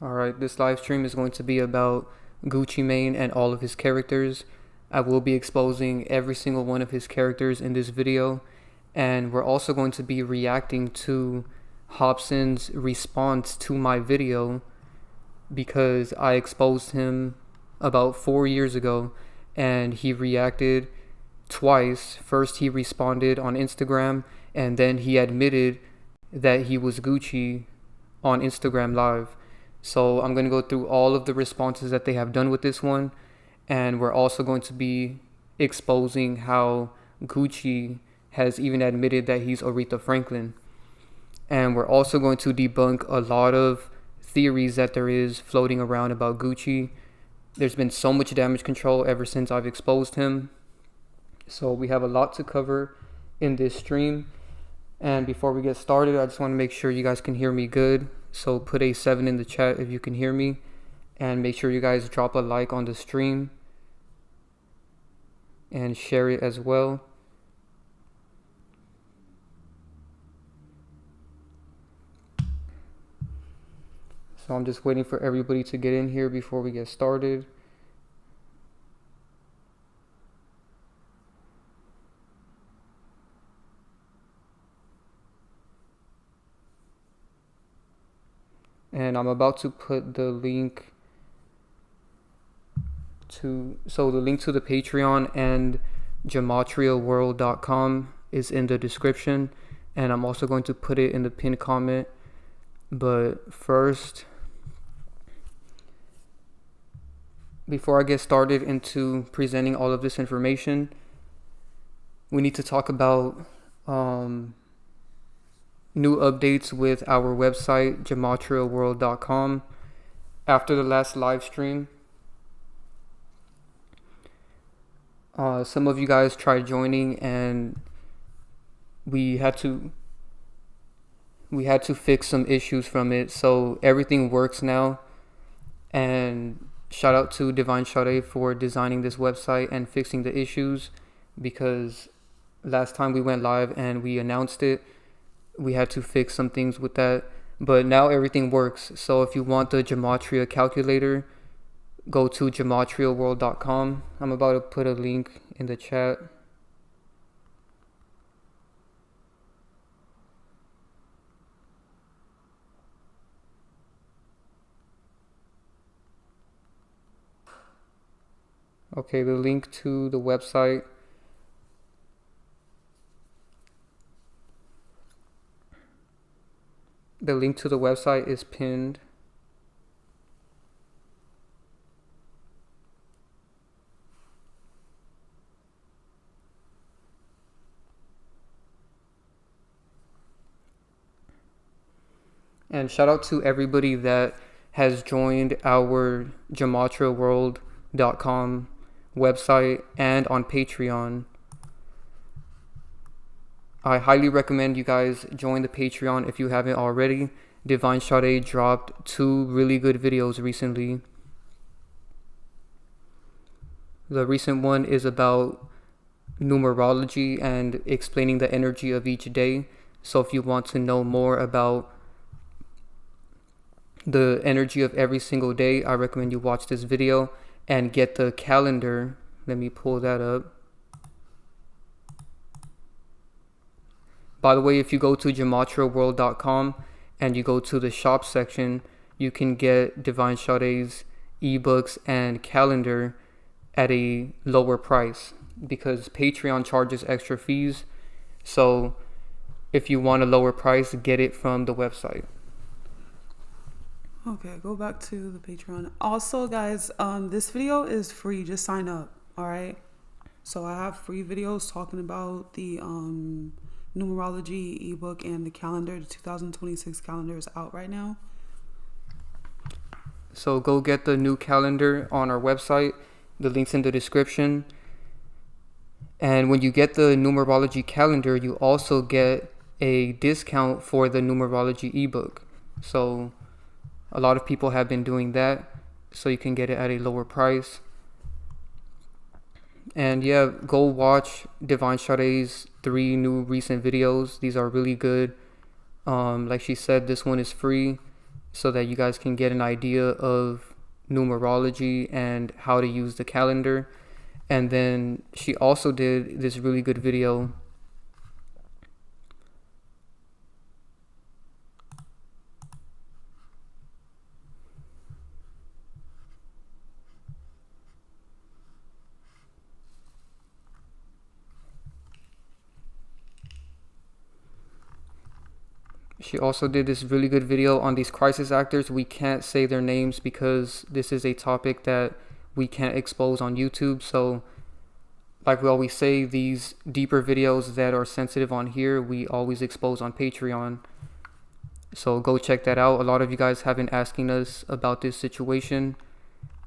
Alright, this live stream is going to be about GucciMane and all of his characters. I will be exposing every single one of his characters in this video, and we're also going to be reacting to Hopsin's response to my video because I exposed him about 4 years ago and he reacted twice. First he responded on Instagram, and then he admitted that he was Gucci on Instagram Live. So I'm going to go through all of the responses that they have done with this one, and we're also going to be exposing how Gucci has even admitted that he's Aretha Franklin. And we're also going to debunk a lot of theories that there is floating around about Gucci. There's been so much damage control ever since I've exposed him. So we have a lot to cover in this stream. And before we get started, I just want to make sure you guys can hear me good. So put a 7 in the chat if you can hear me. And make sure you guys drop a like on the stream. And share it as well. So I'm just waiting for everybody to get in here before we get started. And I'm about to put the link to, the link to the Patreon and gematriaworld.com is in the description. And I'm also going to put it in the pinned comment. But first, before I get started into presenting all of this information, we need to talk about new updates with our website, gematriaworld.com. After the last live stream, some of you guys tried joining, and we had to fix some issues from it. So everything works now, and shout out to Divine Sade for designing this website and fixing the issues, because last time we went live and we announced it, we had to fix some things with that, but now everything works. So if you want the Gematria calculator, go to gematriaworld.com. I'm about to put a link in the chat. Okay, the link to the website is pinned. And shout out to everybody that has joined our gematriaworld.com website and on Patreon. I highly recommend you guys join the Patreon if you haven't already. Divine Sade dropped 2 really good videos recently. The recent one is about numerology and explaining the energy of each day. So if you want to know more about the energy of every single day, I recommend you watch this video and get the calendar. Let me pull that up. By the way, if you go to gematriaworld.com and you go to the shop section, you can get Divine Sade's ebooks and calendar at a lower price because Patreon charges extra fees. So if you want a lower price, get it from the website. Okay, go back to the Patreon. Also, guys, this video is free. Just sign up, all right? So I have free videos talking about the numerology ebook and the calendar. The 2026 calendar is out right now. So go get the new calendar on our website. The link's in the description. And when you get the numerology calendar, you also get a discount for the numerology ebook. So a lot of people have been doing that, so you can get it at a lower price. And yeah, go watch Divine Sade's 3 new recent videos. These are really good. Like she said, this one is free. so that you guys can get an idea of numerology and how to use the calendar. And then she also did this really good video on these crisis actors. We can't say their names because this is a topic that we can't expose on YouTube. So like we always say, these deeper videos that are sensitive on here, we always expose on Patreon. So go check that out. A lot of you guys have been asking us about this situation,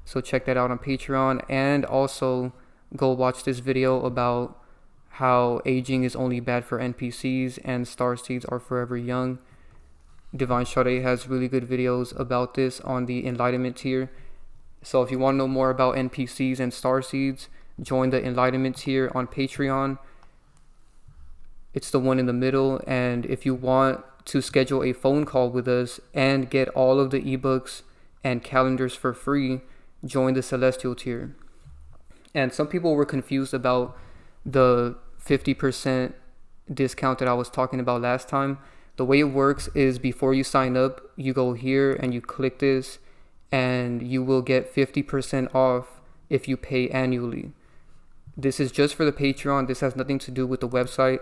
so check that out on Patreon. And also go watch this video about how aging is only bad for NPCs and starseeds are forever young. Divine Sade has really good videos about this on the Enlightenment tier. So if you want to know more about NPCs and starseeds, join the Enlightenment tier on Patreon. It's the one in the middle. And if you want to schedule a phone call with us and get all of the ebooks and calendars for free, join the Celestial tier. And some people were confused about the 50% discount that I was talking about last time. The way it works is before you sign up, you go here and you click this, and you will get 50% off if you pay annually. This is just for the Patreon. This has nothing to do with the website.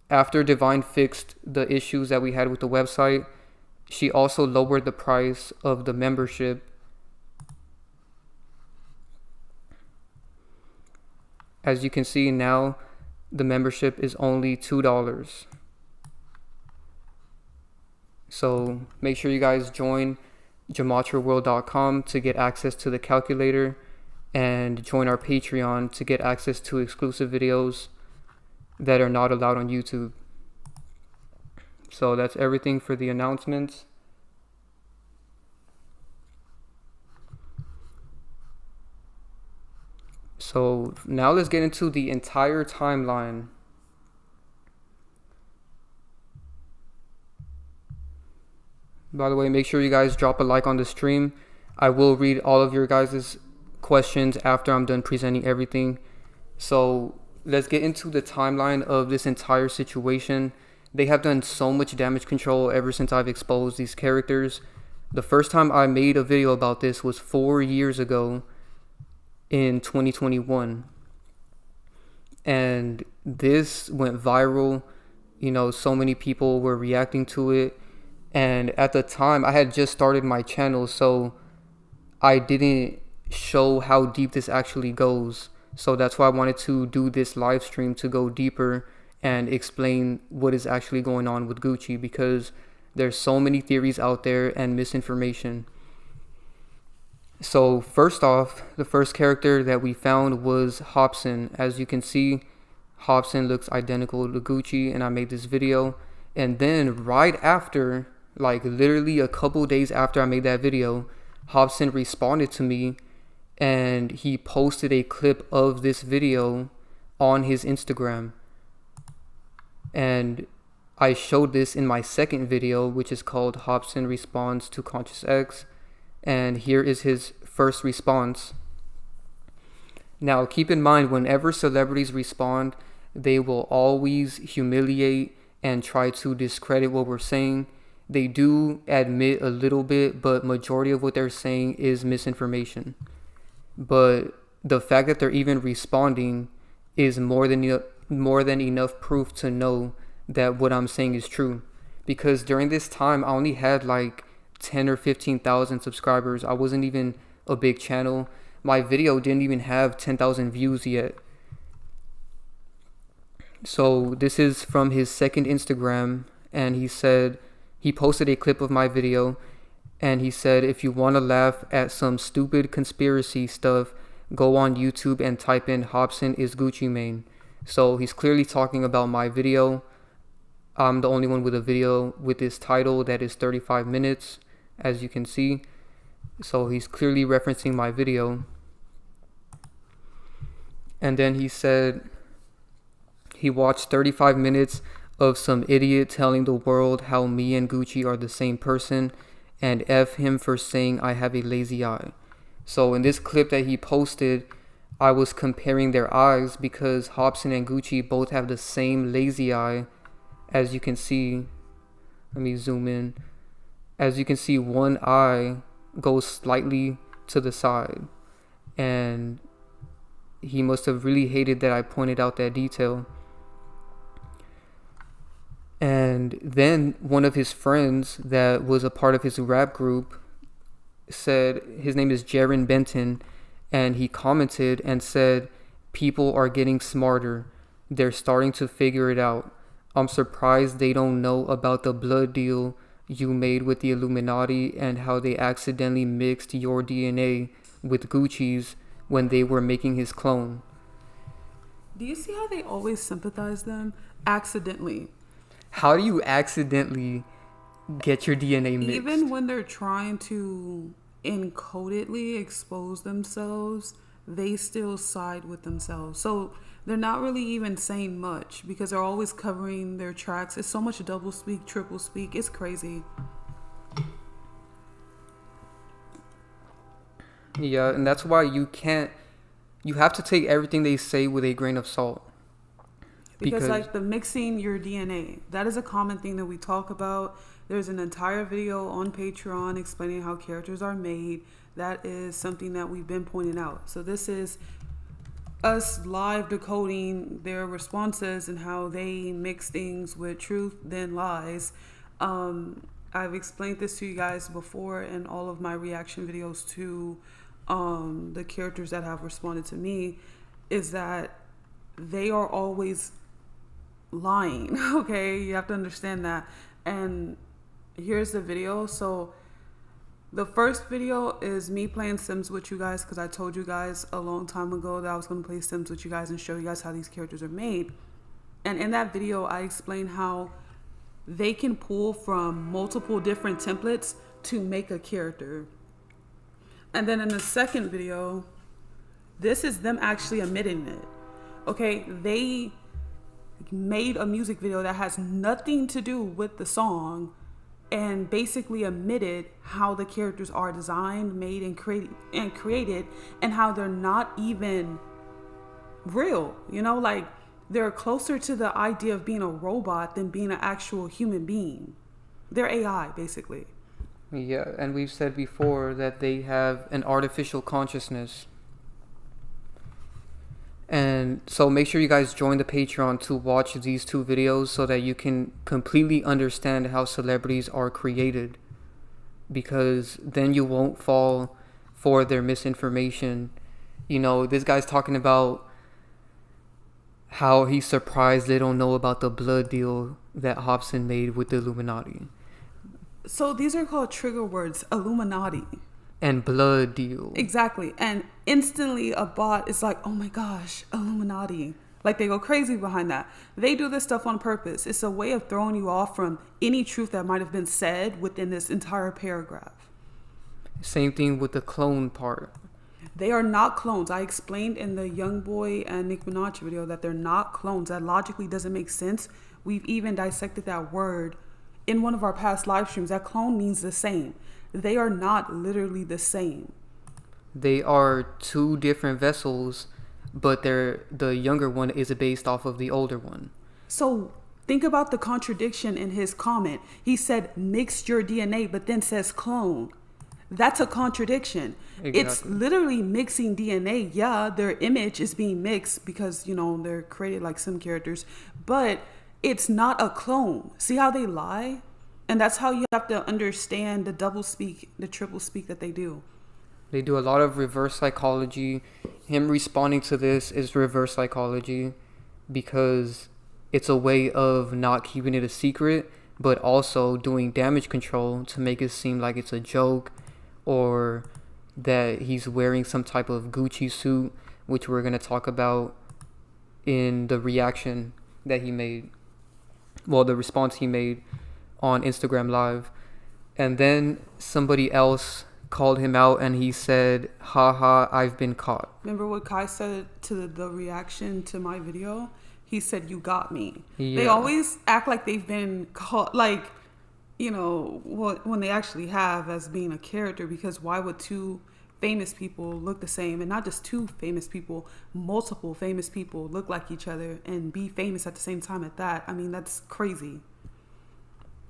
After Divine fixed the issues that we had with the website, she also lowered the price of the membership. As you can see now, the membership is only $2. So make sure you guys join gematraworld.com to get access to the calculator, and join our Patreon to get access to exclusive videos that are not allowed on YouTube. So that's everything for the announcements. So now let's get into the entire timeline. By the way, make sure you guys drop a like on the stream. I will read all of your guys' questions after I'm done presenting everything. So let's get into the timeline of this entire situation. They have done so much damage control ever since I've exposed these characters. The first time I made a video about this was 4 years ago in 2021. And this went viral. You know, so many people were reacting to it. And at the time, I had just started my channel, so I didn't show how deep this actually goes. So that's why I wanted to do this live stream to go deeper and explain what is actually going on with Gucci, because there's so many theories out there and misinformation. So first off, the first character that we found was Hopsin. As you can see, Hopsin looks identical to Gucci, and I made this video. And then right after, like literally a couple days after I made that video, Hopsin responded to me and he posted a clip of this video on his Instagram. And I showed this in my second video, which is called Hopsin Responds to Conscious X. And here is his first response. Now, keep in mind, whenever celebrities respond, they will always humiliate and try to discredit what we're saying. They do admit a little bit, but majority of what they're saying is misinformation. But the fact that they're even responding is more than enough proof to know that what I'm saying is true. Because during this time, I only had like 10 or 15,000 subscribers. I wasn't even a big channel. My video didn't even have 10,000 views yet. So this is from his second Instagram, and he posted a clip of my video, and he said, if you want to laugh at some stupid conspiracy stuff, go on YouTube and type in Hopsin is GucciMane. So he's clearly talking about my video. I'm the only one with a video with this title that is 35 minutes, as you can see. So he's clearly referencing my video. And then he said he watched 35 minutes of some idiot telling the world how me and Gucci are the same person, and F him for saying I have a lazy eye. So in this clip that he posted, I was comparing their eyes because Hopsin and Gucci both have the same lazy eye. As you can see, let me zoom in. As you can see, one eye goes slightly to the side, and he must have really hated that I pointed out that detail. And then one of his friends that was a part of his rap group said, his name is Jaron Benton, and he commented and said, people are getting smarter. They're starting to figure it out. I'm surprised they don't know about the blood deal you made with the Illuminati and how they accidentally mixed your DNA with Gucci's when they were making his clone. Do you see how they always sympathize them? Accidentally. How do you accidentally get your DNA mixed? Even when they're trying to encodedly expose themselves, they still side with themselves. So they're not really even saying much because they're always covering their tracks. It's so much double speak, triple speak. It's crazy. Yeah, and that's why you have to take everything they say with a grain of salt. Because like the mixing your DNA, that is a common thing that we talk about. There's an entire video on Patreon explaining how characters are made. That is something that we've been pointing out. So this is us live decoding their responses and how they mix things with truth, then lies. I've explained this to you guys before in all of my reaction videos to the characters that have responded to me, is that they are always lying. Okay, you have to understand that. And here's the video. So the first video is me playing Sims with you guys because I told you guys a long time ago that I was going to play Sims with you guys and show you guys how these characters are made. And in that video I explain how they can pull from multiple different templates to make a character. And then in the second video, this is them actually admitting it. Okay, they made a music video that has nothing to do with the song and basically admitted how the characters are designed, made, and created, and how they're not even real. You know, like they're closer to the idea of being a robot than being an actual human being. They're AI, basically. Yeah, and we've said before that they have an artificial consciousness. And so make sure you guys join the Patreon to watch these two videos so that you can completely understand how celebrities are created, because then you won't fall for their misinformation. You know, this guy's talking about how he's surprised they don't know about the blood deal that Hopsin made with the Illuminati. So these are called trigger words: Illuminati and blood deal. Exactly. And instantly a bot is like, oh my gosh, Illuminati. Like they go crazy behind that. They do this stuff on purpose. It's a way of throwing you off from any truth that might have been said within this entire paragraph. Same thing with the clone part. They are not clones. I explained in the Youngboy and Nicki Minaj video that they're not clones. That logically doesn't make sense. We've even dissected that word in one of our past live streams. That clone means the same. They are not literally the same. They are two different vessels, but the younger one is based off of the older one. So think about the contradiction in his comment. He said mixed your DNA, but then says clone. That's a contradiction. Exactly. It's literally mixing DNA. Yeah, their image is being mixed because, you know, they're created like some characters, but it's not a clone. See how they lie? And that's how you have to understand the double speak, the triple speak that they do. They do a lot of reverse psychology. Him responding to this is reverse psychology because it's a way of not keeping it a secret, but also doing damage control to make it seem like it's a joke or that he's wearing some type of Gucci suit, which we're going to talk about in the reaction that he made. Well, the response he made on Instagram Live. And then somebody else called him out and he said, haha, I've been caught. Remember what Kai said to the reaction to my video? he said, "You got me." Yeah. They always act like they've been caught, like, you know, when they actually have, as being a character, because why would two famous people look the same? And not just two famous people, multiple famous people look like each other and be famous at the same time at that. I mean, that's crazy.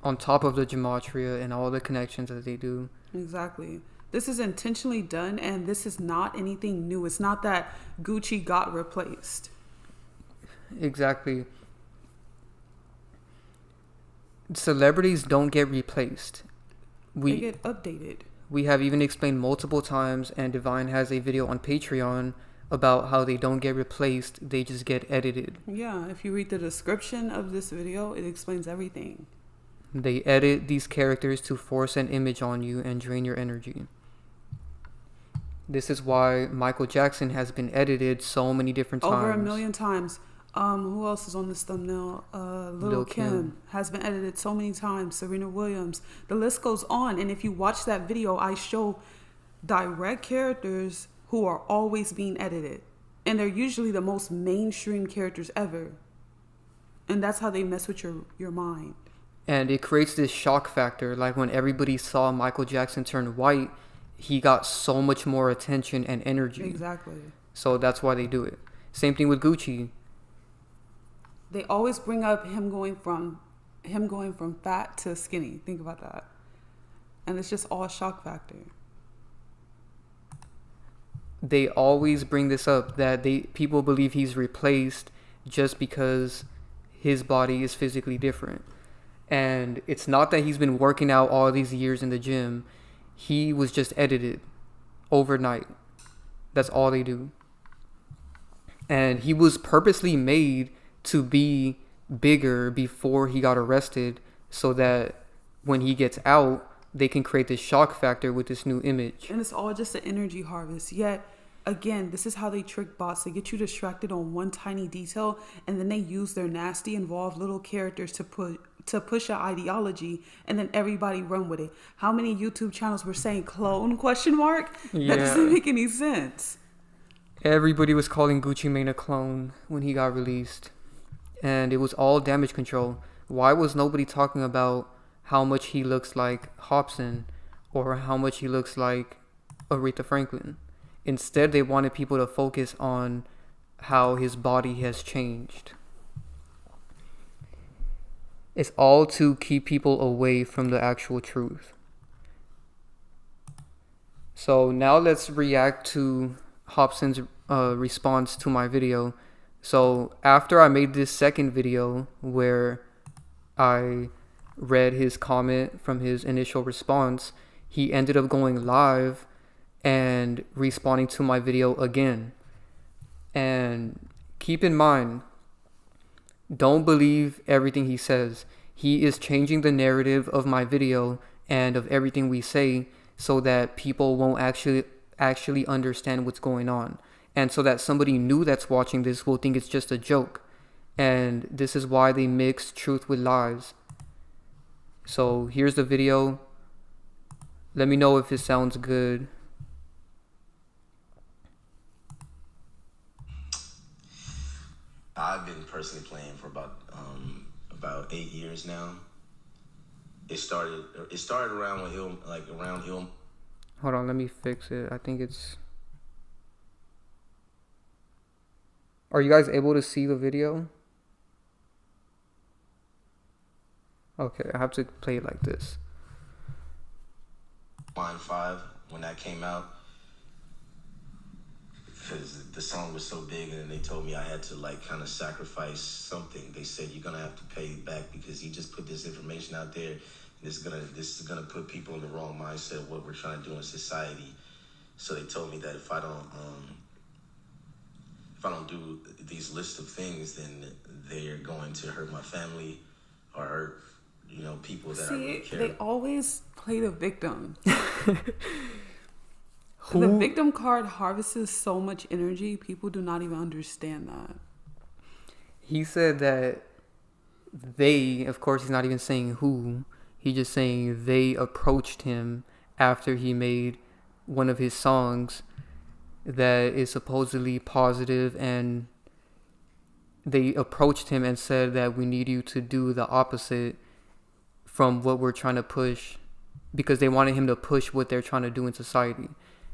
On top of the gematria and all the connections that they do. Exactly. This is intentionally done, and this is not anything new. It's not that Gucci got replaced. Exactly. Celebrities don't get replaced. They get updated. We have even explained multiple times, and Divine has a video on Patreon about how they don't get replaced, they just get edited. Yeah, if you read the description of this video, it explains everything. They edit these characters to force an image on you and drain your energy. This is why Michael Jackson has been edited so many different times. Over 1 million times. Who else is on this thumbnail? Lil' Kim has been edited so many times. Serena Williams. The list goes on. And if you watch that video, I show direct characters who are always being edited. And they're usually the most mainstream characters ever. And that's how they mess with your mind. And it creates this shock factor. Like when everybody saw Michael Jackson turn white, he got so much more attention and energy. Exactly. So that's why they do it. Same thing with Gucci. They always bring up him going from fat to skinny. Think about that. And it's just all shock factor. They always bring this up, that people believe he's replaced just because his body is physically different. And it's not that he's been working out all these years in the gym. He was just edited overnight. That's all they do. And he was purposely made to be bigger before he got arrested, so that when he gets out, they can create this shock factor with this new image. And it's all just an energy harvest. Yet, again, this is how they trick bots. They get you distracted on one tiny detail, and then they use their nasty, involved little characters to push an ideology, and then everybody run with it. How many YouTube channels were saying clone ? Yeah. That doesn't make any sense. Everybody was calling GucciMane a clone when he got released. And it was all damage control. Why was nobody talking about how much he looks like Hopsin or how much he looks like Aretha Franklin? Instead, they wanted people to focus on how his body has changed. It's all to keep people away from the actual truth. So now let's react to Hopsin's response to my video. So after I made this second video where I read his comment from his initial response, he ended up going live and responding to my video again. And keep in mind, don't believe everything he says. He is changing the narrative of my video and of everything we say so that people won't actually understand what's going on. And so that somebody new that's watching this will think it's just a joke. And this is why they mix truth with lies. So here's the video. Let me know if it sounds good. I've been personally playing for about 8 years now. It started around when Hold on, let me fix it. I think it's... Are you guys able to see the video? Okay, I have to play it like this. Line 5, when that came out, because the song was so big, and they told me I had to kind of sacrifice something. They said you're gonna have to pay back because you just put this information out there. This is gonna put people in the wrong mindset of what we're trying to do in society. So they told me that if I don't do these lists of things, then they're going to hurt my family or hurt people that I really care. They always play the victim. The victim card harvests so much energy, people do not even understand that. He said that they, of course he's not even saying who, he's just saying they approached him after he made one of his songs that is supposedly positive and they approached him and said that we need you to do the opposite from what we're trying to push, because they wanted him to push what they're trying to do in society.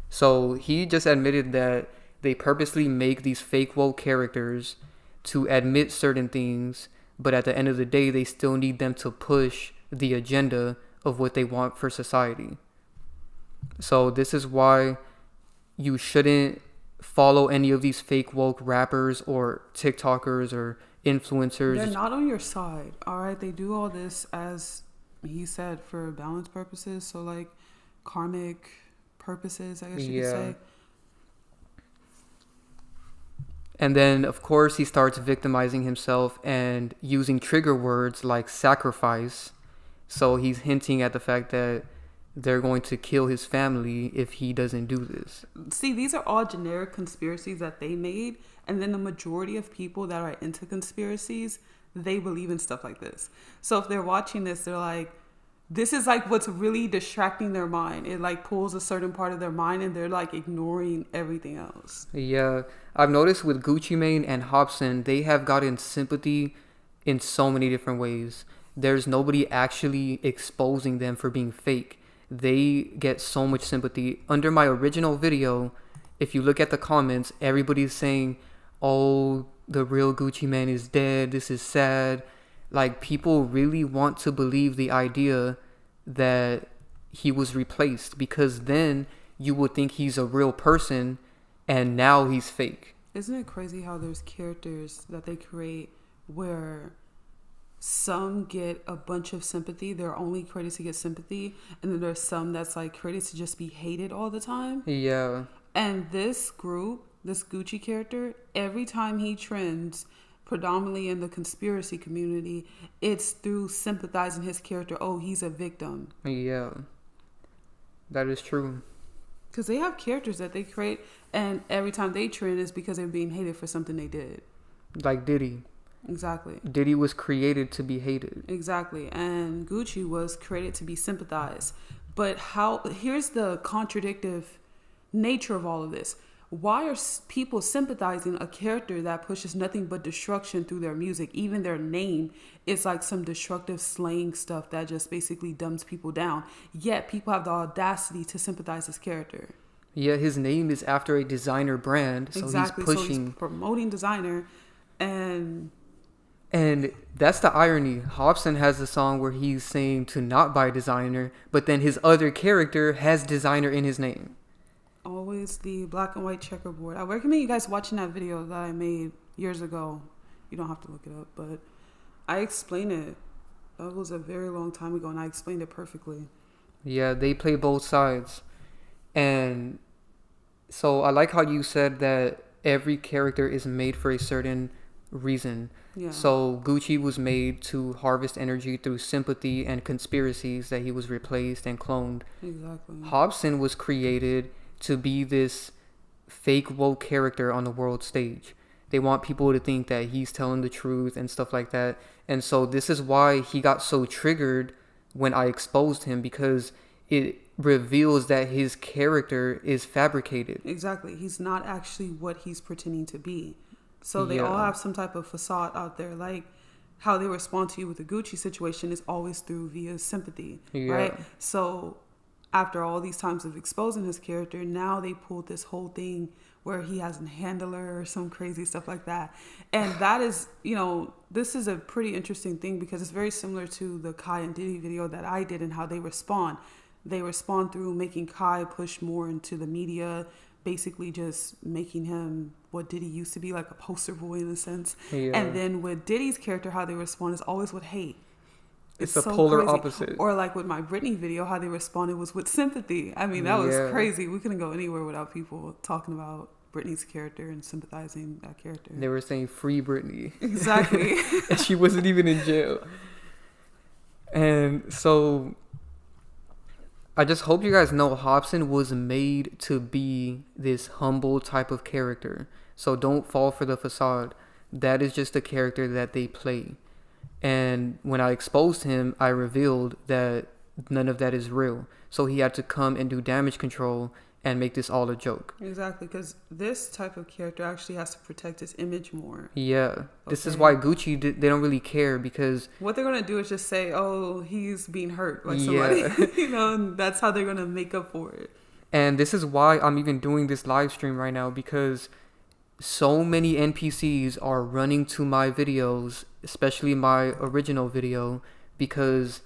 So he just admitted that they purposely make these fake woke characters to admit certain things, but at the end of the day, they still need them to push the agenda of what they want for society. So this is why you shouldn't follow any of these fake woke rappers or TikTokers or influencers. They're not on your side, all right? They do all this, as he said, for balance purposes. So like karmic purposes, I guess you could say. And then, of course, he starts victimizing himself and using trigger words like sacrifice. So he's hinting at the fact that they're going to kill his family if he doesn't do this. See, these are all generic conspiracies that they made. And then the majority of people that are into conspiracies, they believe in stuff like this. So if they're watching this, they're like, this is like what's really distracting their mind. It like pulls a certain part of their mind and they're like ignoring everything else. Yeah, I've noticed with GucciMane and Hopsin, they have gotten sympathy in so many different ways. There's nobody actually exposing them for being fake. They get so much sympathy. Under my original video, if you look at the comments, everybody's saying, oh, the real GucciMane is dead. This is sad. Like, people really want to believe the idea that he was replaced, because then you would think he's a real person and now he's fake. Isn't it crazy how there's characters that they create where some get a bunch of sympathy, they're only created to get sympathy, and then there's some that's like created to just be hated all the time? Yeah. And this group, this Gucci character, every time he trends, predominantly in the conspiracy community, it's through sympathizing his character. Oh, he's a victim. Yeah, that is true. Because they have characters that they create, and every time they trend is because they're being hated for something they did. Like Diddy. Exactly. Diddy was created to be hated. Exactly. And Gucci was created to be sympathized. But here's the contradictive nature of all of this. Why are people sympathizing a character that pushes nothing but destruction through their music? Even their name is like some destructive slang stuff that just basically dumbs people down. Yet people have the audacity to sympathize this character. Yeah, his name is after a designer brand. So exactly. He's pushing. So he's promoting designer. And that's the irony. Hopsin has a song where he's saying to not buy designer, but then his other character has designer in his name. Always the black and white checkerboard. I recommend you guys watching that video that I made years ago. You don't have to look it up, but I explained it. That was a very long time ago, and I explained it perfectly. Yeah, they play both sides. And so I like how you said that every character is made for a certain reason. Yeah. So Gucci was made to harvest energy through sympathy and conspiracies that he was replaced and cloned. Exactly. Hopsin was created to be this fake woke character on the world stage. They want people to think that he's telling the truth and stuff like that. And so this is why he got so triggered when I exposed him, because it reveals that his character is fabricated. Exactly. He's not actually what he's pretending to be. So they all have some type of facade out there. Like how they respond to you with the Gucci situation is always through via sympathy, right? So after all these times of exposing his character, now they pulled this whole thing where he has a handler or some crazy stuff like that. And that is, this is a pretty interesting thing, because it's very similar to the Kai and Diddy video that I did and how they respond. They respond through making Kai push more into the media, basically just making him what Diddy used to be, like a poster boy in a sense. Yeah. And then with Diddy's character, how they respond is always with hate. It's a so polar crazy. Opposite. Or like with my Britney video, how they responded was with sympathy. I mean, that was crazy. We couldn't go anywhere without people talking about Britney's character and sympathizing that character. They were saying free Britney. Exactly. And she wasn't even in jail. And so I just hope you guys know Hopsin was made to be this humble type of character. So don't fall for the facade. That is just the character that they play. And when I exposed him, I revealed that none of that is real. So he had to come and do damage control and make this all a joke. Exactly, because this type of character actually has to protect his image more. Yeah, this is why Gucci, they don't really care, because what they're going to do is just say, oh, he's being hurt by somebody. And that's how they're going to make up for it. And this is why I'm even doing this live stream right now, because so many NPCs are running to my videos, especially my original video, because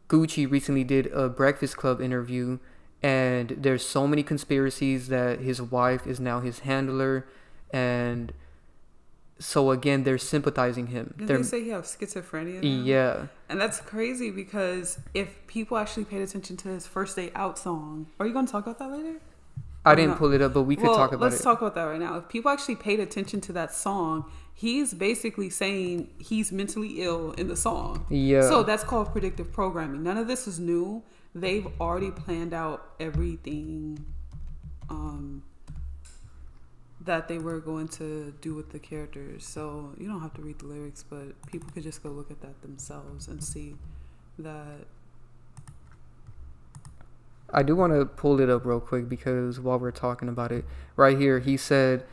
Gucci recently did a Breakfast Club interview, and there's so many conspiracies that his wife is now his handler, and so again, they're sympathizing him. Did they say he has schizophrenia now? Yeah. And that's crazy, because if people actually paid attention to his First Day Out song, are you going to talk about that later? I didn't pull it up, but we could talk about it. Let's talk about that right now. If people actually paid attention to that song, he's basically saying he's mentally ill in the song. Yeah. So that's called predictive programming. None of this is new. They've already planned out everything that they were going to do with the characters. So you don't have to read the lyrics, but people could just go look at that themselves and see that. I do want to pull it up real quick, because while we're talking about it, right here, he said,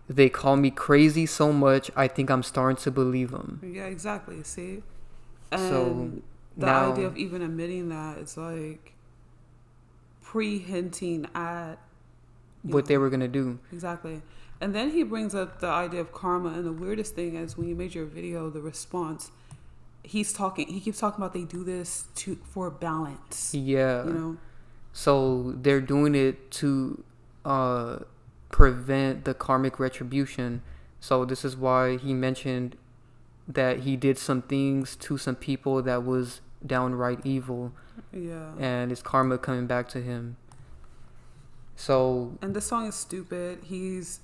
"They call me crazy so much, I think I'm starting to believe them." Yeah, exactly. See? And so the now, idea of even admitting that is like pre-hinting at what they were going to do. Exactly. And then he brings up the idea of karma. And the weirdest thing is, when you made your video, the response, he keeps talking about they do this for balance. Yeah. You know? So they're doing it to prevent the karmic retribution. So this is why he mentioned that he did some things to some people that was downright evil. Yeah. And it's karma coming back to him. So. And the song is stupid. He's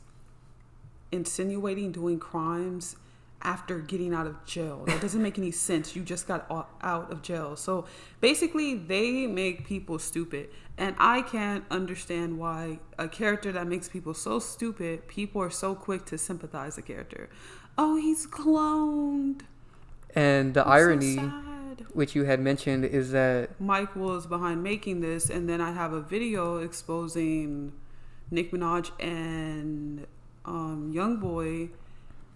insinuating doing crimes after getting out of jail. That doesn't make any sense. You just got out of jail. So basically, they make people stupid. And I can't understand why a character that makes people so stupid, people are so quick to sympathize the character. Oh, he's cloned. And the irony, which you had mentioned, is that Mike was behind making this, and then I have a video exposing Nicki Minaj and Youngboy,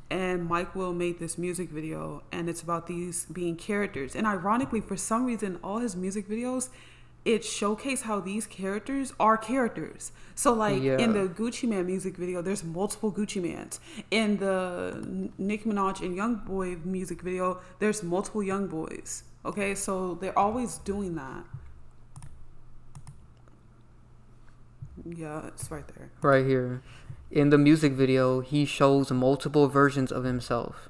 and Mike Will made this music video, and it's about these being characters. And ironically, for some reason, all his music videos, it showcase how these characters are characters. So like in the GucciMane music video, there's multiple GucciManes. In the Nicki Minaj and Youngboy music video, there's multiple Youngboys. Okay, so they're always doing that. Yeah, it's right there. Right here. In the music video, he shows multiple versions of himself.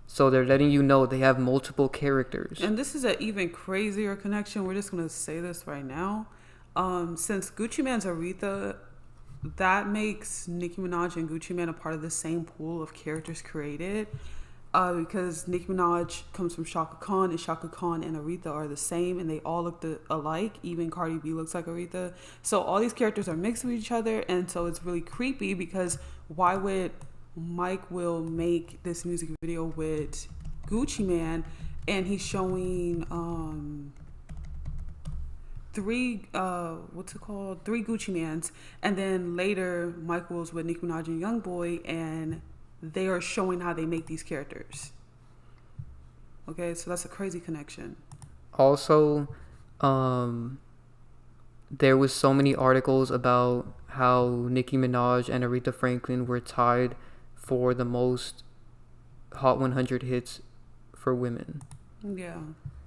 So they're letting you know they have multiple characters. And this is an even crazier connection. We're just going to say this right now. Since GucciMane's Aretha, that makes Nicki Minaj and GucciMane a part of the same pool of characters created. Because Nicki Minaj comes from Shaka Khan, and Shaka Khan and Aretha are the same, and they all look alike. Even Cardi B looks like Aretha. So all these characters are mixed with each other, and so it's really creepy, because why would Mike Will make this music video with GucciMane, and he's showing three GucciManes, and then later Mike Will's with Nicki Minaj and Youngboy, and they are showing how they make these characters. Okay, so that's a crazy connection. Also, there was so many articles about how Nicki Minaj and Aretha Franklin were tied for the most Hot 100 hits for women. Yeah.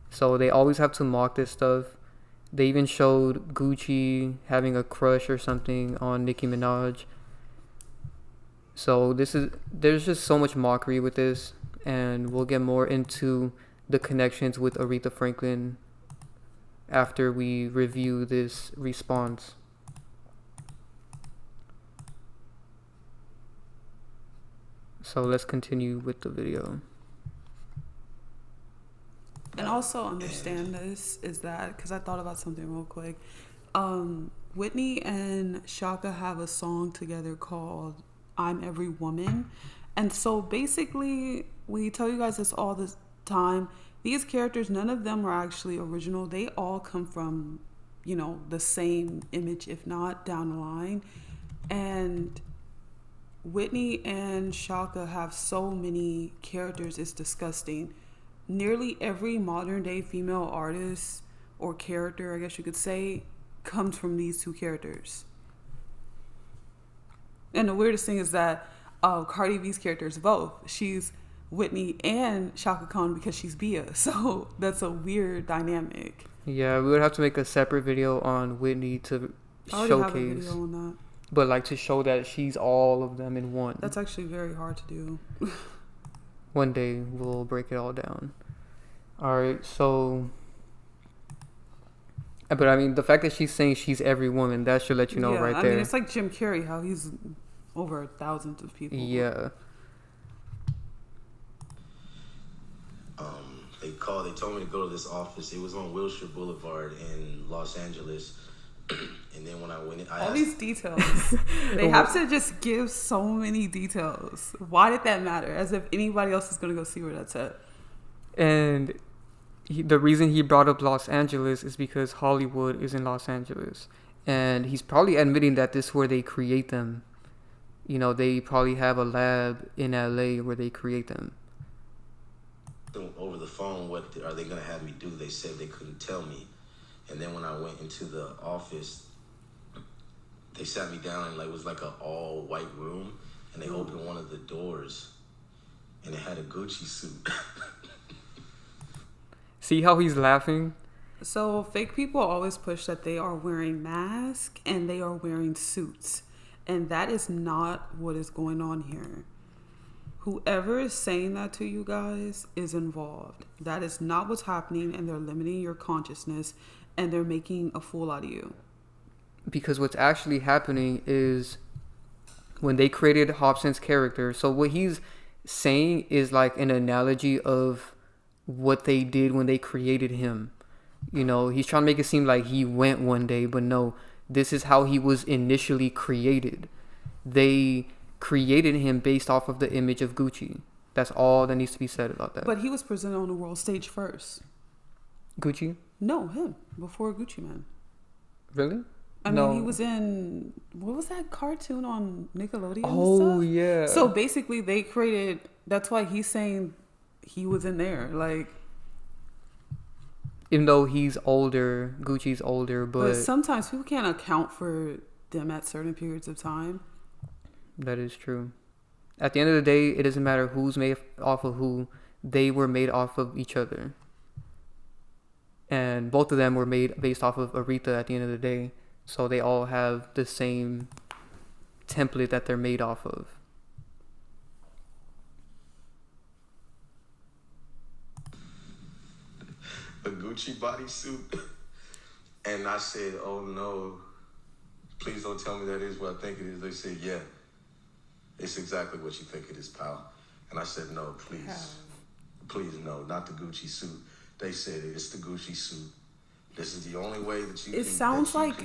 So they always have to mock this stuff. They even showed Gucci having a crush or something on Nicki Minaj. So there's just so much mockery with this, and we'll get more into the connections with Aretha Franklin after we review this response. So let's continue with the video. And also understand this is that, because I thought about something real quick. Whitney and Shaka have a song together called I'm Every Woman. And so basically, we tell you guys this all the time. These characters, none of them are actually original. They all come from the same image, if not down the line. And Whitney and Shaka have so many characters, it's disgusting. Nearly every modern day female artist or character, I guess you could say, comes from these two characters. And the weirdest thing is that Cardi B's character is both. She's Whitney and Shaka Khan because she's Bia. So that's a weird dynamic. Yeah, we would have to make a separate video on Whitney to I showcase. have a video on that. But like to show that she's all of them in one. That's actually very hard to do. One day we'll break it all down. Alright, so... But I mean, the fact that she's saying she's every woman, that should let you know right there. I mean, it's like Jim Carrey, how he's over thousands of people. Yeah. They told me to go to this office. It was on Wilshire Boulevard in Los Angeles. And then when I went in, all these details. They have to just give so many details. Why did that matter? As if anybody else is going to go see where that's at. And the reason he brought up Los Angeles is because Hollywood is in Los Angeles. And he's probably admitting that this is where they create them. They probably have a lab in LA where they create them. Over the phone, what are they going to have me do? They said they couldn't tell me. And then when I went into the office, they sat me down and it was like an all white room, and they opened one of the doors and it had a Gucci suit. See how he's laughing? So fake people always push that they are wearing masks and they are wearing suits. And that is not what is going on here. Whoever is saying that to you guys is involved. That is not what's happening, and they're limiting your consciousness, and they're making a fool out of you. Because what's actually happening is when they created Hopsin's character, so what he's saying is like an analogy of what they did when they created him. He's trying to make it seem like he went one day, but no, this is how he was initially created. They created him based off of the image of Gucci. That's all that needs to be said about that. But he was presented on the world stage first. Gucci? No, him. Before GucciMane. Really? I mean, he was in... What was that cartoon on Nickelodeon? Oh, yeah. So basically, they created... That's why he's saying he was in there. Like... Even though he's older, Gucci's older, but sometimes people can't account for them at certain periods of time. That is true. At the end of the day, it doesn't matter who's made off of who. They were made off of each other. And both of them were made based off of Aretha at the end of the day. So they all have the same template that they're made off of. A Gucci bodysuit. And I said, oh no, please don't tell me that is what I think it is. They said, yeah, it's exactly what you think it is, pal. And I said, no, please. Please, no, not the Gucci suit. They said it's the Gucci suit. This is the only way that you can... It sounds like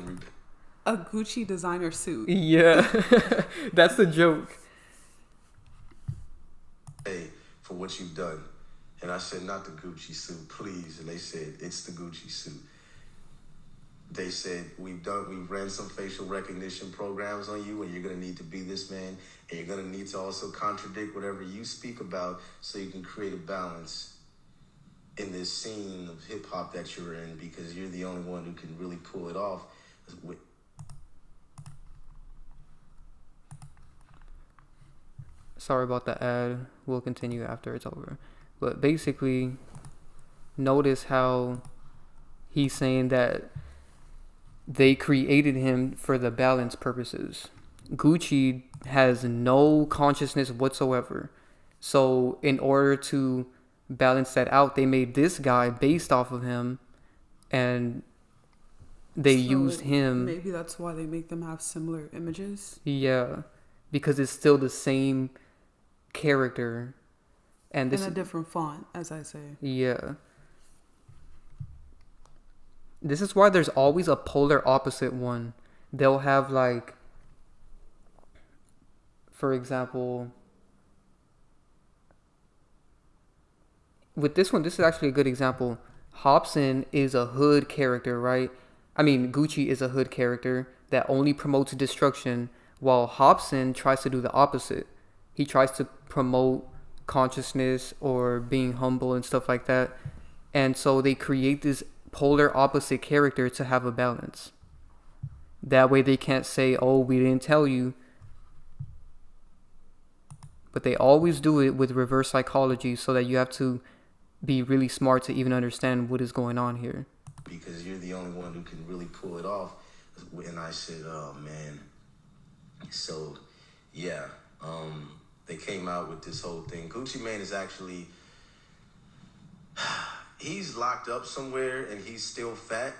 a Gucci designer suit. Yeah, that's the joke. Hey, for what you've done. And I said, not the Gucci suit, please. And they said, it's the Gucci suit. They said, we've ran some facial recognition programs on you, and you're going to need to be this man, and you're going to need to also contradict whatever you speak about so you can create a balance in this scene of hip-hop that you're in, because you're the only one who can really pull it off. Sorry about the ad. We'll continue after it's over. But basically, notice how he's saying that they created him for the balance purposes. Gucci has no consciousness whatsoever. So in order to balance that out, they made this guy based off of him, and they used him. Maybe that's why they make them have similar images. Yeah, because it's still the same character. And this in a different font, as I say. Yeah. This is why there's always a polar opposite one. They'll have like, for example, with this one, this is actually a good example. Hopsin is a hood character, right? Gucci is a hood character that only promotes destruction, while Hopsin tries to do the opposite. He tries to promote consciousness or being humble and stuff like that. And so they create this polar opposite character to have a balance. That way they can't say, oh, we didn't tell you. But they always do it with reverse psychology so that you have to be really smart to even understand what is going on here. Because you're the only one who can really pull it off. And I said, oh, man. So, yeah. They came out with this whole thing. GucciMane is actually... he's locked up somewhere and he's still fat.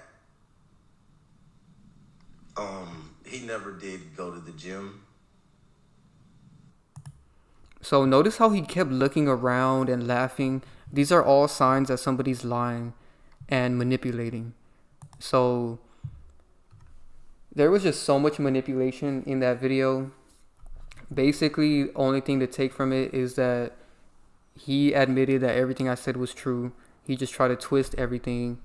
He never did go to the gym. So notice how he kept looking around and laughing. These are all signs that somebody's lying and manipulating. So there was just so much manipulation in that video. Basically, only thing to take from it is that he admitted that everything I said was true. He just tried to twist everything.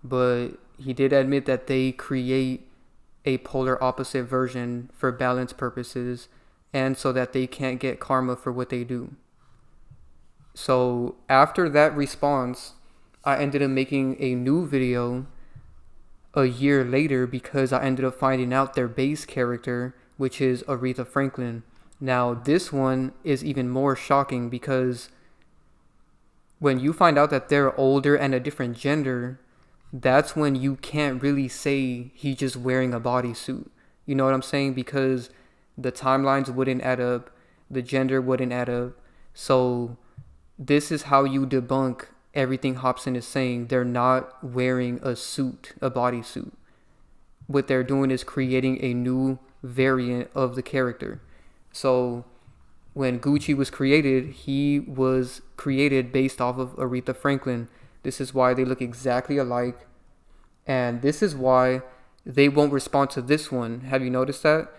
But he did admit that they create a polar opposite version for balance purposes and so that they can't get karma for what they do. So after that response, I ended up making a new video a year later because I ended up finding out their base character, which is Aretha Franklin. Now this one is even more shocking because when you find out that they're older and a different gender, that's when you can't really say he's just wearing a bodysuit. You know what I'm saying? Because the timelines wouldn't add up, the gender wouldn't add up. So this is how you debunk everything Hopsin is saying. They're not wearing a suit, a bodysuit. What they're doing is creating a new variant of the character. So when Gucci was created, he was created based off of Aretha Franklin. This is why they look exactly alike. And this is why they won't respond to this one. Have you noticed that?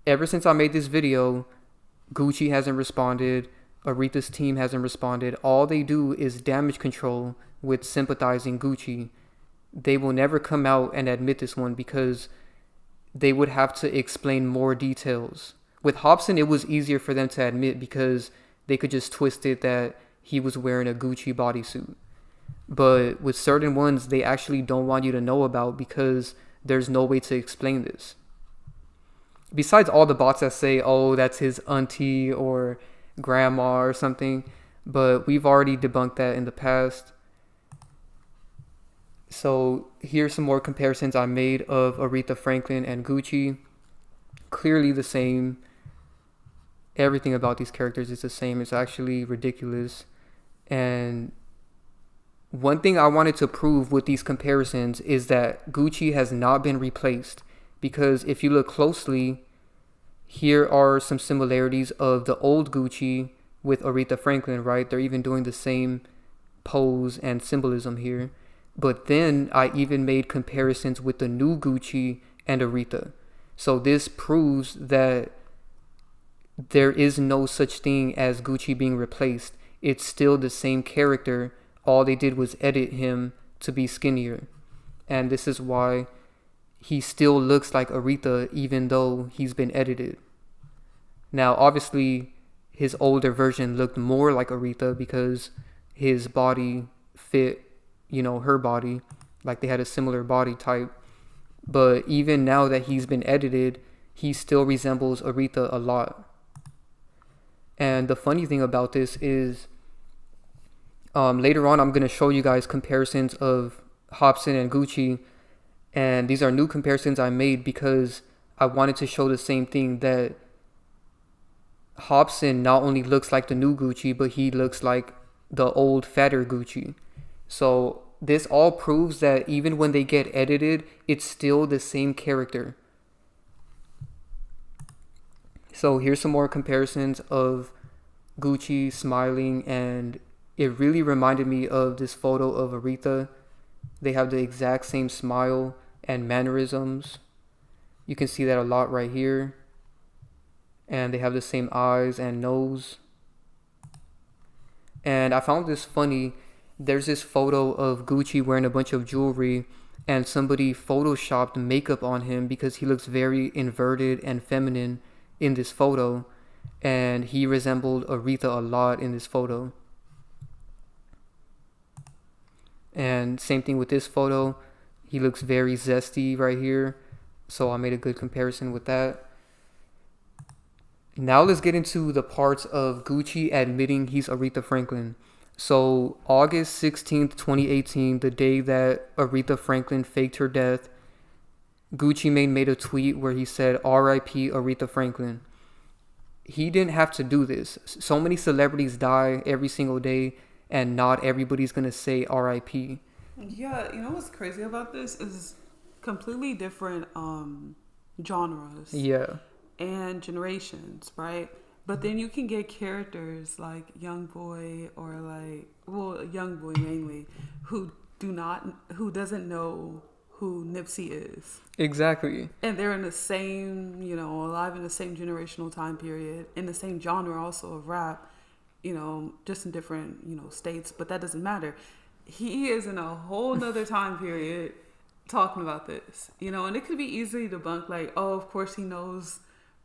Ever since I made this video, Gucci hasn't responded. Aretha's team hasn't responded. All they do is damage control with sympathizing Gucci. They will never come out and admit this one because they would have to explain more details. With Hopsin, it was easier for them to admit because they could just twist it that he was wearing a Gucci bodysuit. But with certain ones, they actually don't want you to know about because there's no way to explain this. Besides all the bots that say, oh, that's his auntie or grandma or something. But we've already debunked that in the past. So here's some more comparisons I made of Aretha Franklin and Gucci. Clearly the same. Everything about these characters is the same. It's actually ridiculous. And one thing I wanted to prove with these comparisons is that Gucci has not been replaced. Because if you look closely, here are some similarities of the old Gucci with Aretha Franklin, right? They're even doing the same pose and symbolism here. But then I even made comparisons with the new Gucci and Aretha. So this proves that there is no such thing as Gucci being replaced. It's still the same character. All they did was edit him to be skinnier. And this is why he still looks like Aretha even though he's been edited. Now, obviously, his older version looked more like Aretha because his body fit, her body. Like they had a similar body type. But even now that he's been edited, he still resembles Aretha a lot. And the funny thing about this is later on I'm going to show you guys comparisons of Hopsin and Gucci. And these are new comparisons I made because I wanted to show the same thing, that Hopsin not only looks like the new Gucci, but he looks like the old, fatter Gucci. So this all proves that even when they get edited, it's still the same character. So here's some more comparisons of Gucci smiling, and it really reminded me of this photo of Aretha. They have the exact same smile and mannerisms. You can see that a lot right here. And they have the same eyes and nose. And I found this funny. There's this photo of Gucci wearing a bunch of jewelry and somebody photoshopped makeup on him because he looks very inverted and feminine in this photo, and he resembled Aretha a lot in this photo. And same thing with this photo, he looks very zesty right here, so I made a good comparison with that. Now let's get into the parts of Gucci admitting he's Aretha Franklin. So August 16th, 2018, the day that Aretha Franklin faked her death, GucciMane made a tweet where he said, "R.I.P. Aretha Franklin." He didn't have to do this. So many celebrities die every single day, and not everybody's going to say R.I.P. Yeah, you know what's crazy about this is completely different genres. Yeah. And generations, right? But then you can get characters like Young Boy or Young Boy mainly, who doesn't know who Nipsey is. Exactly. And they're in the same, alive in the same generational time period, in the same genre also of rap, just in different, states, but that doesn't matter. He is in a whole nother time period talking about this, and it could be easily debunked like, oh, of course he knows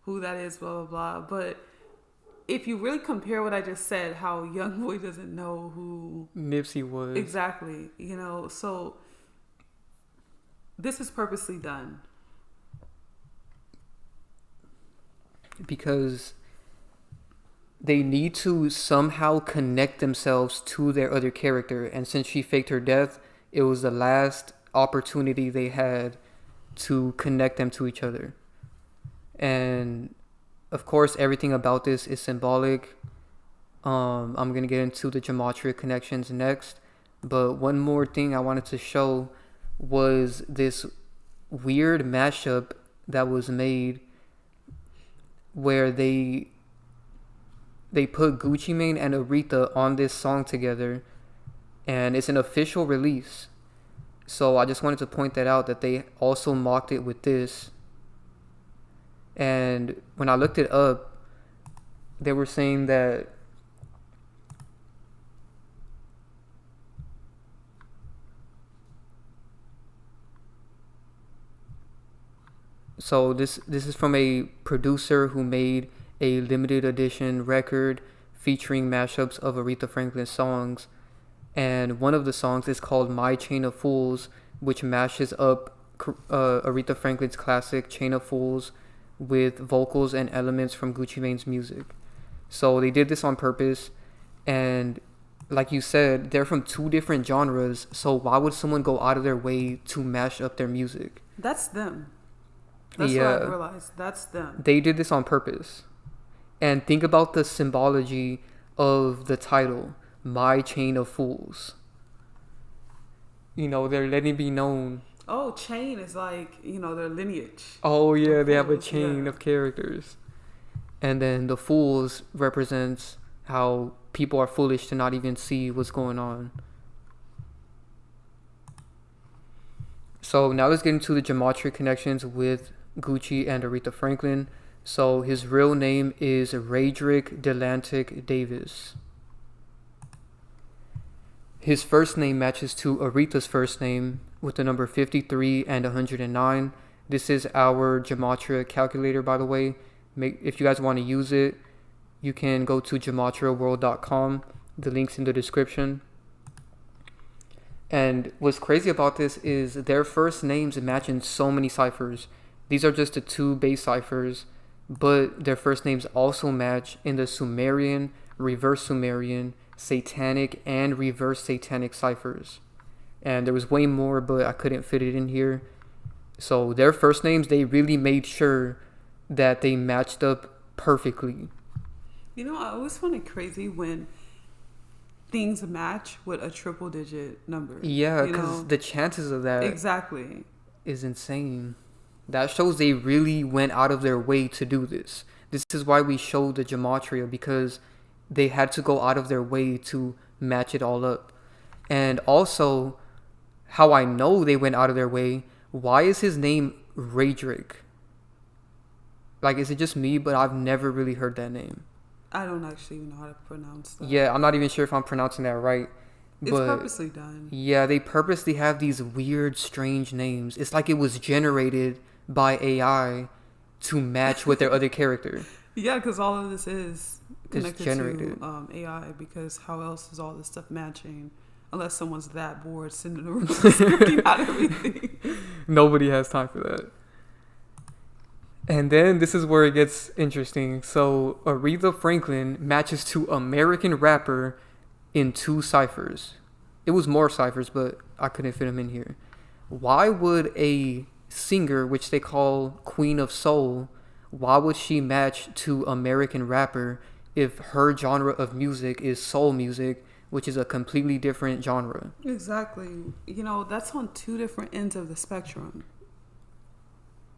who that is, blah, blah, blah. But if you really compare what I just said, how Young Boy doesn't know who Nipsey was. Exactly. So this is purposely done. Because they need to somehow connect themselves to their other character. And since she faked her death, it was the last opportunity they had to connect them to each other. And of course, everything about this is symbolic. I'm going to get into the gematria connections next. But one more thing I wanted to show was this weird mashup that was made where they put GucciMane and Aretha on this song together. And it's an official release. So I just wanted to point that out, that they also mocked it with this. And when I looked it up, they were saying that so this is from a producer who made a limited edition record featuring mashups of Aretha Franklin songs, and one of the songs is called My Chain of Fools, which mashes up Aretha Franklin's classic Chain of Fools with vocals and elements from GucciMane's music. So they did this on purpose, and like you said, they're from two different genres, so why would someone go out of their way to mash up their music? That's them. That's what I realized. That's them. They did this on purpose. And think about the symbology of the title, My Chain of Fools. They're letting it be known. Oh, chain is like, their lineage. Oh, yeah, they have a chain of characters. And then the fools represents how people are foolish to not even see what's going on. So now let's get into the gematria connections with Gucci and Aretha Franklin. So his real name is Raydrick Delantic Davis. His first name matches to Aretha's first name with the number 53 and 109. This is our gematria calculator, by the way. If you guys want to use it, you can go to gematriaworld.com. The link's in the description. And what's crazy about this is their first names match in so many ciphers. These are just the two base ciphers, but their first names also match in the Sumerian, reverse Sumerian, Satanic, and reverse Satanic ciphers. And there was way more, but I couldn't fit it in here. So their first names, they really made sure that they matched up perfectly. I always find it crazy when things match with a triple digit number. Yeah, because the chances of that exactly is insane. That shows they really went out of their way to do this. This is why we showed the gematria, because they had to go out of their way to match it all up. And also, how I know they went out of their way, why is his name Raydrick? Like, is it just me? But I've never really heard that name. I don't actually know how to pronounce that. Yeah, I'm not even sure if I'm pronouncing that right. It's purposely done. Yeah, they purposely have these weird, strange names. It's like it was generated by AI to match with their other character. Yeah, because all of this is connected to AI, because how else is all this stuff matching? Unless someone's that bored sitting in a room scripting out everything. Nobody has time for that. And then this is where it gets interesting. So Aretha Franklin matches to American rapper in 2 ciphers. It was more ciphers, but I couldn't fit them in here. Why would a singer, which they call Queen of Soul, why would she match to American rapper if her genre of music is soul music, which is a completely different genre? Exactly. You know, that's on 2 different ends of the spectrum.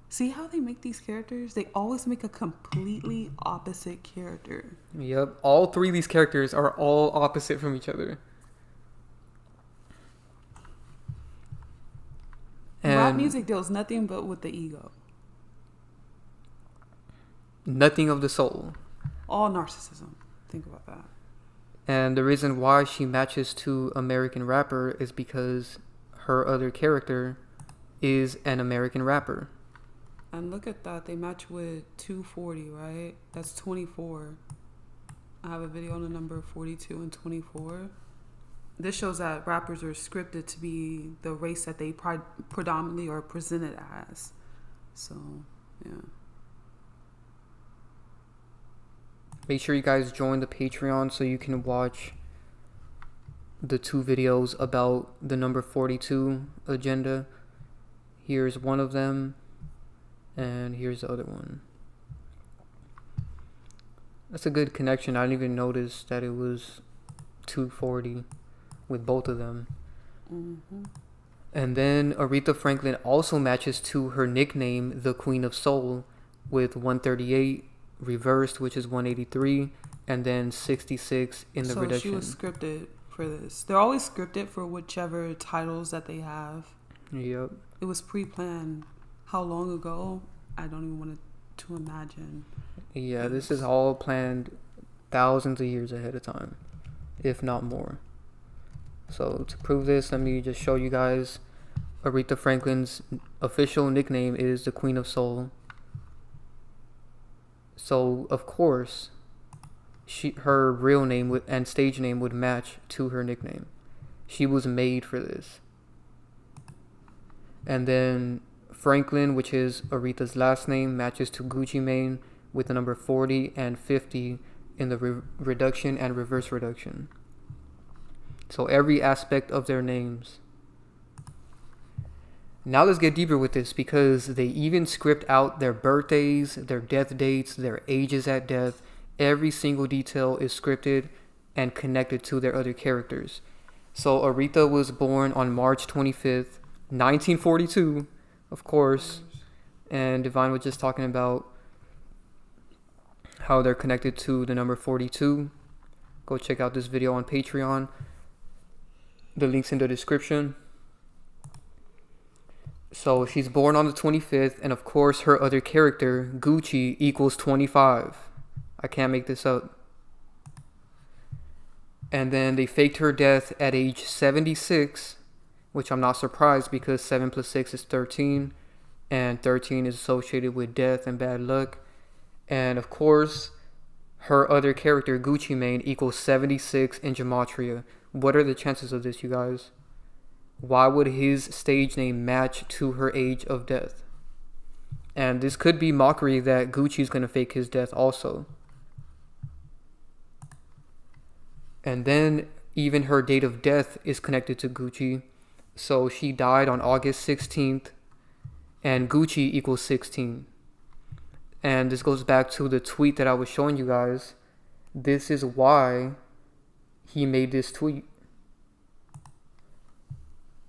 See how they make these characters? They always make a completely opposite character. Yep. All 3 of these characters are all opposite from each other. And rap music deals nothing but with the ego. Nothing of the soul. All narcissism. Think about that. And the reason why she matches to American rapper is because her other character is an American rapper. And look at that. They match with 240, right? That's 24. I have a video on the number 42 and 24. This shows that rappers are scripted to be the race that they predominantly are presented as. So, yeah. Make sure you guys join the Patreon so you can watch the 2 videos about the number 42 agenda. Here's one of them, and here's the other one. That's a good connection. I didn't even notice that it was 240 with both of them. Mm-hmm. And then Aretha Franklin also matches to her nickname, the Queen of Soul, with 138 reversed, which is 183, and then 66 in the reduction. So she was scripted for this. They're always scripted for whichever titles that they have. Yep. It was pre-planned. How long ago? I don't even want to imagine. Yeah, this is all planned thousands of years ahead of time, if not more. So to prove this, let me just show you guys. Aretha Franklin's official nickname is the Queen of Soul. So of course, her real name and stage name would match to her nickname. She was made for this. And then Franklin, which is Aretha's last name, matches to GucciMane with the number 40 and 50 in the reduction and reverse reduction. So every aspect of their names. Now let's get deeper with this, because they even script out their birthdays, their death dates, their ages at death. Every single detail is scripted and connected to their other characters. So Aretha was born on March 25th, 1942, of course. And Divine was just talking about how they're connected to the number 42. Go check out this video on Patreon. The link's in the description. So she's born on the 25th, and of course her other character, Gucci, equals 25. I can't make this up. And then they faked her death at age 76, which I'm not surprised, because 7 plus 6 is 13, and 13 is associated with death and bad luck. And of course, her other character, GucciMane, equals 76 in gematria. What are the chances of this, you guys? Why would his stage name match to her age of death? And this could be mockery that Gucci's going to fake his death also. And then even her date of death is connected to Gucci. So she died on August 16th, and Gucci equals 16. And this goes back to the tweet that I was showing you guys. This is why he made this tweet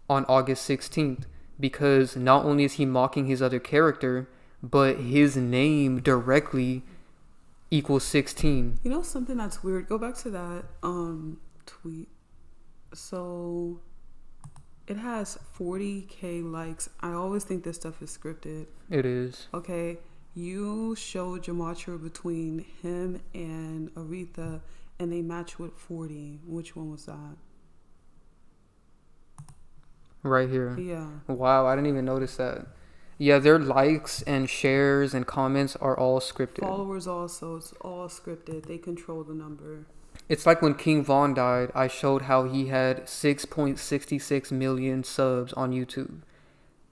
on August 16th, because not only is he mocking his other character, but his name directly equals 16. You know something that's weird? Go back to that tweet. So it has 40,000 likes. I always think this stuff is scripted. It is. Okay, you showed gematria between him and Aretha, and they match with 40. Which one was that? Right here. Yeah. Wow, I didn't even notice that. Yeah, their likes and shares and comments are all scripted. Followers also, it's all scripted. They control the number. It's like when King Von died, I showed how he had 6.66 million subs on YouTube,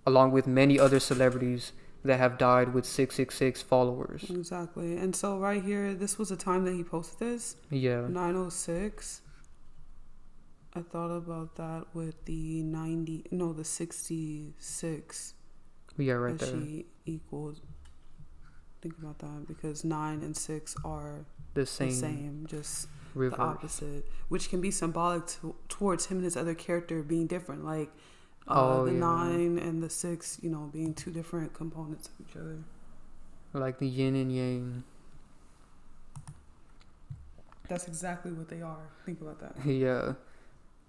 along with many other celebrities that have died with 666 followers. Exactly. And so right here, this was the time that he posted this. Yeah. 9:06. I thought about that with the 66. Yeah, right that there. She equals. Think about that, because 9 and 6 are the same, just reverse. The opposite, which can be symbolic towards him and his other character being different, like the 9 and the 6, being two different components of each other, like the yin and yang. That's exactly what they are. Think about that. Yeah,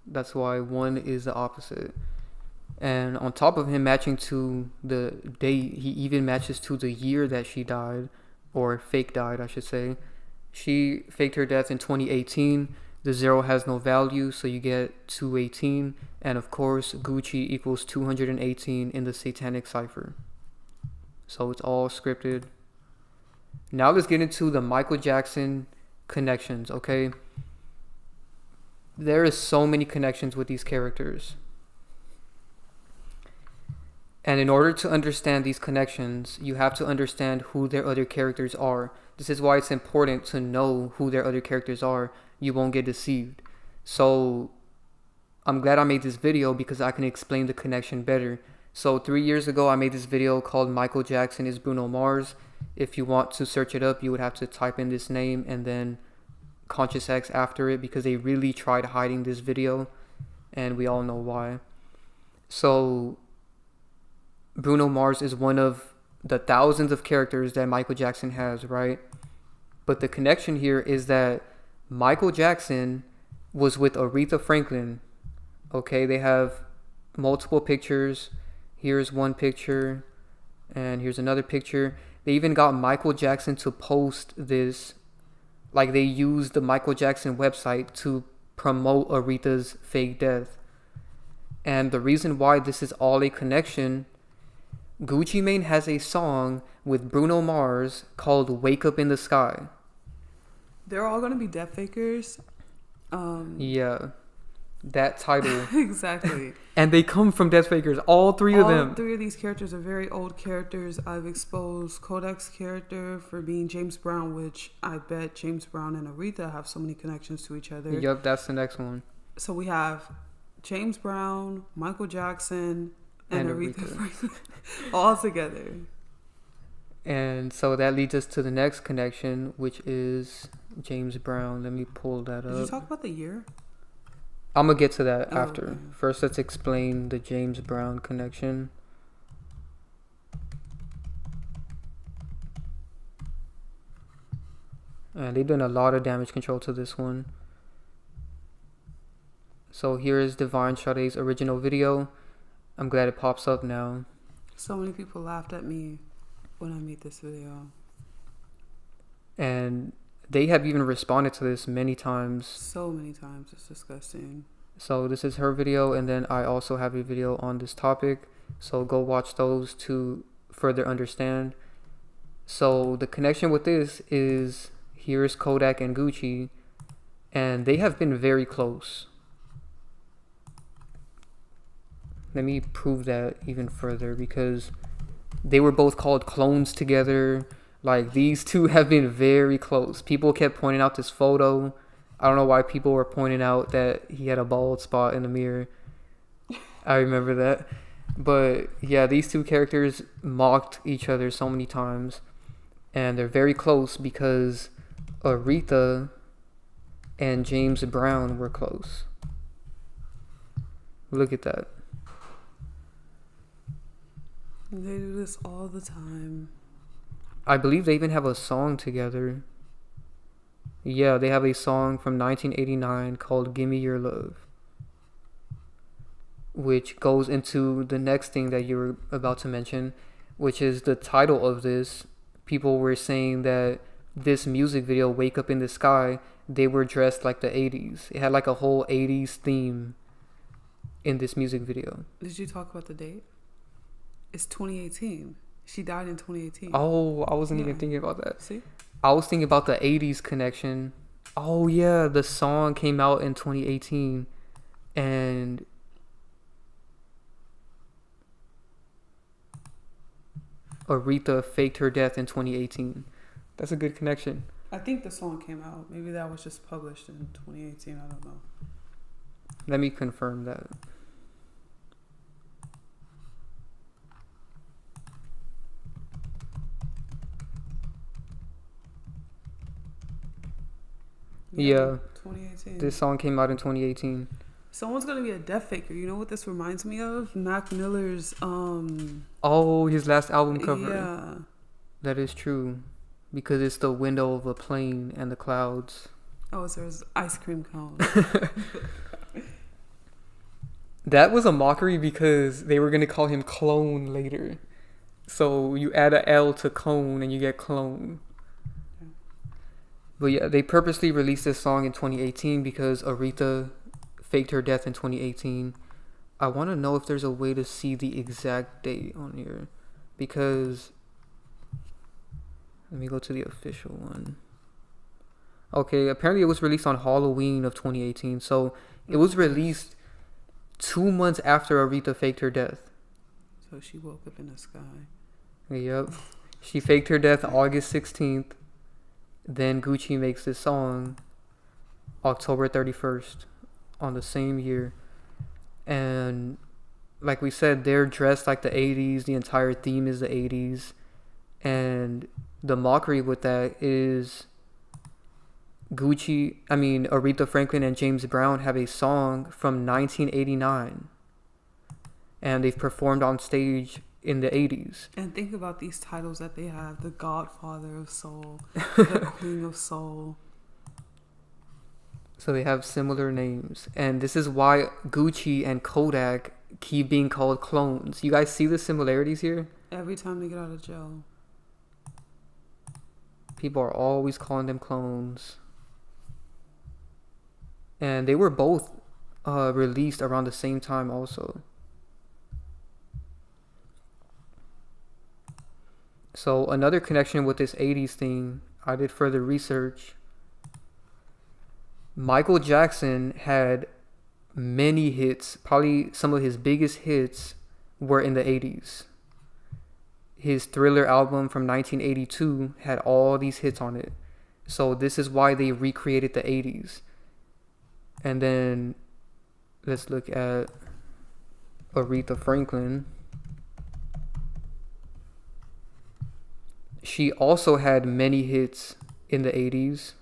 that's why one is the opposite. And on top of him matching to the date, he even matches to the year that she died, or fake died, I should say. She faked her death in 2018. The 0 has no value, so you get 218. And of course, Gucci equals 218 in the satanic cipher. So it's all scripted. Now let's get into the Michael Jackson connections, okay? There is so many connections with these characters. And in order to understand these connections, you have to understand who their other characters are. This is why it's important to know who their other characters are. You won't get deceived. So I'm glad I made this video because I can explain the connection better. So 3 years ago, I made this video called Michael Jackson is Bruno Mars. If you want to search it up, you would have to type in this name and then Conscious X after it, because they really tried hiding this video. And we all know why. So Bruno Mars is one of the thousands of characters that Michael Jackson has, right? But the connection here is that Michael Jackson was with Aretha Franklin. Okay, they have multiple pictures. Here's one picture, and here's another picture. They even got Michael Jackson to post this. Like, they used the Michael Jackson website to promote Aretha's fake death. And the reason why this is all a connection, GucciMane has a song with Bruno Mars called Wake Up in the Sky. They're all going to be death fakers. Yeah, that title. Exactly. And they come from death fakers, all three of them. All three of these characters are very old characters. I've exposed Kodak's character for being James Brown, which I bet James Brown and Aretha have so many connections to each other. Yep, that's the next one. So we have James Brown, Michael Jackson, and Aretha Franklin all together. And so that leads us to the next connection, which is James Brown. Let me pull that up. Did you talk about the year? I'm going to get to that after. Okay. First, let's explain the James Brown connection. And they've done a lot of damage control to this one. So here is Divine Sade's original video. I'm glad it pops up now. So many people laughed at me when I made this video. And they have even responded to this many times. So many times. It's disgusting. So this is her video, and then I also have a video on this topic. So go watch those to further understand. So the connection with this is, here's Kodak and Gucci, and they have been very close. Let me prove that even further, because they were both called clones together. Like, these two have been very close. People kept pointing out this photo. I don't know why people were pointing out that he had a bald spot in the mirror. I remember that. But yeah, these two characters mocked each other so many times. And they're very close because Aretha and James Brown were close. Look at that. They do this all the time. I believe they even have a song together. Yeah, they have a song from 1989 called Gimme Your Love, which goes into the next thing that you were about to mention, which is the title of this. People were saying that this music video, Wake Up in the Sky, they were dressed like the 80s. It had like a whole 80s theme. in this music video. Did you talk about the date? It's 2018. She died in 2018. Oh, I wasn't even thinking about that. See? I was thinking about the 80s connection. Oh, yeah. The song came out in 2018. And Aretha faked her death in 2018. That's a good connection. I think the song came out. Maybe that was just published in 2018. I don't know. Let me confirm that. Yeah. 2018. This song came out in 2018. Someone's gonna be a death faker. You know what this reminds me of? Mac Miller's Oh, his last album cover. Yeah. That is true. Because it's the window of a plane and the clouds. Oh, so there's ice cream cone. That was a mockery because they were gonna call him Clone later. So you add a L to cone and you get clone. Yeah. But yeah, they purposely released this song in 2018 because Aretha faked her death in 2018. I want to know if there's a way to see the exact date on here, because let me go to the official one. Okay, apparently it was released on Halloween of 2018, so it was released 2 months after Aretha faked her death. So she woke up in the sky. Yep. She faked her death August 16th. Then Gucci makes this song October 31st on the same year. And like we said, they're dressed like the 80s. The entire theme is the 80s. And the mockery with that is Aretha Franklin and James Brown have a song from 1989. And they've performed on stage in the 80s. And think about these titles that they have: the Godfather of Soul, the Queen of Soul. So they have similar names. And this is why Gucci and Kodak keep being called clones. You guys see the similarities here? Every time they get out of jail. People are always calling them clones. And they were both released around the same time also. So another connection with this 80s thing, I did further research. Michael Jackson had many hits. Probably some of his biggest hits were in the 80s. His Thriller album from 1982 had all these hits on it. So this is why they recreated the 80s. And then let's look at Aretha Franklin. She also had many hits in the 80s.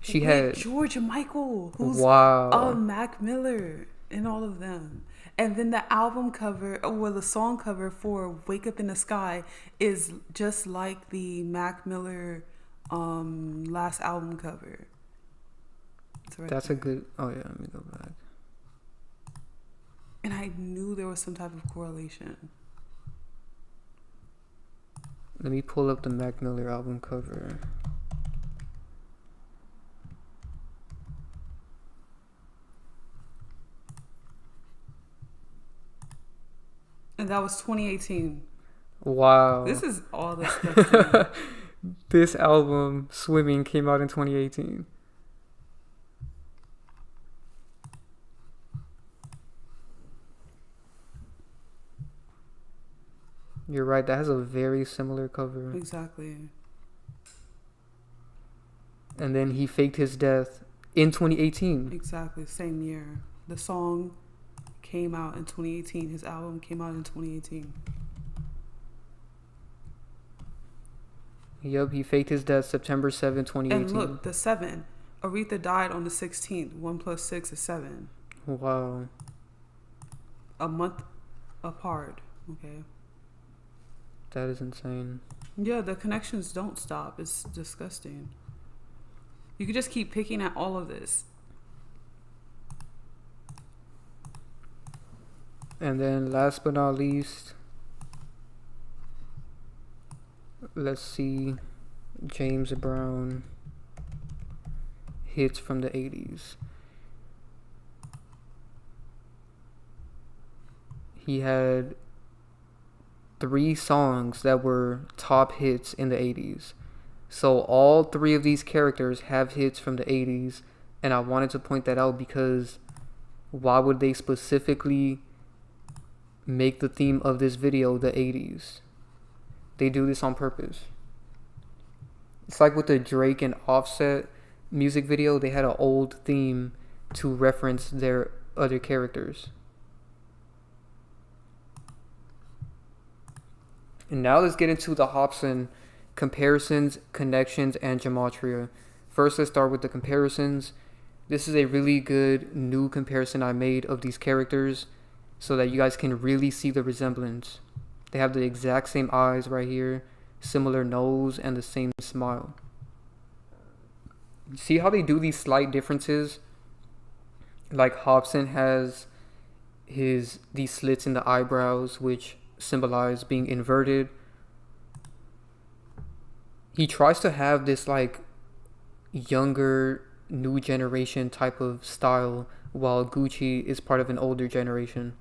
She had George Michael, who's Mac Miller, and all of them. And then the album cover, or the song cover for Wake Up in the Sky, is just like the Mac Miller last album cover. That's a good... Oh, yeah, let me go back. And I knew there was some type of correlation. Let me pull up the Mac Miller album cover. And that was 2018. Wow. This is all the stuff. This album, Swimming, came out in 2018. You're right, that has a very similar cover. Exactly. And then he faked his death in 2018. Exactly, same year. The song came out in 2018. His album came out in 2018. Yep, he faked his death September 7, 2018. And look, the 7. Aretha died on the 16th. 1 plus 6 is 7. Wow. A month apart. Okay. That is insane. Yeah, the connections don't stop. It's disgusting. You could just keep picking at all of this. And then last but not least, let's see James Brown hits from the 80s. he had 3 songs that were top hits in the 80s. So all 3 of these characters have hits from the 80s, and I wanted to point that out because why would they specifically make the theme of this video the 80s? They do this on purpose. It's like with the Drake and Offset music video, they had an old theme to reference their other characters. And now let's get into the Hopsin comparisons, connections, and gematria. First, let's start with the comparisons. This is a really good new comparison I made of these characters so that you guys can really see the resemblance. They have the exact same eyes right here, similar nose, and the same smile. See how they do these slight differences? Like Hopsin has these slits in the eyebrows, which symbolize being inverted. He tries to have this like younger, new generation type of style, while Gucci is part of an older generation.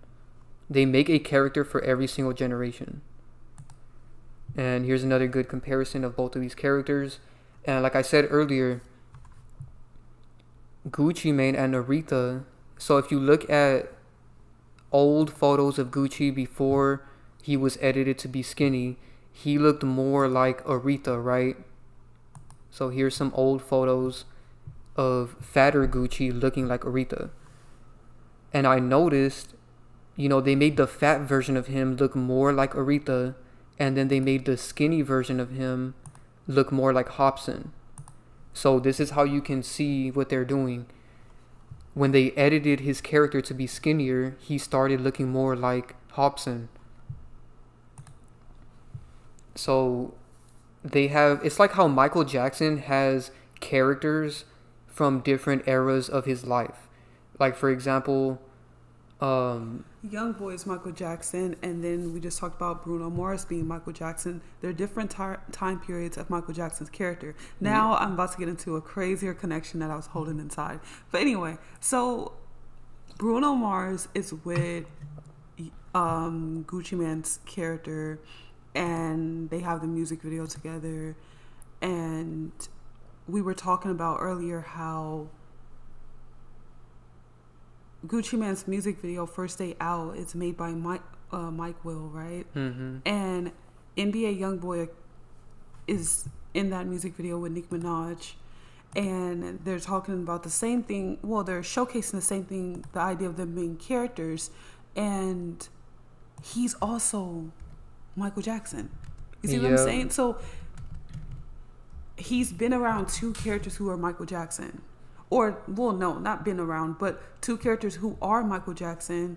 They make a character for every single generation. And here's another good comparison of both of these characters. And like I said earlier, GucciMane and Aretha. So if you look at old photos of Gucci before he was edited to be skinny, he looked more like Aretha, right? So here's some old photos of fatter Gucci looking like Aretha. And I noticed, they made the fat version of him look more like Aretha, and then they made the skinny version of him look more like Hopsin. So this is how you can see what they're doing. When they edited his character to be skinnier, he started looking more like Hopsin. So it's like how Michael Jackson has characters from different eras of his life. Like, for example, Young Boy is Michael Jackson, and then we just talked about Bruno Mars being Michael Jackson. They're different time periods of Michael Jackson's character. Now I'm about to get into a crazier connection that I was holding inside. But anyway, so Bruno Mars is with GucciMane's character, and they have the music video together. And we were talking about earlier how GucciMane's music video, First Day Out, it's made by Mike Will, right? Mm-hmm. And NBA YoungBoy is in that music video with Nicki Minaj, and they're talking about the same thing. Well, they're showcasing the same thing, the idea of them being characters, and he's also Michael Jackson. You see what I'm saying? So he's been around 2 characters who are Michael Jackson. Or, well, no, not been around, but 2 characters who are Michael Jackson.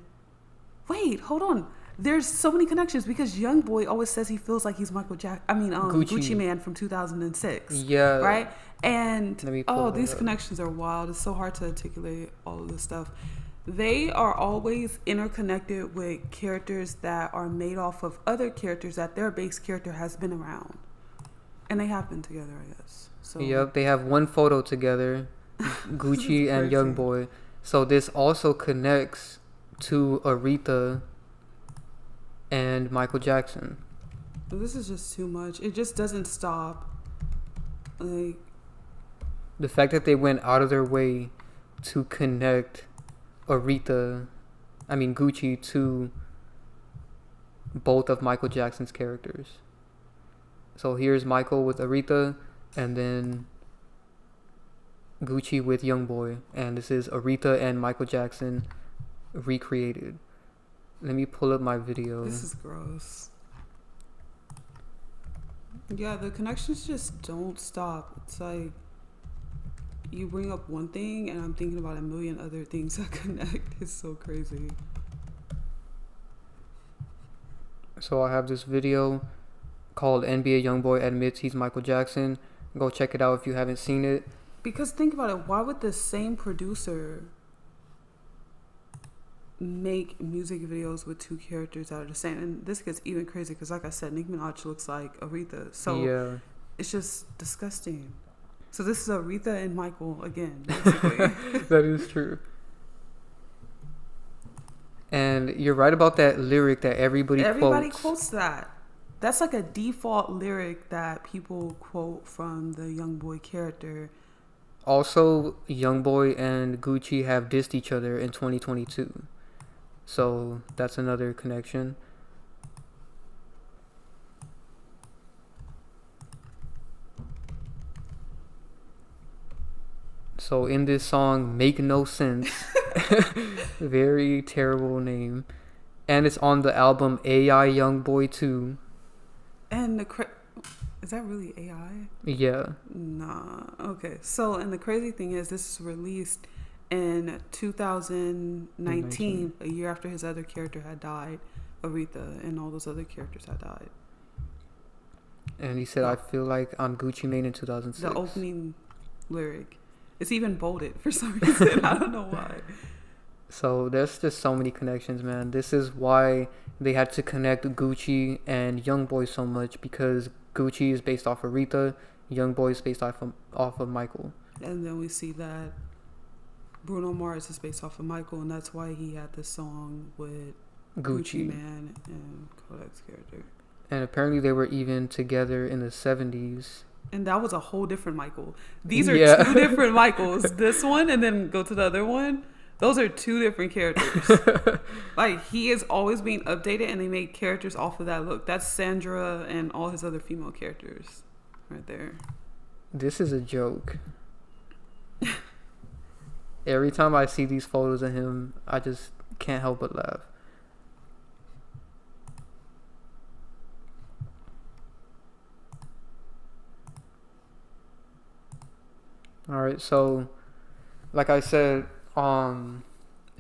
Wait, hold on. There's so many connections because YoungBoy always says he feels like he's GucciMane from 2006. Yeah. Right? And, these connections are wild. It's so hard to articulate all of this stuff. They are always interconnected with characters that are made off of other characters that their base character has been around. And they have been together, I guess. So. Yep, they have one photo together. Gucci and YoungBoy. So this also connects to Aretha and Michael Jackson. This is just too much. It just doesn't stop. Like, the fact that they went out of their way to connect Gucci to both of Michael Jackson's characters. So here's Michael with Aretha, and then Gucci with YoungBoy, and this is Aretha and Michael Jackson recreated. Let me pull up my video. This is gross. Yeah, the connections just don't stop. It's like you bring up one thing and I'm thinking about a million other things that connect. It's so crazy. So I have this video called NBA YoungBoy Admits He's Michael Jackson. Go check it out if you haven't seen it. Because think about it, why would the same producer make music videos with 2 characters that are the same? And this gets even crazy because, like I said, Nicki Minaj looks like Aretha. So it's just disgusting. So this is Aretha and Michael again, basically. That is true. And you're right about that lyric that everybody quotes that. That's like a default lyric that people quote from the YoungBoy character. Also, YoungBoy and Gucci have dissed each other in 2022. So that's another connection. So in this song, Make No Sense, very terrible name, and it's on the album AI YoungBoy 2. And is that really AI? Yeah. Nah. Okay. So, and the crazy thing is, this is released in 2019, a year after his other character had died, Aretha, and all those other characters had died. And he said, "I feel like I'm GucciMane in 2006." The opening lyric. It's even bolded for some reason. I don't know why. So there's just so many connections, man. This is why they had to connect Gucci and YoungBoy so much, because Gucci is based off Aretha, YoungBoy is based off of Michael. And then we see that Bruno Mars is based off of Michael, and that's why he had this song with GucciMane and Kodak's character. And apparently they were even together in the 70s. And that was a whole different Michael. These are two different Michaels. This one, and then go to the other one. Those are two different characters. Like, he is always being updated, and they make characters off of that look. That's Sandra and all his other female characters right there. This is a joke. Every time I see these photos of him, I just can't help but laugh. All right, so like I said,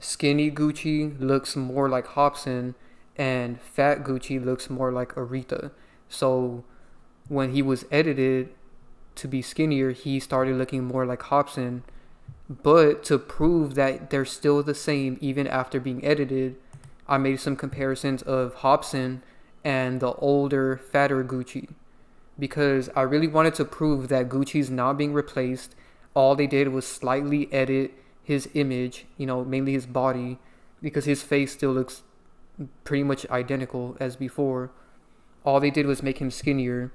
skinny Gucci looks more like Hopsin, and fat Gucci looks more like Aretha. So when he was edited to be skinnier, he started looking more like Hopsin. But to prove that they're still the same even after being edited, I made some comparisons of Hopsin and the older, fatter Gucci, because I really wanted to prove that Gucci's not being replaced. All they did was slightly edit his image, mainly his body, because his face still looks pretty much identical as before. All they did was make him skinnier.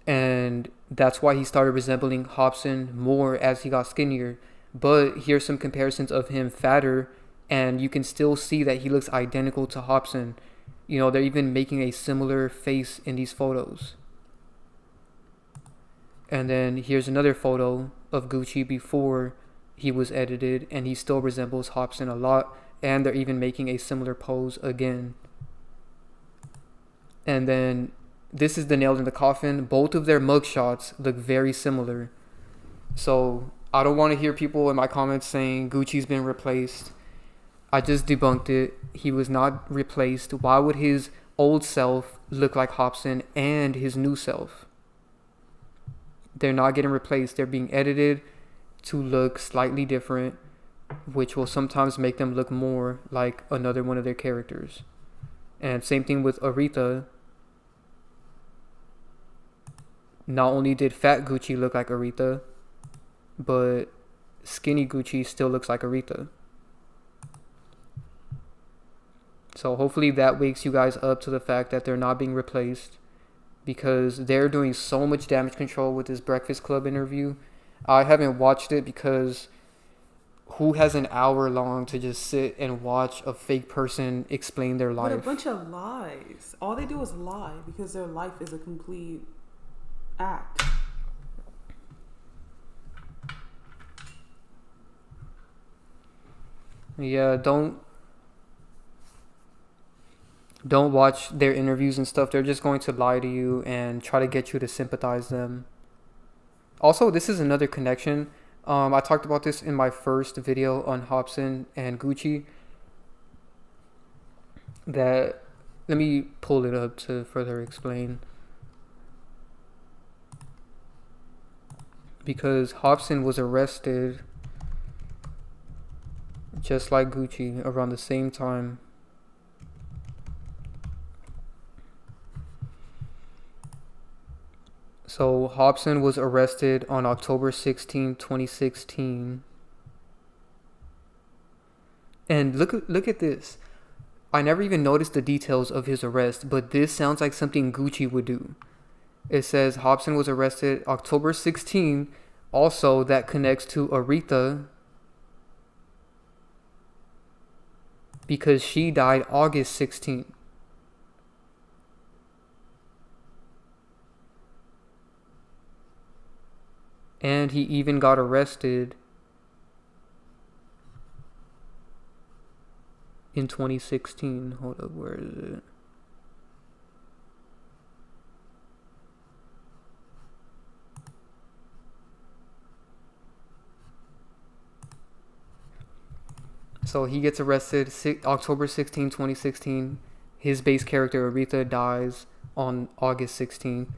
And that's why he started resembling Hopsin more as he got skinnier. But here's some comparisons of him fatter, and you can still see that he looks identical to Hopsin. They're even making a similar face in these photos. And then here's another photo of Gucci before he was edited, and he still resembles Hopsin a lot, and they're even making a similar pose again. And then this is the nail in the coffin. Both of their mugshots look very similar. So I don't want to hear people in my comments saying Gucci's been replaced. I just debunked it. He was not replaced. Why would his old self look like Hopsin and his new self? They're not getting replaced. They're being edited to look slightly different, which will sometimes make them look more like another one of their characters. And same thing with Aretha. Not only did fat Gucci look like Aretha, but skinny Gucci still looks like Aretha. So hopefully that wakes you guys up to the fact that they're not being replaced, because they're doing so much damage control with this Breakfast Club interview. I haven't watched it because who has an hour long to just sit and watch a fake person explain their life? But a bunch of lies. All they do is lie because their life is a complete act. Yeah, don't watch their interviews and stuff. They're just going to lie to you and try to get you to sympathize them. Also, this is another connection. I talked about this in my first video on Hopsin and Gucci. Let me pull it up to further explain. Because Hopsin was arrested just like Gucci around the same time. So Hopsin was arrested on October 16, 2016. And look at this. I never even noticed the details of his arrest, but this sounds like something Gucci would do. It says Hopsin was arrested October 16. Also, that connects to Aretha because she died August 16. And he even got arrested in 2016. Hold up, where is it? So he gets arrested October 16, 2016. His base character, Aretha, dies on August 16.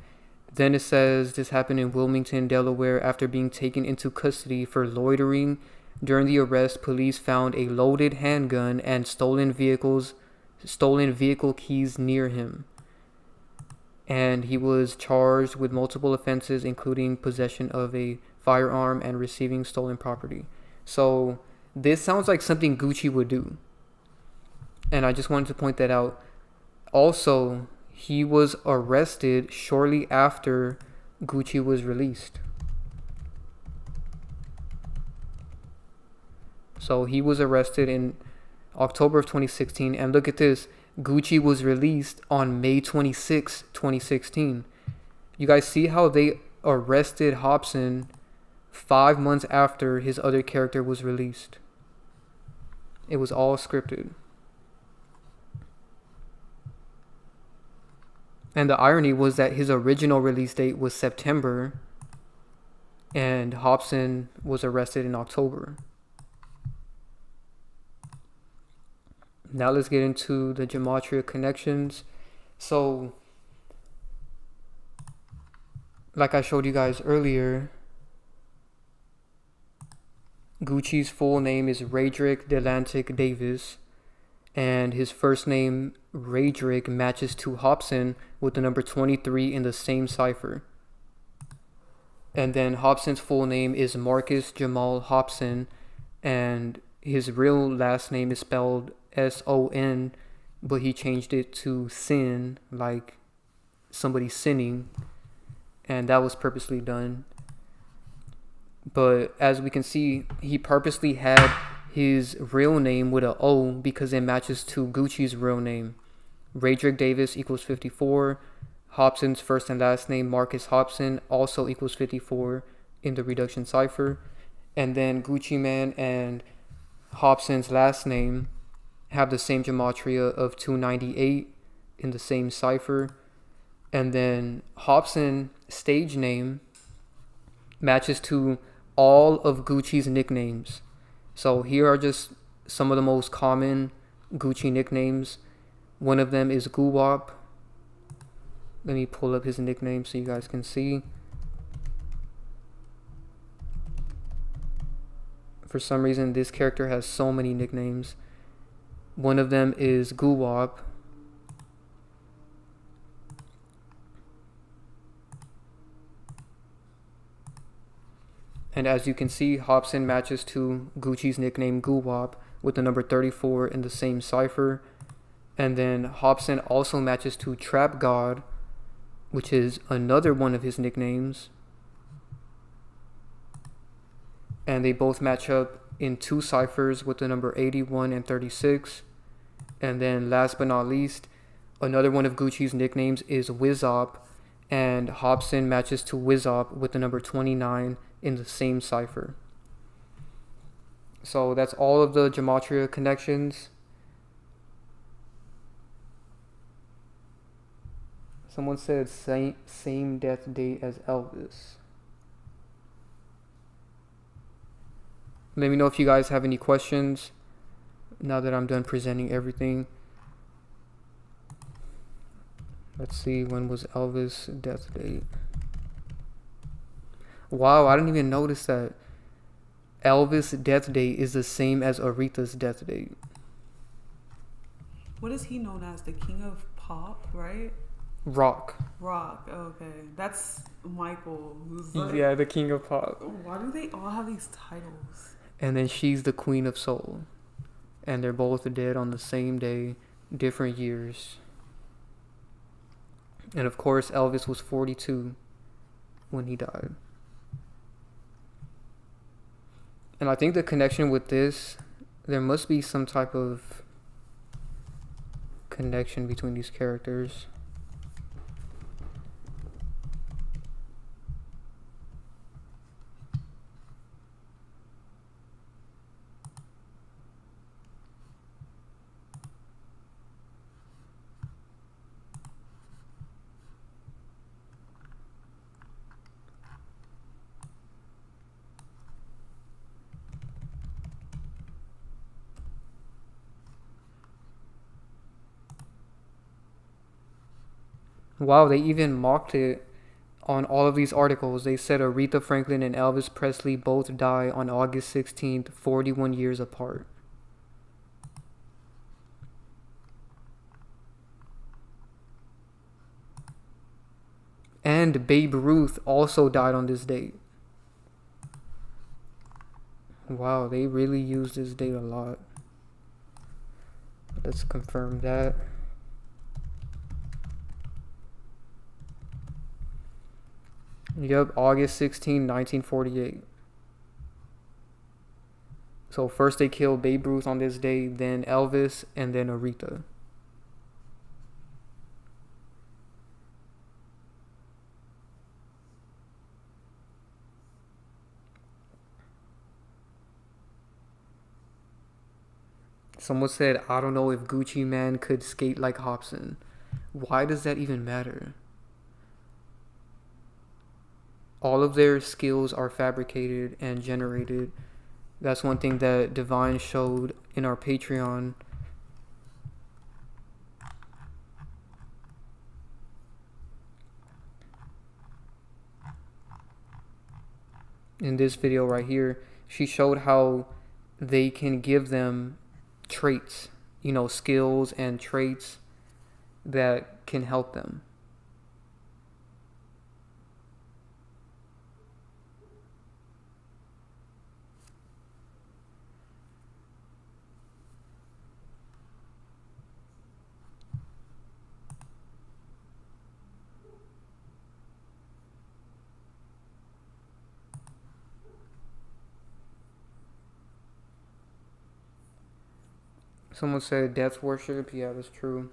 Then it says this happened in Wilmington, Delaware, after being taken into custody for loitering. During the arrest, police found a loaded handgun and stolen vehicle keys near him. And he was charged with multiple offenses, including possession of a firearm and receiving stolen property. So this sounds like something Gucci would do. And I just wanted to point that out. Also, he was arrested shortly after Gucci was released. So he was arrested in October of 2016. And look at this. Gucci was released on May 26, 2016. You guys see how they arrested Hopsin 5 months after his other character was released? It was all scripted. And the irony was that his original release date was September and Hopsin was arrested in October. Now let's get into the gematria connections. So, like I showed you guys earlier, Gucci's full name is Raydrick Delantic Davis, and his first name, Raydrick, matches to Hopsin with the number 23 in the same cipher. And then Hopsin's full name is Marcus Jamal Hopsin, and his real last name is spelled S-O-N, but he changed it to Sin, like somebody sinning, and that was purposely done. But as we can see, he purposely had his real name with a O because it matches to Gucci's real name. Raydrick Davis equals 54. Hopsin's first and last name, Marcus Hopsin, also equals 54 in the reduction cipher. And then GucciMane and Hopsin's last name have the same gematria of 298 in the same cipher. And then Hopsin stage name matches to all of Gucci's nicknames. So here are just some of the most common Gucci nicknames. One of them is Guwap. Let me pull up his nickname so you guys can see. For some reason, this character has so many nicknames. One of them is Guwap. And as you can see, Hopsin matches to Gucci's nickname Guwap with the number 34 in the same cipher. And then Hopsin also matches to Trap God, which is another one of his nicknames. And they both match up in 2 ciphers with the number 81 and 36. And then last but not least, another one of Gucci's nicknames is Wizop, and Hopsin matches to Wizop with the number 29 in the same cipher. So that's all of the gematria connections. Someone said same death date as Elvis. Let me know if you guys have any questions now that I'm done presenting everything. Let's see, when was Elvis' death date? Wow, I didn't even notice that Elvis' death date is the same as Aretha's death date. What is he known as? The king of pop, right? Rock. Okay. That's Michael. Who's like, yeah, the king of pop. Why do they all have these titles? And then she's the queen of soul. and they're both dead on the same day, different years. And of course, Elvis was 42 when he died. And I think the connection with this, there must be some type of connection between these characters. Wow, they even mocked it on all of these articles. They said Aretha Franklin and Elvis Presley both die on August 16th, 41 years apart. And Babe Ruth also died on this date. Wow, they really used this date a lot. Let's confirm that. Yep, August 16, 1948. So first they killed Babe Ruth on this day, then Elvis, and then Aretha. Someone said, I don't know if GucciMane could skate like Hopsin. Why does that even matter? All of their skills are fabricated and generated. That's one thing that Divine showed in our Patreon. In this video right here, she showed how they can give them traits, you know, skills and traits that can help them. Someone said death worship. Yeah, that's true.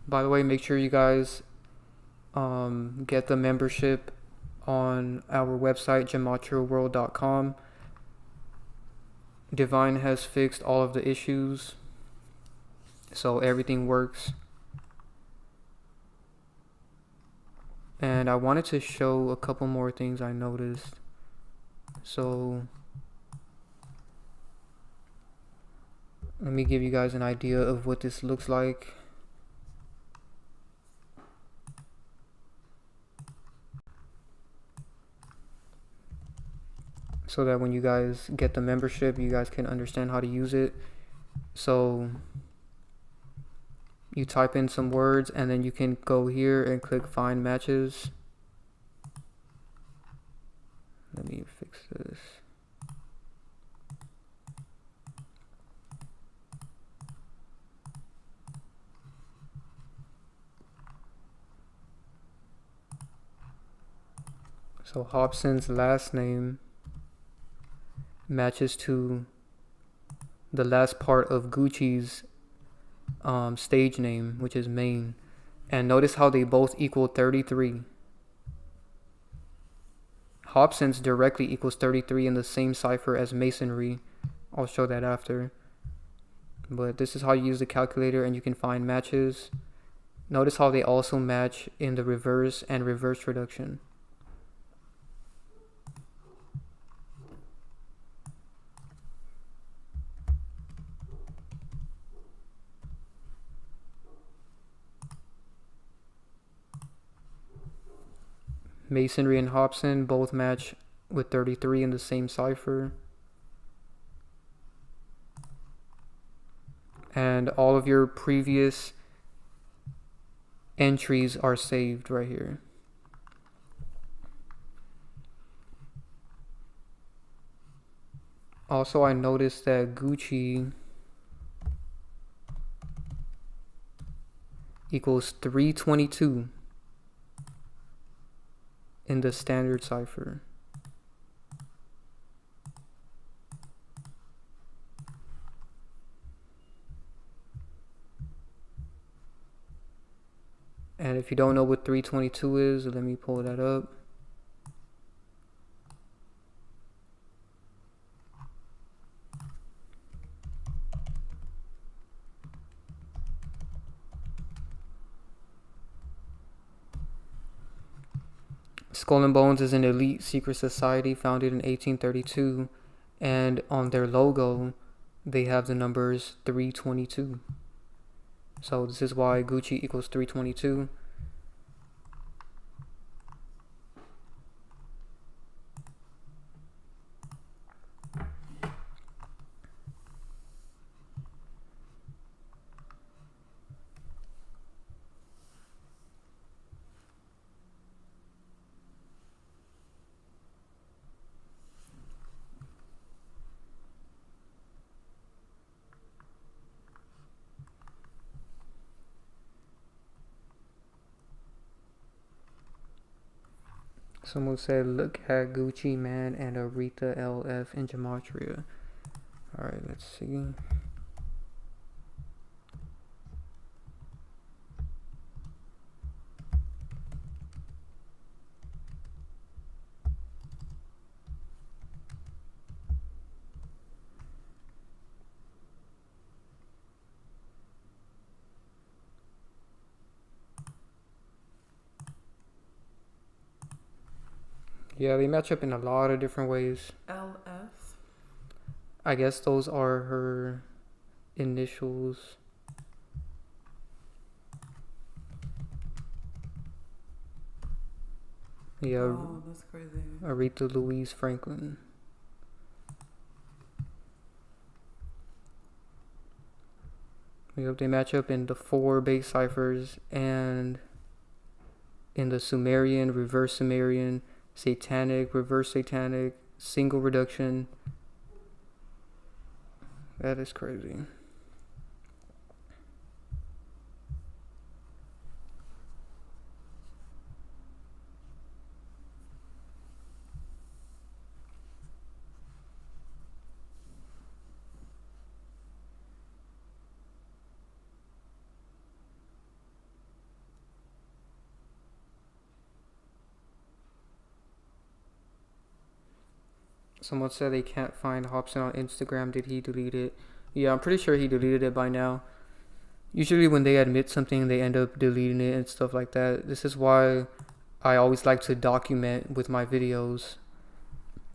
By the way, make sure you guys get the membership on our website, gematriaworld.com. Divine has fixed all of the issues, so everything works. And I wanted to show a couple more things I noticed. So let me give you guys an idea of what this looks like. So that when you guys get the membership, you guys can understand how to use it. So you type in some words and then you can go here and click find matches. Let me fix this. So Hopsin's last name matches to the last part of Gucci's stage name, which is Mane. And notice how they both equal 33. Hopsin's directly equals 33 in the same cipher as Masonry. I'll show that after. But this is how you use the calculator and you can find matches. Notice how they also match in the reverse and reverse reduction. Masonry and Hopsin both match with 33 in the same cipher. And all of your previous entries are saved right here. Also, I noticed that Gucci equals 322 in the standard cipher. And if you don't know what 322 is, let me pull that up. Skull and Bones is an elite secret society founded in 1832, and on their logo, they have the numbers 322. So this is why Gucci equals 322. Someone said, look at GucciMane and Aretha LF in Gematria. Alright, let's see. Yeah, they match up in a lot of different ways. LF? I guess those are her initials. Yeah. Oh, that's crazy. Aretha Louise Franklin. Yep, they match up in the 4 base ciphers and in the Sumerian, reverse Sumerian, satanic, reverse satanic, single reduction. That is crazy. Someone said they can't find Hopsin on Instagram. Did he delete it? Yeah, I'm pretty sure he deleted it by now. Usually when they admit something, they end up deleting it and stuff like that. This is why I always like to document with my videos,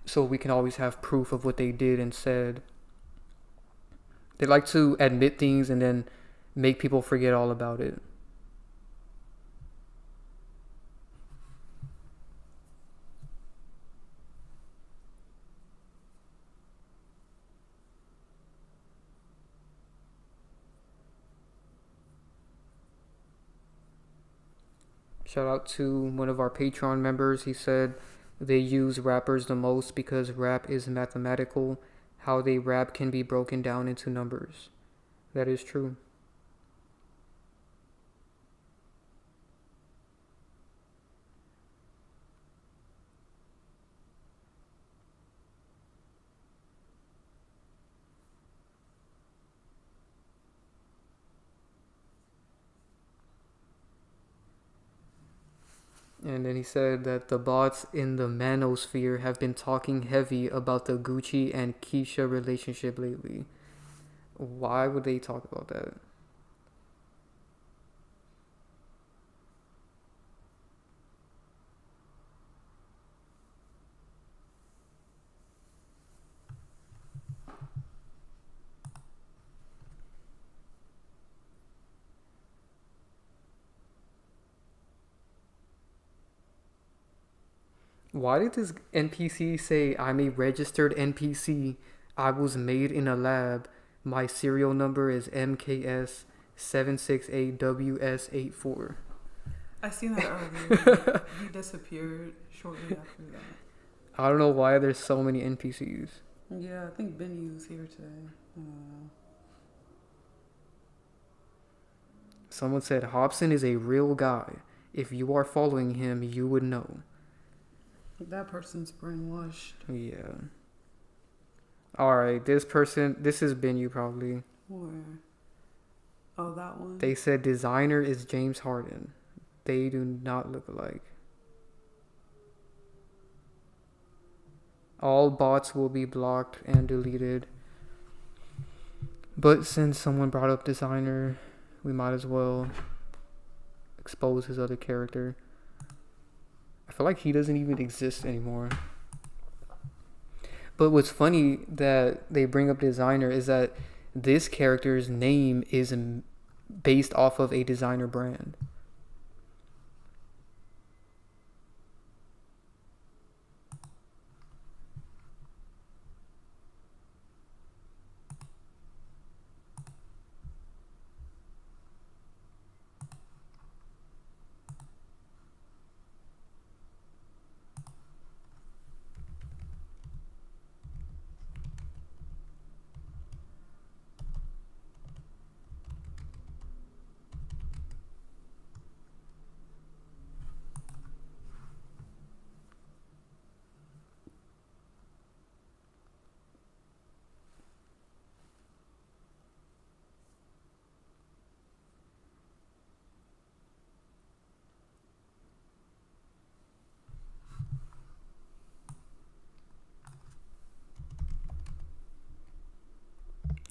so we can always have proof of what they did and said. They like to admit things and then make people forget all about it. Shout out to one of our Patreon members. He said they use rappers the most because rap is mathematical. How they rap can be broken down into numbers. That is true. And then he said that the bots in the manosphere have been talking heavy about the Gucci and Keyshia relationship lately. Why would they talk about that? Why did this NPC say, I'm a registered NPC. I was made in a lab. My serial number is MKS768WS84. I seen that earlier. He disappeared shortly after that. I don't know why there's so many NPCs. Yeah, I think Benyu's here today. Someone said Hopsin is a real guy. If you are following him, you would know. That person's brainwashed. Yeah. Alright, this is Benyu probably. Where? Oh, that one? They said designer is James Harden. They do not look alike. All bots will be blocked and deleted. But since someone brought up designer, we might as well expose his other character. I feel like he doesn't even exist anymore. But what's funny that they bring up designer is that this character's name is based off of a designer brand.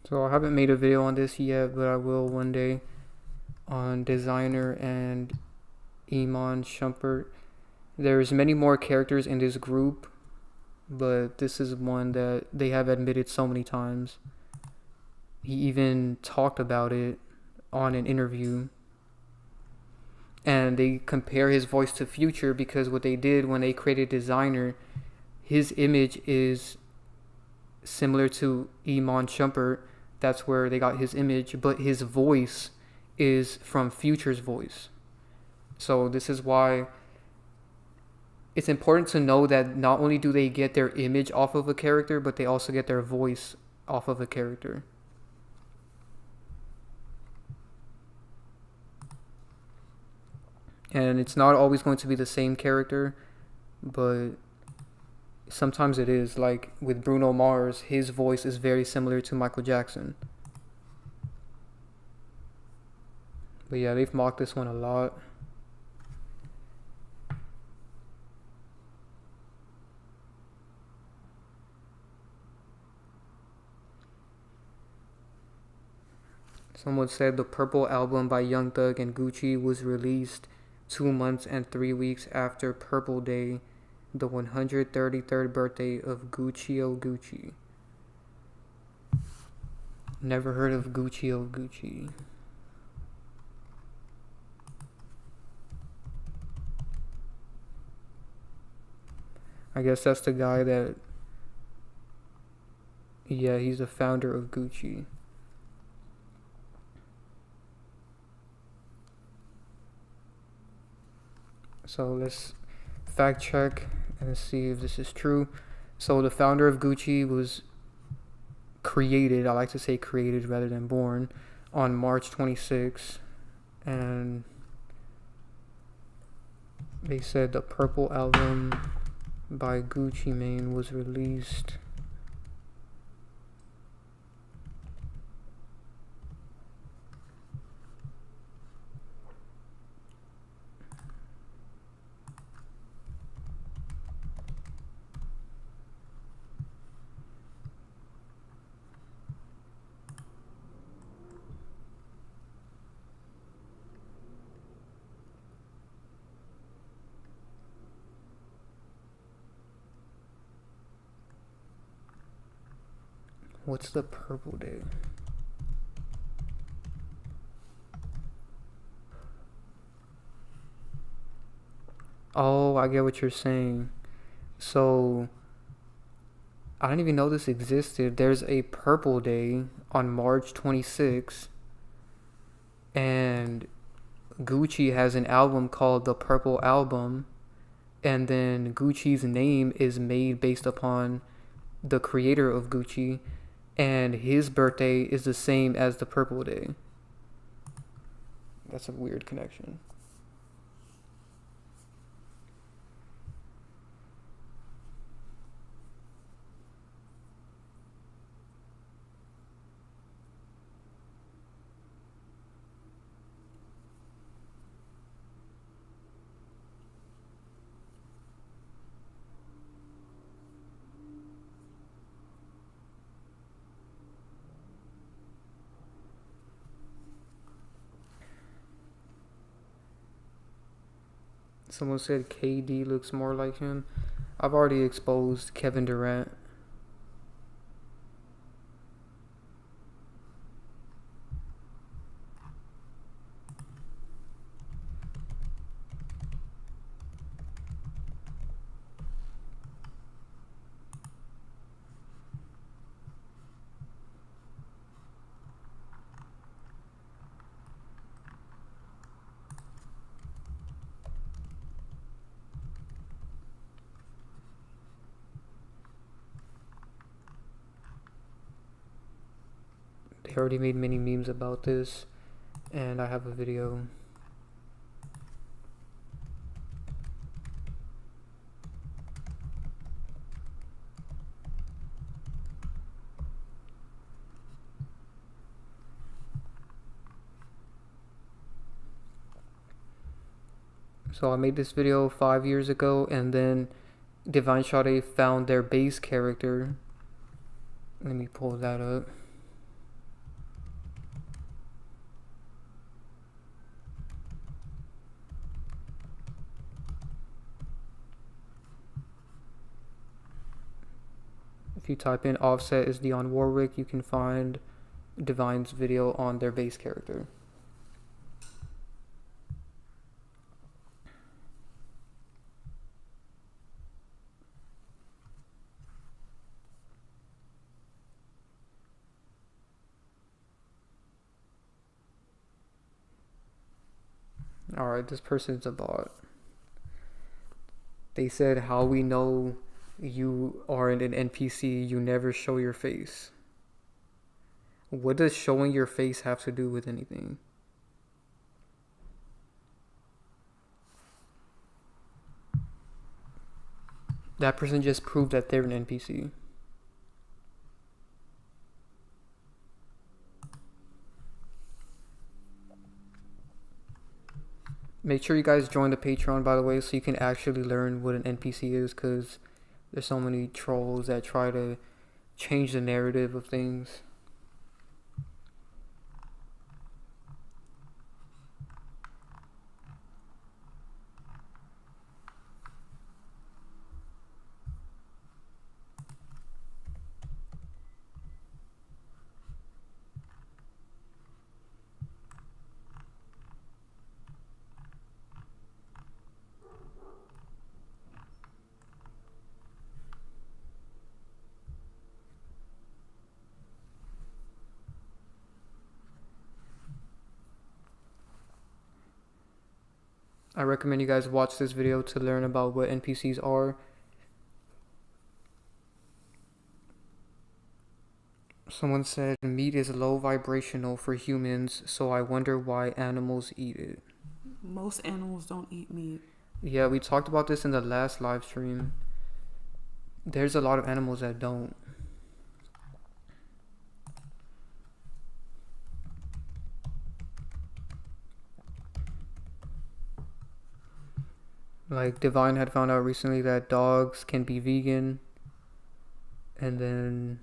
So I haven't made a video on this yet, but I will one day, on designer and Iman Shumpert. There's many more characters in this group, but this is one that they have admitted so many times. He even talked about it on an interview. And they compare his voice to Future because what they did when they created designer, his image is similar to Iman Shumpert. That's where they got his image, but his voice is from Future's voice. So this is why it's important to know that not only do they get their image off of a character, but they also get their voice off of a character. And it's not always going to be the same character, but sometimes it is. Like with Bruno Mars, his voice is very similar to Michael Jackson. But yeah, they've mocked this one a lot. Someone said the Purple album by Young Thug and Gucci was released 2 months and 3 weeks after Purple Day, the 133rd birthday of Gucci. Never heard of Gucci. I guess that's the guy that, yeah, he's the founder of Gucci. So let's fact check and see if this is true. So the founder of Gucci was created, I like to say created rather than born, on March 26th. And they said the Purple album by GucciMane was released What's the Purple Day? Oh, I get what you're saying. So, I didn't even know this existed. There's a Purple Day on March 26th. And Gucci has an album called The Purple Album. And then Gucci's name is made based upon the creator of Gucci, and his birthday is the same as the Purple Day. That's a weird connection. Someone said KD looks more like him. I've already exposed Kevin Durant. They already made many memes about this, and I have a video. So I made this video 5 years ago, and then Divine Sade found their base character. Let me pull that up. If you type in Offset is Dionne Warwick, you can find Divine's video on their base character. Alright, this person's a bot. They said, how we know you are an NPC, you never show your face. What does showing your face have to do with anything? That person just proved that they're an NPC. Make sure you guys join the Patreon, by the way, so you can actually learn what an NPC is, because there's so many trolls that try to change the narrative of things. I recommend you guys watch this video to learn about what NPCs are. Someone said meat is low vibrational for humans, so I wonder why animals eat it. Most animals don't eat meat. Yeah, we talked about this in the last live stream. There's a lot of animals that don't. Like, Divine had found out recently that dogs can be vegan. And then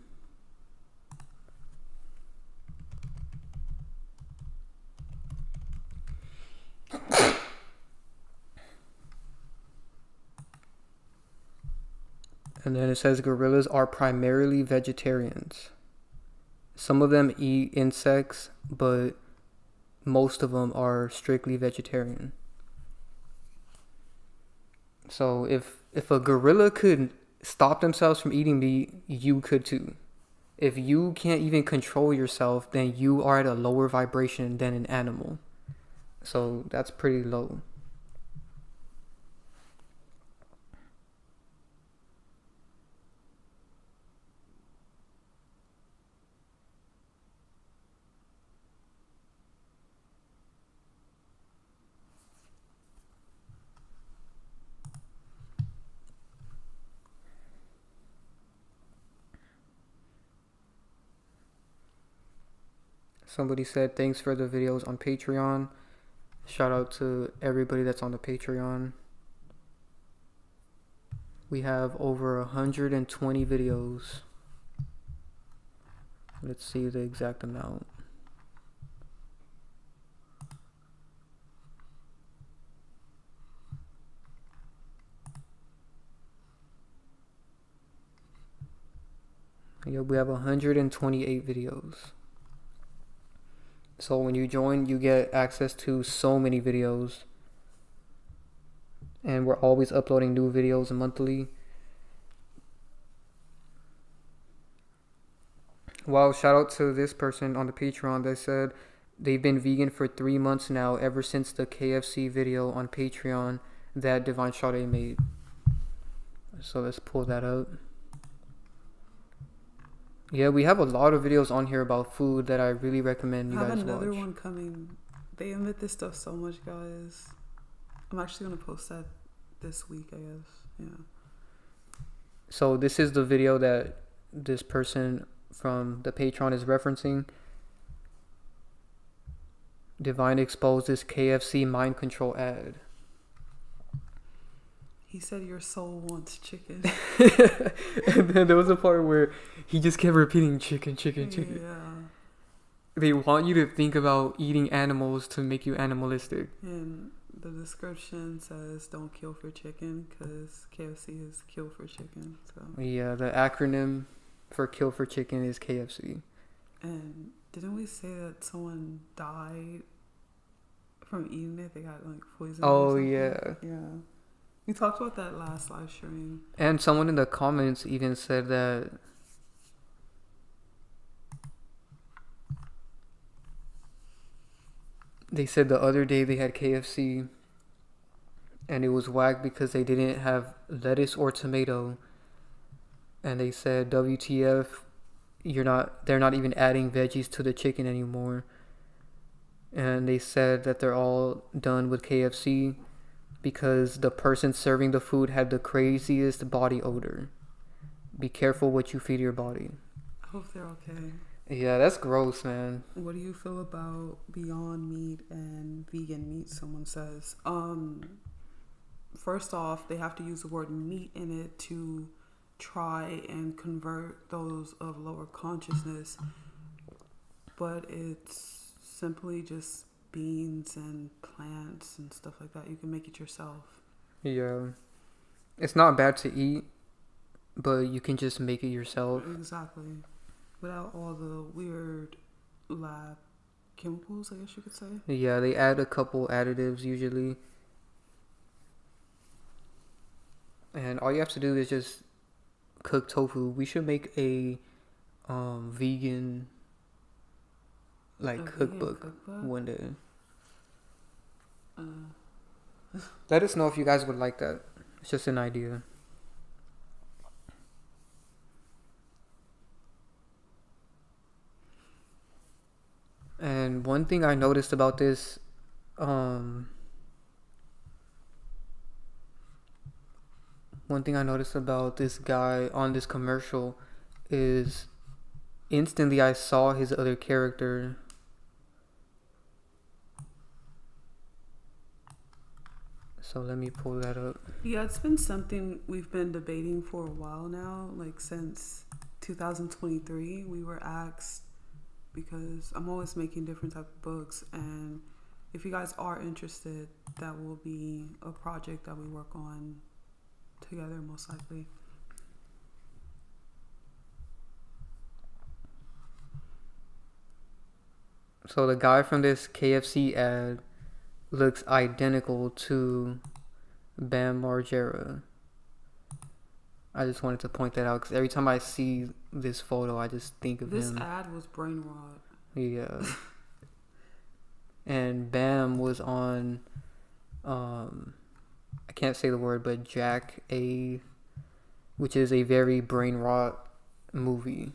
it says gorillas are primarily vegetarians. Some of them eat insects, but most of them are strictly vegetarian. So if a gorilla could stop themselves from eating meat, you could too. If you can't even control yourself, then you are at a lower vibration than an animal. So that's pretty low. Somebody said thanks for the videos on Patreon. Shout out to everybody that's on the Patreon. We have over 120 videos. Let's see the exact amount. Yeah, we have 128 videos. So when you join, you get access to so many videos. And we're always uploading new videos monthly. Wow, shout out to this person on the Patreon that said they've been vegan for 3 months now, ever since the KFC video on Patreon that Divine Sade made. So let's pull that up. Yeah, we have a lot of videos on here about food that I really recommend you guys watch. I have another one coming. They admit this stuff so much, guys. I'm actually going to post that this week, I guess. Yeah. So this is the video that this person from the Patreon is referencing. Divine exposed this KFC mind control ad. He said your soul wants chicken. And then there was a part where he just kept repeating chicken, chicken, chicken. Yeah. They want you to think about eating animals to make you animalistic. And the description says don't kill for chicken because KFC is kill for chicken. So. Yeah, the acronym for kill for chicken is KFC. And didn't we say that someone died from eating it? They got like poisoned. Oh, yeah. Yeah. We talked about that last live stream. And someone in the comments even said that they said the other day they had KFC and it was whack because they didn't have lettuce or tomato. And they said, WTF, they're not even adding veggies to the chicken anymore. And they said that they're all done with KFC because the person serving the food had the craziest body odor. Be careful what you feed your body. I hope they're okay. Yeah, that's gross, man. What do you feel about Beyond Meat and vegan meat, someone says? First off, they have to use the word meat in it to try and convert those of lower consciousness. But it's simply just beans and plants and stuff like that. You can make it yourself. Yeah. It's not bad to eat, but you can just make it yourself. Exactly. Without all the weird lab chemicals, I guess you could say. Yeah, they add a couple additives usually. And all you have to do is just cook tofu. We should make a vegan cookbook one day. Let us know if you guys would like that. It's just an idea. And one thing I noticed about this guy on this commercial is instantly I saw his other character. So let me pull that up. Yeah, it's been something we've been debating for a while now, like since 2023. We were asked, because I'm always making different type of books, and if you guys are interested, that will be a project that we work on together, most likely. So the guy from this KFC ad looks identical to Bam Margera. I just wanted to point that out because every time I see this photo, I just think of him. This ad was brain rot. Yeah. And Bam was on, I can't say the word, but Jack A, which is a very brain rot movie.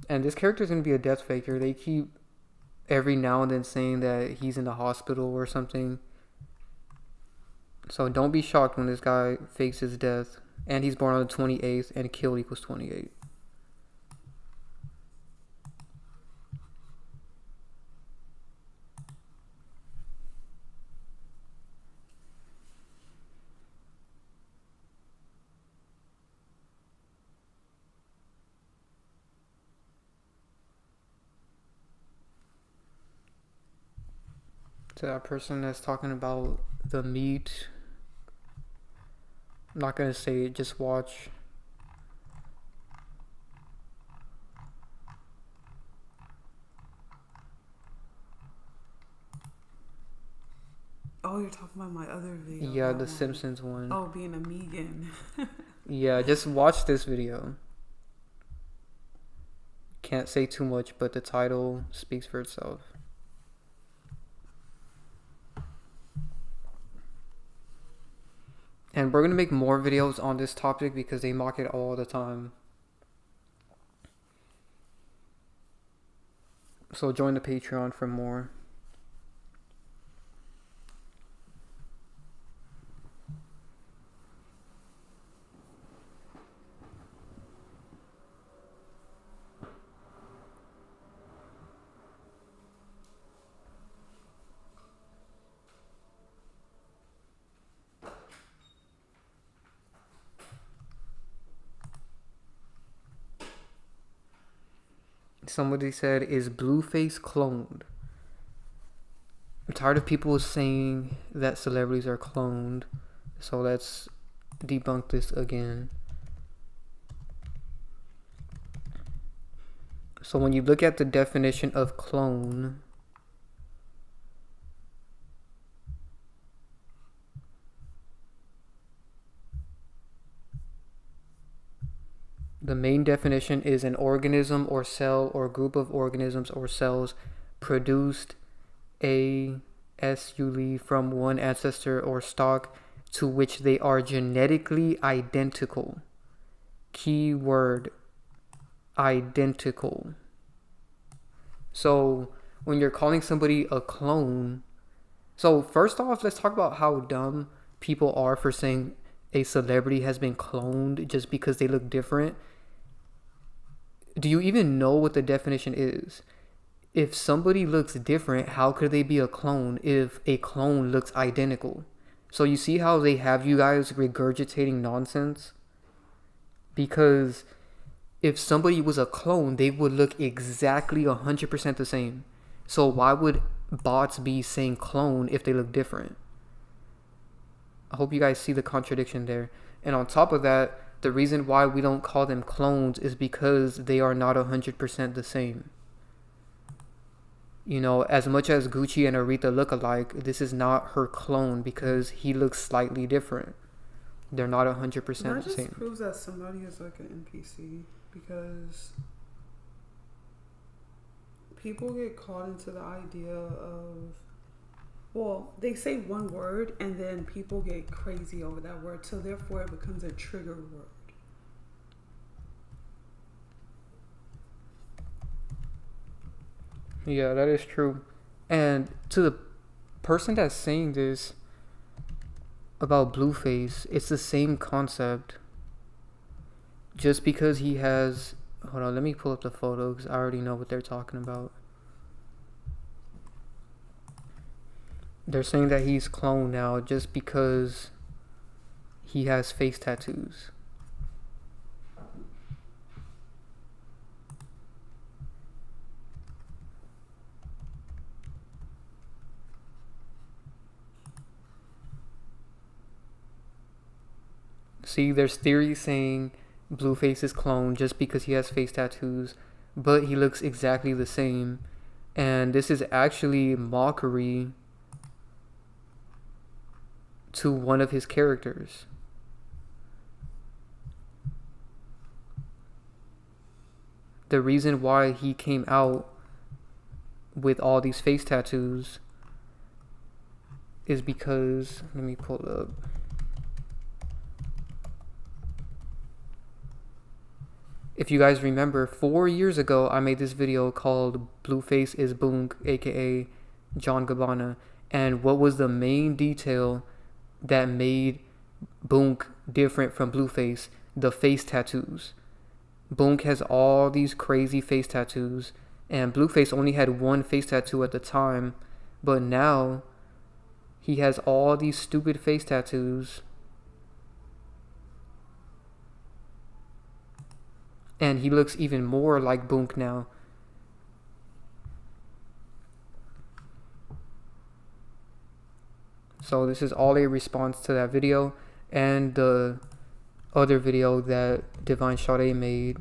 And this character is going to be a death faker. They keep every now and then saying that he's in the hospital or something. So don't be shocked when this guy fakes his death and he's born on the 28th, and kill equals 28. To that person that's talking about the meat, I'm not gonna say it, just watch. Oh, you're talking about my other video. Yeah, the Simpsons one. Oh, being a vegan. Yeah, just watch this video. Can't say too much, but the title speaks for itself. And we're going to make more videos on this topic because they mock it all the time. So join the Patreon for more. Somebody said, is Blueface cloned? I'm tired of people saying that celebrities are cloned. So let's debunk this again. So when you look at the definition of clone, the main definition is an organism or cell or group of organisms or cells produced assuly from one ancestor or stock to which they are genetically identical. Keyword, identical. So when you're calling somebody a clone, so first off, let's talk about how dumb people are for saying a celebrity has been cloned just because they look different. Do you even know what the definition is? If somebody looks different, how could they be a clone if a clone looks identical? So you see how they have you guys regurgitating nonsense? Because if somebody was a clone, they would look exactly 100% the same. So why would bots be saying clone if they look different? I hope you guys see the contradiction there. And on top of that, the reason why we don't call them clones is because they are not 100% the same. You know, as much as Gucci and Aretha look alike, this is not her clone because he looks slightly different. They're not 100% the same. That just proves that somebody is like an NPC, because people get caught into the idea of, well, they say one word and then people get crazy over that word, so therefore it becomes a trigger word. Yeah, that is true. And to the person that's saying this about Blueface, it's the same concept. Just because he has... Hold on, let me pull up the photo because I already know what they're talking about. They're saying that he's cloned now just because he has face tattoos. See, there's theories saying Blueface is cloned just because he has face tattoos, but he looks exactly the same. And this is actually mockery to one of his characters. The reason why he came out with all these face tattoos is because, let me pull it up. If you guys remember, 4 years ago, I made this video called Blueface is Boonk, aka John Gabbana. And what was the main detail that made Boonk different from Blueface, the face tattoos. Boonk has all these crazy face tattoos, and Blueface only had one face tattoo at the time, but now he has all these stupid face tattoos. And he looks even more like Boonk now. So this is all a response to that video and the other video that Divine Sade made.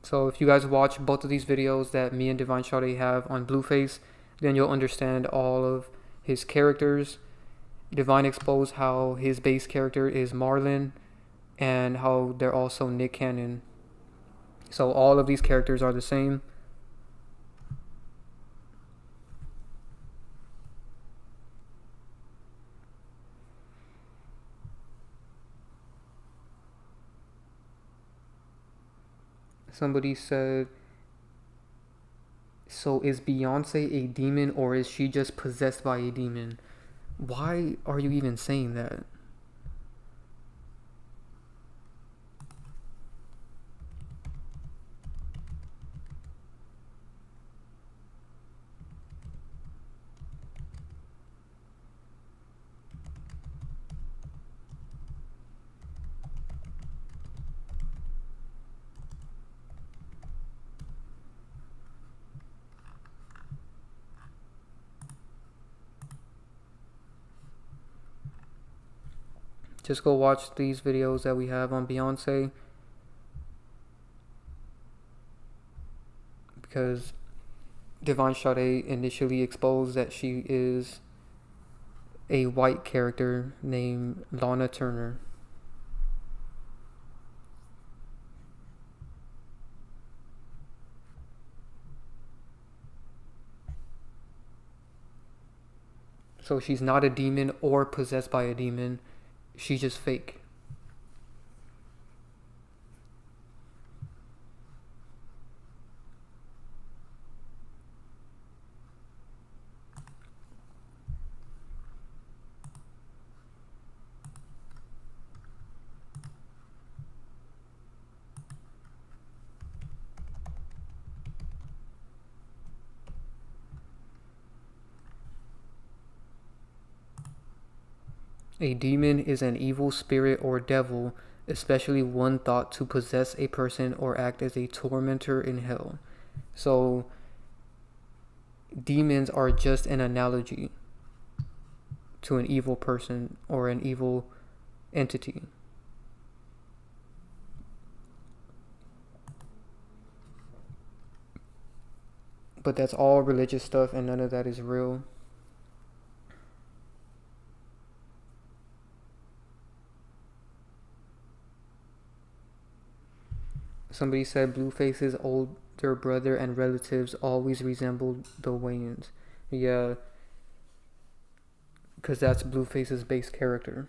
So if you guys watch both of these videos that me and Divine Sade have on Blueface, then you'll understand all of his characters. Divine exposed how his base character is Marlon and how they're also Nick Cannon. So all of these characters are the same. Somebody said, so is Beyonce a demon or is she just possessed by a demon? Why are you even saying that? Just go watch these videos that we have on Beyonce, because Divine Sade initially exposed that she is a white character named Lana Turner. So she's not a demon or possessed by a demon. She's just fake. A demon is an evil spirit or devil, especially one thought to possess a person or act as a tormentor in hell. So, demons are just an analogy to an evil person or an evil entity. But that's all religious stuff and none of that is real. Somebody said Blueface's older brother and relatives always resembled the Wayans. Yeah, because that's Blueface's base character.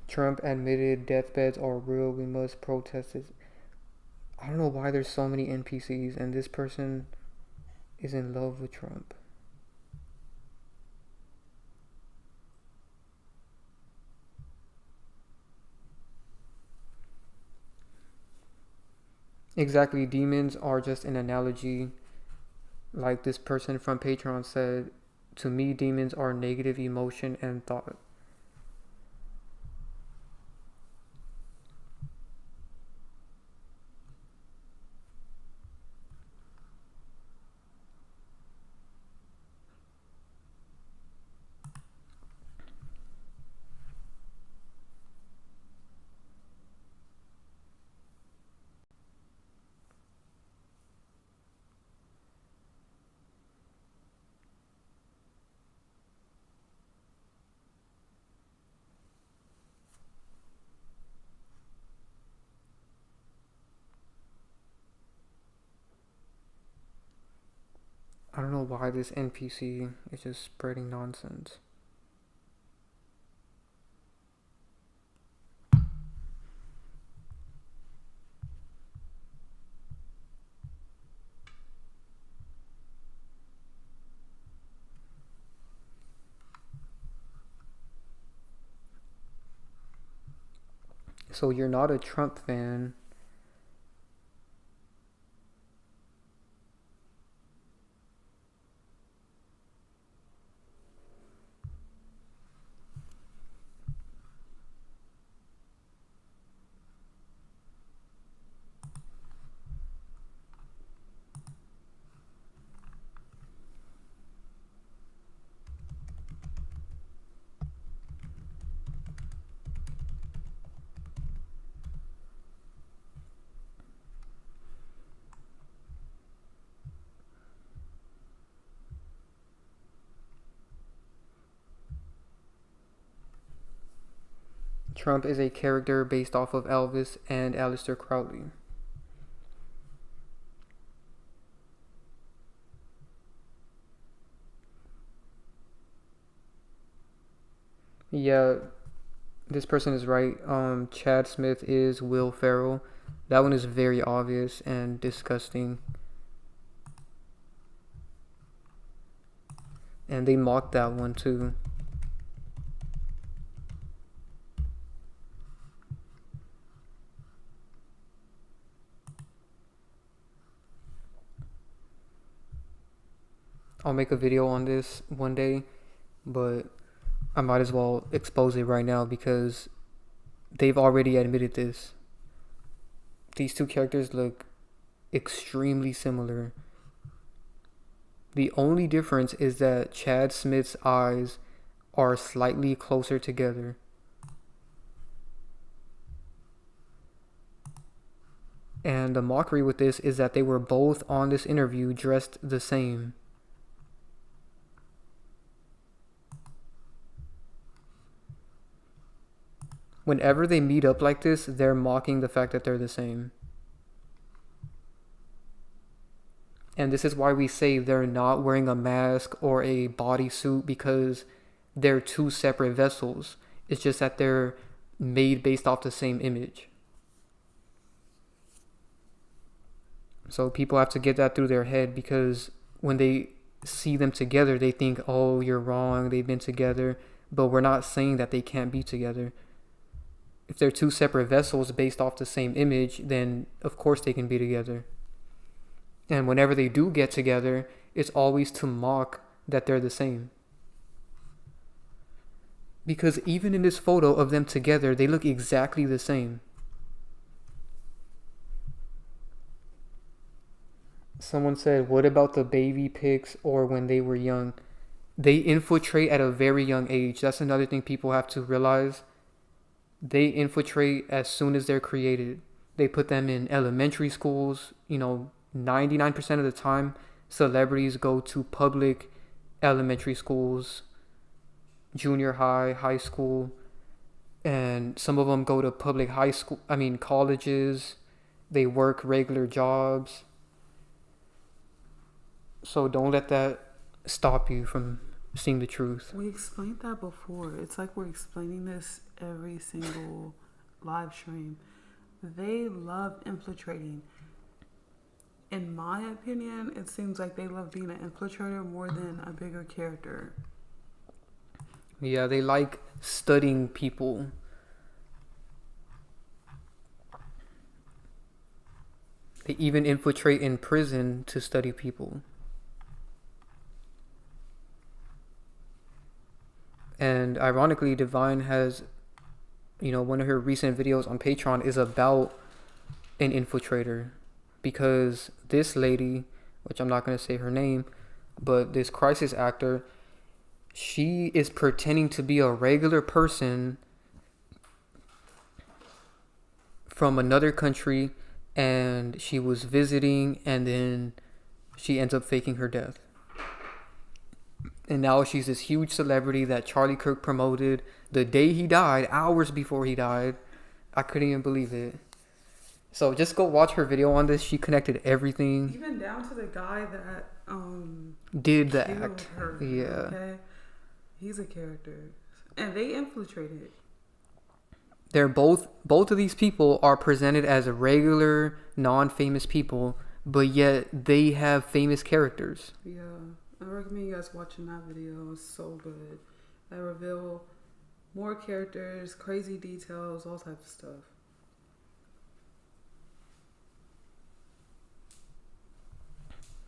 Trump admitted deathbeds are real. We must protest it. I don't know why there's so many NPCs and this person is in love with Trump. Exactly, demons are just an analogy. Like this person from Patreon said, to me demons are negative emotion and thought. I don't know why this NPC is just spreading nonsense. So you're not a Trump fan. Trump is a character based off of Elvis and Aleister Crowley. Yeah, this person is right. Chad Smith is Will Ferrell. That one is very obvious and disgusting. And they mocked that one too. I'll make a video on this one day, but I might as well expose it right now because they've already admitted this. These two characters look extremely similar. The only difference is that Chad Smith's eyes are slightly closer together. And the mockery with this is that they were both on this interview dressed the same. Whenever they meet up like this, they're mocking the fact that they're the same. And this is why we say they're not wearing a mask or a bodysuit, because they're two separate vessels. It's just that they're made based off the same image. So people have to get that through their head, because when they see them together, they think, oh, you're wrong, they've been together. But we're not saying that they can't be together. If they're two separate vessels based off the same image, then of course they can be together. And whenever they do get together, it's always to mock that they're the same. Because even in this photo of them together, they look exactly the same. Someone said, what about the baby pics or when they were young? They infiltrate at a very young age. That's another thing people have to realize. They infiltrate as soon as they're created. They put them in elementary schools. 99% of the time, celebrities go to public elementary schools, junior high, high school, and some of them go to public colleges. They work regular jobs. So don't let that stop you from seeing the truth. We explained that before. It's like we're explaining this every single live stream. They love infiltrating. In my opinion, it seems like they love being an infiltrator more than a bigger character. Yeah, they like studying people. They even infiltrate in prison to study people. And ironically, Divine has, one of her recent videos on Patreon is about an infiltrator. Because this lady, which I'm not going to say her name, but this crisis actor, she is pretending to be a regular person from another country, and she was visiting, and then she ends up faking her death. And now she's this huge celebrity that Charlie Kirk promoted the day he died, hours before he died. I couldn't even believe it. So just go watch her video on this. She connected everything. Even down to the guy that did the act. Her, yeah. Okay? He's a character. And they infiltrated. They're both of these people are presented as regular, non-famous people, but yet they have famous characters. Yeah. I recommend you guys watching that video. It's so good. I reveal more characters, crazy details, all types of stuff.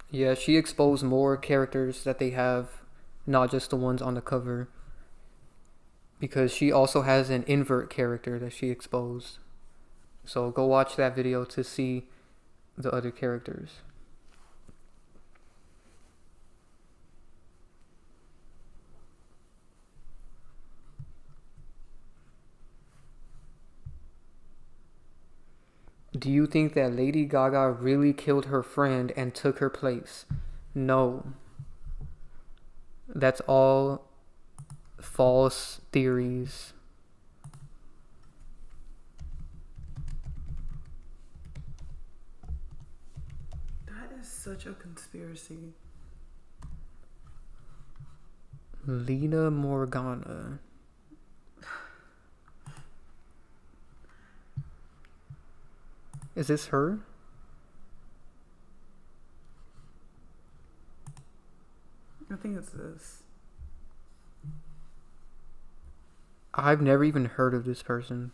Yeah, she exposed more characters that they have, not just the ones on the cover. Because she also has an invert character that she exposed. So go watch that video to see the other characters. Do you think that Lady Gaga really killed her friend and took her place? No. That's all false theories. That is such a conspiracy. Lena Morgana. Is this her? I think it's this. I've never even heard of this person.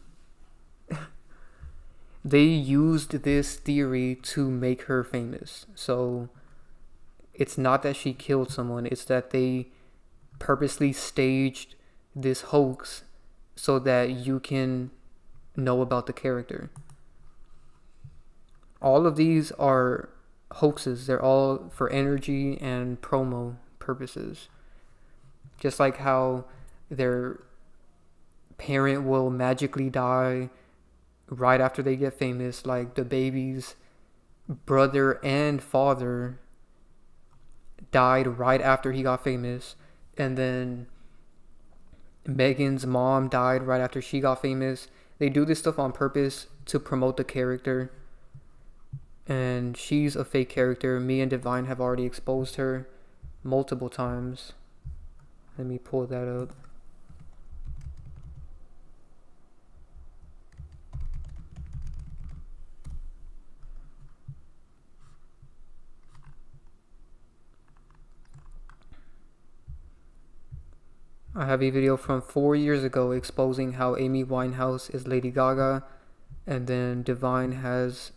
They used this theory to make her famous. So it's not that she killed someone, it's that they purposely staged this hoax so that you can know about the character. All of these are hoaxes. They're all for energy and promo purposes. Just like how their parent will magically die right after they get famous. Like the baby's brother and father died right after he got famous. And then Megan's mom died right after she got famous. They do this stuff on purpose to promote the character. And she's a fake character. Me and Divine have already exposed her multiple times. Let me pull that up. I have a video from 4 years ago exposing how Amy Winehouse is Lady Gaga. And then Divine has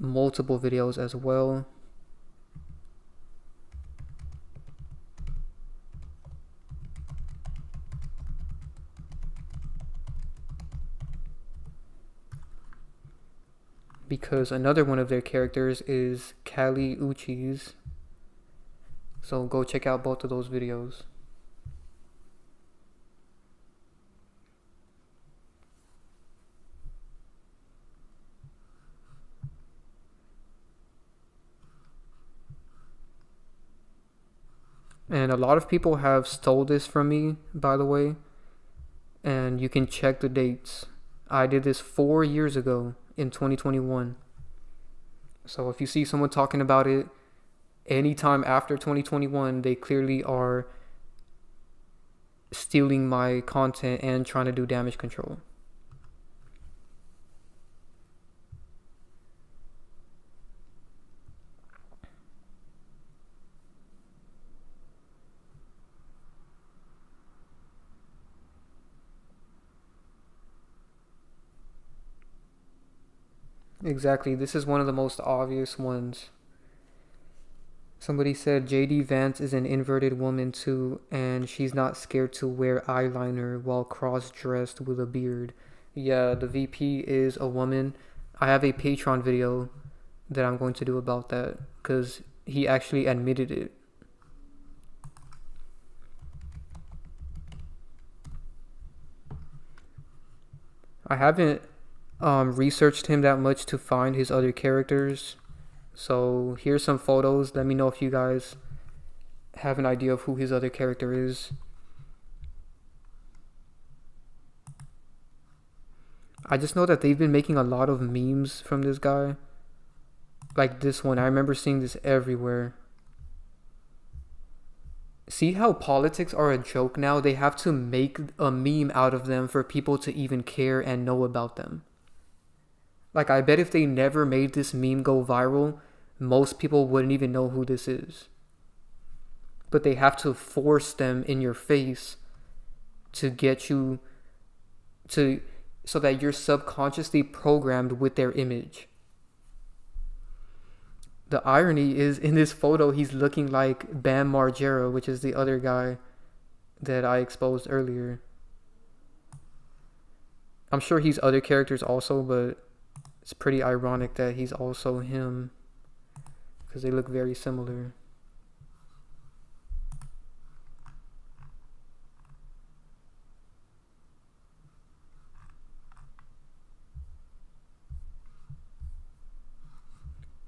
multiple videos as well. Because another one of their characters is Kali Uchis. So go check out both of those videos. And a lot of people have stole this from me, by the way. And you can check the dates. I did this 4 years ago in 2021. So if you see someone talking about it anytime after 2021, they clearly are stealing my content and trying to do damage control. Exactly, this is one of the most obvious ones. Somebody said JD Vance is an inverted woman too, and she's not scared to wear eyeliner while cross-dressed with a beard. Yeah, the VP is a woman. I have a Patreon video that I'm going to do about that, because he actually admitted it. I haven't researched him that much to find his other characters. So here's some photos. Let me know if you guys have an idea of who his other character is. I just know that they've been making a lot of memes from this guy. Like this one, I remember seeing this everywhere. See how politics are a joke now? They have to make a meme out of them for people to even care and know about them. Like, I bet if they never made this meme go viral, most people wouldn't even know who this is. But they have to force them in your face to get you to, so that you're subconsciously programmed with their image. The irony is, in this photo, he's looking like Bam Margera, which is the other guy that I exposed earlier. I'm sure he's other characters also, but it's pretty ironic that he's also him, because they look very similar.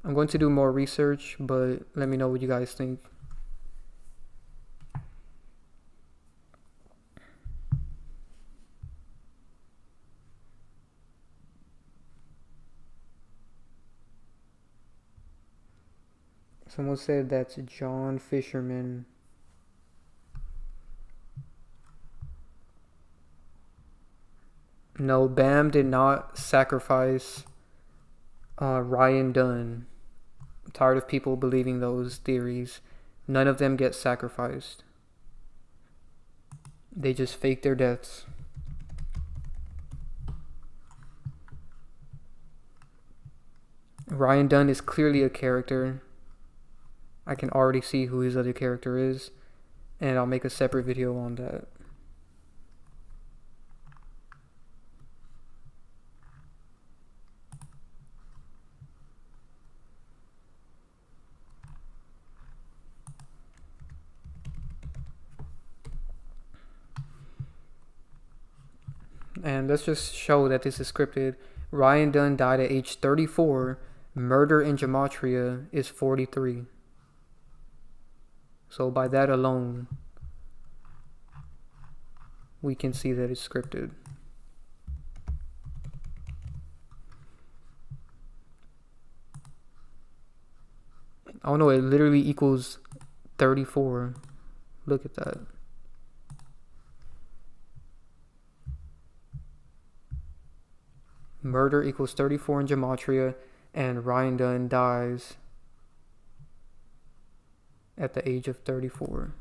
I'm going to do more research, but let me know what you guys think. Someone said that's John Fisherman. No, Bam did not sacrifice Ryan Dunn. I'm tired of people believing those theories. None of them get sacrificed. They just fake their deaths. Ryan Dunn is clearly a character. I can already see who his other character is, and I'll make a separate video on that. And let's just show that this is scripted. Ryan Dunn died at age 34. Murder in Gematria is 43. So by that alone, we can see that it's scripted. Oh no, it literally equals 34. Look at that. Murder equals 34 in Gematria, and Ryan Dunn dies at the age of 34.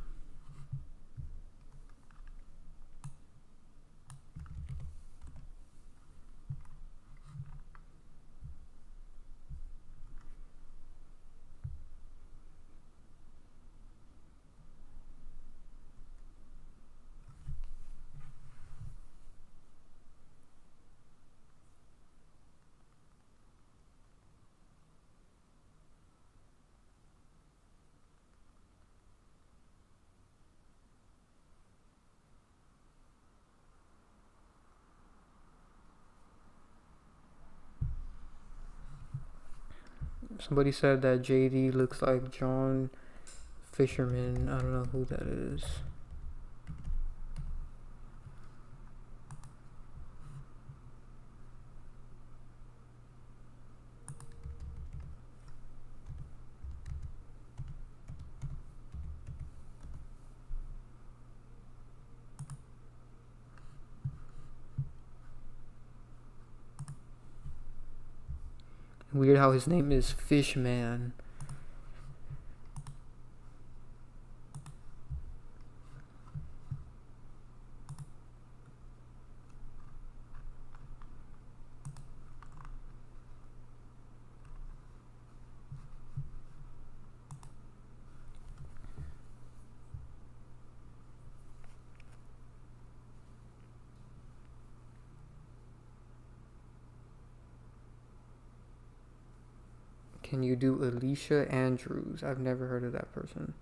Somebody said that JD looks like John Fisherman. I don't know who that is. Weird how his name is Fishman. Can you do Alicia Andrews? I've never heard of that person.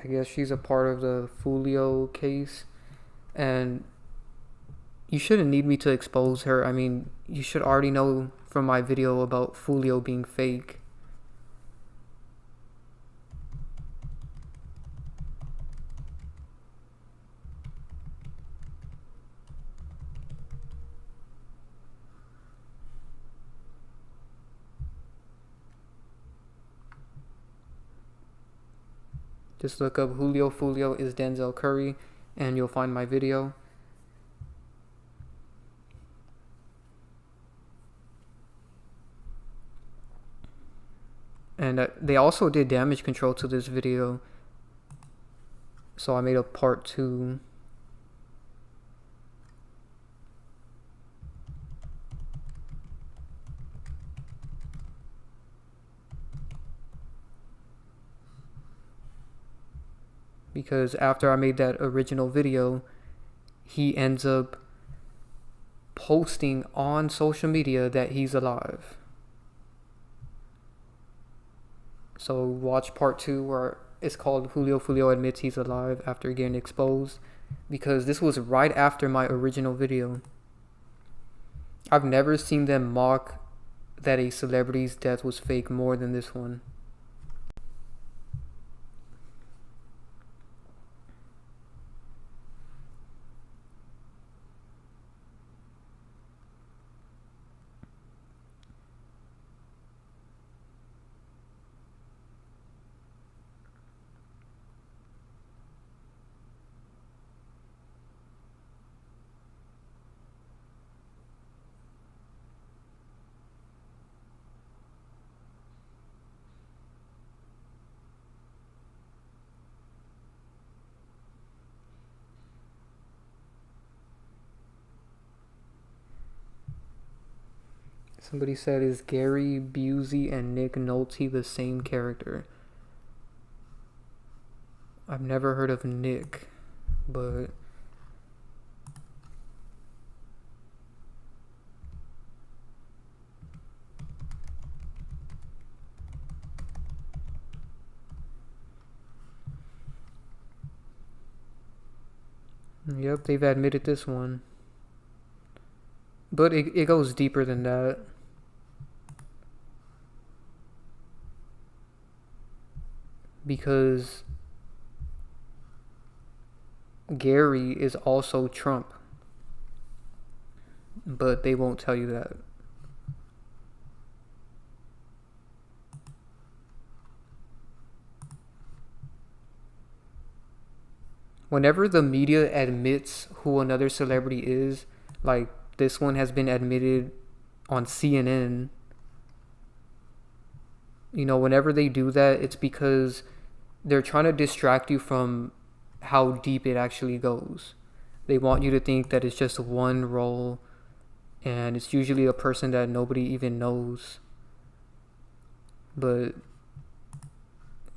I guess she's a part of the Fulio case, and you shouldn't need me to expose her. I mean, you should already know from my video about Fulio being fake. Just look up Julio Fulio is Denzel Curry and you'll find my video. And they also did damage control to this video, so I made a part 2. Because after I made that original video, he ends up posting on social media that he's alive. So watch part 2 where it's called Julio Fulio Admits He's Alive after getting exposed, because this was right after my original video. I've never seen them mock that a celebrity's death was fake more than this one. Somebody said, is Gary Busey and Nick Nolte the same character? I've never heard of Nick, but yep, they've admitted this one. But it goes deeper than that. Because Gary is also Trump. But they won't tell you that. Whenever the media admits who another celebrity is, like this one has been admitted on CNN, you know, whenever they do that, it's because they're trying to distract you from how deep it actually goes. They want you to think that it's just one role, and it's usually a person that nobody even knows. But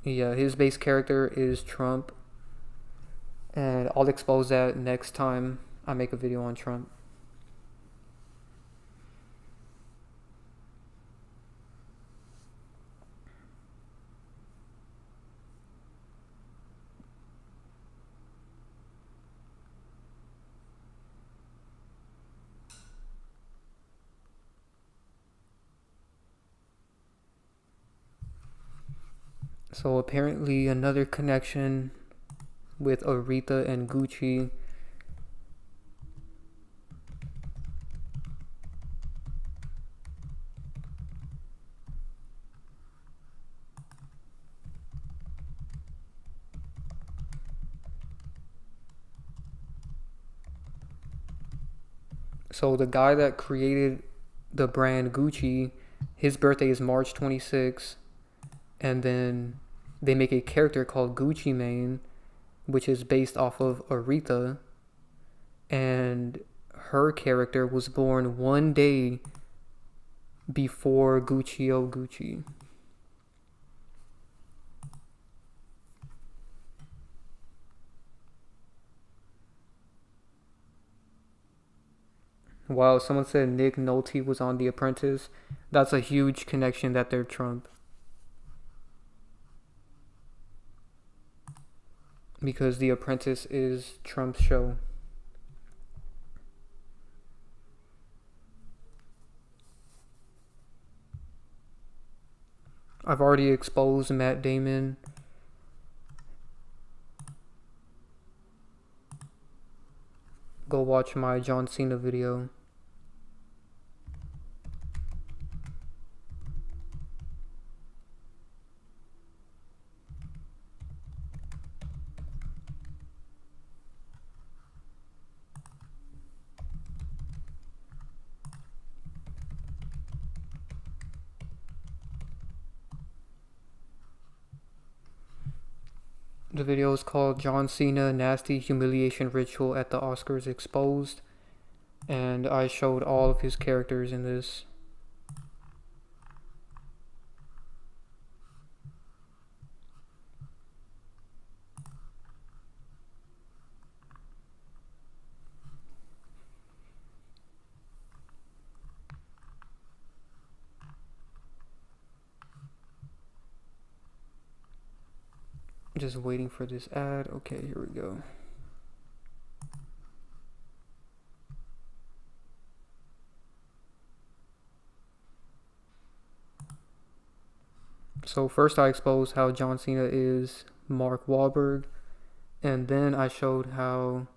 yeah, his base character is Trump, and I'll expose that next time I make a video on Trump. So apparently another connection with Aretha and Gucci. So the guy that created the brand Gucci, his birthday is March 26th. And then they make a character called GucciMane, which is based off of Aretha. And her character was born one day before Gucci O Gucci. Wow, someone said Nick Nolte was on The Apprentice. That's a huge connection that they're Trump. Because The Apprentice is Trump's show. I've already exposed Matt Damon. Go watch my John Cena video. The video is called John Cena Nasty Humiliation Ritual at the Oscars Exposed. And I showed all of his characters in this. Just waiting for this ad. Okay, here we go. So first I exposed how John Cena is Mark Wahlberg, and then I showed how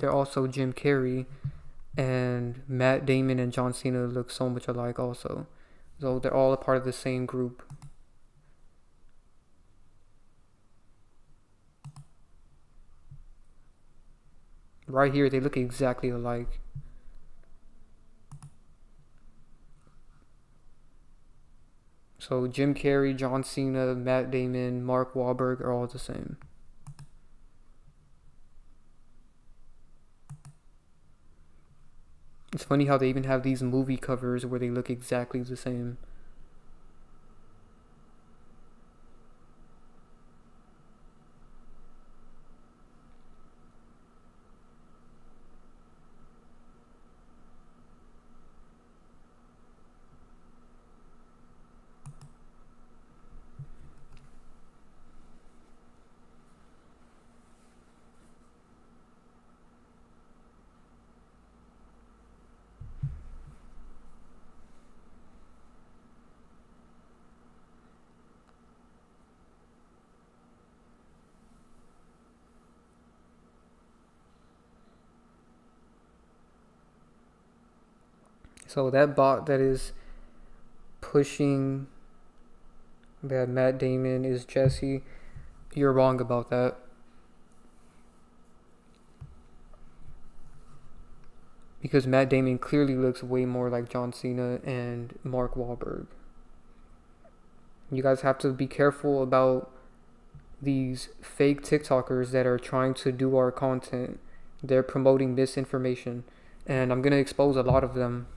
they're also Jim Carrey, and Matt Damon and John Cena look so much alike also. So they're all a part of the same group. Right here, they look exactly alike. So Jim Carrey, John Cena, Matt Damon, Mark Wahlberg are all the same. It's funny how they even have these movie covers where they look exactly the same. So that bot that is pushing that Matt Damon is Jesse, you're wrong about that. Because Matt Damon clearly looks way more like John Cena and Mark Wahlberg. You guys have to be careful about these fake TikTokers that are trying to do our content. They're promoting misinformation, and I'm going to expose a lot of them.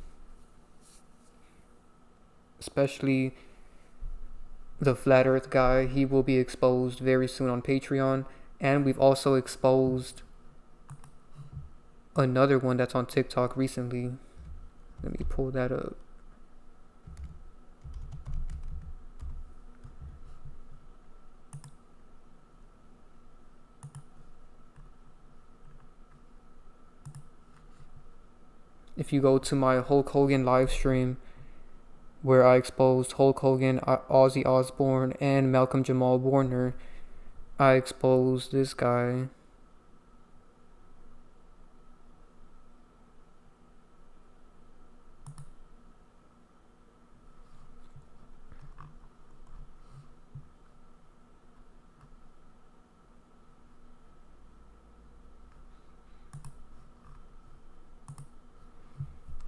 Especially the Flat Earth guy. He will be exposed very soon on Patreon. And we've also exposed another one that's on TikTok recently. Let me pull that up. If you go to my Hulk Hogan live stream, where I exposed Hulk Hogan, Ozzy Osbourne, and Malcolm Jamal Warner, I exposed this guy.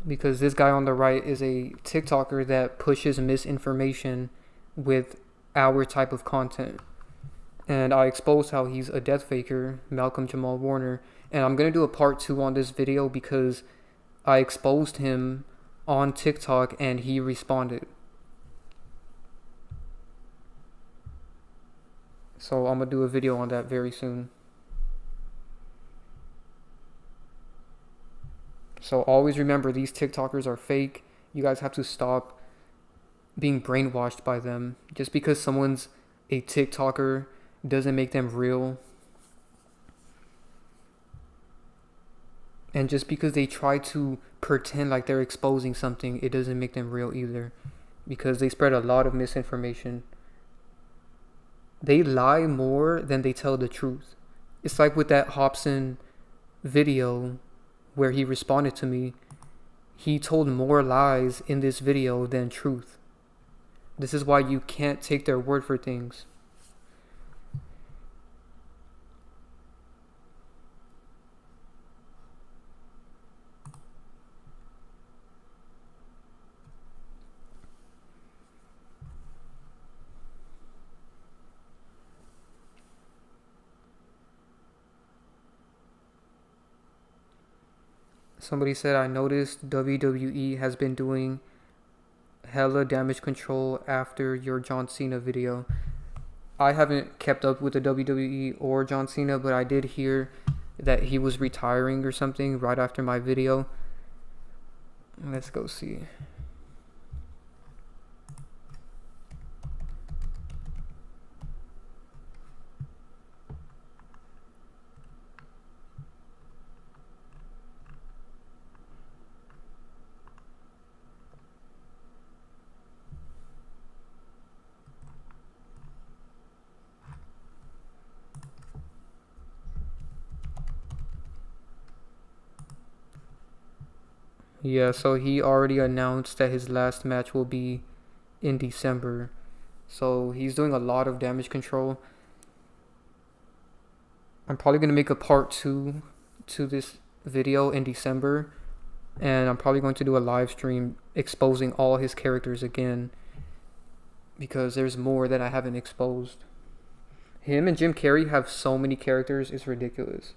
Because this guy on the right is a TikToker that pushes misinformation with our type of content. And I exposed how he's a death faker, Malcolm Jamal Warner. And I'm going to do a part 2 on this video because I exposed him on TikTok and he responded. So I'm going to do a video on that very soon. So always remember, these TikTokers are fake. You guys have to stop being brainwashed by them. Just because someone's a TikToker doesn't make them real. And just because they try to pretend like they're exposing something, it doesn't make them real either. Because they spread a lot of misinformation. They lie more than they tell the truth. It's like with that Hopsin video where he responded to me. He told more lies in this video than truth. This is why you can't take their word for things. Somebody said, I noticed WWE has been doing hella damage control after your John Cena video. I haven't kept up with the WWE or John Cena, but I did hear that he was retiring or something right after my video. Let's go see. Yeah, so he already announced that his last match will be in December. So he's doing a lot of damage control. I'm probably going to make a part 2 to this video in December. And I'm probably going to do a live stream exposing all his characters again. Because there's more that I haven't exposed. Him and Jim Carrey have so many characters, it's ridiculous.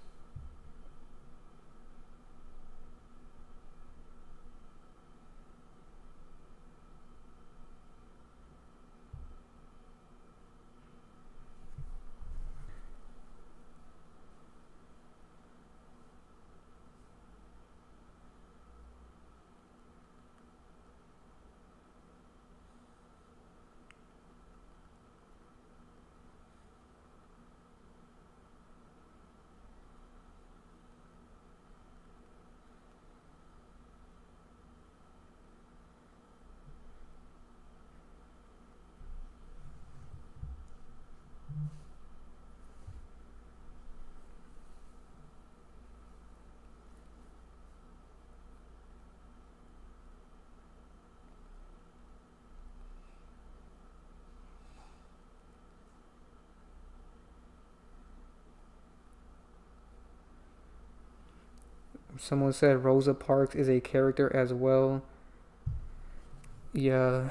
Someone said Rosa Parks is a character as well. Yeah.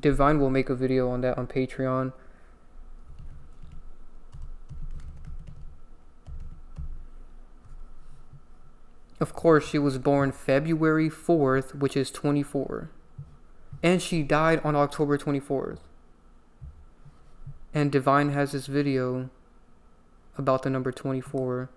Divine will make a video on that on Patreon. Of course, she was born February 4th, which is 24. And she died on October 24th. And Divine has this video about the number 24.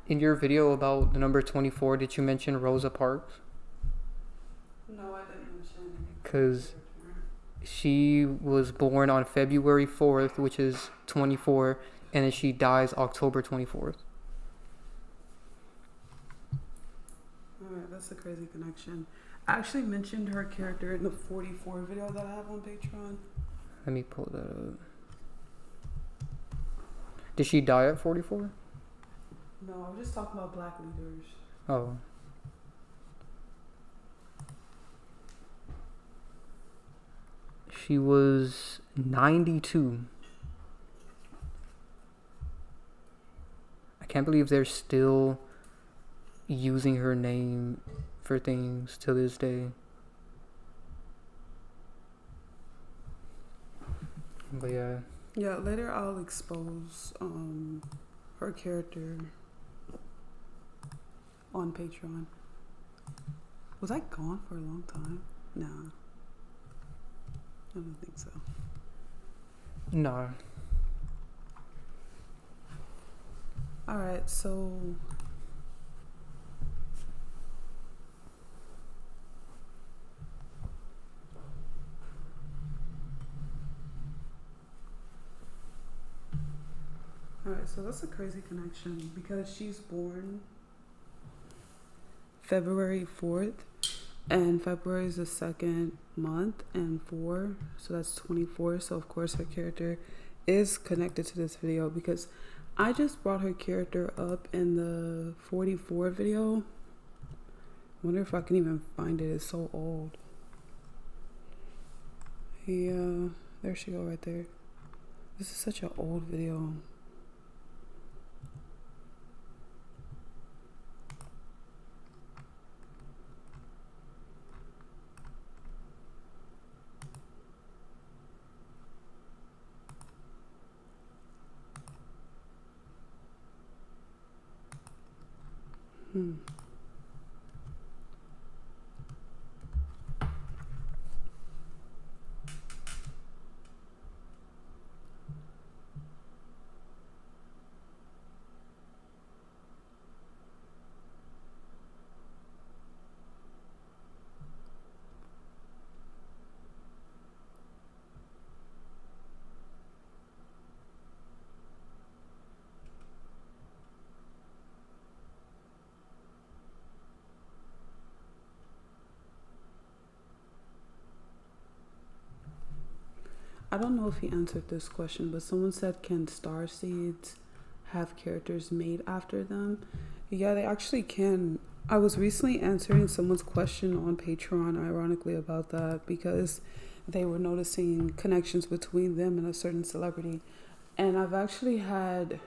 In your video about the number 24, did you mention Rosa Parks? No, I didn't mention. Because she was born on February 4th, which is 24, and then she dies October 24th. Alright, that's a crazy connection. I actually mentioned her character in the 44 video that I have on Patreon. Let me pull that up. Did she die at 44? No, I was just talking about black leaders. Oh. She was 92. I can't believe they're still using her name for things to this day. But yeah. Yeah, later I'll expose her character on Patreon. Was I gone for a long time? Nah. I don't think so. No. Alright, so that's a crazy connection because she's born February 4th and February is the second month and 4, so that's 24. So of course her character is connected to this video because I just brought her character up in the 44 video. Wonder if I can even find it. It's so old. Yeah, there she go right there. This is such an old video. I don't know if he answered this question, but someone said, can star seeds have characters made after them? Yeah, they actually can. I was recently answering someone's question on Patreon, ironically, about that, because they were noticing connections between them and a certain celebrity. And I've actually had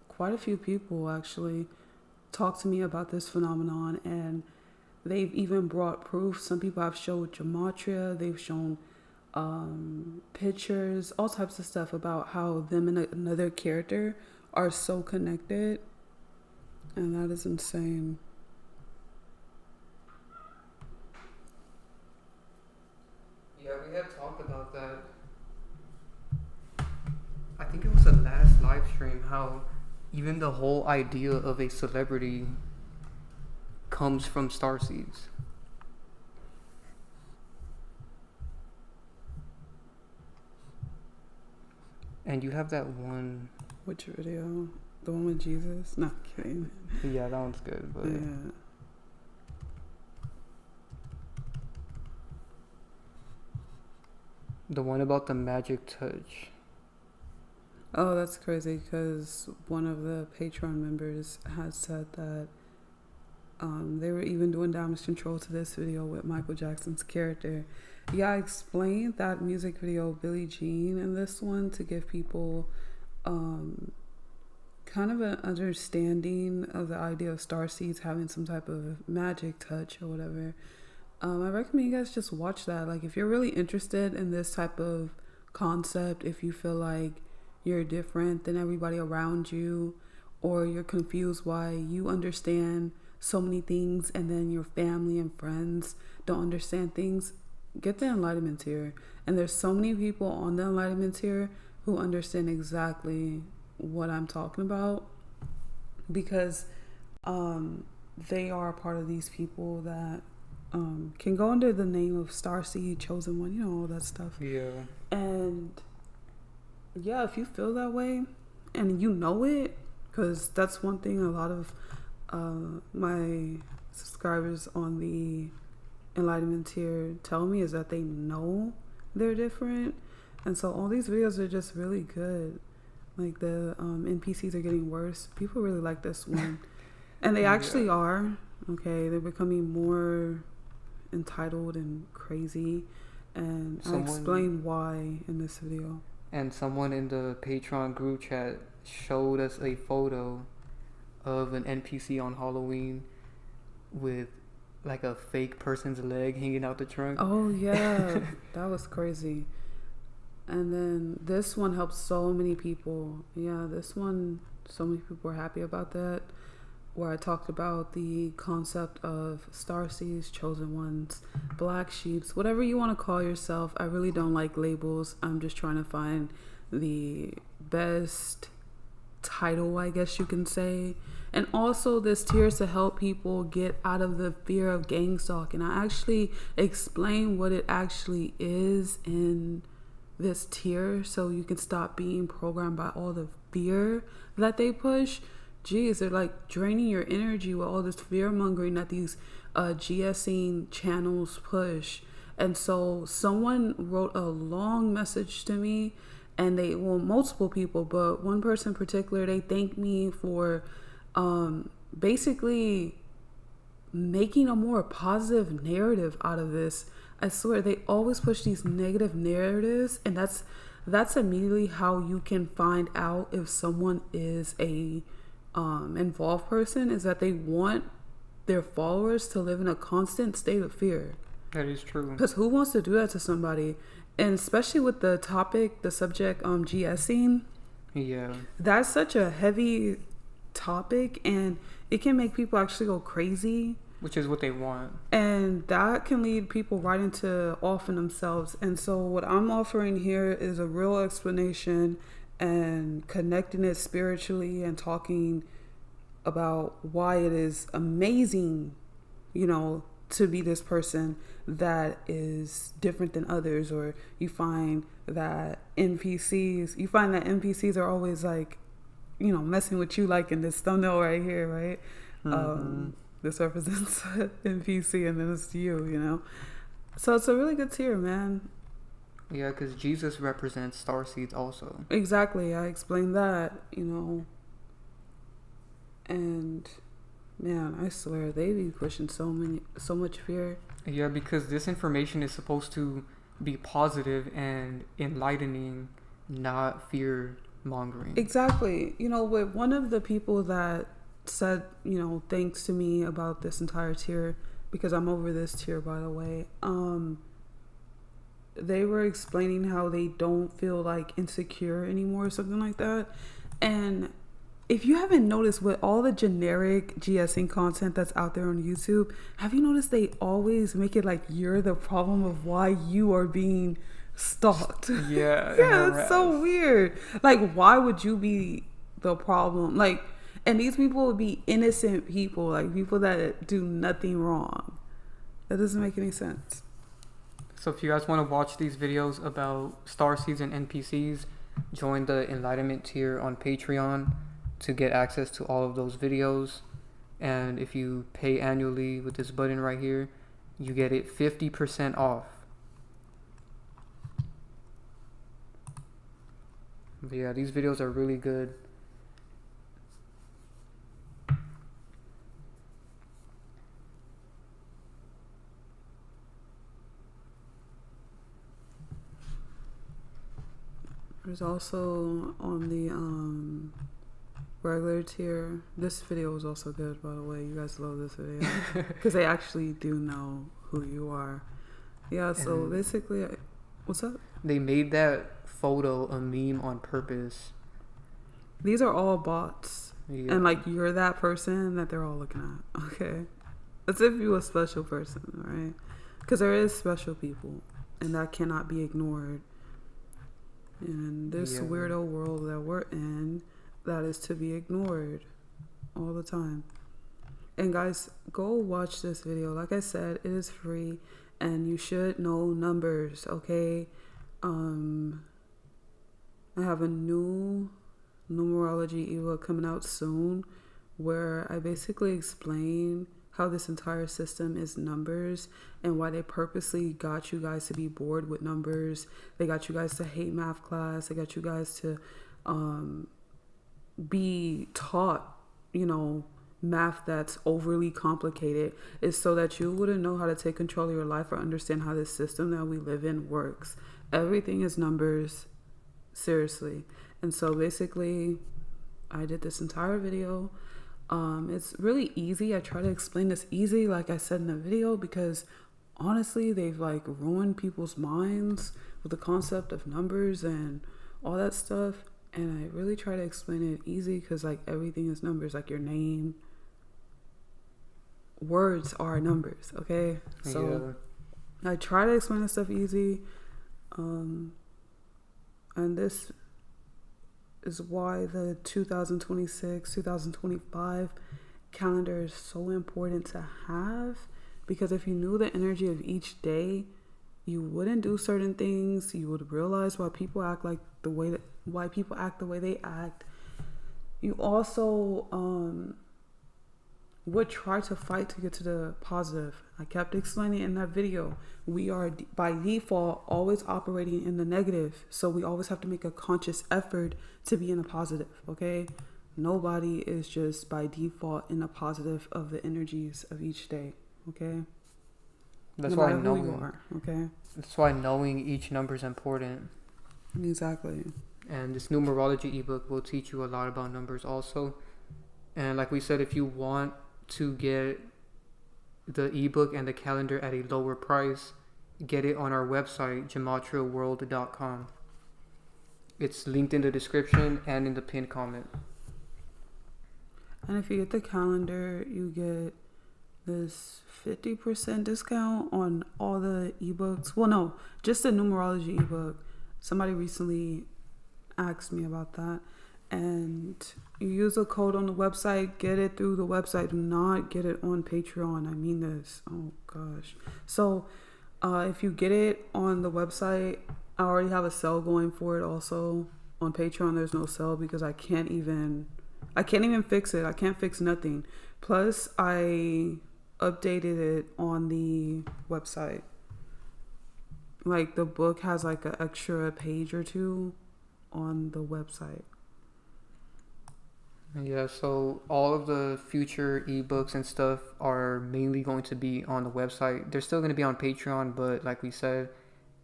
quite a few people actually talk to me about this phenomenon, and they've even brought proof. Some people have showed gematria, they've shown pictures, all types of stuff about how them and another character are so connected, and that is insane. Yeah, we had talked about that. I think it was the last live stream, how even the whole idea of a celebrity comes from starseeds. And you have that one... Which video? The one with Jesus? Not kidding. Yeah, that one's good, but... Yeah. The one about the magic touch. Oh, that's crazy, because one of the Patreon members has said that they were even doing damage control to this video with Michael Jackson's character. Yeah, I explained that music video, Billie Jean, in this one to give people kind of an understanding of the idea of starseeds having some type of magic touch or whatever. I recommend you guys just watch that. Like, if you're really interested in this type of concept, if you feel like you're different than everybody around you, or you're confused why you understand so many things and then your family and friends don't understand things, get the enlightenment tier. And there's so many people on the enlightenment tier who understand exactly what I'm talking about, because they are a part of these people that can go under the name of Starseed, Chosen One, you know, all that stuff. Yeah. And yeah, if you feel that way and you know it, because that's one thing a lot of my subscribers on the enlightenment tier tell me, is that they know they're different. And so all these videos are just really good. Like, the NPCs are getting worse. People really like this one. And they actually are. Okay, they're becoming more entitled and crazy. And I explain why in this video. And someone in the Patreon group chat showed us a photo of an NPC on Halloween with like a fake person's leg hanging out the trunk. Oh yeah, that was crazy. And then this one helped so many people. Yeah, this one, so many people were happy about that. Where I talked about the concept of starseeds, chosen ones, black sheeps, whatever you want to call yourself. I really don't like labels. I'm just trying to find the best title, I guess you can say. And also, this tier is to help people get out of the fear of gang stalking. I actually explain what it actually is in this tier, so you can stop being programmed by all the fear that they push. Geez, they're like draining your energy with all this fear mongering that these GSing channels push. And so someone wrote a long message to me, and they, well, multiple people, but one person in particular, they thanked me for basically making a more positive narrative out of this. I swear they always push these negative narratives, and that's immediately how you can find out if someone is a involved person, is that they want their followers to live in a constant state of fear. That is true. Because who wants to do that to somebody? And especially with the subject, GSing. Yeah. That's such a heavy topic, and it can make people actually go crazy. Which is what they want. And that can lead people right into offing themselves. And so what I'm offering here is a real explanation and connecting it spiritually and talking about why it is amazing, to be this person that is different than others. Or you find that NPCs are always like, messing with you, like in this thumbnail right here, right? Mm-hmm. This represents NPC, and then it's you, So it's a really good tier, man. Yeah, because Jesus represents starseeds also. Exactly. I explained that, And, man, I swear, they be pushing so much fear. Yeah, because this information is supposed to be positive and enlightening, not fear-mongering. Exactly. With one of the people that said, thanks to me about this entire tier, because I'm over this tier, by the way. They were explaining how they don't feel like insecure anymore or something like that. And if you haven't noticed, with all the generic GSing content that's out there on YouTube, have you noticed they always make it like you're the problem of why you are being stalked? Yeah. Yeah, it's so weird. Like, why would you be the problem? Like, and these people would be innocent people, like people that do nothing wrong. That doesn't make any sense. So if you guys want to watch these videos about starseeds and NPCs, join the Enlightenment tier on Patreon to get access to all of those videos. And if you pay annually with this button right here, you get it 50% off. But yeah, these videos are really good. There's also on the regular tier. This video was also good, by the way. You guys love this video because they actually do know who you are. Yeah. So basically, what's up? They made that photo a meme on purpose. These are all bots, and like you're that person that they're all looking at. Okay, as if you're a special person, right? Because there is special people, and that cannot be ignored. In this weirdo world that we're in, that is to be ignored all the time. And guys, go watch this video. Like I said, it is free, and you should know numbers, okay? I have a new numerology ebook coming out soon, where I basically explain how this entire system is numbers and why they purposely got you guys to be bored with numbers. They got you guys to hate math class. They got you guys to be taught, math that's overly complicated. It's so that you wouldn't know how to take control of your life or understand how this system that we live in works. Everything is numbers, seriously. And so basically, I did this entire video. It's really easy. I try to explain this easy, like I said in the video, because honestly, they've like ruined people's minds with the concept of numbers and all that stuff. And I really try to explain it easy because like everything is numbers, like your name. Words are numbers, okay? So I try to explain this stuff easy. And this is why the 2026, 2025 calendar is so important to have, because if you knew the energy of each day, you wouldn't do certain things. You would realize why people act the way they act. You also would try to fight to get to the positive. I kept explaining in that video, we are by default always operating in the negative, so we always have to make a conscious effort to be in the positive, okay? Nobody is just by default in the positive of the energies of each day, okay? That's no why matter who you are. Okay. That's why knowing each number is important. Exactly. And this numerology ebook will teach you a lot about numbers also. And like we said, if you want to get the ebook and the calendar at a lower price, get it on our website, gematriaworld.com. It's linked in the description and in the pinned comment. And if you get the calendar, you get this 50% discount on all the ebooks. Well, no, just the numerology ebook. Somebody recently asked me about that. And you use a code on the website, get it through the website. Do not get it on Patreon. I mean this. Oh, gosh. So if you get it on the website, I already have a sale going for it also. On Patreon, there's no sale because I can't even fix it. I can't fix nothing. Plus, I updated it on the website. Like, the book has like an extra page or two on the website. Yeah, so all of the future ebooks and stuff are mainly going to be on the website. They're still going to be on Patreon, but like we said,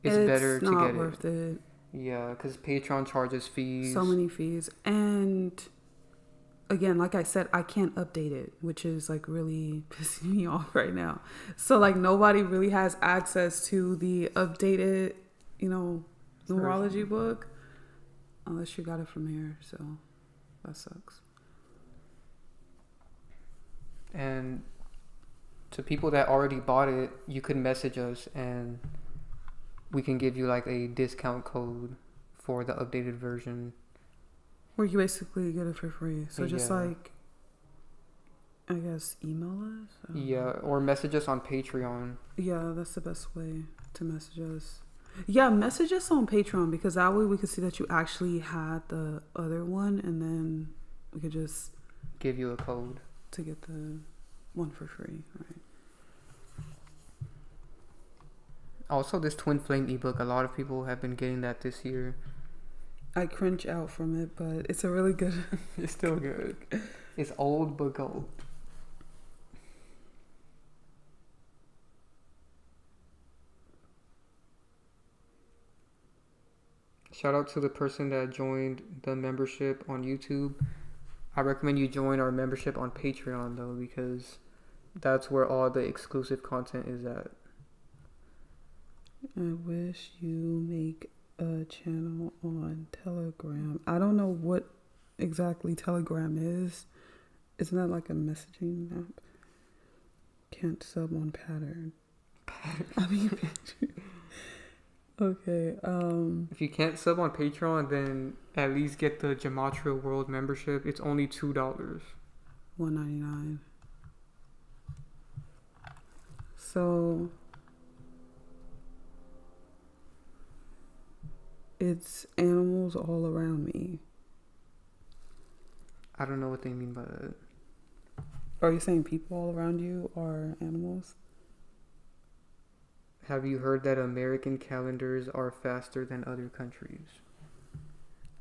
it's better to get it. It's not worth it. Yeah, because Patreon charges fees. So many fees. And again, like I said, I can't update it, which is like really pissing me off right now. So like nobody really has access to the updated, numerology book unless you got it from here. So that sucks. And to people that already bought it, you could message us and we can give you like a discount code for the updated version. Where you basically get it for free. So just like, I guess, email us? Yeah, or message us on Patreon. Yeah, that's the best way to message us. Yeah, message us on Patreon because that way we could see that you actually had the other one and then we could just give you a code to get the one for free, right? Also, this Twin Flame ebook, a lot of people have been getting that this year. I cringe out from it, but it's a really good... It's still good. It's old but gold. Shout out to the person that joined the membership on YouTube. I recommend you join our membership on Patreon though, because that's where all the exclusive content is at. I wish you make a channel on Telegram. I don't know what exactly Telegram is. Isn't that like a messaging app? Can't sub on Pattern. I mean, okay. If you can't sub on Patreon, then at least get the Gematria World membership. It's only $2. $1.99. So it's animals all around me. I don't know what they mean by that. Are you saying people all around you are animals? Have you heard that American calendars are faster than other countries?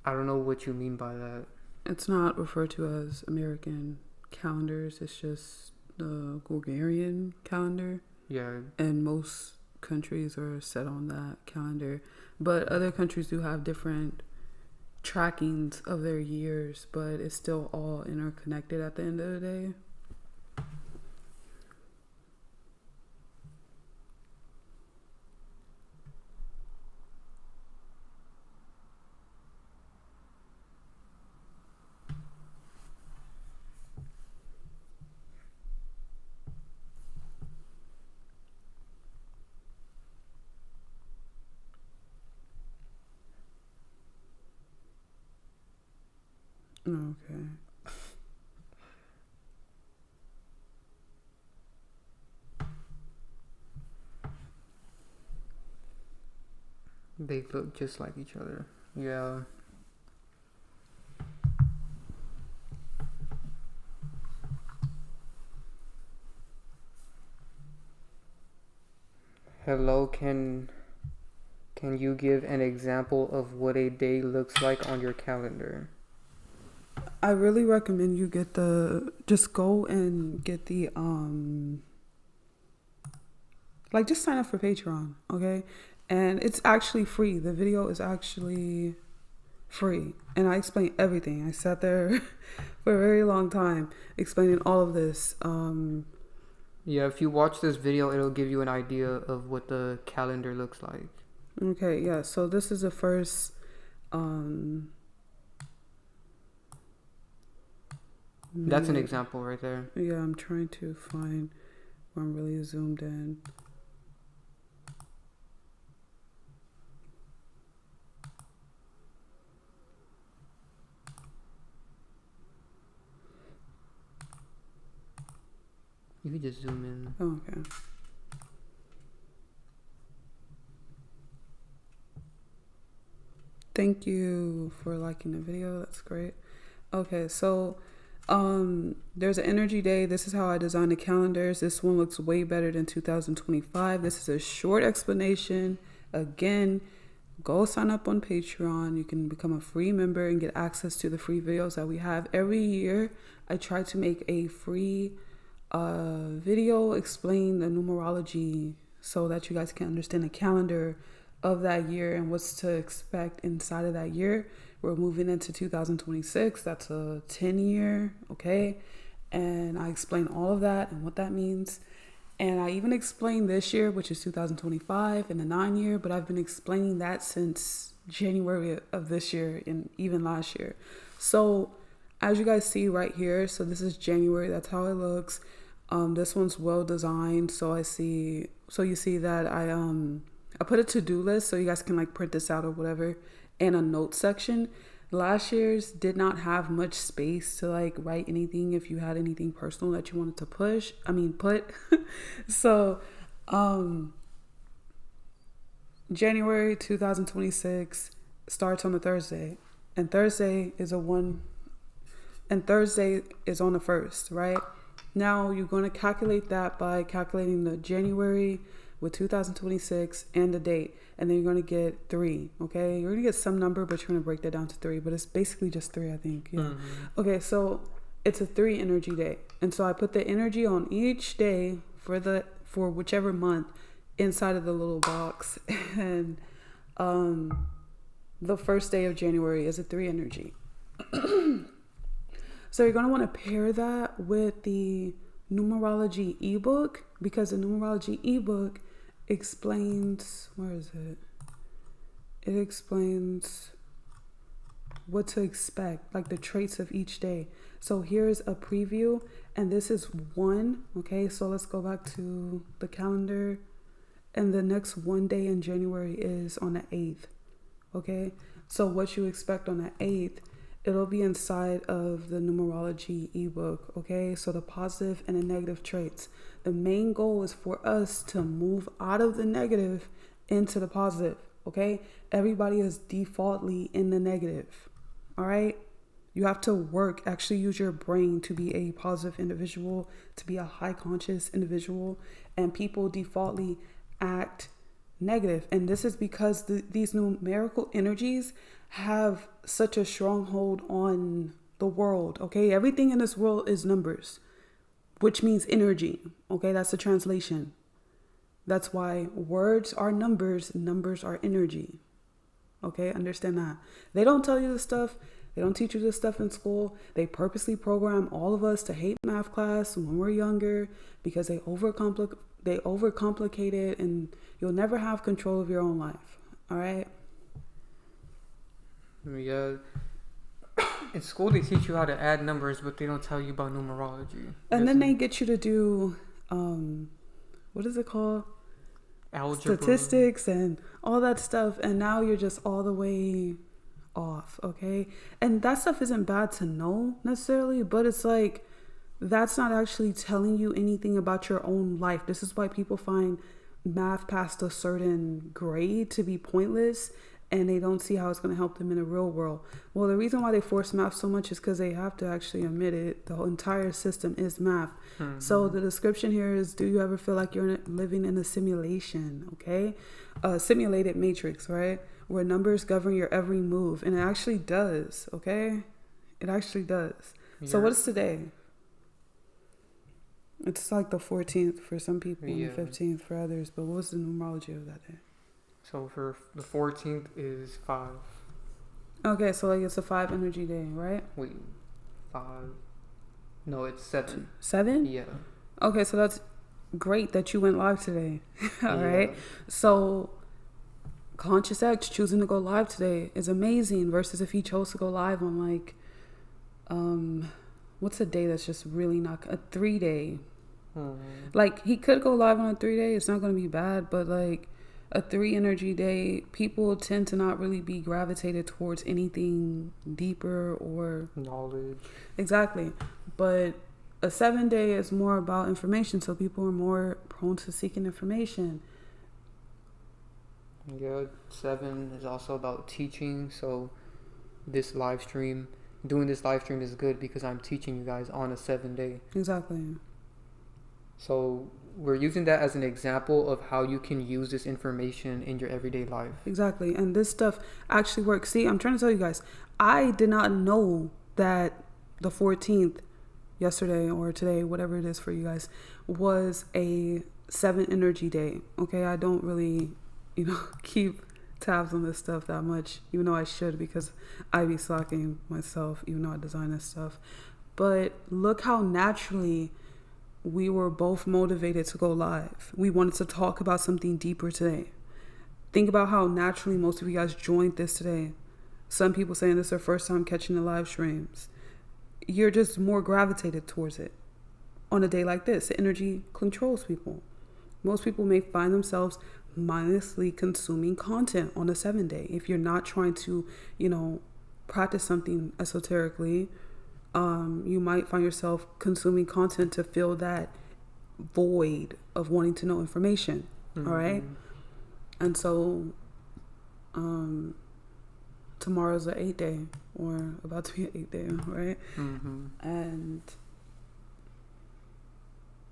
I don't know what you mean by that. It's not referred to as American calendars. It's just the Gregorian calendar. Yeah. And most countries are set on that calendar. But other countries do have different trackings of their years, but it's still all interconnected at the end of the day. Okay. They look just like each other. Yeah. Hello, can you give an example of what a day looks like on your calendar? I really recommend you just go and get the Like, just sign up for Patreon, okay? And it's actually free. The video is actually free. And I explain everything. I sat there for a very long time explaining all of this. Yeah, if you watch this video, it'll give you an idea of what the calendar looks like. Okay, yeah. So this is the first... That's an example right there. Yeah, I'm trying to find where I'm really zoomed in. You can just zoom in. Oh, okay. Thank you for liking the video. That's great. Okay, so there's an energy day. This is how I design the calendars. This one looks way better than 2025. This is a short explanation. Again, go sign up on Patreon. You can become a free member and get access to the free videos that we have every year. I try to make a free video explain the numerology so that you guys can understand the calendar of that year and what's to expect inside of that year. We're moving into 2026. That's a 10-year, okay? And I explain all of that and what that means. And I even explained this year, which is 2025, and the 9-year, but I've been explaining that since January of this year and even last year. So as you guys see right here, so this is January, that's how it looks. This one's well designed. So you see that I put a to-do list so you guys can like print this out or whatever, and a notes section. Last year's did not have much space to like write anything if you had anything personal that you wanted to put. So January 2026 starts on a Thursday, and Thursday is on the 1st, right? Now you're going to calculate that by calculating the January with 2026 and the date, and then you're going to get 3. Okay, you're going to get some number, but you're going to break that down to 3, but it's basically just 3, I think. Yeah. Mm-hmm. Okay, so it's a 3 energy day, and so I put the energy on each day for whichever month inside of the little box. And the first day of January is a 3 energy. So you're going to want to pair that with the numerology ebook, because the numerology ebook explains, where is it? It explains what to expect, like the traits of each day. So here's a preview, and this is 1. Okay, so let's go back to the calendar, and the next 1 day in January is on the 8th. Okay, so what you expect on the 8th, it'll be inside of the numerology ebook. Okay, so the positive and the negative traits. The main goal is for us to move out of the negative into the positive. Okay, everybody is defaultly in the negative. All right, you have to work, actually use your brain to be a positive individual, to be a high conscious individual, and people defaultly act negative. And this is because these numerical energies have such a stronghold on the world. Okay, everything in this world is numbers, which means energy. Okay, that's the translation. That's why words are numbers, numbers are energy. Okay, understand that. They don't tell you this stuff. They don't teach you this stuff in school. They purposely program all of us to hate math class when we're younger because they overcomplicate it, and you'll never have control of your own life. All right. Yeah. In school, they teach you how to add numbers, but they don't tell you about numerology. And then they get you to do, what is it called? Algebra. Statistics and all that stuff. And now you're just all the way off, okay? And that stuff isn't bad to know necessarily, but it's like, that's not actually telling you anything about your own life. This is why people find math past a certain grade to be pointless, and they don't see how it's going to help them in the real world. Well, the reason why they force math so much is because they have to actually admit it. The whole entire system is math. Mm-hmm. So the description here is, do you ever feel like you're living in a simulation? Okay, a simulated matrix, right? Where numbers govern your every move. And it actually does, okay? It actually does. So what is today? It's like the 14th for some people Yeah. and the 15th for others. But what was the numerology of that day? So for the 14th is 5. Okay, so like it's a 5 energy day, right? Wait, 5? No, it's 7. 7? Yeah. Okay, so that's great that you went live today. All Yeah. right. So Conscious X choosing to go live today is amazing versus if he chose to go live on like what's a day that's just really not a 3-day. Like he could go live on a 3-day, it's not going to be bad, but like a 3 energy day, people tend to not really be gravitated towards anything deeper or knowledge. Exactly. But a 7-day is more about information, so people are more prone to seeking information. Yeah, 7 is also about teaching. So doing this live stream is good because I'm teaching you guys on a 7-day. Exactly. So we're using that as an example of how you can use this information in your everyday life. Exactly. And this stuff actually works. See, I'm trying to tell you guys, I did not know that the 14th, yesterday or today, whatever it is for you guys, was a 7 energy day. Okay, I don't really, keep tabs on this stuff that much, even though I should, because I be slacking myself, even though I design this stuff. But look how naturally we were both motivated to go live. We wanted to talk about something deeper today. Think about how naturally most of you guys joined this today. Some people saying this is their first time catching the live streams. You're just more gravitated towards it. On a day like this, the energy controls people. Most people may find themselves mindlessly consuming content on a 7-day. If you're not trying to, practice something esoterically, you might find yourself consuming content to fill that void of wanting to know information. Mm-hmm. All right. And so, tomorrow's an 8-day, or about to be an 8-day, right? Mm-hmm. And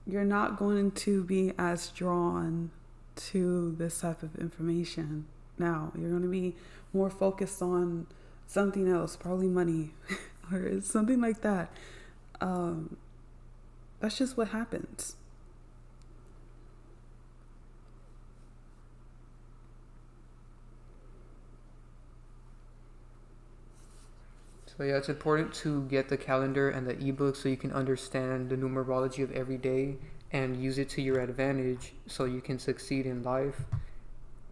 you're not going to be as drawn to this type of information now. You're going to be more focused on something else, probably money or something like that. That's just what happens. So yeah, it's important to get the calendar and the ebook so you can understand the numerology of every day and use it to your advantage so you can succeed in life,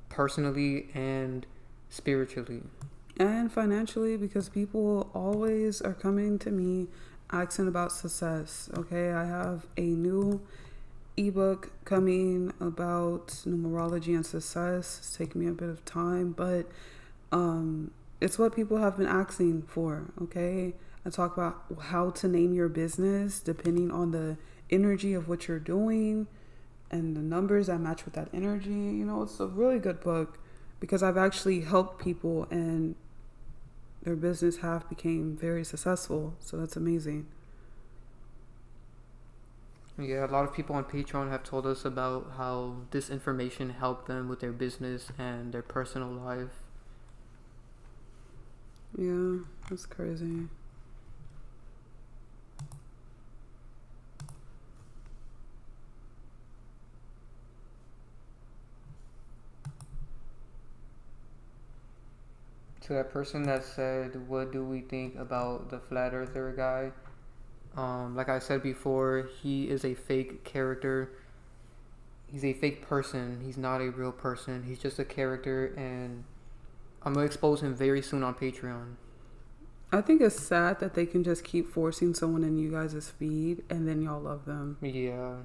personally and spiritually. And financially, because people always are coming to me asking about success. Okay, I have a new ebook coming about numerology and success. It's taking me a bit of time, but it's what people have been asking for. Okay, I talk about how to name your business depending on the energy of what you're doing and the numbers that match with that energy. It's a really good book because I've actually helped people and their business have became very successful. So that's amazing. Yeah, a lot of people on Patreon have told us about how this information helped them with their business and their personal life. Yeah, that's crazy. To that person that said, what do we think about the flat earther guy? Like I said before, he is a fake character. He's a fake person. He's not a real person. He's just a character, and I'm going to expose him very soon on Patreon. I think it's sad that they can just keep forcing someone in you guys' feed and then y'all love them. Yeah.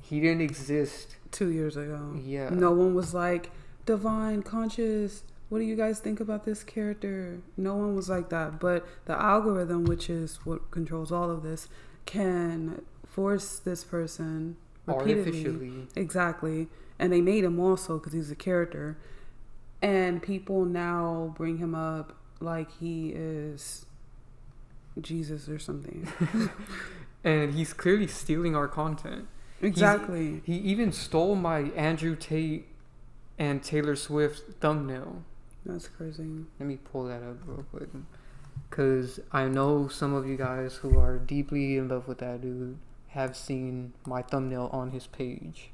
He didn't exist 2 years ago. Yeah. No one was like, Divine, Conscious, what do you guys think about this character? No one was like that. But the algorithm, which is what controls all of this, can force this person repeatedly. Artificially. Exactly. And they made him also because he's a character. And people now bring him up like he is Jesus or something. And he's clearly stealing our content. Exactly. He even stole my Andrew Tate and Taylor Swift thumbnail. That's crazy. Let me pull that up real quick. Because I know some of you guys who are deeply in love with that dude have seen my thumbnail on his page.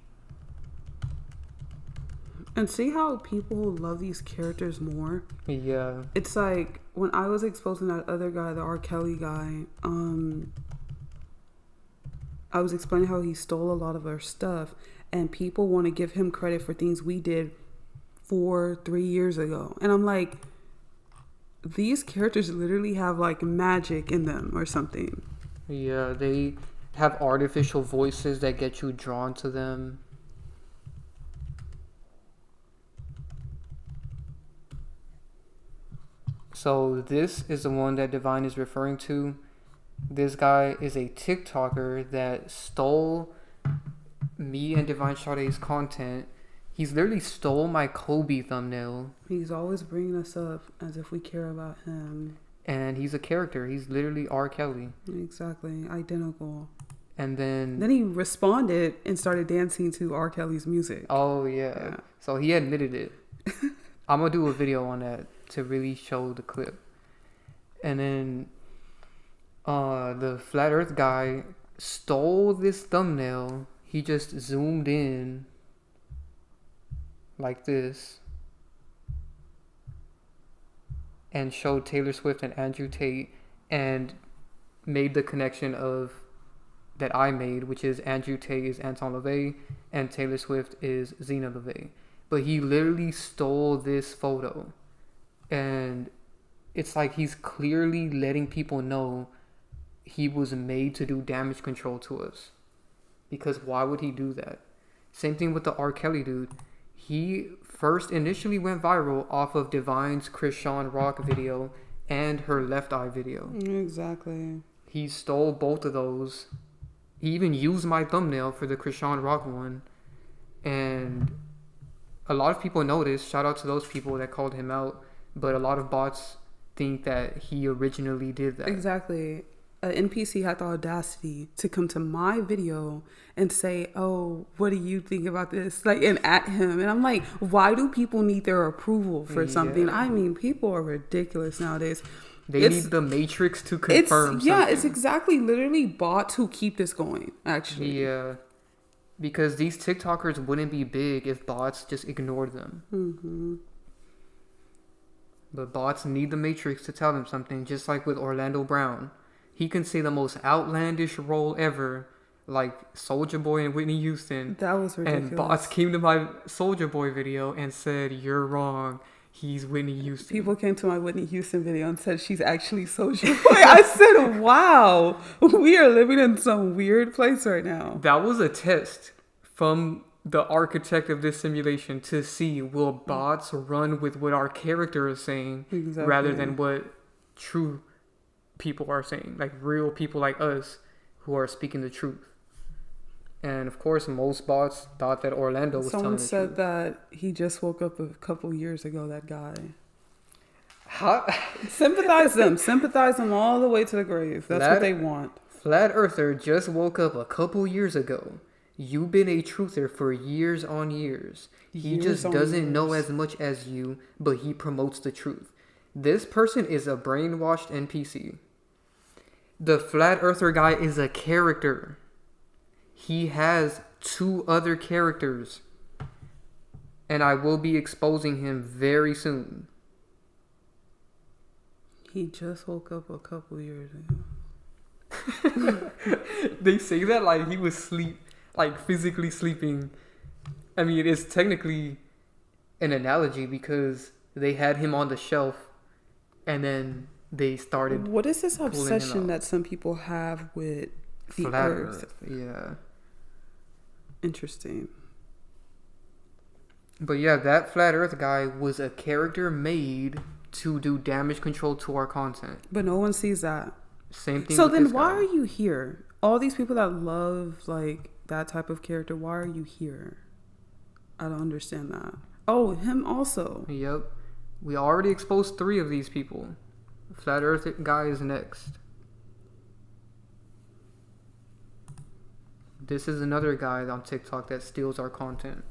And see how people love these characters more? Yeah. It's like when I was exposing that other guy, the R. Kelly guy, I was explaining how he stole a lot of our stuff, and people want to give him credit for things we did 3 years ago. And I'm like, these characters literally have like magic in them or something. Yeah, they have artificial voices that get you drawn to them. So this is the one that Divine is referring to. This guy is a TikToker that stole me and Divine Sade's content. He's literally stole my Kobe thumbnail. He's always bringing us up as if we care about him. And he's a character. He's literally R. Kelly. Exactly. Identical. And then he responded and started dancing to R. Kelly's music. Oh, yeah. So he admitted it. I'm going to do a video on that to really show the clip. And then the Flat Earth guy stole this thumbnail. He just zoomed in like this and showed Taylor Swift and Andrew Tate and made the connection of that I made, which is Andrew Tate is Anton LaVey and Taylor Swift is Zena LaVey. But he literally stole this photo, and it's like he's clearly letting people know he was made to do damage control to us. Because why would he do that? Same thing with the R. Kelly dude. He first initially went viral off of Divine's Krishan Rock video and her Left Eye video. Exactly. He stole both of those. He even used my thumbnail for the Krishan Rock one. And a lot of people noticed. Shout out to those people that called him out. But a lot of bots think that he originally did that. Exactly. An NPC had the audacity to come to my video and say, oh, what do you think about this? Like, and at him. And I'm like, why do people need their approval for something? I mean, people are ridiculous nowadays. They need the Matrix to confirm something. Yeah, it's exactly literally bots who keep this going, actually. Yeah. Because these TikTokers wouldn't be big if bots just ignored them. Mm-hmm. But bots need the Matrix to tell them something, just like with Orlando Brown. He can say the most outlandish role ever, like Soulja Boy and Whitney Houston. That was ridiculous. And bots came to my Soulja Boy video and said, you're wrong. He's Whitney Houston. People came to my Whitney Houston video and said she's actually Soulja Boy. I said, wow, we are living in some weird place right now. That was a test from the architect of this simulation to see, will bots run with what our character is saying rather than what true people are saying, like real people like us who are speaking the truth. And of course, most bots thought that Orlando was telling the truth. Someone said that he just woke up a couple years ago, that guy. Sympathize them all the way to the grave. That's what they want. Flat Earther just woke up a couple years ago. You've been a truther for years on years. He just doesn't know as much as you, but he promotes the truth. This person is a brainwashed NPC. The Flat Earther guy is a character. He has 2 other characters. And I will be exposing him very soon. He just woke up a couple years ago. They say that like he was physically sleeping. I mean, it's technically an analogy because they had him on the shelf and then they started. What is this obsession that some people have with the Earth? Yeah. Interesting. But yeah, that Flat Earth guy was a character made to do damage control to our content. But no one sees that. Same thing. So then why are you here? All these people that love like that type of character, why are you here? I don't understand that. Oh, him also. Yep. We already exposed 3 of these people. Flat Earth guy is next. This is another guy on TikTok that steals our content.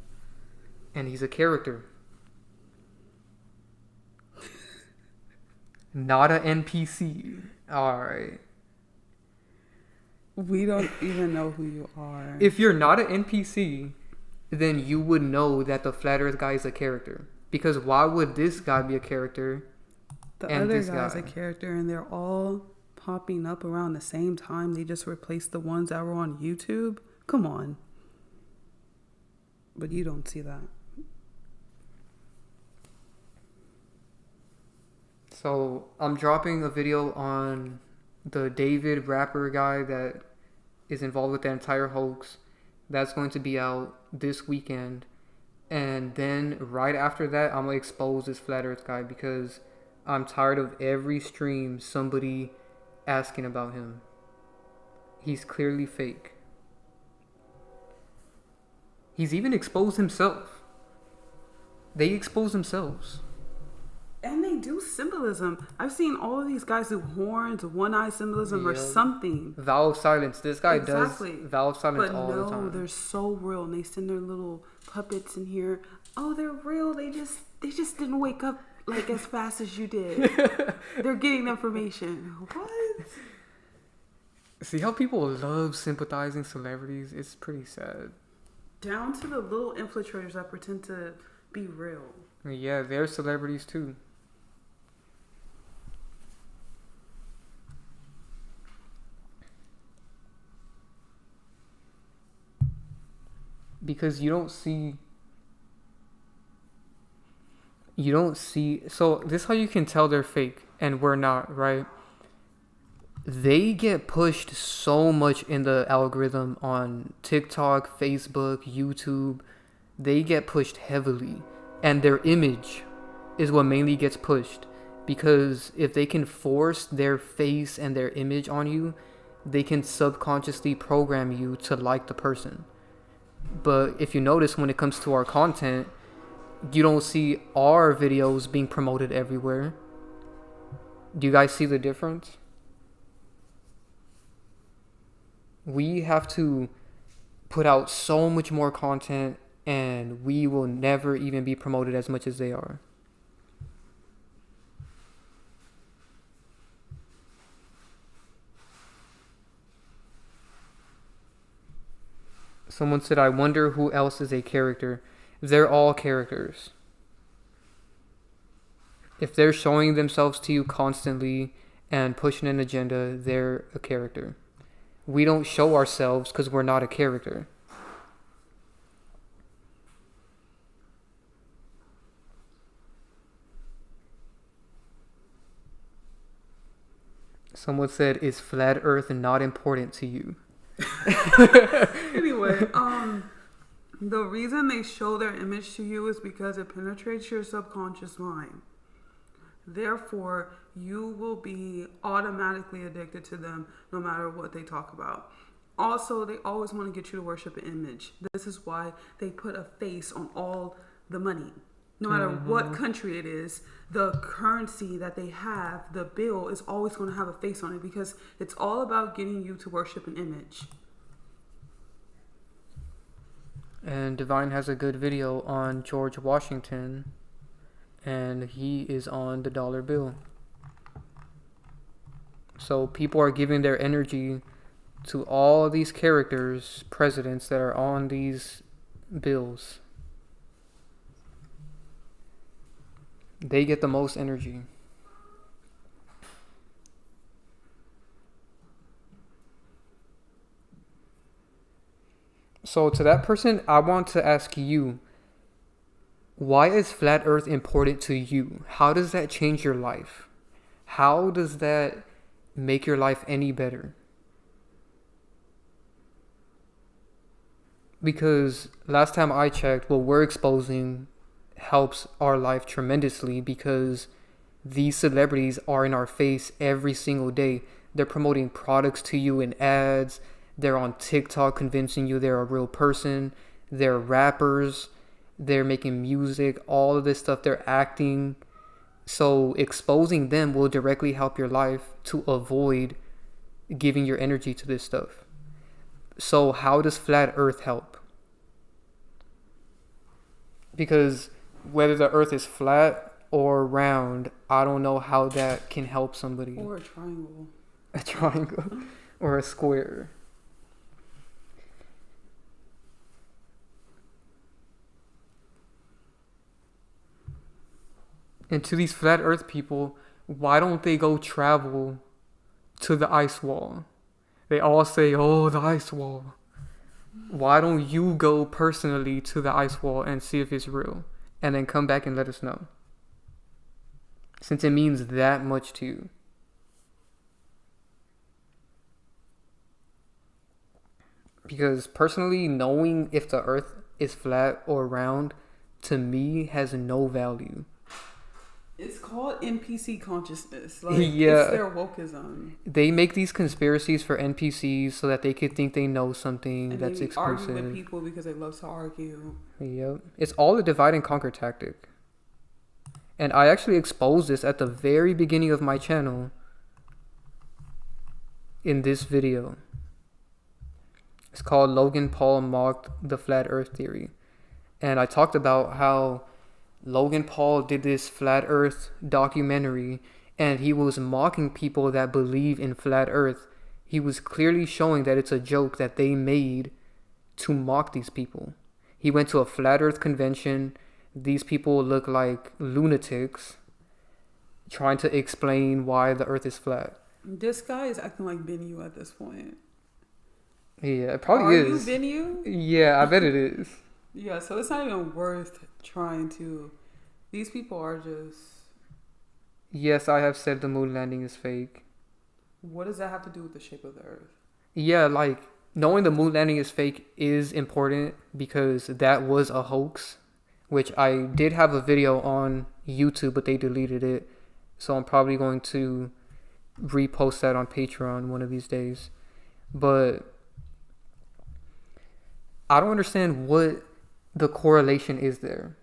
And he's a character. Not an NPC. Alright. We don't even know who you are. If you're not an NPC, then you would know that the Flat Earth guy is a character. Because why would this guy be a character? The other guy's a character, and they're all popping up around the same time. They just replaced the ones that were on YouTube. Come on. But you don't see that. So I'm dropping a video on the David rapper guy that is involved with the entire hoax. That's going to be out this weekend. And then right after that, I'm going to expose this Flat Earth guy because I'm tired of every stream somebody asking about him. He's clearly fake. He's even exposed himself. They expose themselves. And they do symbolism. I've seen all of these guys do horns, one-eye symbolism, or something. Vow of silence. This guy does vow of silence all the time. But no, they're so real, and they send their little puppets in here. Oh, they're real. They just didn't wake up like as fast as you did. They're getting information. What? See how people love sympathizing celebrities? It's pretty sad. Down to the little infiltrators that pretend to be real. Yeah, they're celebrities too. Because you don't see, so this is how you can tell they're fake and we're not, right? They get pushed so much in the algorithm on TikTok, Facebook, YouTube. They get pushed heavily, and their image is what mainly gets pushed, because if they can force their face and their image on you, they can subconsciously program you to like the person. But if you notice, when it comes to our content, you don't see our videos being promoted everywhere. Do you guys see the difference? We have to put out so much more content, and we will never even be promoted as much as they are. Someone said, I wonder who else is a character. They're all characters. If they're showing themselves to you constantly and pushing an agenda, they're a character. We don't show ourselves because we're not a character. Someone said, is flat earth not important to you? Anyway, the reason they show their image to you is because it penetrates your subconscious mind. Therefore, you will be automatically addicted to them no matter what they talk about. Also, they always want to get you to worship an image. This is why they put a face on all the money. No matter what country it is, the currency that they have, the bill, is always going to have a face on it, because it's all about getting you to worship an image. And Divine has a good video on George Washington, and he is on the dollar bill. So people are giving their energy to all these characters, presidents that are on these bills. They get the most energy. So to that person, I want to ask you, why is flat earth important to you? How does that change your life? How does that make your life any better? Because last time I checked, what we're exposing helps our life tremendously, because these celebrities are in our face every single day. They're promoting products to you in ads. They're on TikTok convincing you they're a real person. They're rappers. They're making music, all of this stuff. They're acting. So exposing them will directly help your life to avoid giving your energy to this stuff. So how does flat earth help? Because whether the earth is flat or round, I don't know how that can help somebody. Or a triangle. A triangle. Or a square. And to these flat earth people, why don't they go travel to the ice wall? They all say, oh, the ice wall. Why don't you go personally to the ice wall and see if it's real? And then come back and let us know. Since it means that much to you. Because personally, knowing if the earth is flat or round, to me, has no value. It's called NPC consciousness. Like, yeah. It's their wokeism. They make these conspiracies for NPCs so that they could think they know something and that's exclusive. Argue with people because they love to argue. Yep. It's all a divide and conquer tactic. And I actually exposed this at the very beginning of my channel in this video. It's called Logan Paul Mocked the Flat Earth Theory. And I talked about how Logan Paul did this flat earth documentary and he was mocking people that believe in flat earth. He was clearly showing that it's a joke that they made to mock these people. He went to a flat earth convention. These people look like lunatics trying to explain why the earth is flat. This guy is acting like Bennu at this point. Yeah, it probably is. Are you Bennu? Yeah, I bet it is. Yeah, so it's not even worth trying to... These people are just... Yes, I have said the moon landing is fake. What does that have to do with the shape of the earth? Yeah, like, knowing the moon landing is fake is important because that was a hoax, which I did have a video on YouTube, but they deleted it. So I'm probably going to repost that on Patreon one of these days. But I don't understand what the correlation is there.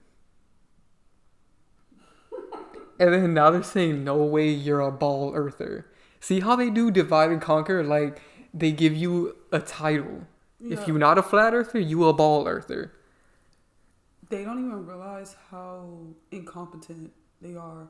And then now they're saying, no way, you're a ball earther. See how they do divide and conquer? Like, they give you a title. Yeah. If you're not a flat earther, you a ball earther. They don't even realize how incompetent they are.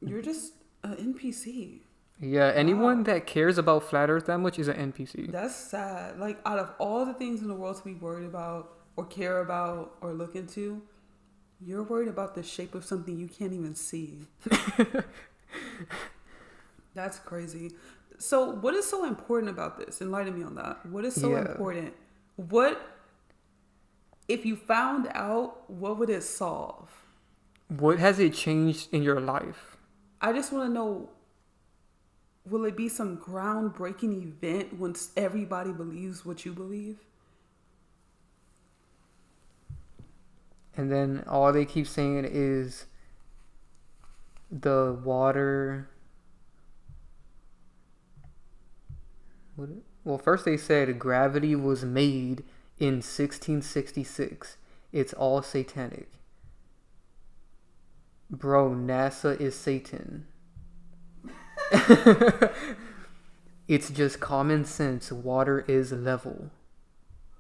You're just an NPC. Yeah, anyone that cares about flat earth that much is an NPC. That's sad. Like, out of all the things in the world to be worried about or care about or look into, you're worried about the shape of something you can't even see. That's crazy. So what is so important about this? Enlighten me on that. What is so important? What, if you found out, what would it solve? What has it changed in your life? I just want to know, will it be some groundbreaking event once everybody believes what you believe? And then all they keep saying is the water. Well, first they said gravity was made in 1666. It's all satanic. Bro, NASA is Satan. It's just common sense. Water is level.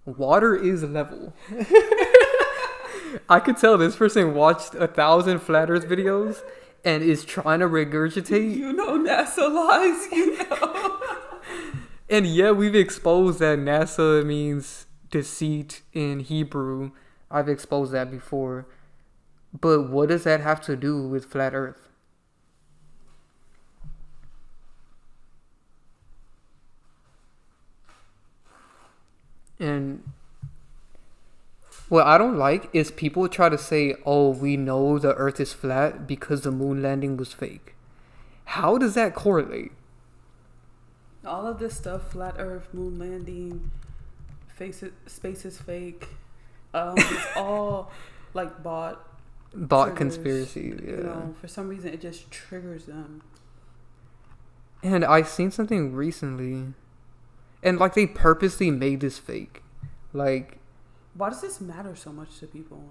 Water is level. I could tell this person watched 1,000 flat earth videos and is trying to regurgitate. You know NASA lies, you know. And yeah, we've exposed that NASA means deceit in Hebrew. I've exposed that before. But what does that have to do with flat earth? And what I don't like is people try to say, oh, we know the earth is flat because the moon landing was fake. How does that correlate? All of this stuff, flat earth, moon landing, space is fake. It's all like bot conspiracy. Yeah. You know, for some reason it just triggers them. And I seen something recently, and like they purposely made this fake. Like, why does this matter so much to people?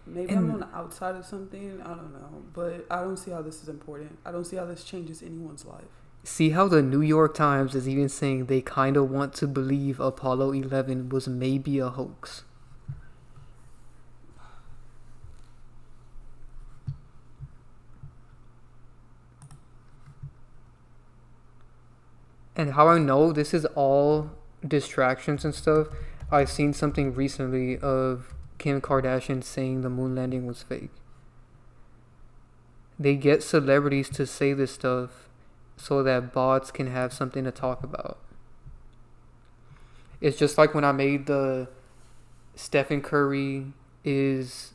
Maybe I'm on the outside of something. I don't know. But I don't see how this is important. I don't see how this changes anyone's life. See how the New York Times is even saying they kind of want to believe Apollo 11 was maybe a hoax. And how I know this is all distractions and stuff, I've seen something recently of Kim Kardashian saying the moon landing was fake. They get celebrities to say this stuff so that bots can have something to talk about. It's just like when I made the Stephen Curry is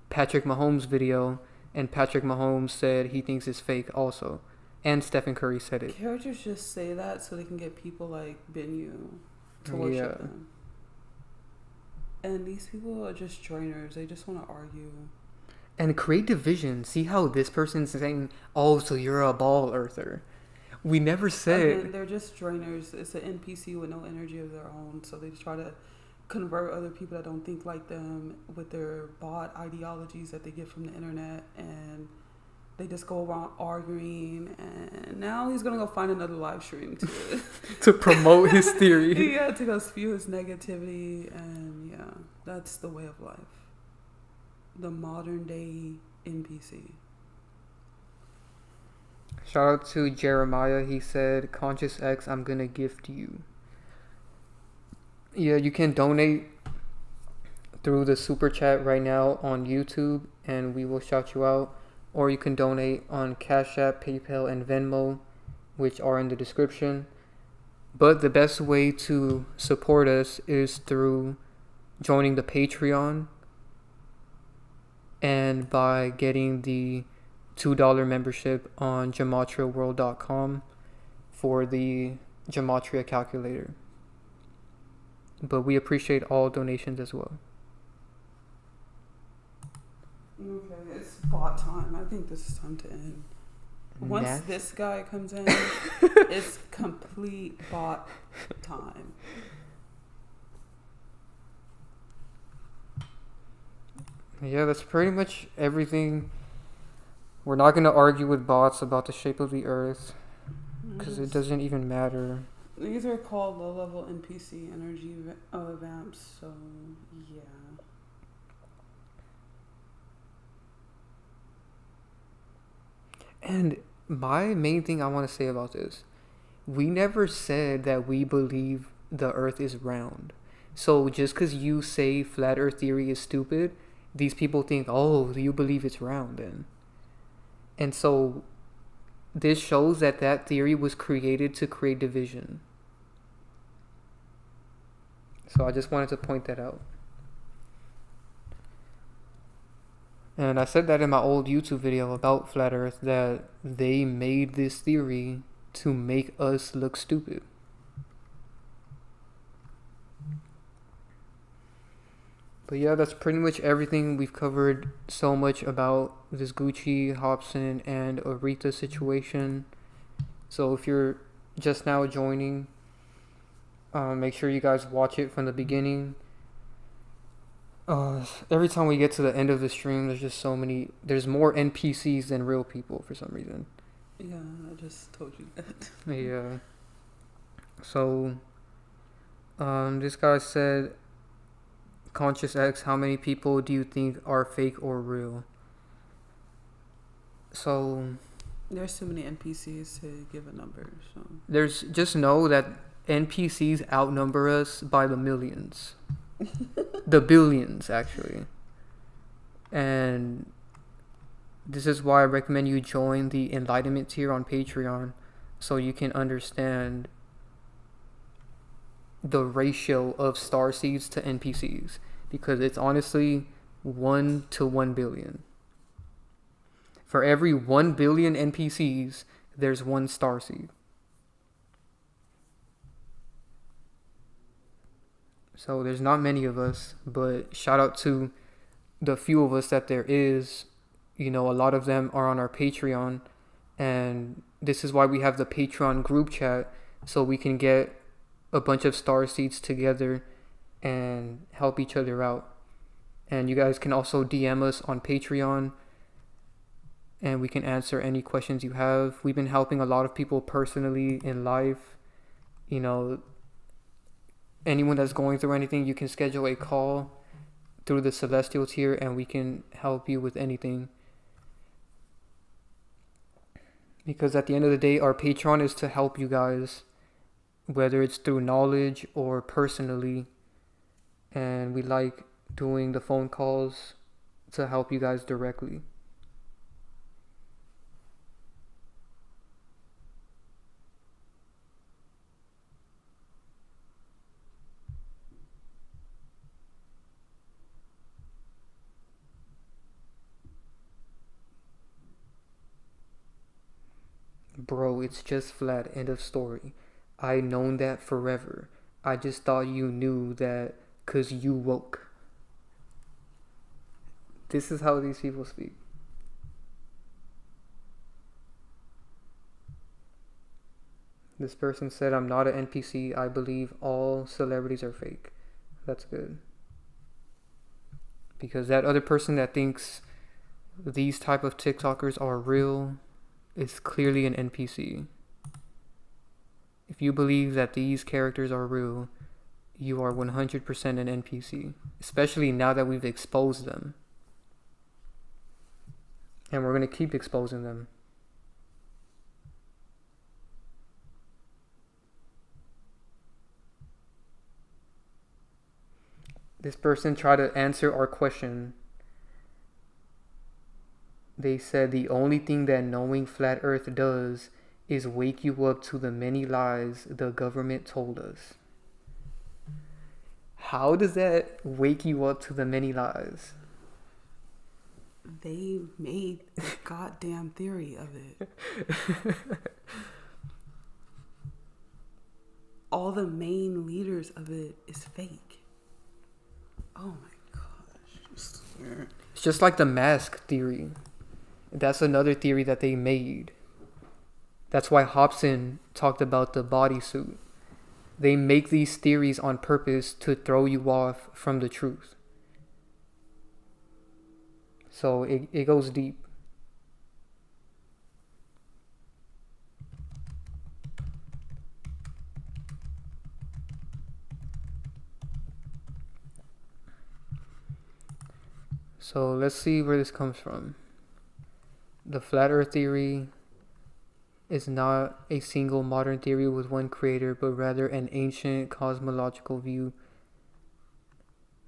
Patrick Mahomes video, and Patrick Mahomes said he thinks it's fake also. And Stephen Curry said it. Characters just say that so they can get people like Benyu to worship them. And these people are just joiners. They just want to argue. And create division. See how this person's saying, oh, so you're a ball earther. We never said... Again, they're just joiners. It's an NPC with no energy of their own. So they just try to convert other people that don't think like them with their bot ideologies that they get from the internet. And they just go around arguing. And now he's going to go find another live stream to... to promote his theory. Yeah, to go spew his negativity. And yeah, that's the way of life. The modern day NPC. Shout out to Jeremiah. He said, Conscious X, I'm gonna gift you. Yeah, you can donate through the super chat right now on YouTube and we will shout you out. Or you can donate on Cashapp, PayPal, and Venmo, which are in the description. But the best way to support us is through joining the Patreon and by getting the $2 membership on gematriaworld.com for the gematria calculator. But we appreciate all donations as well. Okay, it's bot time. I think this is time to end. Once this guy comes in, it's complete bot time. Yeah, that's pretty much everything. We're not going to argue with bots about the shape of the earth because it doesn't even matter. These are called low-level NPC energy vamps, so yeah. And my main thing I want to say about this, we never said that we believe the earth is round. So just because you say flat earth theory is stupid, these people think, oh, you believe it's round then. And so this shows that that theory was created to create division. So I just wanted to point that out. And I said that in my old YouTube video about flat earth, that they made this theory to make us look stupid. But yeah, that's pretty much everything. We've covered so much about this Gucci, Hopsin, and Aretha situation. So if you're just now joining, make sure you guys watch it from the beginning. Every time we get to the end of the stream, there's just so many... There's more NPCs than real people for some reason. Yeah, I just told you that. Yeah. So, this guy said... Conscious X, how many people do you think are fake or real? So there's too many NPCs to give a number. So there's just know that NPCs outnumber us by the millions, the billions actually. And this is why I recommend you join the Enlightenment tier on Patreon, so you can understand the ratio of starseeds to NPCs, because it's honestly 1 to 1 billion. For every 1 billion NPCs, there's one starseed. So there's not many of us, but shout out to the few of us that there is. You know, a lot of them are on our Patreon, and this is why we have the Patreon group chat, so we can get a bunch of starseeds together and help each other out. And you guys can also DM us on Patreon, and we can answer any questions you have. We've been helping a lot of people personally in life. You know, anyone that's going through anything, you can schedule a call through the Celestial tier and we can help you with anything. Because at the end of the day, our Patreon is to help you guys, whether it's through knowledge or personally. And we like doing the phone calls to help you guys directly. Bro, it's just flat. End of story. I known that forever. I just thought you knew that because you woke. This is how these people speak. This person said, I'm not an NPC. I believe all celebrities are fake. That's good. Because that other person that thinks these type of TikTokers are real is clearly an NPC. If you believe that these characters are real, you are 100% an NPC. Especially now that we've exposed them. And we're going to keep exposing them. This person tried to answer our question. They said the only thing that knowing flat earth does is wake you up to the many lies the government told us. How does that wake you up to the many lies? They made a goddamn theory of it. All the main leaders of it is fake. Oh my gosh. I swear. It's just like the mask theory. That's another theory that they made. That's why Hopsin talked about the bodysuit. They make these theories on purpose to throw you off from the truth. So it goes deep. So let's see where this comes from. The flat earth theory is not a single modern theory with one creator, but rather an ancient cosmological view.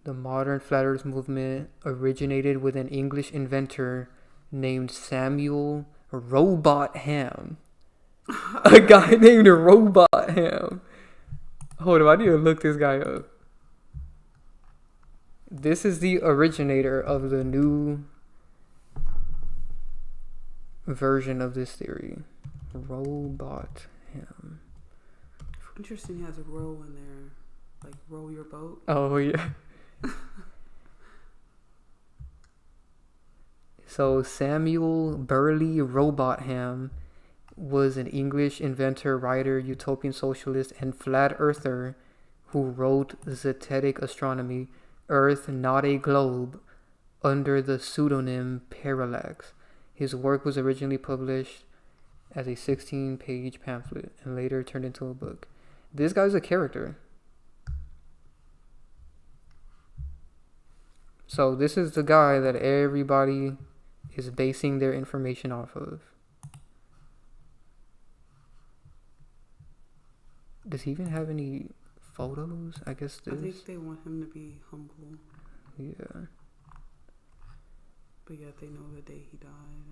The modern flat earth movement originated with an English inventor named Samuel Robot Ham. A guy named Robot Ham. Hold on, I need to look this guy up. This is the originator of the new version of this theory. Robot Ham. Interesting, he has a row in there. Like, row your boat. Oh, yeah. So Samuel Burley Robot Ham was an English inventor, writer, utopian socialist, and flat earther who wrote Zetetic Astronomy, Earth Not a Globe, under the pseudonym Parallax. His work was originally published as a 16-page pamphlet and later turned into a book. This guy's a character. So this is the guy that everybody is basing their information off of. Does he even have any photos? I guess this. I think they want him to be humble. Yeah. But yet they know the day he died and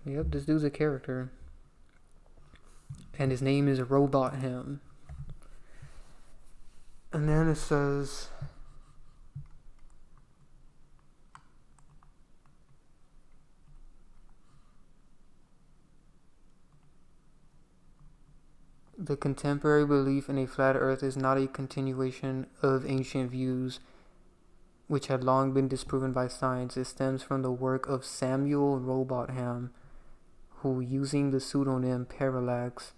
everything. Yep, this dude's a character. And his name is Robot Ham. And then it says, the contemporary belief in a flat earth is not a continuation of ancient views which had long been disproven by science. It stems from the work of Samuel Robot Ham, who, using the pseudonym Parallax,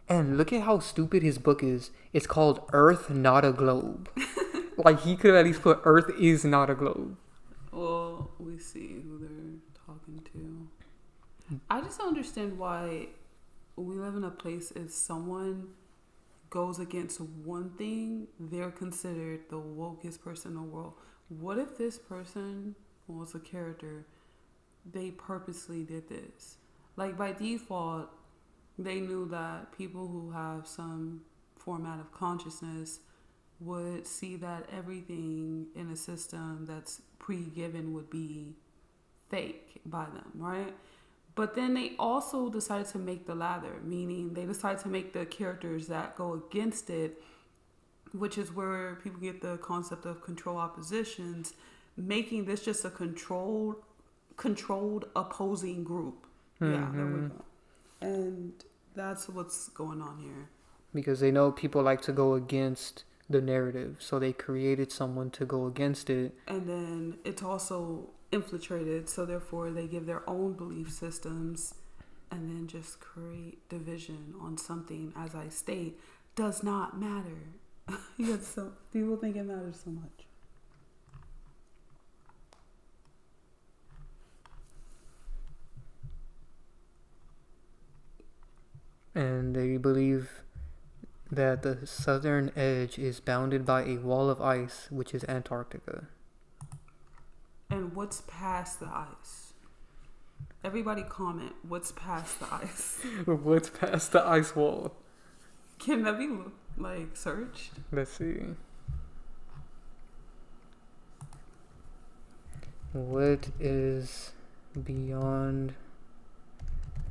and look at how stupid his book is. It's called Earth Not a Globe. Like, he could have at least put Earth is not a globe. Well, we see who they're talking to. I just don't understand why we live in a place, if someone goes against one thing, they're considered the wokest person in the world. What if this person was a character, they purposely did this? Like, by default, they knew that people who have some format of consciousness would see that everything in a system that's pre-given would be fake by them, right? But then they also decided to make the latter, meaning they decided to make the characters that go against it, which is where people get the concept of control oppositions, making this just a controlled opposing group. Yeah, there we go. And that's what's going on here. Because they know people like to go against the narrative, so they created someone to go against it. And then it's also infiltrated, so therefore they give their own belief systems and then just create division on something, as I state, does not matter. So people think it matters so much. And they believe that the southern edge is bounded by a wall of ice, which is Antarctica. And what's past the ice? Everybody comment, what's past the ice? What's past the ice wall? Can that be, like, searched? Let's see. What is beyond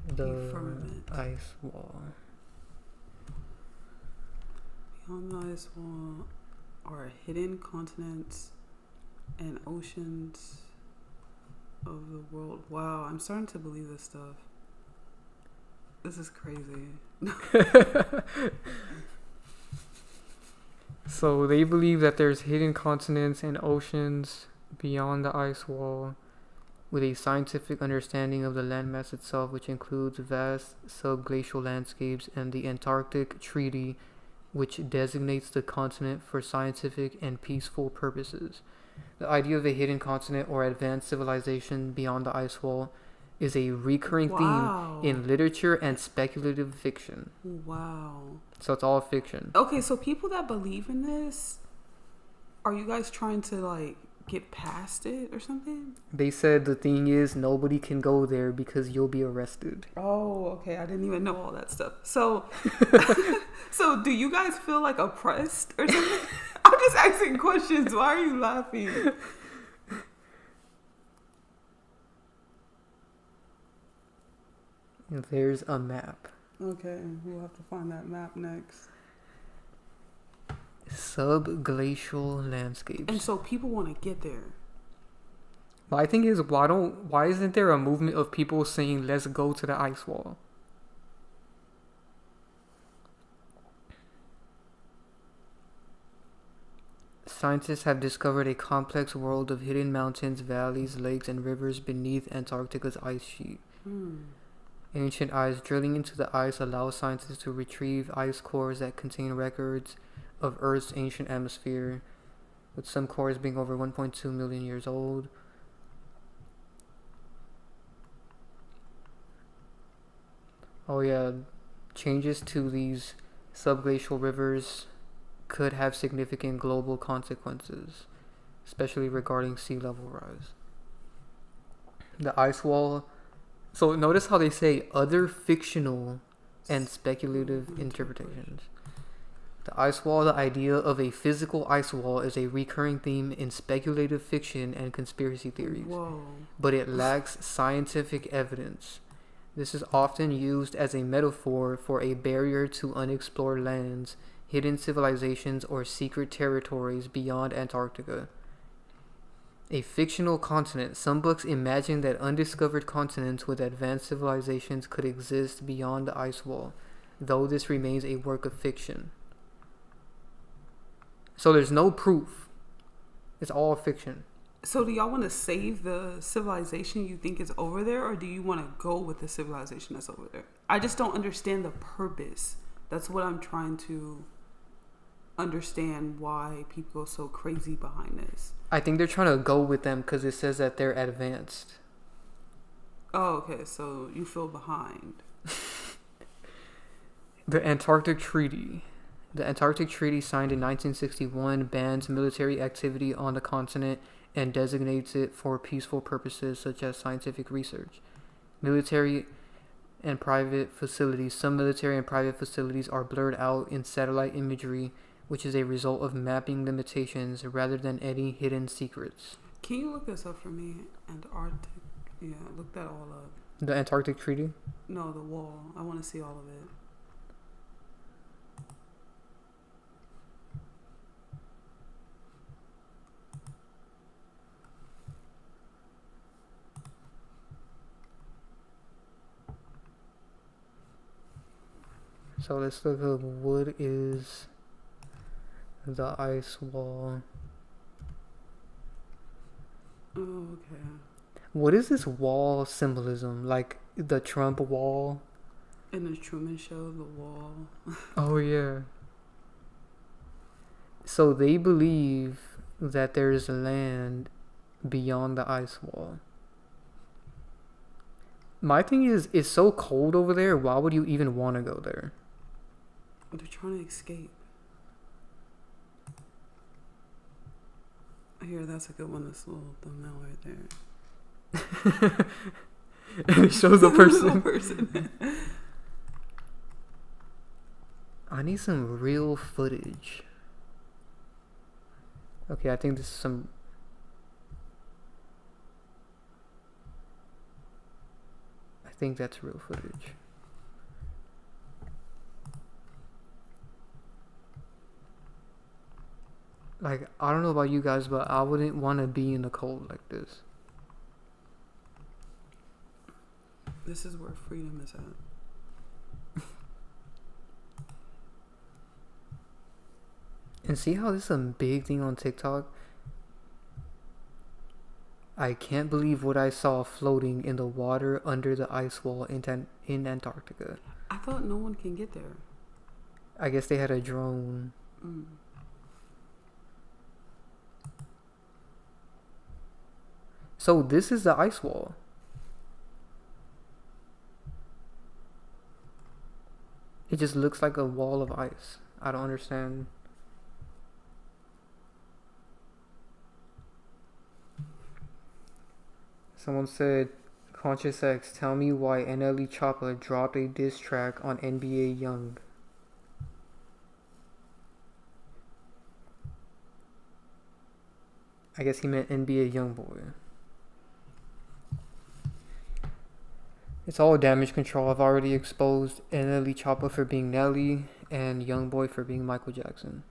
the firmament. Ice wall? Beyond the ice wall are hidden continents and oceans of the world. Wow, I'm starting to believe this stuff. This is crazy. So they believe that there's hidden continents and oceans beyond the ice wall, with a scientific understanding of the landmass itself, which includes vast subglacial landscapes, and the Antarctic Treaty, which designates the continent for scientific and peaceful purposes. The idea of a hidden continent or advanced civilization beyond the ice wall is a recurring theme in literature and speculative fiction. Wow. So it's all fiction. Okay, so people that believe in this, are you guys trying to, like, get past it or something? They said the thing is nobody can go there because you'll be arrested. Oh, okay. I didn't even know all that stuff. So, so do you guys feel like oppressed or something? I'm just asking questions. Why are you laughing? There's a map. Okay, we'll have to find that map next. Subglacial landscapes. And so people want to get there. My thing is, why isn't there a movement of people saying let's go to the ice wall? Scientists have discovered a complex world of hidden mountains, valleys, lakes, and rivers beneath Antarctica's ice sheet. Ancient ice drilling into the ice allows scientists to retrieve ice cores that contain records of Earth's ancient atmosphere, with some cores being over 1.2 million years old. Oh yeah, changes to these subglacial rivers could have significant global consequences, especially regarding sea level rise. The ice wall. So notice how they say other fictional and speculative interpretations. The ice wall, the idea of a physical ice wall, is a recurring theme in speculative fiction and conspiracy theories. Whoa. But it lacks scientific evidence. This is often used as a metaphor for a barrier to unexplored lands, hidden civilizations, or secret territories beyond Antarctica. A fictional continent. Some books imagine that undiscovered continents with advanced civilizations could exist beyond the ice wall, though this remains a work of fiction. So there's no proof. It's all fiction. So do y'all want to save the civilization you think is over there, or do you want to go with the civilization that's over there? I just don't understand the purpose. That's what I'm trying to understand, why people go so crazy behind this. I think they're trying to go with them because it says that they're advanced. Oh, okay. So you feel behind. The Antarctic Treaty. The Antarctic Treaty, signed in 1961, bans military activity on the continent and designates it for peaceful purposes such as scientific research. Military and private facilities. Some military and private facilities are blurred out in satellite imagery, which is a result of mapping limitations rather than any hidden secrets. Can you look this up for me? Antarctic. Yeah, look that all up. The Antarctic Treaty? No, the wall. I want to see all of it. So let's look up what is the ice wall. Oh, okay. What is this wall symbolism? Like the Trump wall? In the Truman Show, the wall. Oh, yeah. So they believe that there's land beyond the ice wall. My thing is, it's so cold over there, why would you even want to go there? They're trying to escape. Here, that's a good one, this little thumbnail right there. And it shows a person. I need some real footage. Okay, I think this is some... I think that's real footage. Like, I don't know about you guys, but I wouldn't want to be in the cold like this. This is where freedom is at. And see how this is a big thing on TikTok? I can't believe what I saw floating in the water under the ice wall in Antarctica. I thought no one can get there. I guess they had a drone. So this is the ice wall. It just looks like a wall of ice. I don't understand. Someone said, Conscious X, tell me why NLE Choppa dropped a diss track on NBA Young. I guess he meant NBA Youngboy. It's all damage control. I've already exposed NLE Choppa for being Nelly and Youngboy for being Michael Jackson.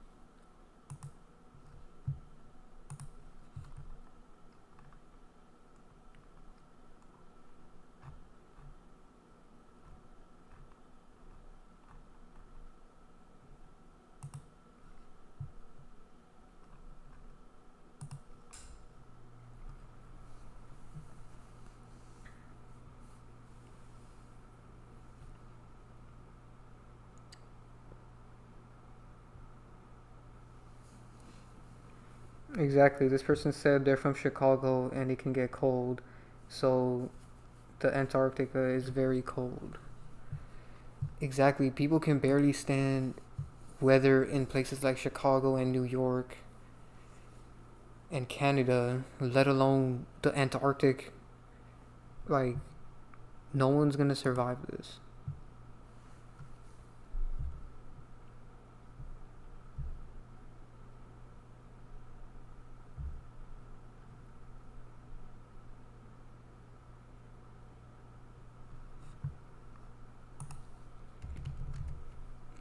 Exactly. This person said they're from Chicago and it can get cold. So the Antarctica is very cold. Exactly. People can barely stand weather in places like Chicago and New York and Canada, let alone the Antarctic. Like, no one's gonna survive this.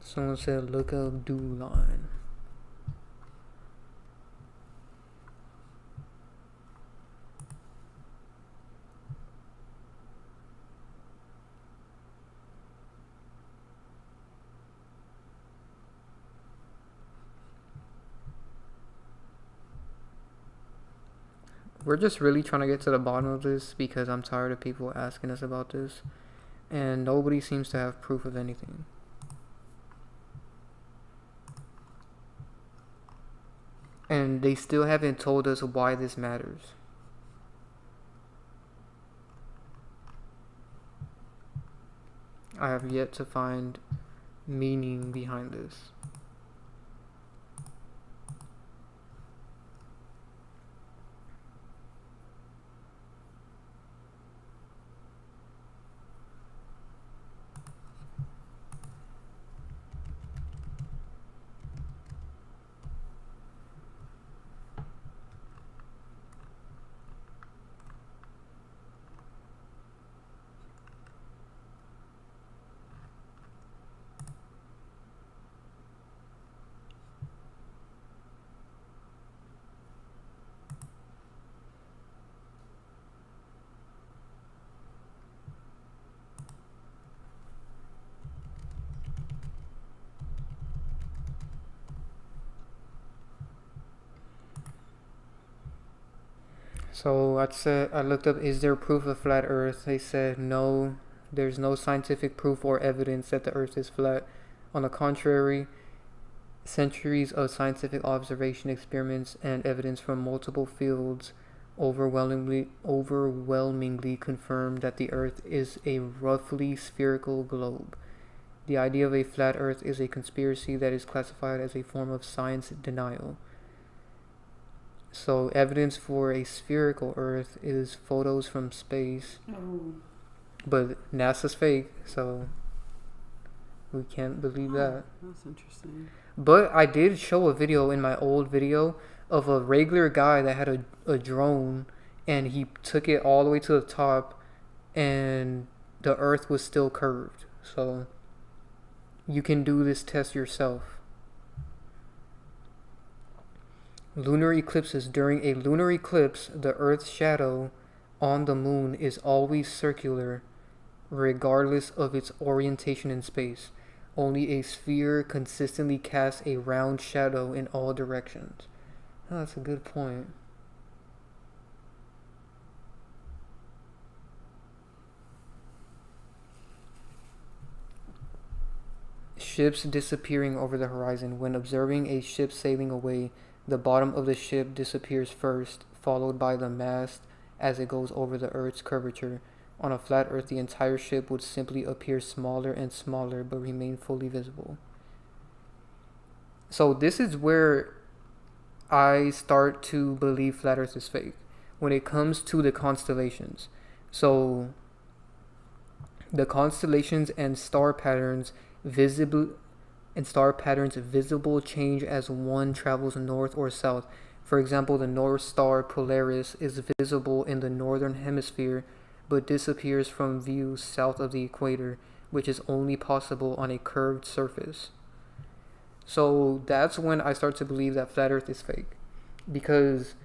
Someone said, look up Dew Line. We're just really trying to get to the bottom of this because I'm tired of people asking us about this. And nobody seems to have proof of anything. And they still haven't told us why this matters. I have yet to find meaning behind this. So I looked up, is there proof of flat Earth? They said no. There's no scientific proof or evidence that the Earth is flat. On the contrary, centuries of scientific observation, experiments, and evidence from multiple fields overwhelmingly confirm that the Earth is a roughly spherical globe. The idea of a flat Earth is a conspiracy that is classified as a form of science denial. So evidence for a spherical Earth is photos from space. Oh. But NASA's fake, so we can't believe that. That's interesting. But I did show a video in my old video of a regular guy that had a drone, and he took it all the way to the top, and the Earth was still curved. So you can do this test yourself. Lunar eclipses. During a lunar eclipse, the Earth's shadow on the moon is always circular, regardless of its orientation in space. Only a sphere consistently casts a round shadow in all directions. Oh, that's a good point. Ships disappearing over the horizon. When observing a ship sailing away, the bottom of the ship disappears first, followed by the mast as it goes over the Earth's curvature. On a flat Earth, the entire ship would simply appear smaller and smaller but remain fully visible. So this is where I start to believe flat Earth is fake when it comes to the constellations. So the constellations and star patterns visible change as one travels north or south. For example, the North Star Polaris is visible in the northern hemisphere but disappears from view south of the equator, which is only possible on a curved surface. So that's when I start to believe that flat Earth is fake, because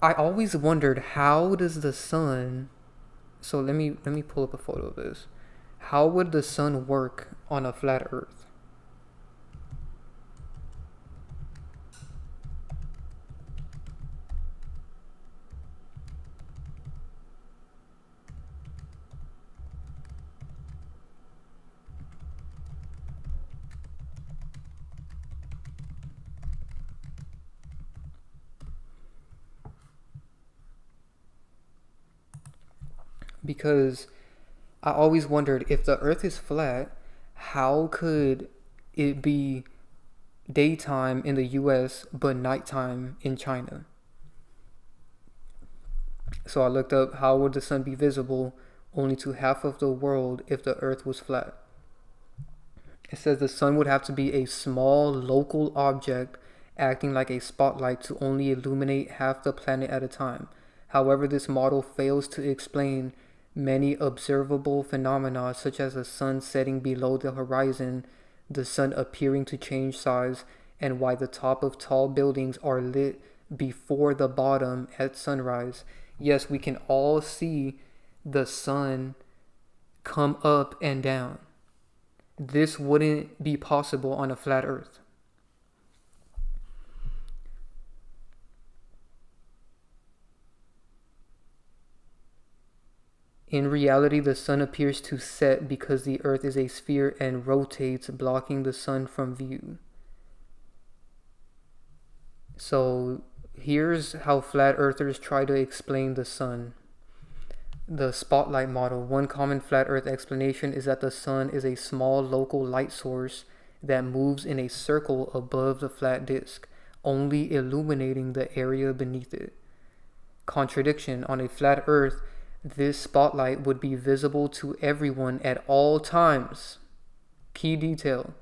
I always wondered, how does the sun, so let me pull up a photo of this. How would the sun work on a flat Earth? Because I always wondered, if the Earth is flat, how could it be daytime in the US but nighttime in China? So I looked up, how would the sun be visible only to half of the world if the Earth was flat? It says the sun would have to be a small local object acting like a spotlight to only illuminate half the planet at a time. However, this model fails to explain many observable phenomena, such as the sun setting below the horizon, the sun appearing to change size, and why the top of tall buildings are lit before the bottom at sunrise. Yes, we can all see the sun come up and down. This wouldn't be possible on a flat Earth. In reality, the sun appears to set because the Earth is a sphere and rotates, blocking the sun from view. So here's how flat earthers try to explain the sun. The spotlight model. One common flat Earth explanation is that the sun is a small local light source that moves in a circle above the flat disk, only illuminating the area beneath it. Contradiction. On a flat Earth, this spotlight would be visible to everyone at all times. Key detail.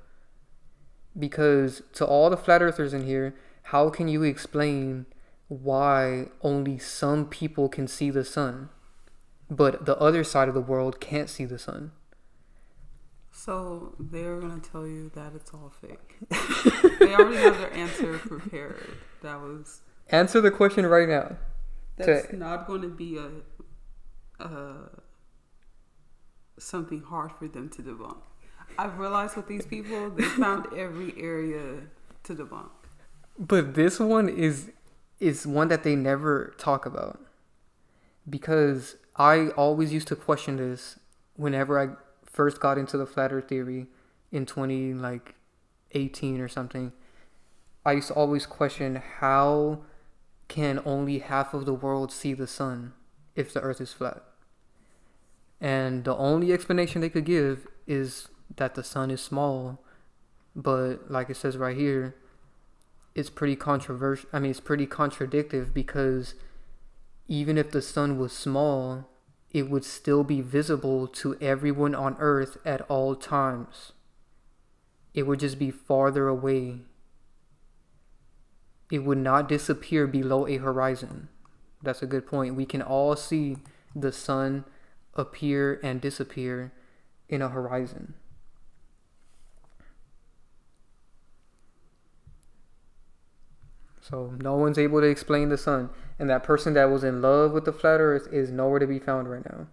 Because to all the flat earthers in here, how can you explain why only some people can see the sun, but the other side of the world can't see the sun? So they're going to tell you that it's all fake. They already have their answer prepared. That was... Answer the question right now. That's not going to be something hard for them to debunk. I've realized with these people, they found every area to debunk. But this one is one that they never talk about, because I always used to question this whenever I first got into the flat earth theory in 2018 or something. I used to always question, how can only half of the world see the sun if the earth is flat? And the only explanation they could give is that the sun is small. But like it says right here, it's pretty controversial. I mean, it's pretty contradictive, because even if the sun was small, it would still be visible to everyone on earth at all times. It would just be farther away. It would not disappear below a horizon. That's a good point. We can all see the sun appear and disappear in a horizon. So no one's able to explain the sun. And that person that was in love with the flat earth is nowhere to be found right now.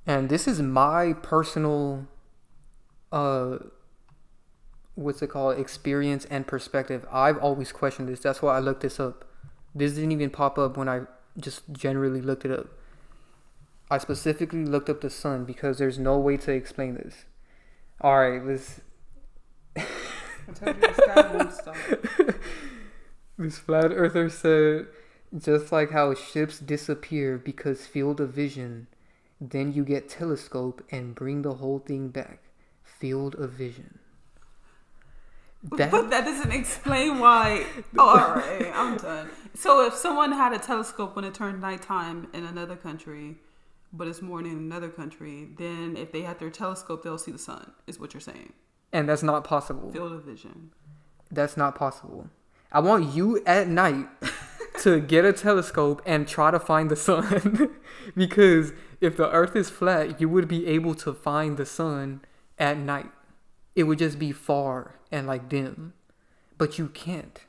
And this is my personal experience and perspective. I've always questioned this. That's why I looked this up. This didn't even pop up when I just generally looked it up. I specifically looked up the sun because there's no way to explain this. All right, let's. I told you the sky won't stop. This flat earther said, just like how ships disappear because field of vision, then you get telescope and bring the whole thing back. Field of vision. But that doesn't explain why. Oh, all right, I'm done. So if someone had a telescope when it turned nighttime in another country, but it's morning in another country, then if they had their telescope, they'll see the sun, is what you're saying. And that's not possible. Field of vision. That's not possible. I want you at night to get a telescope and try to find the sun. Because if the earth is flat, you would be able to find the sun at night. It would just be far and like dim. But you can't.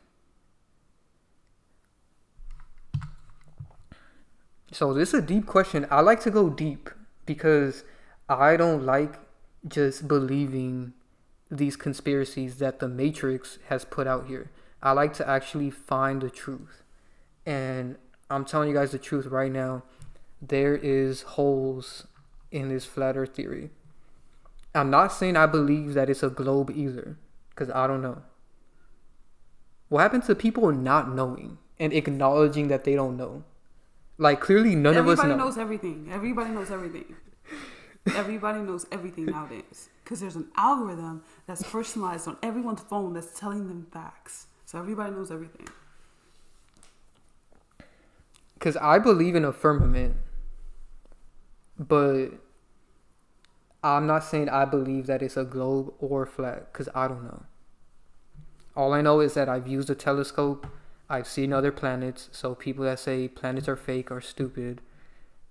So this is a deep question. I like to go deep because I don't like just believing these conspiracies that the Matrix has put out here. I like to actually find the truth. And I'm telling you guys the truth right now. There is holes in this flat earth theory. I'm not saying I believe that it's a globe either, because I don't know. What happened to people not knowing and acknowledging that they don't know? Like, clearly none of us know. Everybody knows everything. Everybody knows everything. Everybody knows everything nowadays. Because there's an algorithm that's personalized on everyone's phone that's telling them facts. So everybody knows everything. Because I believe in a firmament. But I'm not saying I believe that it's a globe or flat. Because I don't know. All I know is that I've used a telescope. I've seen other planets. So people that say planets are fake are stupid.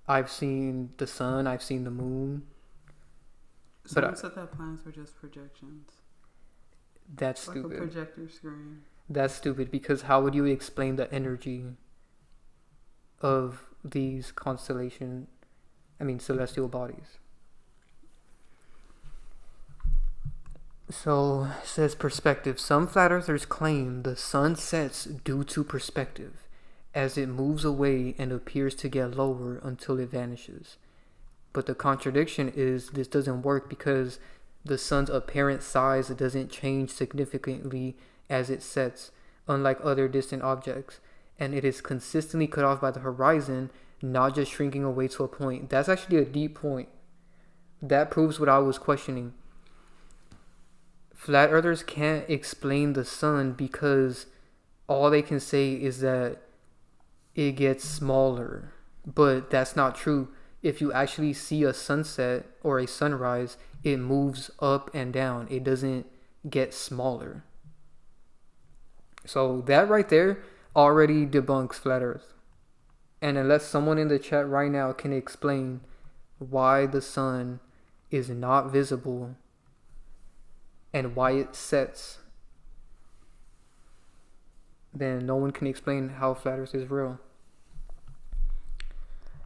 I've seen the sun. I've seen the moon. Someone said that planets were just projections. That's stupid. Like a projector screen. That's stupid, because how would you explain the energy of these celestial bodies? So, it says perspective. Some flat earthers claim the sun sets due to perspective, as it moves away and appears to get lower until it vanishes. But the contradiction is this doesn't work because the sun's apparent size doesn't change significantly as it sets, unlike other distant objects, and it is consistently cut off by the horizon, not just shrinking away to a point. That's actually a deep point. That proves what I was questioning. Flat earthers can't explain the sun because all they can say is that it gets smaller, but that's not true. If you actually see a sunset or a sunrise, it moves up and down. It doesn't get smaller. So that right there already debunks flat earth. And unless someone in the chat right now can explain why the sun is not visible and why it sets, then no one can explain how flat earth is real.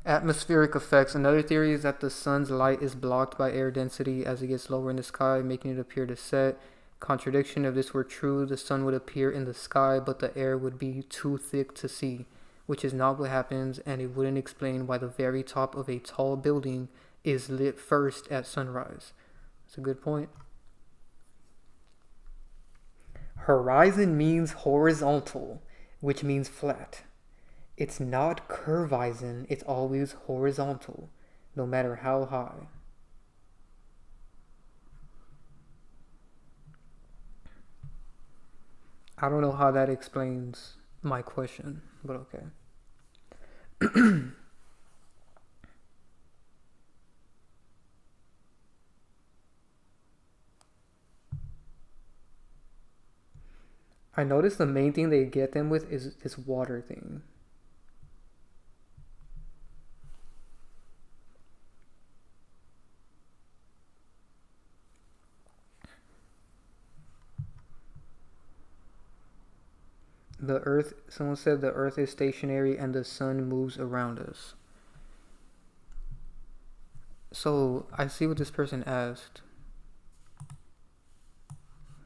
Atmospheric effects. Another theory is that the sun's light is blocked by air density as it gets lower in the sky, making it appear to set. Contradiction: if this were true, the sun would appear in the sky, but the air would be too thick to see, which is not what happens, and it wouldn't explain why the very top of a tall building is lit first at sunrise. That's a good point. Horizon means horizontal, which means flat. It's not curvizon, it's always horizontal, no matter how high. I don't know how that explains my question, but okay. I noticed the main thing they get them with is this water thing. The earth, someone said the earth is stationary and the sun moves around us. So I see what this person asked.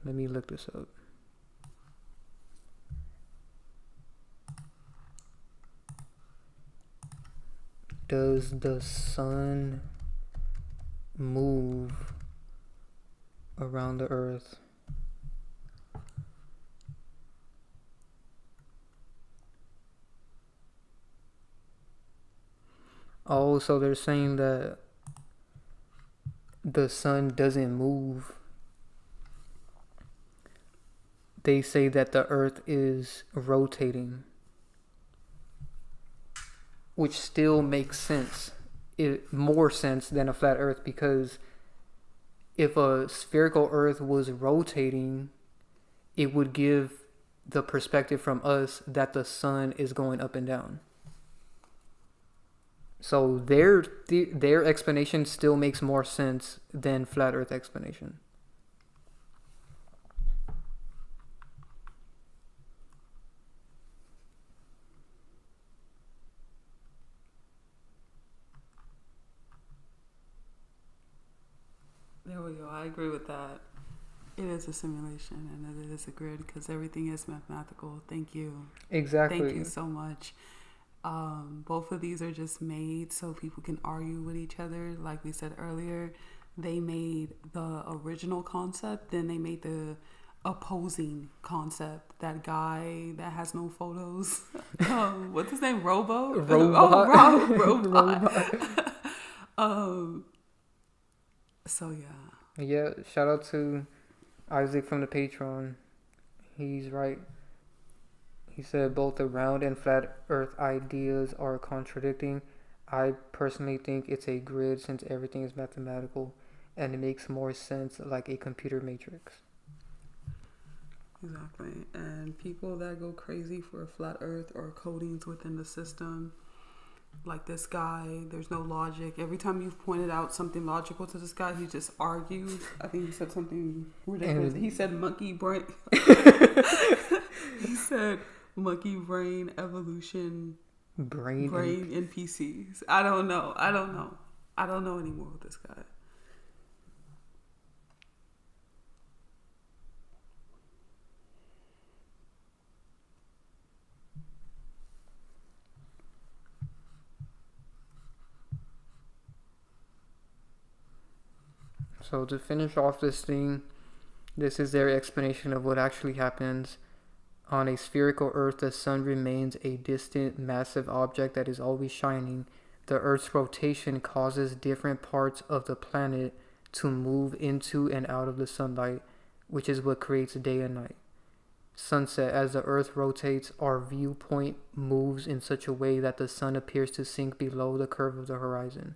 Let me look this up. Does the sun move around the earth? Oh, so they're saying that the sun doesn't move. They say that the earth is rotating, which still makes sense. More sense than a flat earth, because if a spherical earth was rotating, it would give the perspective from us that the sun is going up and down. So their explanation still makes more sense than flat earth explanation. There we go. I agree with that. It is a simulation and it is a grid because everything is mathematical. Thank you. Exactly. Thank you so much. Both of these are just made so people can argue with each other. Like we said earlier, they made the original concept, then they made the opposing concept. That guy that has no photos. What's his name? Robot. So yeah. Yeah, shout out to Isaac from the Patreon. He's right. He said both the round and flat earth ideas are contradicting. I personally think it's a grid since everything is mathematical and it makes more sense like a computer matrix. Exactly. And people that go crazy for a flat earth or codings within the system, like this guy, there's no logic. Every time you've pointed out something logical to this guy, he just argues. I think he said something ridiculous. He said monkey brain. He said monkey brain evolution brain NPCs. I don't know anymore with this guy. So to finish off this thing, this is their explanation of what actually happens. On a spherical Earth, the sun remains a distant, massive object that is always shining. The Earth's rotation causes different parts of the planet to move into and out of the sunlight, which is what creates day and night. Sunset. As the Earth rotates, our viewpoint moves in such a way that the sun appears to sink below the curve of the horizon.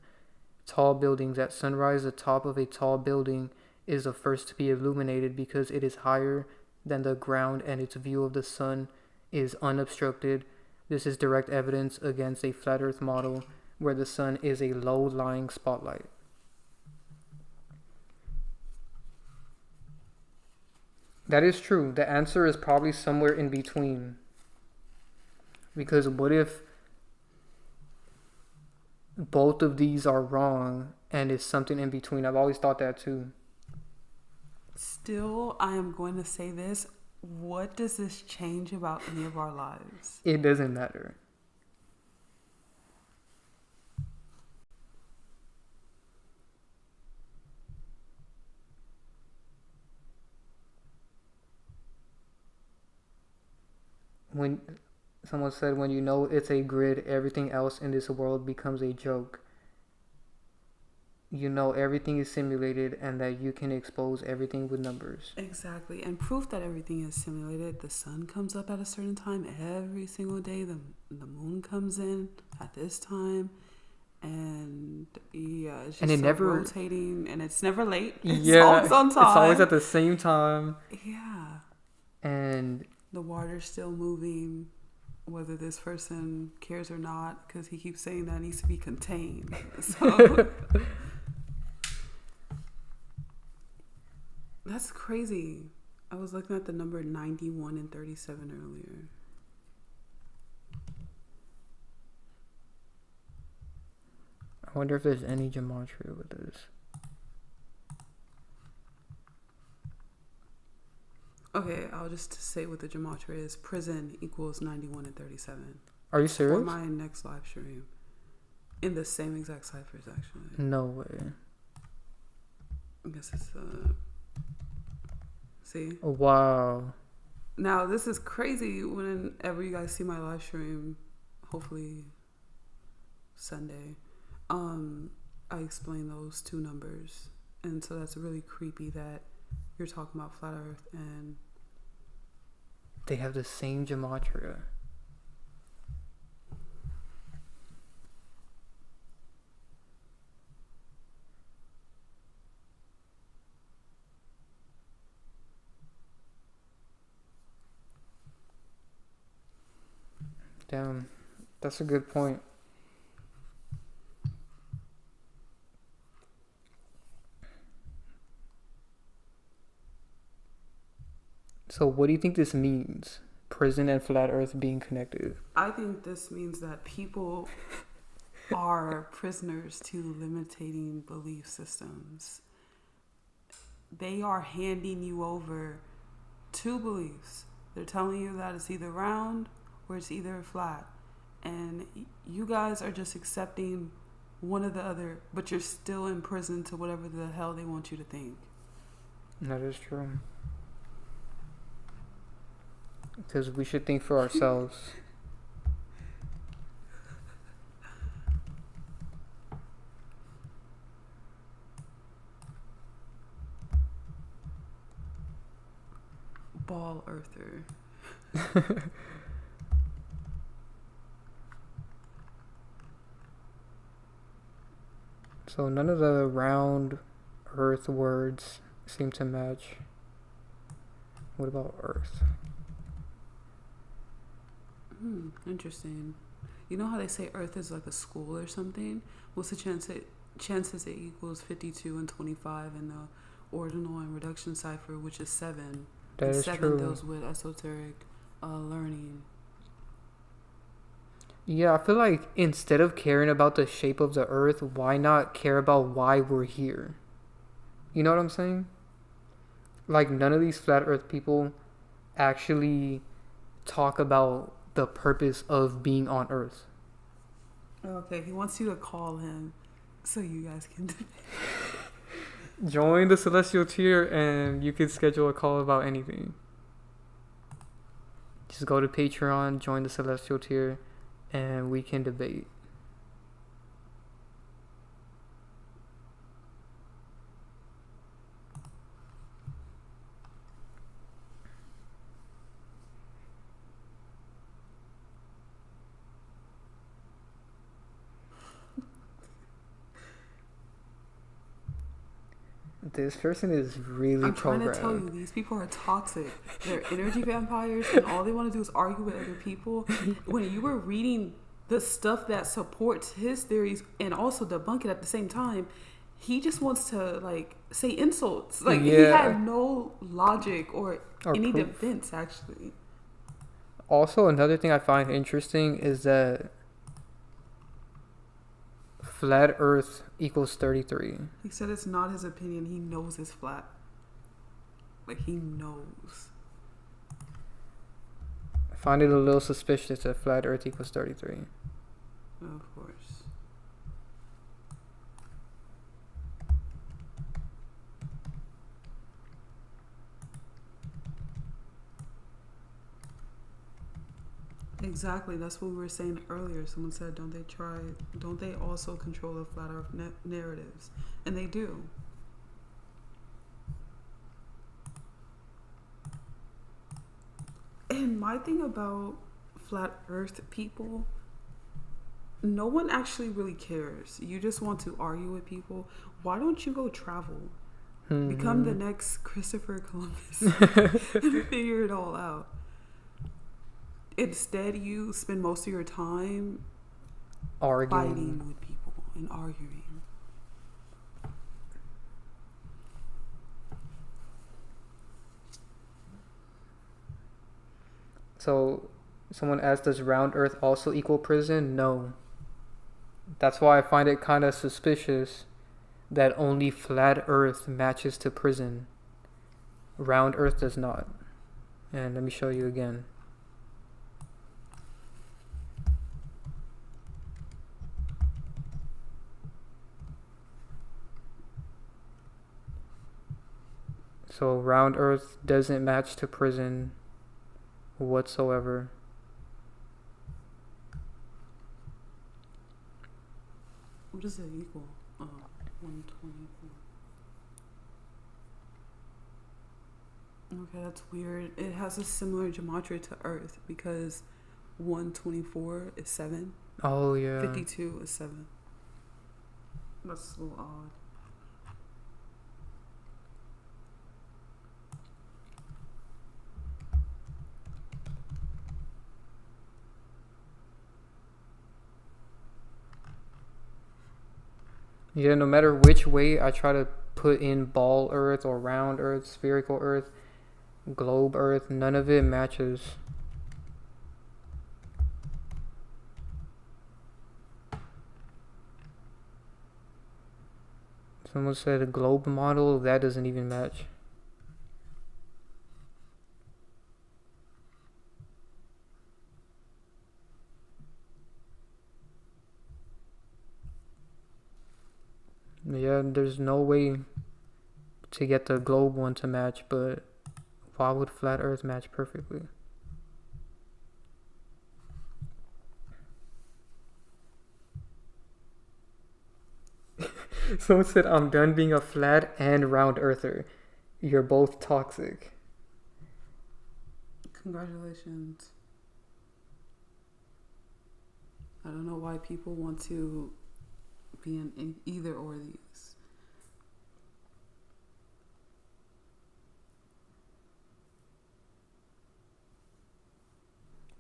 Tall buildings. At sunrise, the top of a tall building is the first to be illuminated because it is higher than the ground and its view of the sun is unobstructed. This is direct evidence against a flat earth model where the sun is a low-lying spotlight. That is true. The answer is probably somewhere in between. Because what if both of these are wrong and it's something in between. I've always thought that too. Still, I am going to say this. What does this change about any of our lives? It doesn't matter. When someone said, when you know it's a grid, everything else in this world becomes a joke. You know everything is simulated and that you can expose everything with numbers. Exactly. And proof that everything is simulated. The sun comes up at a certain time every single day. The moon comes in at this time. And yeah, it's just rotating, and it's never late. It's always on time. It's always at the same time. Yeah. And the water's still moving, whether this person cares or not, because he keeps saying that it needs to be contained. So that's crazy. I was looking at the number 91 and 37 earlier. I wonder if there's any gematria with this. Okay, I'll just say what the gematria is. Prison equals 91 and 37. Are you serious? For my next live stream. In the same exact ciphers, actually. No way. I guess it's see? Wow. Now, this is crazy. Whenever you guys see my live stream, hopefully Sunday, I explain those two numbers. And so that's really creepy that you're talking about flat earth and they have the same gematria. Damn, that's a good point. So what do you think this means? Prison and flat earth being connected? I think this means that people are prisoners to limiting belief systems. They are handing you over two beliefs. They're telling you that it's either round or it's either flat. And you guys are just accepting one or the other, but you're still in prison to whatever the hell they want you to think. That is true. Because we should think for ourselves. Ball earther. So none of the round earth words seem to match. What about earth? Interesting. You know how they say Earth is like a school or something? What's the chances it equals 52 and 25 in the ordinal and reduction cipher, which is 7. That is 7 true. deals with esoteric learning. Yeah, I feel like instead of caring about the shape of the earth, why not care about why we're here? You know what I'm saying? Like, none of these flat earth people actually talk about the purpose of being on earth. Okay, he wants you to call him so you guys can Join the celestial tier and you can schedule a call about anything. Just go to Patreon, join the celestial tier, and we can debate. This person is really programmed. I'm trying to tell you, these people are toxic. They're energy vampires, and all they want to do is argue with other people. When you were reading the stuff that supports his theories and also debunk it at the same time, he just wants to like say insults. Like he had no logic or any proof. Defense, actually. Also, another thing I find interesting is that flat Earth equals 33. He said it's not his opinion. He knows it's flat. Like, he knows. I find it a little suspicious that flat Earth equals 33. Of course. Exactly. That's what we were saying earlier. Someone said, don't they also control the flat earth narratives? And they do. And my thing about flat earth people, no one actually really cares. You just want to argue with people. Why don't you go travel? Become the next Christopher Columbus and figure it all out. Instead, you spend most of your time fighting with people and arguing. So, someone asked, does round Earth also equal prison? No. That's why I find it kind of suspicious that only flat Earth matches to prison. Round Earth does not. And let me show you again. So round Earth doesn't match to prison whatsoever. What does it equal? 124. Okay, that's weird. It has a similar gematria to Earth because 124 is 7. Oh, yeah. 52 is 7. That's a little odd. Yeah, no matter which way I try to put in ball Earth or round Earth, spherical Earth, globe Earth, none of it matches. Someone said a globe model, that doesn't even match. Yeah, there's no way to get the globe one to match, but why would flat Earth match perfectly? Someone said, I'm done being a flat and round earther. You're both toxic. Congratulations. I don't know why people want to be in either or of these.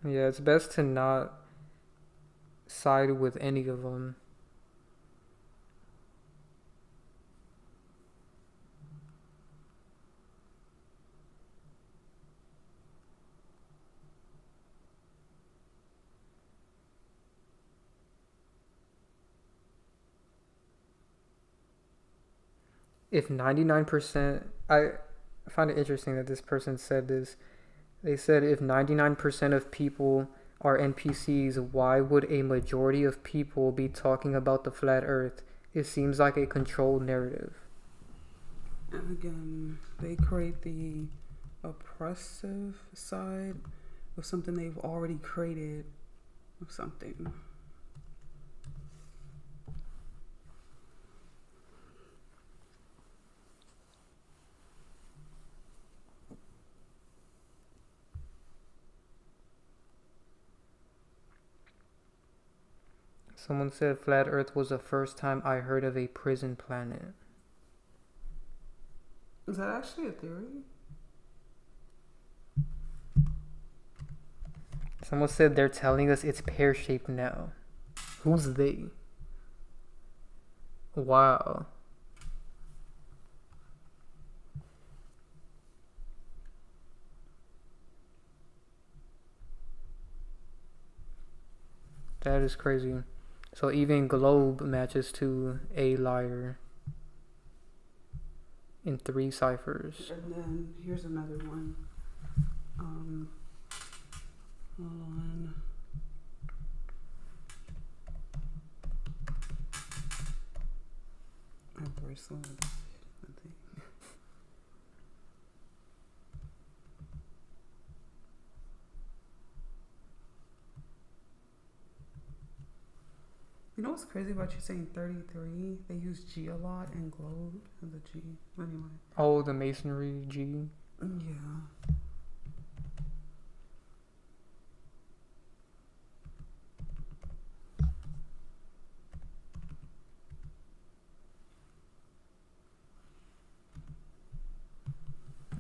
Yeah, it's best to not side with any of them. If 99%, I find it interesting that this person said this. They said if 99% of people are NPCs, why would a majority of people be talking about the flat earth? It seems like a controlled narrative. And again, they create the oppressive side of something they've already created of something. Someone said flat earth was the first time I heard of a prison planet. Is that actually a theory? Someone said they're telling us it's pear-shaped now. Who's they? Wow. That is crazy. So even globe matches to a liar in 3 ciphers. And then here's another one. Hold on. My bracelet. You know what's crazy about you saying 33? They use G a lot in globe and the G. Anyway. Oh, the masonry G. Yeah.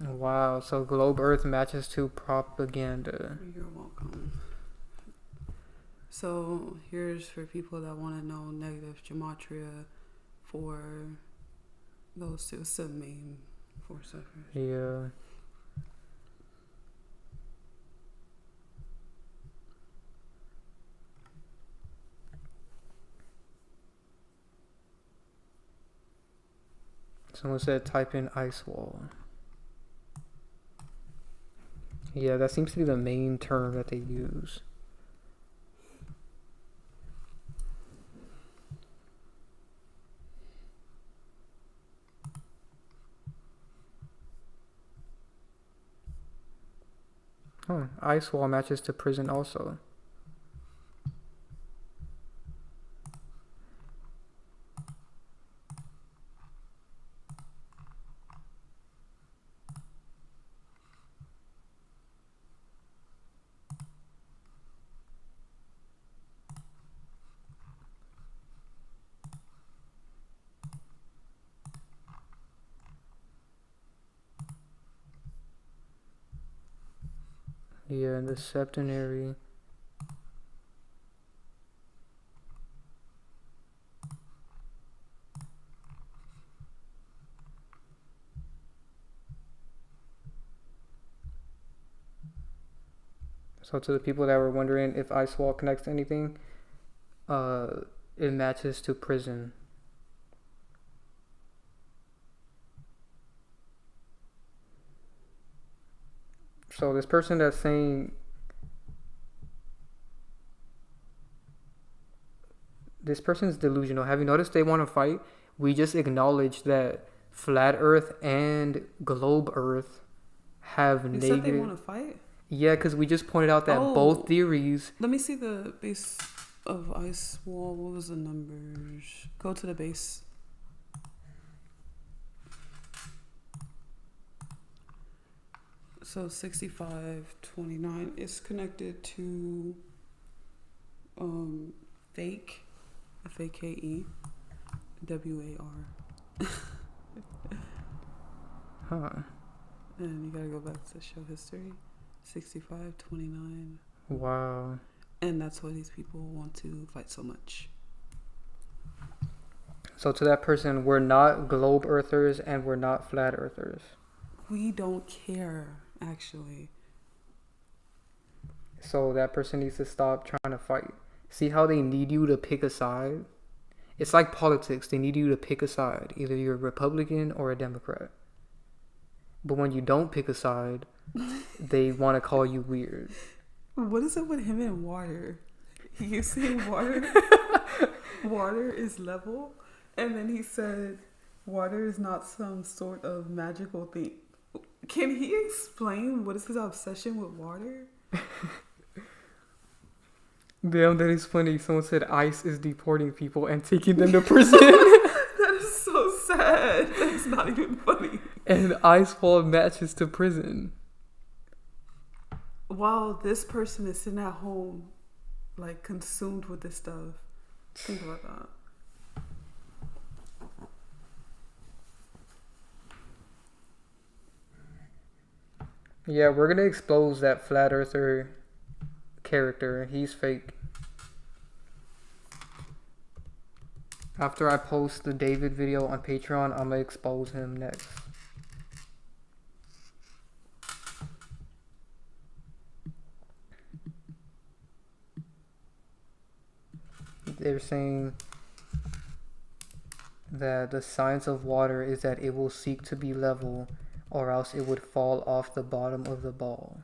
Wow, so globe earth matches to propaganda. You're welcome. So here's for people that want to know negative gematria for those two. It's the main 4 ciphers. Yeah. Someone said type in ice wall. Yeah, that seems to be the main term that they use. Oh, ice wall matches to prison also. Yeah, the septenary. So to the people that were wondering if ice wall connects to anything, it matches to prison. So this person that's saying this person's delusional. Have you noticed they want to fight? We just acknowledged that flat earth and globe earth have You negative. said they want to fight? Yeah, because we just pointed out that both theories. Let me see the base of ice wall. What was the numbers? Go to the base. So 6529 is connected to fake, FAKE, WAR. Huh. And you gotta go back to show history. 6529. Wow. And that's why these people want to fight so much. So to that person, we're not globe earthers and we're not flat earthers. We don't care, actually. So that person needs to stop trying to fight. See how they need you to pick a side? It's like politics. They need you to pick a side. Either you're a Republican or a Democrat. But when you don't pick a side, they want to call you weird. What is it with him and water? He saying water, water is level, and then he said water is not some sort of magical thing. Can he explain what is his obsession with water? Damn, that is funny. Someone said ICE is deporting people and taking them to prison. That is so sad. That's not even funny. And ice wall matches to prison. While this person is sitting at home, like consumed with this stuff. Think about that. Yeah, we're gonna expose that flat earther character. He's fake. After I post the David video on Patreon, I'm gonna expose him next. they're saying that the science of water is that it will seek to be level, or else it would fall off the bottom of the ball.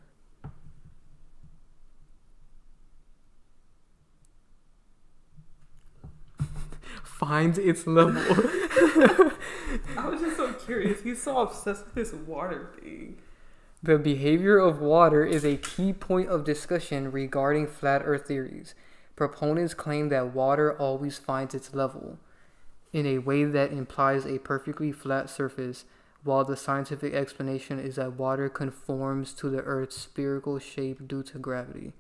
Finds its level. I was just so curious. He's so obsessed with this water thing. The behavior of water is a key point of discussion regarding flat earth theories. Proponents claim that water always finds its level in a way that implies a perfectly flat surface, while the scientific explanation is that water conforms to the Earth's spherical shape due to gravity.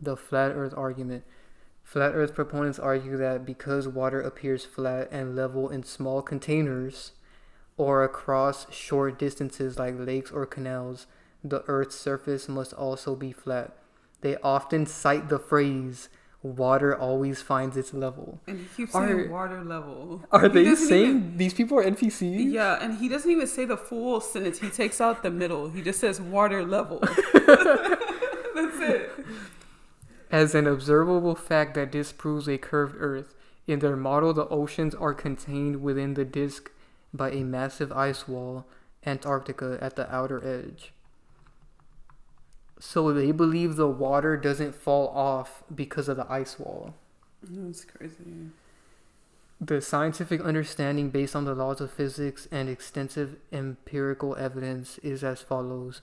The flat earth argument. Flat earth proponents argue that because water appears flat and level in small containers or across short distances like lakes or canals, the Earth's surface must also be flat. They often cite the phrase, water always finds its level. And he keeps saying water level. Are they saying these people are NPCs? Yeah, and he doesn't even say the full sentence. He takes out the middle. He just says water level. That's it. As an observable fact that disproves a curved Earth, in their model the oceans are contained within the disk by a massive ice wall, Antarctica, at the outer edge. So they believe the water doesn't fall off because of the ice wall. That's crazy. The scientific understanding based on the laws of physics and extensive empirical evidence is as follows.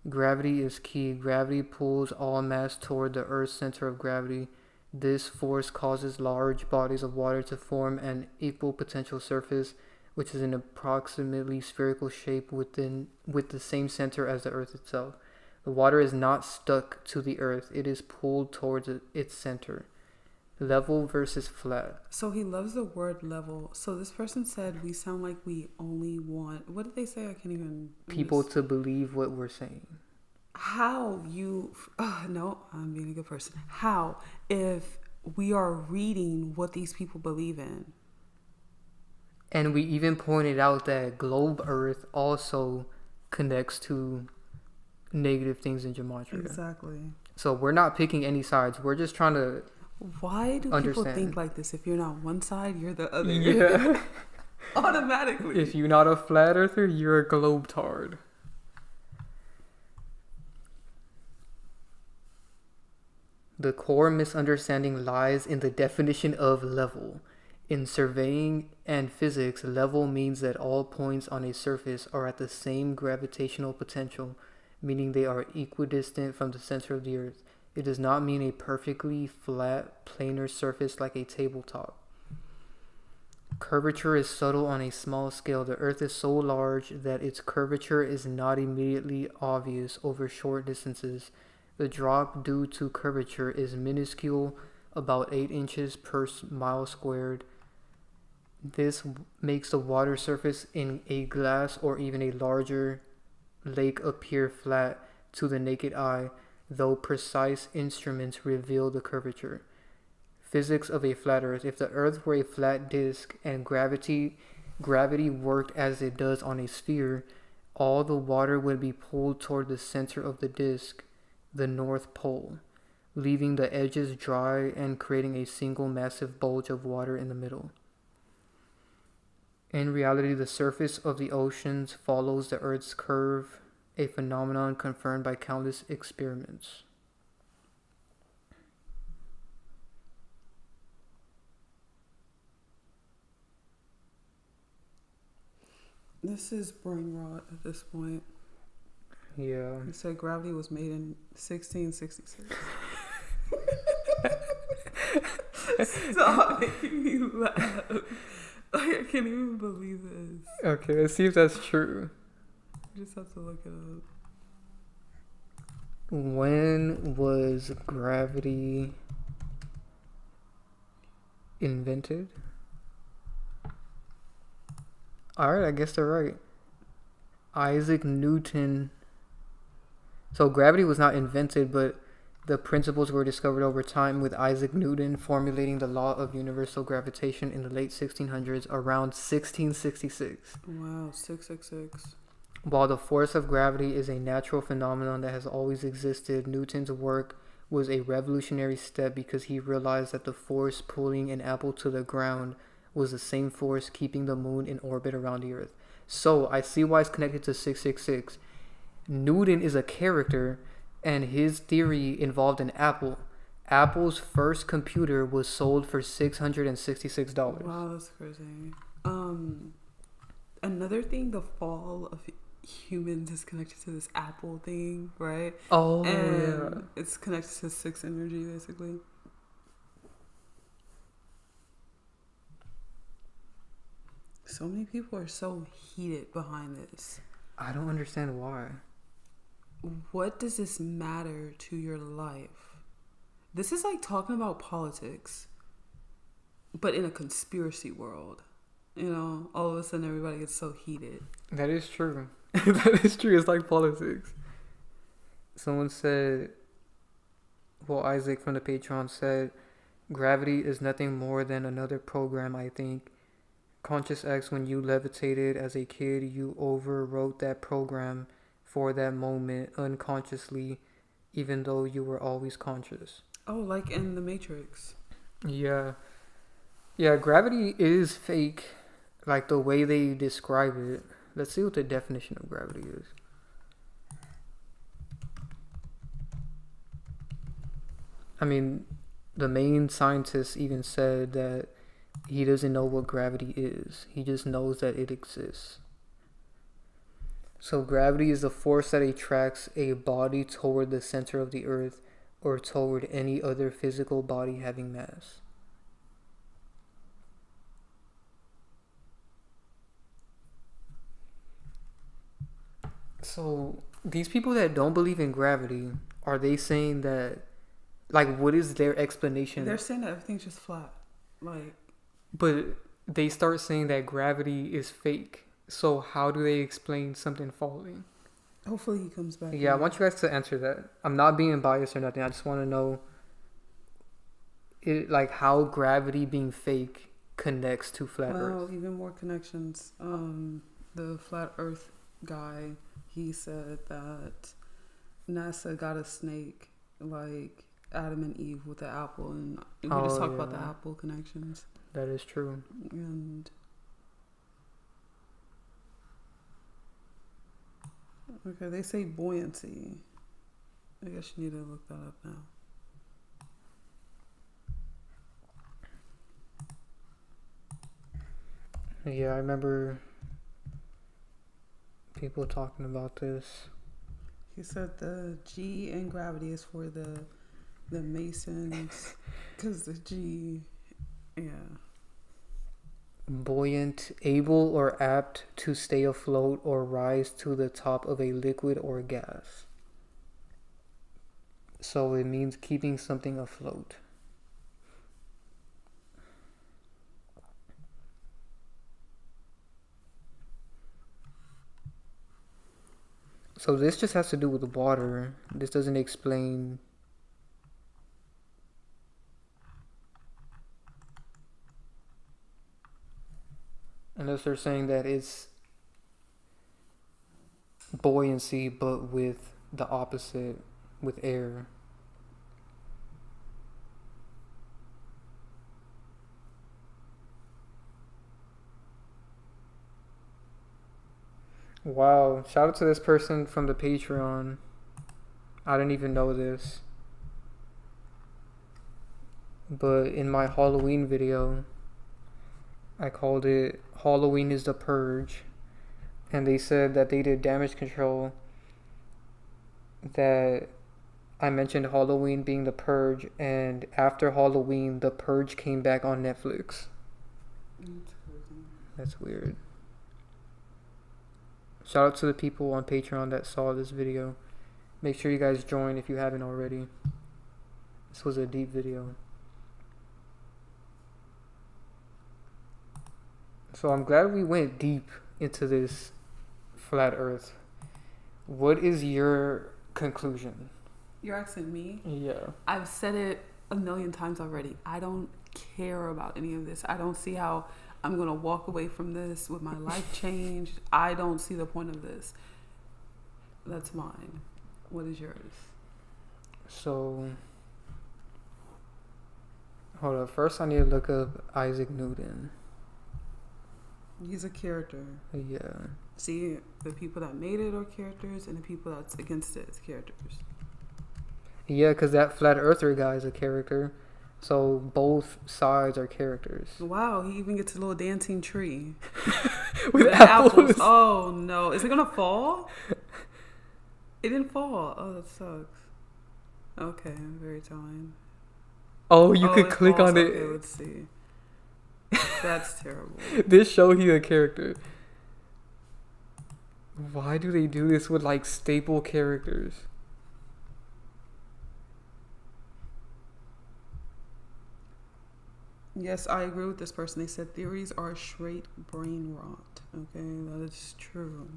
Gravity is key. Gravity pulls all mass toward the Earth's center of gravity. This force causes large bodies of water to form an equal potential surface, which is an approximately spherical shape with the same center as the Earth itself. The water is not stuck to the Earth. It is pulled towards its center. Level versus flat. So he loves the word level. So this person said we sound like we only want... What did they say? I can't even... People to believe what we're saying. How you... no, I'm being a good person. How if we are reading what these people believe in? And we even pointed out that globe Earth also connects to negative things in gematria. Exactly. So we're not picking any sides. We're just trying to Why do understand. People think like this? If you're not one side, you're the other. Yeah. Automatically. If you're not a flat earther, you're a globetard. The core misunderstanding lies in the definition of level. In surveying and physics, level means that all points on a surface are at the same gravitational potential, meaning they are equidistant from the center of the Earth. It does not mean a perfectly flat, planar surface like a tabletop. Curvature is subtle on a small scale. The Earth is so large that its curvature is not immediately obvious over short distances. The drop due to curvature is minuscule, about 8 inches per mile squared. This makes the water surface in a glass or even a larger lake appear flat to the naked eye, though precise instruments reveal the curvature. Physics of a flat Earth. If the Earth were a flat disk and gravity worked as it does on a sphere, all the water would be pulled toward the center of the disk, the North Pole, leaving the edges dry and creating a single massive bulge of water in the middle. In reality, the surface of the oceans follows the Earth's curve, a phenomenon confirmed by countless experiments. This is brain rot at this point. Yeah. He said gravity was made in 1666. Stop making me laugh. Like, I can't even believe this. Okay, let's see if that's true. I just have to look it up. When was gravity invented? Alright, I guess they're right. Isaac Newton. So gravity was not invented, but the principles were discovered over time, with Isaac Newton formulating the law of universal gravitation in the late 1600s, around 1666. Wow, 666. While the force of gravity is a natural phenomenon that has always existed, Newton's work was a revolutionary step because he realized that the force pulling an apple to the ground was the same force keeping the moon in orbit around the Earth. So I see why it's connected to 666. Newton is a character, and his theory involved an apple. Apple's first computer was sold for $666. Wow, that's crazy. Another thing, the fall of humans is connected to this apple thing, right? Oh, and yeah. It's connected to 6 energy, basically. So many people are so heated behind this. I don't understand why. What does this matter to your life? This is like talking about politics, but in a conspiracy world. You know, all of a sudden everybody gets so heated. That is true. That is true. It's like politics. Someone said, well, Isaac from the Patreon said, gravity is nothing more than another program, I think. Conscious X, when you levitated as a kid, you overwrote that program for that moment unconsciously, even though you were always conscious. Oh, like in The Matrix. Yeah. Yeah, gravity is fake, like the way they describe it. Let's see what the definition of gravity is. I mean, the main scientist even said that he doesn't know what gravity is. He just knows that it exists. So gravity is the force that attracts a body toward the center of the earth or toward any other physical body having mass. So these people that don't believe in gravity, are they saying that, like, what is their explanation? They're saying that everything's just flat. Like, but they start saying that gravity is fake. So how do they explain something falling? hopefully he comes back. Yeah, I want you guys to answer that. I'm not being biased or nothing. I just want to know it, like, how gravity being fake connects to flat Earth. Even more connections. The flat Earth guy, he said that NASA got a snake like Adam and Eve with the apple, and we just talked about the apple connections. That is true. And okay, they say buoyancy. I guess you need to look that up now. Yeah, I remember people talking about this. He said the G in gravity is for the Masons, because the G, yeah. Buoyant, able or apt to stay afloat or rise to the top of a liquid or gas. So it means keeping something afloat. So this just has to do with the water. This doesn't explain. Unless they're saying that it's buoyancy, but with the opposite, with air. Wow, shout out to this person from the Patreon. I didn't even know this. But in my Halloween video, I called it Halloween is the Purge. And they said that they did damage control. That I mentioned Halloween being the Purge. And after Halloween, the Purge came back on Netflix. That's weird. Shout out to the people on Patreon that saw this video. Make sure you guys join if you haven't already. This was a deep video. So I'm glad we went deep into this flat Earth. What is your conclusion? You're asking me? Yeah. I've said it a million times already. I don't care about any of this. I don't see how I'm going to walk away from this with my life changed. I don't see the point of this. That's mine. What is yours? So, Hold up. First, I need to look up Isaac Newton. He's a character. Yeah. See, the people that made it are characters, and the people that's against it is characters. Yeah, because that flat earther guy is a character. So both sides are characters. Wow, he even gets a little dancing tree. With apples. Oh, no. Is it going to fall? It didn't fall. Oh, that sucks. Okay, very telling. Oh, you could click on it. Okay, let's see. That's terrible. This show he a character. Why do they do this with like staple characters? Yes, I agree with this person. They said theories are straight brain rot. Okay, that is true.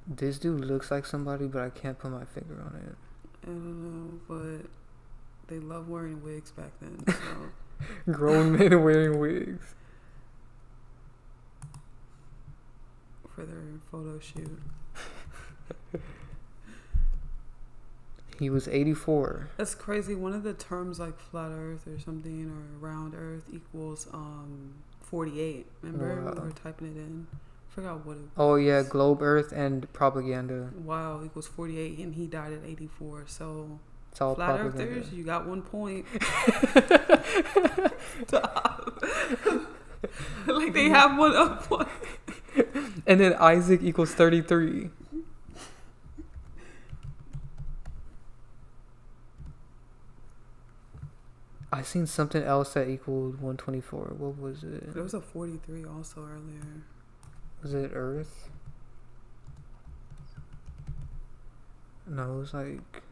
This dude looks like somebody, but I can't put my finger on it. I don't know, but they love wearing wigs back then. So. Grown men wearing wigs. For their photo shoot. He was 84. That's crazy. One of the terms like flat earth or something or round earth equals 48. Remember? Wow. We were typing it in. Forgot what it was. Oh yeah, globe earth and propaganda. Wow, equals 48 and he died at 84. So It's all flat propaganda. earthers, you got 1 point. Stop. Like they have 1 up point. And then Isaac equals 33. I seen something else that equaled 124. What was it? There was a 43 also earlier. Was it Earth? No, it was like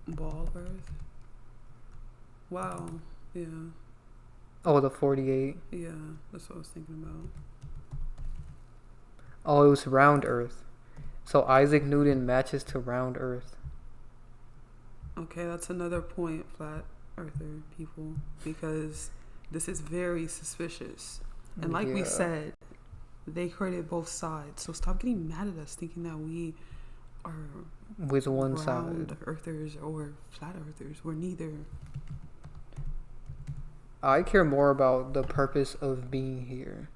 Ball Earth. Wow. Yeah. oh, the 48. Yeah, that's what I was thinking about. Oh, it was round Earth. So Isaac Newton matches to round Earth. Okay, that's another point, flat earther people, because this is very suspicious. And like we said, they created both sides. So stop getting mad at us thinking that we are with one round side earthers or flat earthers. We're neither. I care more about the purpose of being here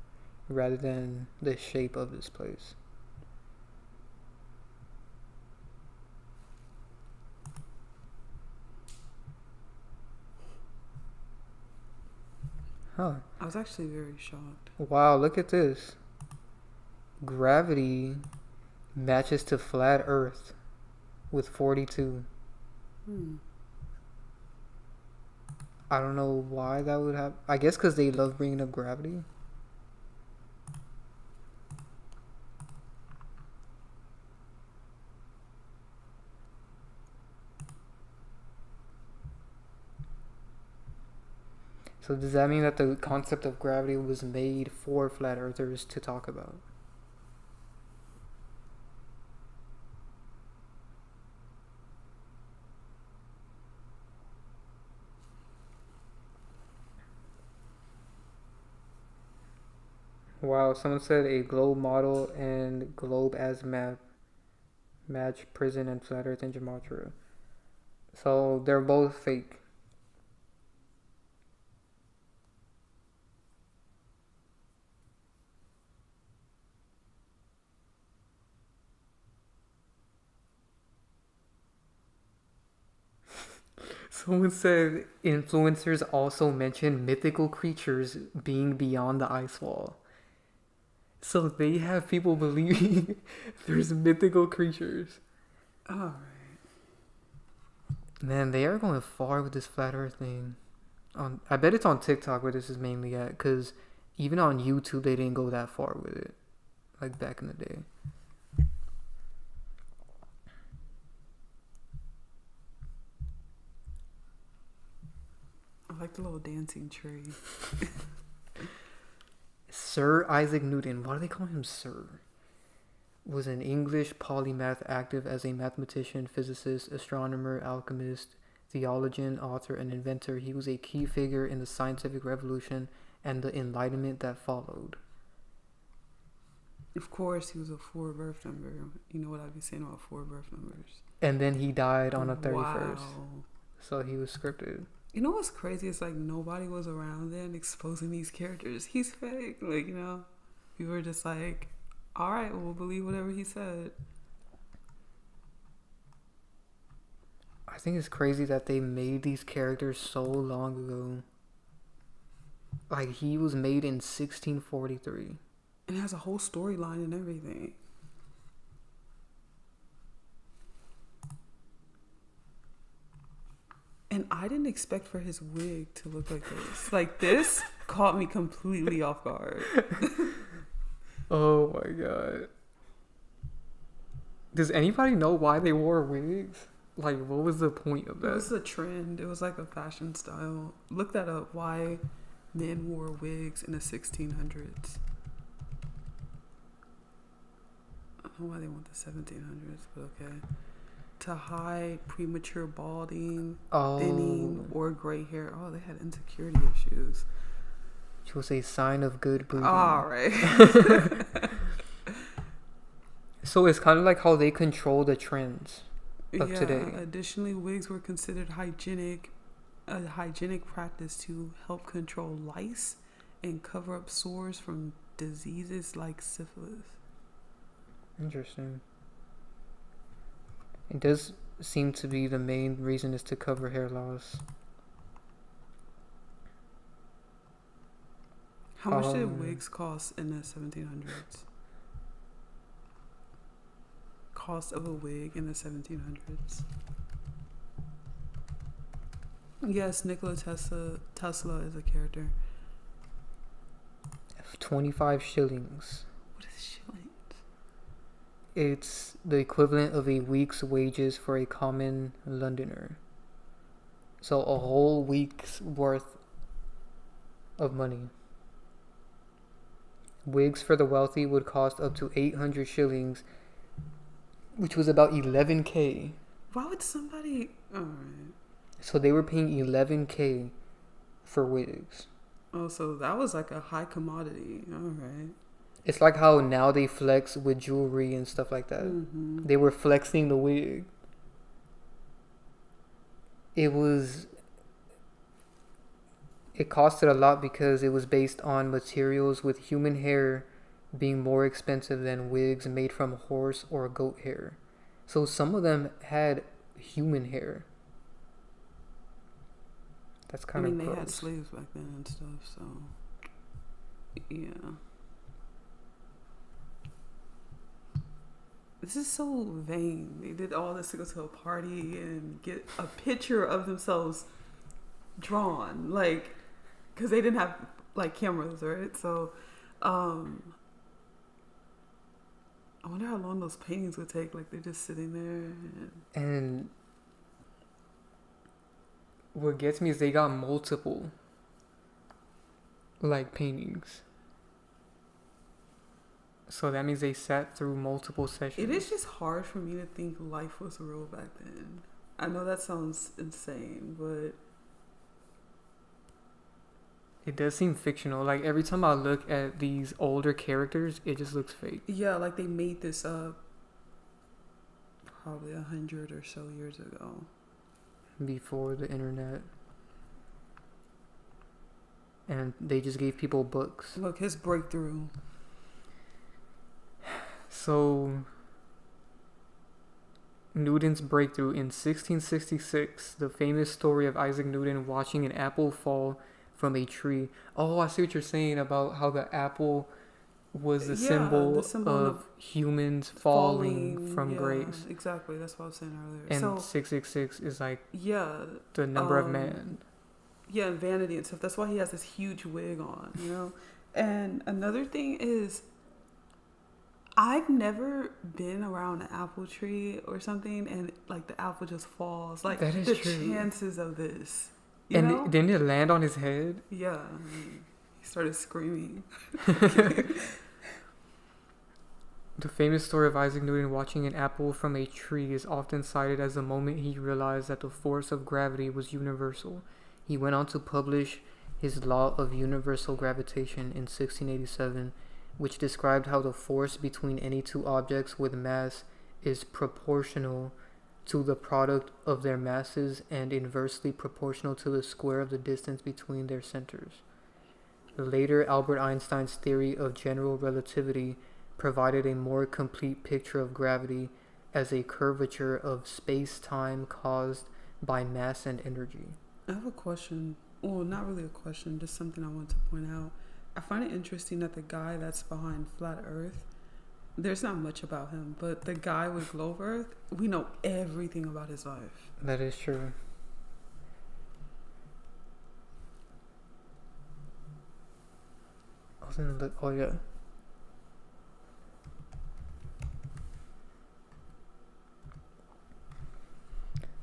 rather than the shape of this place. Huh. I was actually very shocked. Wow, look at this. Gravity matches to flat Earth with 42. I don't know why that would happen. I guess because they love bringing up gravity. So does that mean that the concept of gravity was made for flat earthers to talk about? Wow, someone said a globe model and globe as map match prison and flat earth in gematria. So they're both fake. Someone said influencers also mention mythical creatures being beyond the ice wall. So they have people believing there's mythical creatures. Alright. Man, they are going far with this flat earth thing. I bet it's on TikTok where this is mainly at, because even on YouTube they didn't go that far with it, like back in the day. I like the little dancing tree. Sir Isaac Newton, why do they call him Sir? Was an English polymath, active as a mathematician, physicist, astronomer, alchemist, theologian, author, and inventor. He was a key figure in the scientific revolution and the Enlightenment that followed. Of course, he was a 4 birth number. You know what I'd be saying about 4 birth numbers. And then he died on the 31st. Wow. So he was scripted. You know what's crazy? It's like nobody was around then exposing these characters. He's fake. Like, you know, people were just like, all right, we'll believe whatever he said. I think it's crazy that they made these characters so long ago. Like, he was made in 1643. And it has a whole storyline and everything. And I didn't expect for his wig to look like this. Like, this caught me completely off guard. Oh my god. Does anybody know why they wore wigs? Like, what was the point of that? It was a trend. It was like a fashion style. Look that up. Why men wore wigs in the 1600s. I don't know why they want the 1700s, but okay. To hide premature balding, thinning, or gray hair. Oh, they had insecurity issues. Which was a sign of good breeding. All right. So it's kind of like how they control the trends of today. Additionally, wigs were considered a hygienic practice to help control lice and cover up sores from diseases like syphilis. Interesting. It does seem to be the main reason is to cover hair loss. How much did wigs cost in the 1700s? Cost of a wig in the 1700s. Yes, Nikola Tesla is a character. 25 shillings. What is shillings? It's the equivalent of a week's wages for a common Londoner. So a whole week's worth of money. Wigs for the wealthy would cost up to 800 shillings, which was about 11K. Why would somebody... Alright. So they were paying 11K for wigs. Oh, so that was like a high commodity. Alright. It's like how now they flex with jewelry and stuff like that. Mm-hmm. They were flexing the wig. It costed a lot because it was based on materials with human hair being more expensive than wigs made from horse or goat hair. So some of them had human hair. That's kind of gross. They had slaves back then and stuff, so yeah. This is so vain. They did all this to go to a party and get a picture of themselves drawn, like, because they didn't have like cameras, right? So I wonder how long those paintings would take. Like, they're just sitting there. And what gets me is they got multiple, like, paintings. So that means they sat through multiple sessions. It is just hard for me to think life was real back then. I know that sounds insane, but it does seem fictional. Like, every time I look at these older characters, it just looks fake. Yeah, like they made this up probably 100 or so years ago. Before the internet. And they just gave people books. Look, his breakthrough. So, Newton's breakthrough in 1666, the famous story of Isaac Newton watching an apple fall from a tree. Oh, I see what you're saying about how the apple was the symbol of humans falling from grace. Exactly, that's what I was saying earlier. And so, 666 is like the number of man. Yeah, and vanity and stuff. That's why he has this huge wig on, you know? And another thing is, I've never been around an apple tree or something and like the apple just falls. Like, that is the true. Chances of this. And didn't it land on his head? Yeah. He started screaming. The famous story of Isaac Newton watching an apple from a tree is often cited as the moment he realized that the force of gravity was universal. He went on to publish his law of universal gravitation in 1687, which described how the force between any two objects with mass is proportional to the product of their masses and inversely proportional to the square of the distance between their centers. Later, Albert Einstein's theory of general relativity provided a more complete picture of gravity as a curvature of space-time caused by mass and energy. I have a question. Well, not really a question, just something I want to point out. I find it interesting that the guy that's behind Flat Earth, there's not much about him, but the guy with Globe Earth, we know everything about his life. That is true. I was gonna look. Oh yeah.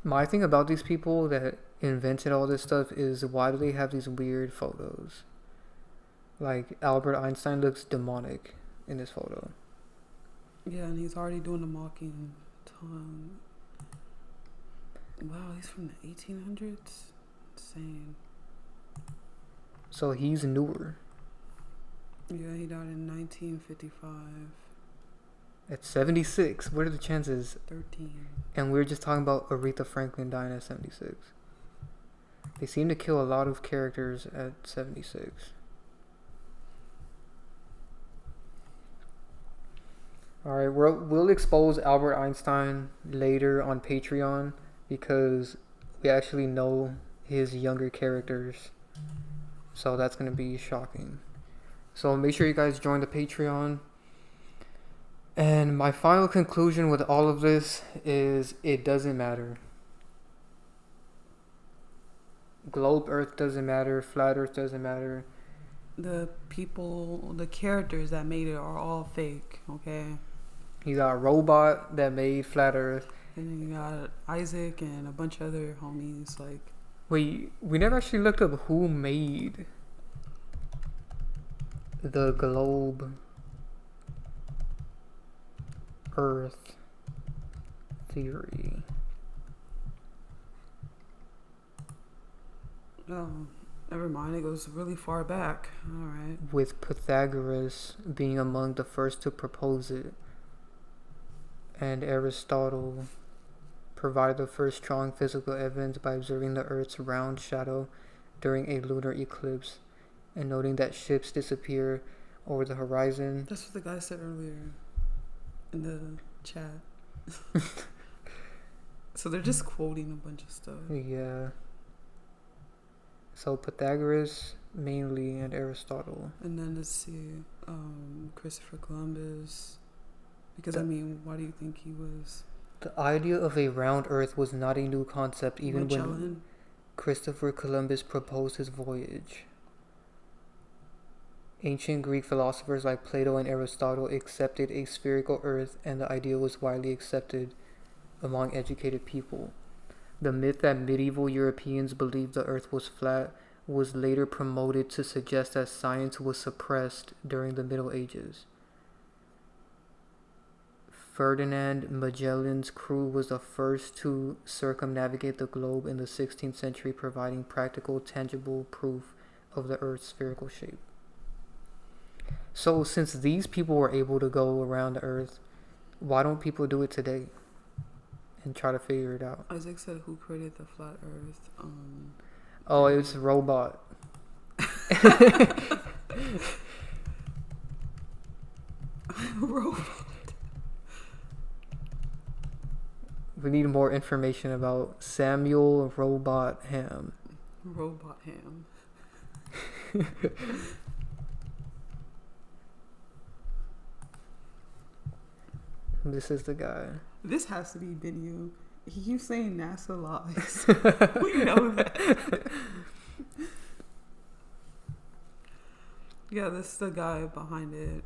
My thing about these people that invented all this stuff is why do they have these weird photos? Like Albert Einstein looks demonic in this photo. Yeah, and he's already doing the mocking tongue. Wow, he's from the 1800s? Insane. So he's newer. Yeah, he died in 1955. At 76, what are the chances? 13. And we were just talking about Aretha Franklin dying at 76. They seem to kill a lot of characters at 76. Alright, we'll expose Albert Einstein later on Patreon because we actually know his younger characters. So that's going to be shocking. So make sure you guys join the Patreon. And my final conclusion with all of this is it doesn't matter. Globe Earth doesn't matter. Flat Earth doesn't matter. The people, the characters that made it are all fake, okay? You got a robot that made Flat Earth. And then you got Isaac and a bunch of other homies, like... Wait, we never actually looked up who made the globe Earth theory. Oh, never mind. It goes really far back. All right. With Pythagoras being among the first to propose it, and Aristotle provided the first strong physical evidence by observing the Earth's round shadow during a lunar eclipse and noting that ships disappear over the horizon. That's what the guy said earlier in the chat. So they're just quoting a bunch of stuff. Yeah. So Pythagoras mainly and Aristotle. And then let's see, Christopher Columbus. Because I mean, why do you think he was? The idea of a round Earth was not a new concept even Magellan? when Christopher Columbus proposed his voyage. Ancient Greek philosophers like Plato and Aristotle accepted a spherical Earth, and the idea was widely accepted among educated people. The myth that medieval Europeans believed the Earth was flat was later promoted to suggest that science was suppressed during the Middle Ages. Ferdinand Magellan's crew was the first to circumnavigate the globe in the 16th century, providing practical, tangible proof of the Earth's spherical shape. So, since these people were able to go around the Earth, why don't people do it today and try to figure it out? Isaac said, "Who created the flat Earth?" Oh, it's a robot. Robot. We need more information about Samuel Robot Ham. Robot Ham. This is the guy. This has to be been you. He keeps saying NASA lies. We know that. Yeah, this is the guy behind it.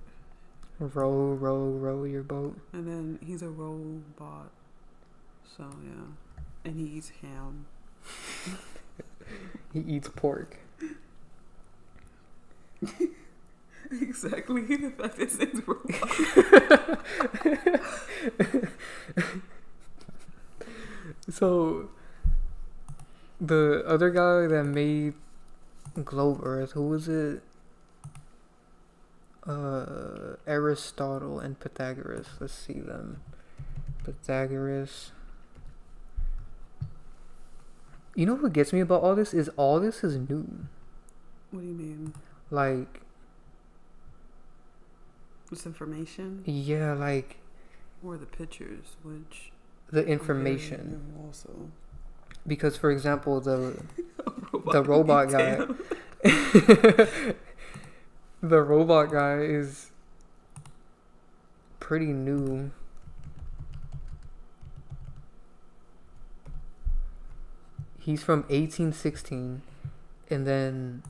Row, row, row your boat. And then he's a robot. So, yeah. And he eats ham. He eats pork. Exactly. The fact that it's robot. So, the other guy that made Globe Earth, who was it? Aristotle and Pythagoras. Let's see them. Pythagoras. You know what gets me about all this is new. What do you mean? Like, this information? Yeah, like. Or the pictures, which. The information. Also. Because, for example, the robot guy. The robot guy is pretty new. He's from 1816, and then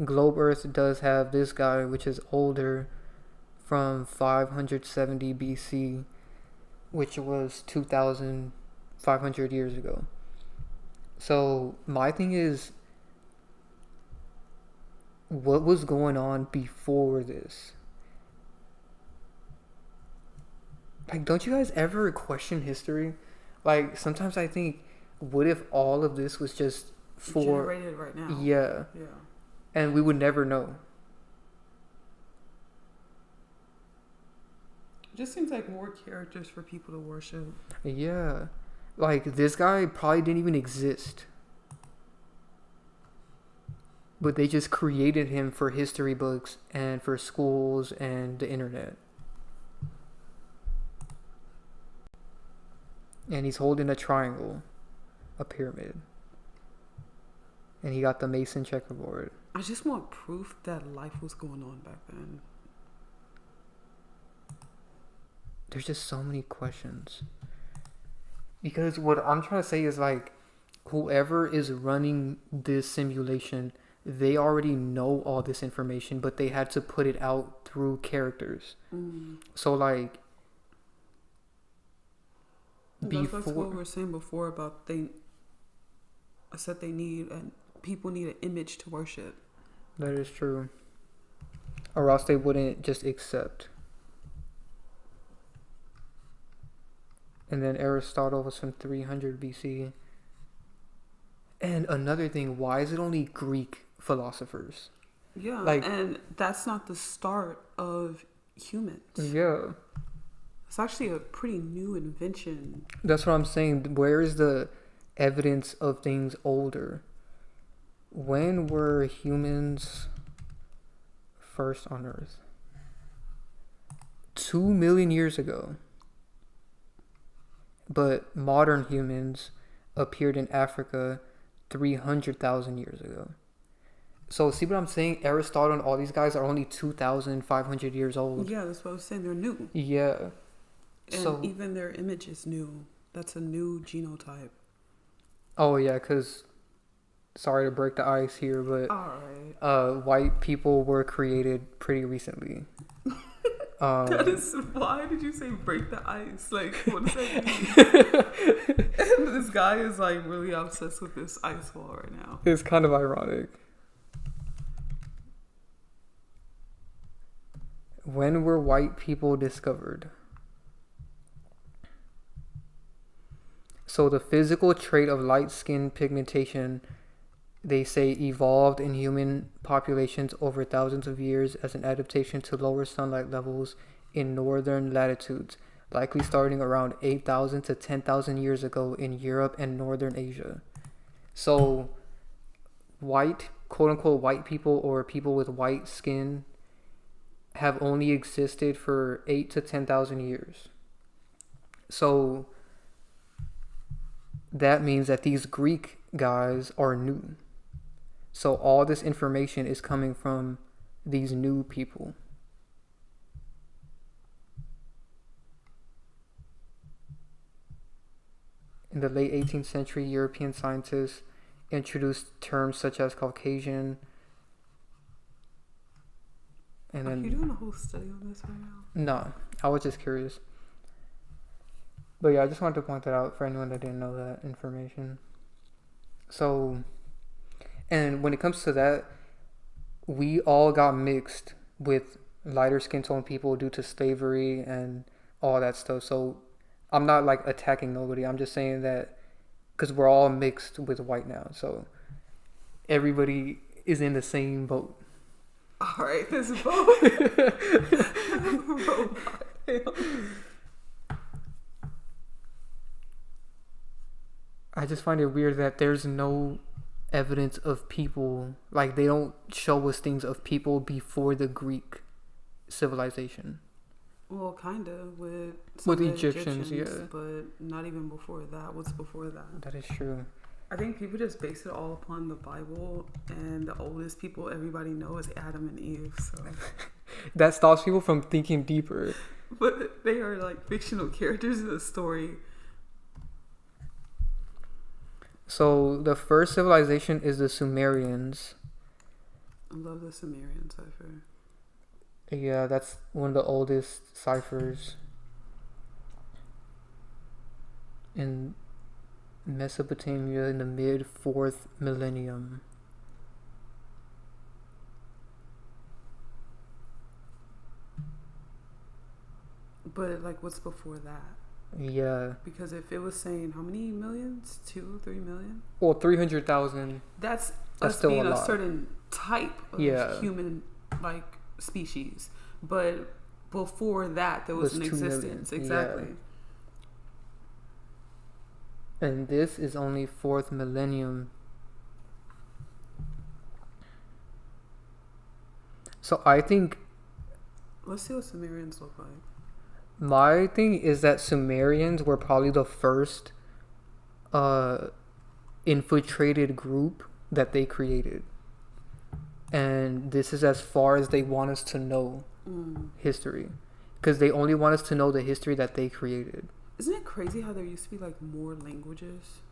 Globe Earth does have this guy, which is older, from 570 BC, which was 2,500 years ago. So my thing is, what was going on before this? Like, don't you guys ever question history? Like, sometimes I think, what if all of this was just generated right now? Yeah. And we would never know. It just seems like more characters for people to worship. Yeah. Like, this guy probably didn't even exist. But they just created him for history books and for schools and the internet. And he's holding a triangle. A pyramid. And he got the Mason checkerboard. I just want proof that life was going on back then. There's just so many questions. Because what I'm trying to say is, like, whoever is running this simulation, they already know all this information, but they had to put it out through characters. So, like, that's what we were saying before about I said people need an image to worship. That is true. Or else they wouldn't just accept. And then Aristotle was from 300 BC. And another thing, why is it only Greek philosophers? Yeah, like, and that's not the start of humans. Yeah. It's actually a pretty new invention. That's what I'm saying. Where is the evidence of things older? When were humans first on Earth? 2 million years ago. But modern humans appeared in Africa 300,000 years ago. So see what I'm saying? Aristotle and all these guys are only 2,500 years old. Yeah, that's what I was saying. They're new. Yeah. And so, even their image is new. That's a new genotype. Oh, yeah, because, sorry to break the ice here, but white people were created pretty recently. That is, why did you say break the ice? Like, what does that mean? And this guy is like really obsessed with this ice wall right now. It's kind of ironic. When were white people discovered? So the physical trait of light skin pigmentation, they say, evolved in human populations over thousands of years as an adaptation to lower sunlight levels in northern latitudes, likely starting around 8,000 to 10,000 years ago in Europe and northern Asia. So white, quote-unquote white people, or people with white skin, have only existed for 8 to 10,000 years. So that means that these Greek guys are new. So all this information is coming from these new people. In the late 18th century, European scientists introduced terms such as Caucasian. And then, are you doing a whole study on this right now? No, I was just curious. But yeah, I just wanted to point that out for anyone that didn't know that information. So, and when it comes to that, we all got mixed with lighter skin tone people due to slavery and all that stuff. So I'm not like attacking nobody. I'm just saying that because we're all mixed with white now. So everybody is in the same boat. All right, this boat. I just find it weird that there's no evidence of people, like they don't show us things of people before the Greek civilization. Well, kind of with Egyptians, yeah, but not even before that. What's before that? That is true. I think people just base it all upon the Bible, and the oldest people everybody knows is Adam and Eve. So that stops people from thinking deeper. But they are like fictional characters in the story. So the first civilization is the Sumerians. I love the Sumerian cipher. Yeah, that's one of the oldest ciphers in Mesopotamia in the mid 4th millennium. But like, what's before that? Yeah. Because if it was saying how many millions, 2, 3 million? Well, 300,000. That's us still being a a lot. certain type of human like species. But before that, there was an existence. Exactly. Yeah. And this is only 4th millennium. So I think... Let's see what Sumerians look like. My thing is that Sumerians were probably the first infiltrated group that they created. And this is as far as they want us to know history. Because they only want us to know the history that they created. Isn't it crazy how there used to be like more languages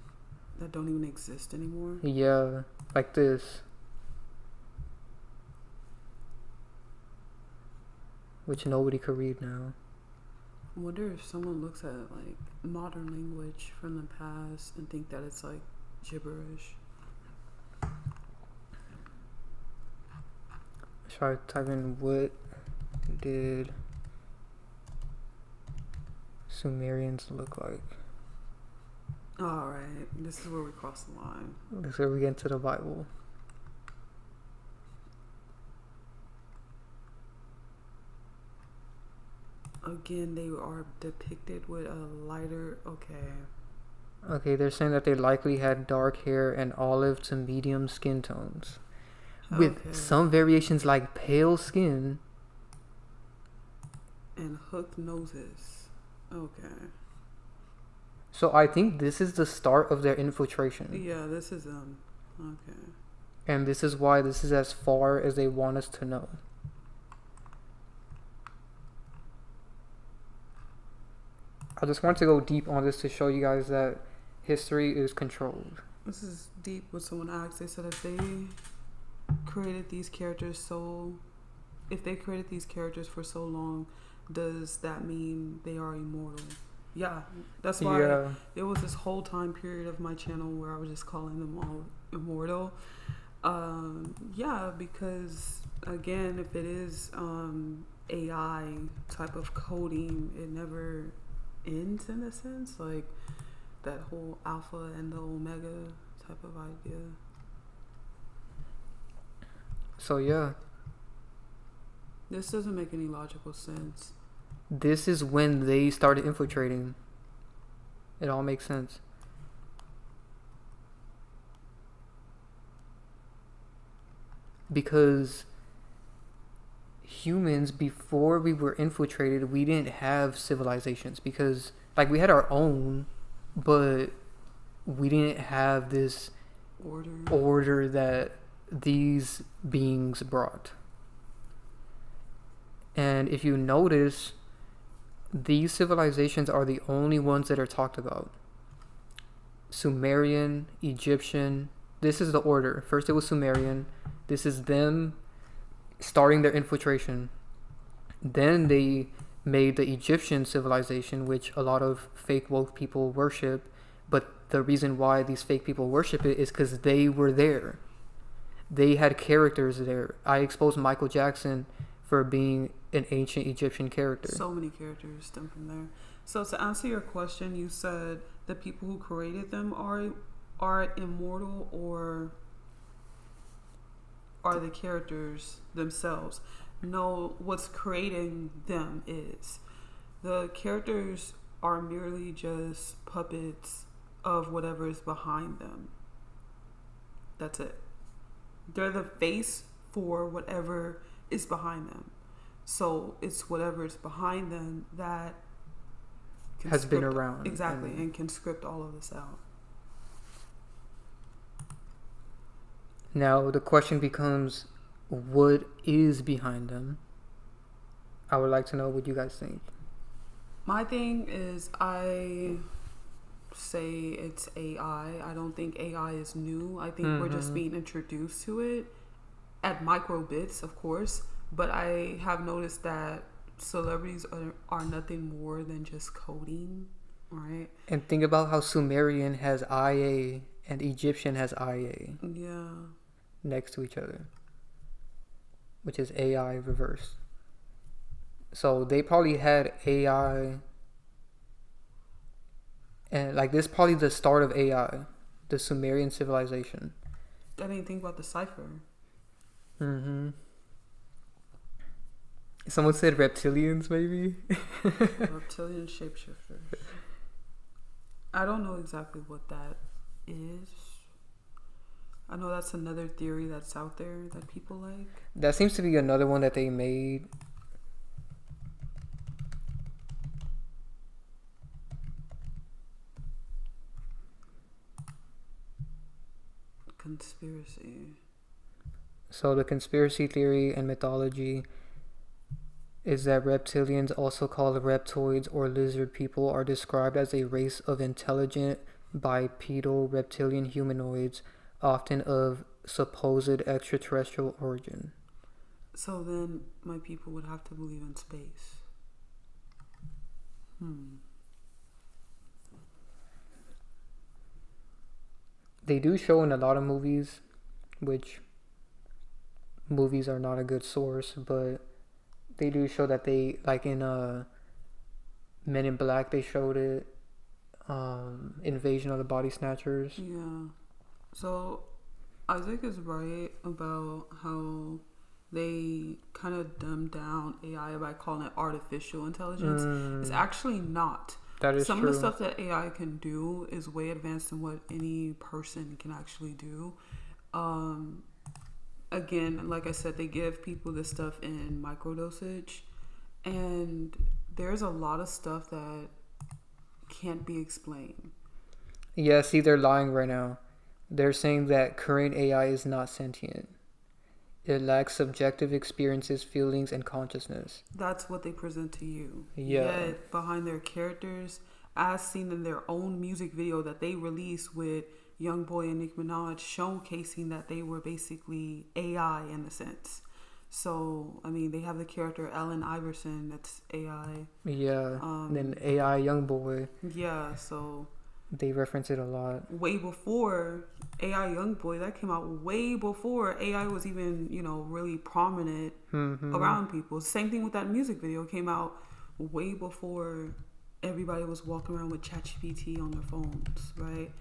that don't even exist anymore? Yeah, like this. Which nobody could read now. I wonder if someone looks at like modern language from the past and think that it's like gibberish. Try to type in what did Sumerians look like. Alright, this is where we cross the line. This is where we get into the Bible. Again, they are depicted with a lighter... Okay, they're saying that they likely had dark hair and olive to medium skin tones. With some variations like pale skin. And hooked noses. Okay. So I think this is the start of their infiltration. Yeah, this is okay. And this is why this is as far as they want us to know. I just want to go deep on this to show you guys that history is controlled. This is deep. What someone asked, they said if they created these characters for so long, does that mean they are immortal? Yeah, that's why there was this whole time period of my channel where I was just calling them all immortal. Yeah, because again, if it is AI type of coding, it never ends in a sense, like that whole alpha and the omega type of idea. So yeah, this doesn't make any logical sense. This is when they started infiltrating. It all makes sense. Because humans, before we were infiltrated, we didn't have civilizations. Because, like, we had our own, but we didn't have this order that these beings brought. And if you notice, these civilizations are the only ones that are talked about. Sumerian, Egyptian. This is the order. First it was Sumerian. This is them starting their infiltration. Then they made the Egyptian civilization, which a lot of fake woke people worship. But the reason why these fake people worship it is because they were there. They had characters there. I exposed Michael Jackson for being an ancient Egyptian character. So many characters stem from there. So to answer your question, you said the people who created them are immortal, or are the characters themselves? No, what's creating them is the characters are merely just puppets of whatever is behind them. That's it. They're the face for whatever is behind them. So it's whatever is behind them that has been around. Exactly, and can script all of this out. Now the question becomes, what is behind them? I would like to know what you guys think. My thing is, I say it's AI. I don't think AI is new. I think we're just being introduced to it at micro bits, of course. But I have noticed that celebrities are nothing more than just coding, right? And think about how Sumerian has IA and Egyptian has IA. Yeah. Next to each other, which is AI reversed. So they probably had AI, and like this is probably the start of AI, the Sumerian civilization. I didn't think about the cipher. Someone said reptilians, maybe. Reptilian shapeshifters. I don't know exactly what that is. I know that's another theory that's out there that people like. That seems to be another one that they made. Conspiracy. So the conspiracy theory and mythology is that reptilians, also called reptoids or lizard people, are described as a race of intelligent bipedal reptilian humanoids, often of supposed extraterrestrial origin. So then my people would have to believe in space. They do show in a lot of movies, which movies are not a good source, but they do show that they, like in Men in Black, they showed it. Invasion of the Body Snatchers. Yeah. So Isaac is right about how they kind of dumbed down AI by calling it artificial intelligence. It's actually not. That is Some true. of the stuff that AI can do is way advanced than what any person can actually do. Again, like I said, they give people this stuff in microdosage, and there's a lot of stuff that can't be explained. Yeah, see, they're lying right now. They're saying that current AI is not sentient. It lacks subjective experiences, feelings, and consciousness. That's what they present to you. Yeah. Yet behind their characters, as seen in their own music video that they released with Youngboy and Nicki Minaj, showcasing that they were basically AI in a sense. So, I mean, they have the character Allen Iverson, that's AI. Yeah. And then AI Youngboy. Yeah, so They reference it a lot. way before AI Youngboy, that came out way before AI was even, really prominent around people. Same thing with that music video, came out way before everybody was walking around with ChatGPT on their phones, right?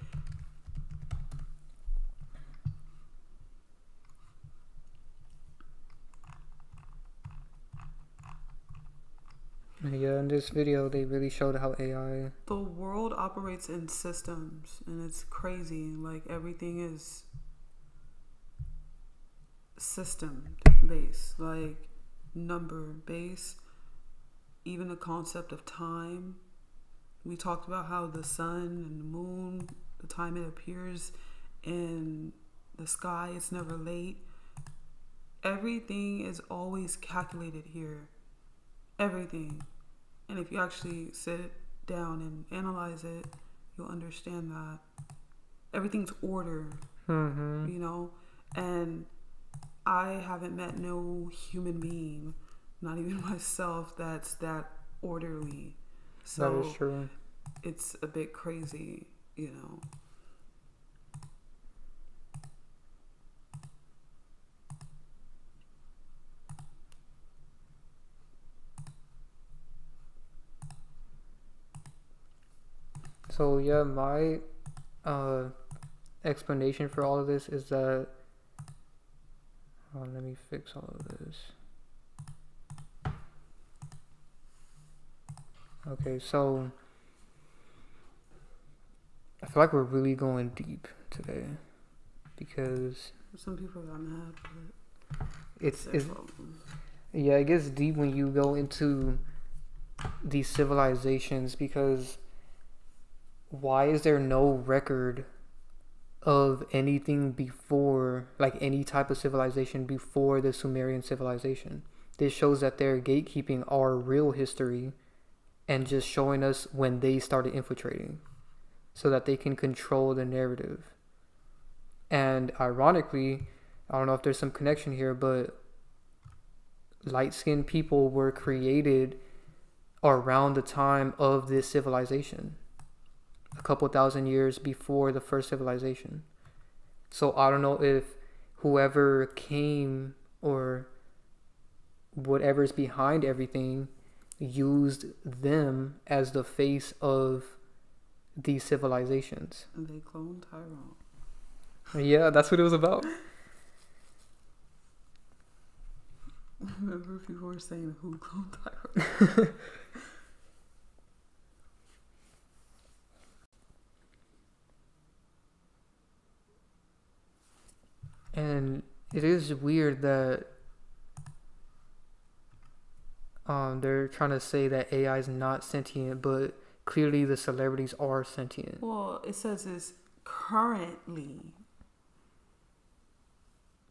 Yeah, in this video, they really showed how AI... The world operates in systems, and it's crazy. Like, everything is system-based, like number-based. Even the concept of time. We talked about how the sun and the moon, the time it appears in the sky, it's never late. Everything is always calculated here. Everything. And if you actually sit down and analyze it, you'll understand that everything's order, and I haven't met no human being, not even myself, that's that orderly. So That is true. It's a bit crazy, So yeah, my explanation for all of this is that... let me fix all of this. Okay, so feel like we're really going deep today because some people got mad, but it's yeah, it gets deep when you go into these civilizations, because why is there no record of anything before, like any type of civilization before the Sumerian civilization? This shows that they're gatekeeping our real history and just showing us when they started infiltrating so that they can control the narrative. And ironically, I don't know if there's some connection here, but light-skinned people were created around the time of this civilization, a couple thousand years before the first civilization. So I don't know if whoever came or whatever's behind everything used them as the face of these civilizations. And they cloned Tyrone. Yeah, that's what it was about. I remember people were saying, who cloned Tyrone? And it is weird that they're trying to say that AI is not sentient, but clearly the celebrities are sentient. Well, it says it's currently.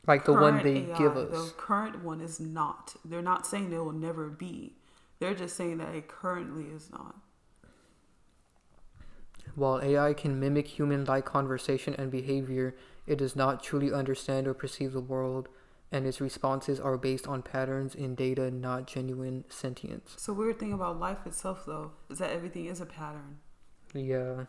Like the one they AI, give us. The current one is not. They're not saying it will never be. They're just saying that it currently is not. While AI can mimic human-like conversation and behavior, it does not truly understand or perceive the world, and its responses are based on patterns in data, not genuine sentience. So weird thing about life itself, though, is that everything is a pattern. Yeah.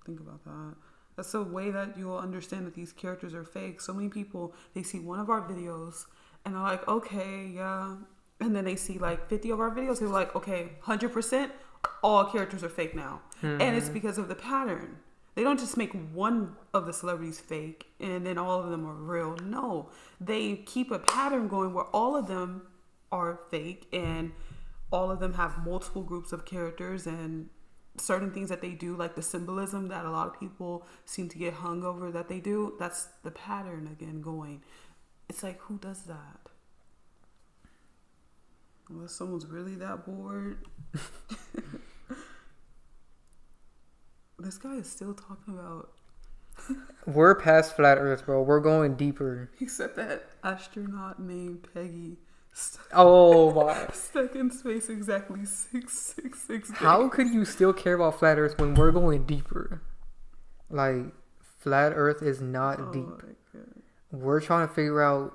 Think about that. That's the way that you will understand that these characters are fake. So many people, they see one of our videos, and they're like, okay, yeah. And then they see like 50 of our videos, they're like, okay, 100%, all characters are fake now. Mm-hmm. And it's because of the pattern. They don't just make one of the celebrities fake and then all of them are real. No, they keep a pattern going where all of them are fake and all of them have multiple groups of characters and certain things that they do, like the symbolism that a lot of people seem to get hung over that they do. That's the pattern again going. It's like, who does that? Unless someone's really that bored. This guy is still talking about... We're past flat earth, bro. We're going deeper. Except that astronaut named Peggy stuck in space exactly 666 days. How could you still care about flat earth when we're going deeper? Like, flat earth is not deep. We're trying to figure out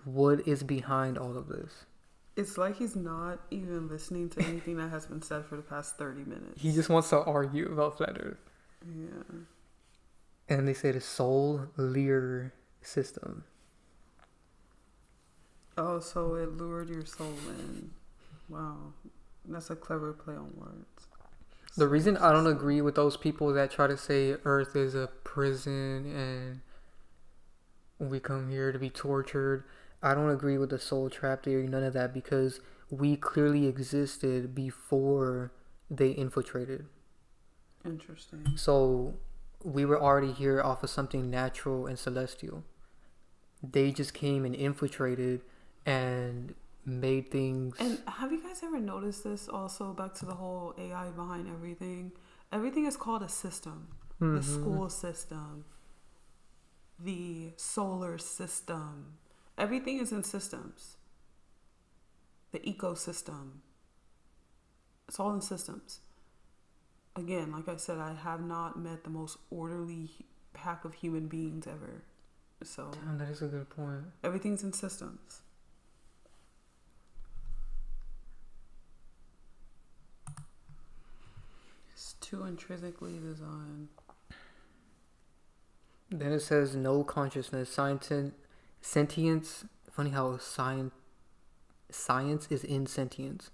what is behind all of this. It's like he's not even listening to anything that has been said for the past 30 minutes. He just wants to argue about flat earth. Yeah. And they say the solar system. Oh, so it lured your soul in. Wow. That's a clever play on words. The reason I don't agree with those people that try to say Earth is a prison and we come here to be tortured, I don't agree with the soul trap theory, none of that, because we clearly existed before they infiltrated. Interesting. So we were already here off of something natural and celestial. They just came and infiltrated and made things. And have you guys ever noticed this also, back to the whole AI behind everything? Everything is called a system. Mm-hmm. The school system, the solar system. Everything is in systems. The ecosystem. It's all in systems. Again, like I said, I have not met the most orderly pack of human beings ever. So damn, that is a good point. Everything's in systems. It's too intrinsically designed. Then it says no consciousness, sentience. Funny how science is in sentience.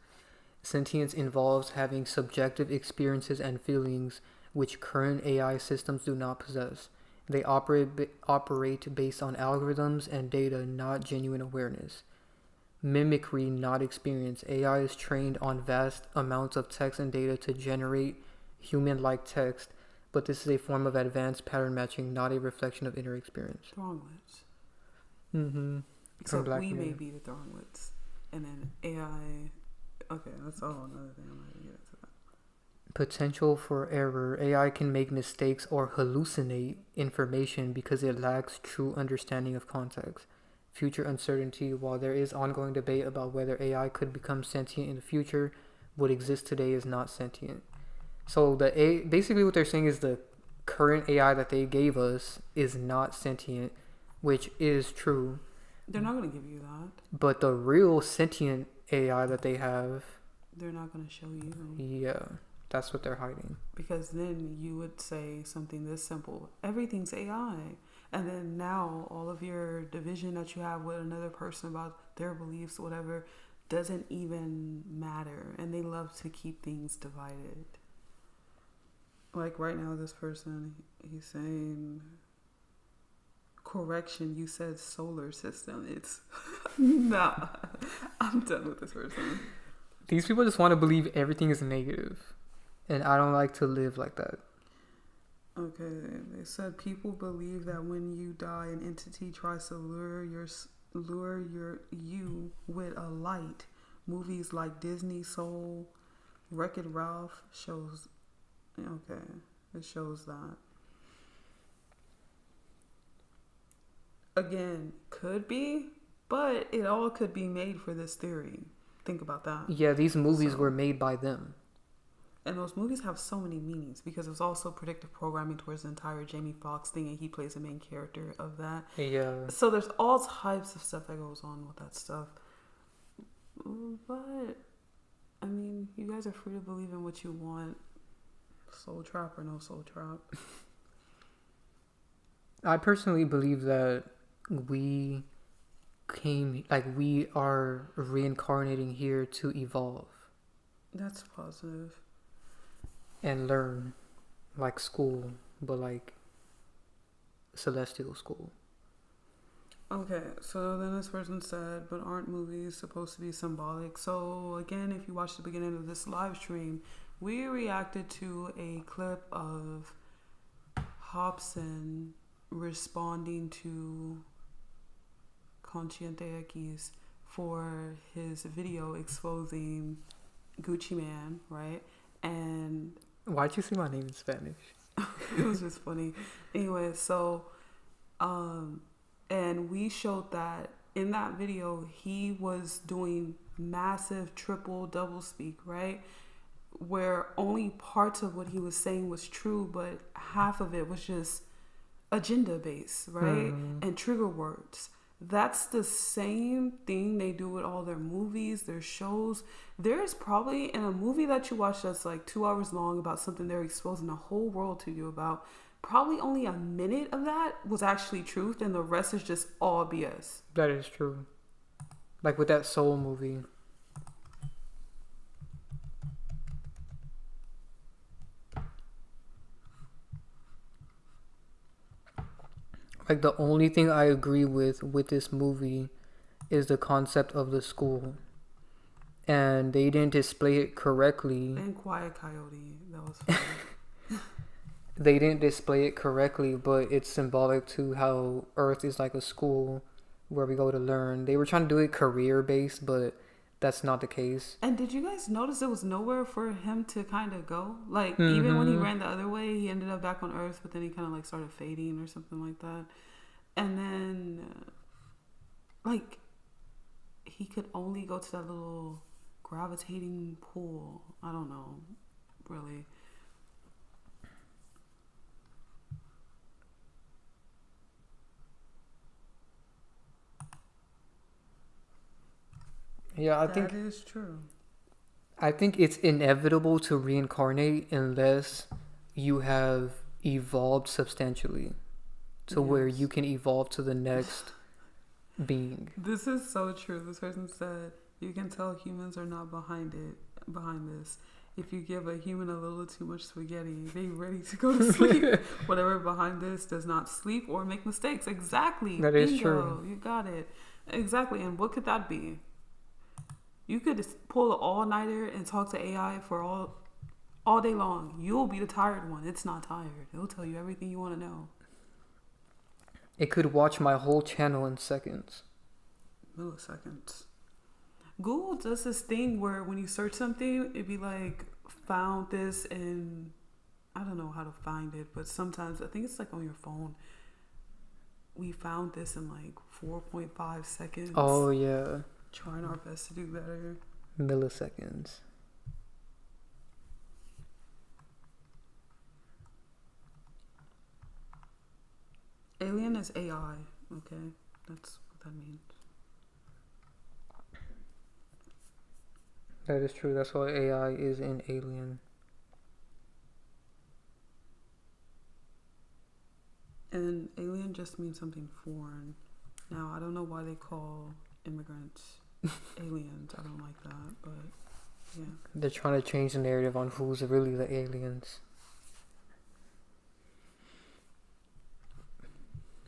Sentience involves having subjective experiences and feelings which current AI systems do not possess. They operate based on algorithms and data, not genuine awareness. Mimicry, not experience. AI is trained on vast amounts of text and data to generate human-like text, but this is a form of advanced pattern matching, not a reflection of inner experience. Thronglets. Mm-hmm. So we may be the Thronglets, and then AI. Okay, that's all another thing. I'm not gonna get into that. Potential for error. AI can make mistakes or hallucinate information because it lacks true understanding of context. Future uncertainty. While there is ongoing debate about whether AI could become sentient in the future, what exists today is not sentient. So basically what they're saying is the current AI that they gave us is not sentient, which is true. They're not going to give you that. But the real sentient AI that they have, they're not going to show you. Yeah, that's what they're hiding. Because then you would say something this simple: everything's AI. And then now all of your division that you have with another person about their beliefs, whatever, doesn't even matter. And they love to keep things divided. Like right now, this person, he's saying, correction, you said solar system. It's, nah, I'm done with this person. These people just want to believe everything is negative. And I don't like to live like that. Okay, they said people believe that when you die, an entity tries to lure you with a light. Movies like Disney Soul, Wreck-It Ralph shows. Okay, it shows that. Again, could be, but it all could be made for this theory. Think about that. Yeah, these movies were made by them. And those movies have so many meanings because it was also predictive programming towards the entire Jamie Foxx thing, and he plays the main character of that. Yeah. So there's all types of stuff that goes on with that stuff. But, I mean, you guys are free to believe in what you want. Soul trap or no soul trap. I personally believe that we are reincarnating here to evolve. That's positive. And learn, like school, but like celestial school. Okay, so then this person said, but aren't movies supposed to be symbolic? So again, if you watch the beginning of this live stream, we reacted to a clip of Hopsin responding to GucciMane for his video exposing GucciMane, right? And why'd you say my name in Spanish? It was just funny. Anyway, so and we showed that in that video he was doing massive triple double speak, right? Where only parts of what he was saying was true, but half of it was just agenda based, right? And trigger words. That's the same thing they do with all their movies, their shows. There's probably in a movie that you watch that's like 2 hours long about something they're exposing the whole world to you about, probably only a minute of that was actually truth and the rest is just all BS. That is true. Like with that Soul movie. Like the only thing I agree with this movie is the concept of the school. And they didn't display it correctly. And Quiet Coyote, that was funny. They didn't display it correctly, but it's symbolic to how Earth is like a school where we go to learn. They were trying to do it career based, but that's not the case. And did you guys notice there was nowhere for him to kind of go? Like, even when he ran the other way, he ended up back on Earth, but then he kind of like started fading or something like that. And then, like, he could only go to that little gravitating pool. I don't know, really. Yeah, I think that is true. I think it's inevitable to reincarnate unless you have evolved substantially to where you can evolve to the next being. This is so true. This person said, you can tell humans are not behind this. If you give a human a little too much spaghetti, they ready to go to sleep. Whatever behind this does not sleep or make mistakes. Exactly. That is true. You got it. Exactly. And what could that be? You could pull an all-nighter and talk to AI for all all day long. You'll be the tired one. It's not tired. It'll tell you everything you want to know. It could watch my whole channel in seconds. Milliseconds. Google does this thing where when you search something, it'd be like, found this, and I don't know how to find it, but sometimes I think it's like on your phone. We found this in like 4.5 seconds. Oh, yeah. Trying our best to do better. Milliseconds. Alien is AI, okay? That's what that means. That is true. That's why AI is in Alien. And alien just means something foreign. Now, I don't know why they call immigrants aliens. I don't like that, but yeah. They're trying to change the narrative on who's really the aliens.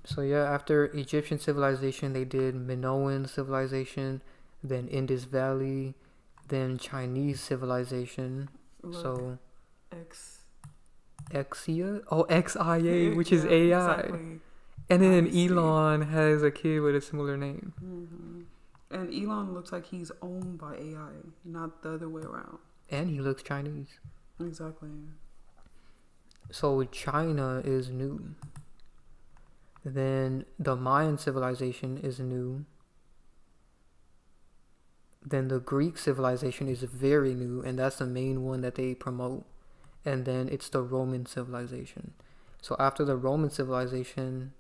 So yeah, after Egyptian civilization, they did Minoan civilization, then Indus Valley, then Chinese civilization. Look, so Xia, XIA, which is AI. Exactly. And then Elon has a kid with a similar name. Mm-hmm. And Elon looks like he's owned by AI, not the other way around. And he looks Chinese. Exactly. So China is new. Then the Mayan civilization is new. Then the Greek civilization is very new, and that's the main one that they promote. And then it's the Roman civilization. So after the Roman civilization,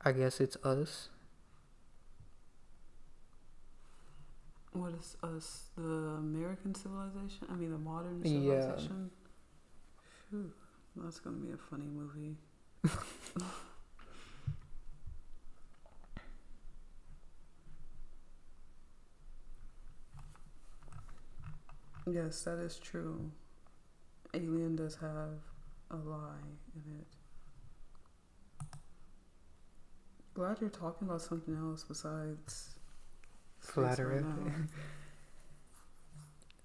I guess it's us. What is us? The American civilization? I mean, the modern civilization? Yeah. Whew, that's going to be a funny movie. Yes, that is true. Alien does have a lie in it. Glad you're talking about something else besides Flat Earth.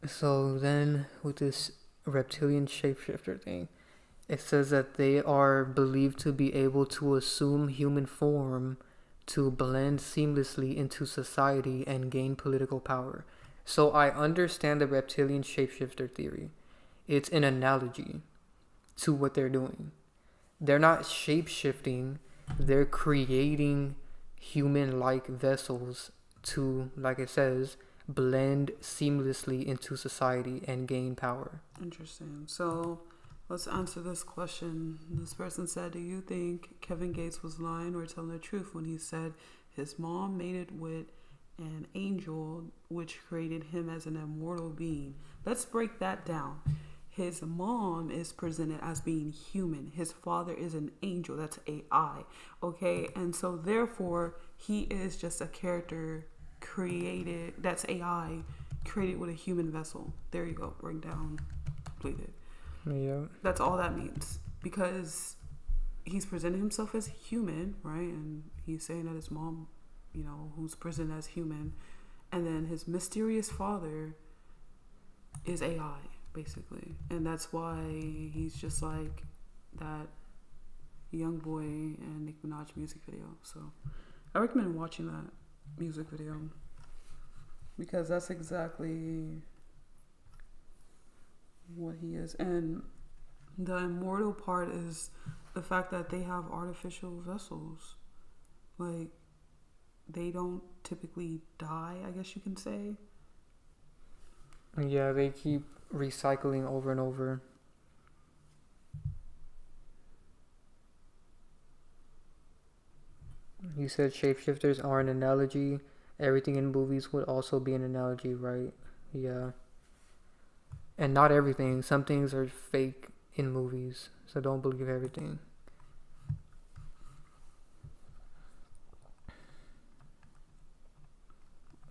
So then with this reptilian shapeshifter thing, it says that they are believed to be able to assume human form to blend seamlessly into society and gain political power. So I understand the reptilian shapeshifter theory. It's an analogy to what they're doing. They're not shapeshifting, they're creating human-like vessels to, like it says, blend seamlessly into society and gain power. Interesting. So let's answer this question. This person said, do you think Kevin Gates was lying or telling the truth when he said his mom mated with an angel which created him as an immortal being? Let's break that down. His mom is presented as being human. His father is an angel. That's AI. Okay? And so therefore, he is just a character created, that's AI, created with a human vessel. There you go. Breakdown completed. Yeah. That's all that means. Because he's presenting himself as human, right? And he's saying that his mom, you know, who's presented as human. And then his mysterious father is AI, basically. And that's why he's just like that young boy and Nicki Minaj music video. So I recommend watching that music video because that's exactly what he is. And the immortal part is the fact that they have artificial vessels. Like, they don't typically die, I guess you can say. Yeah, they keep recycling over and over. You said shapeshifters are an analogy. Everything in movies would also be an analogy, right? Yeah. And not everything. Some things are fake in movies, so don't believe everything.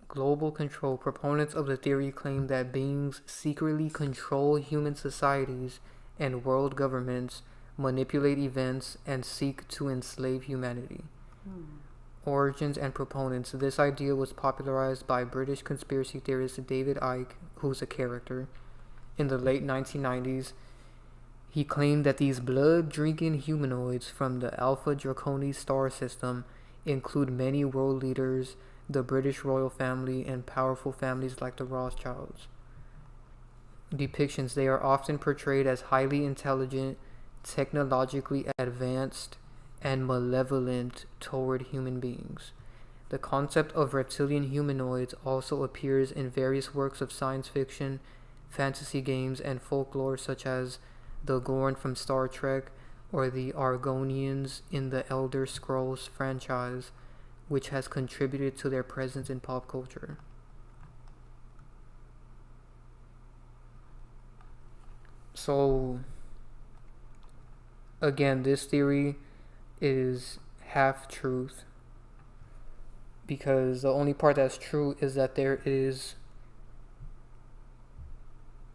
Global control. Proponents of the theory claim that beings secretly control human societies and world governments, manipulate events, and seek to enslave humanity. Origins and proponents. This idea was popularized by British conspiracy theorist David Icke, who's a character. in the late 1990s. He claimed that these blood-drinking humanoids from the Alpha Draconis star system include many world leaders, the British royal family, and powerful families like the Rothschilds. Depictions, they are often portrayed as highly intelligent, technologically advanced, and malevolent toward human beings. The concept of reptilian humanoids also appears in various works of science fiction, fantasy games, and folklore such as the Gorn from Star Trek or the Argonians in the Elder Scrolls franchise, which has contributed to their presence in pop culture. So, again, this theory is half truth, because the only part that's true is that there is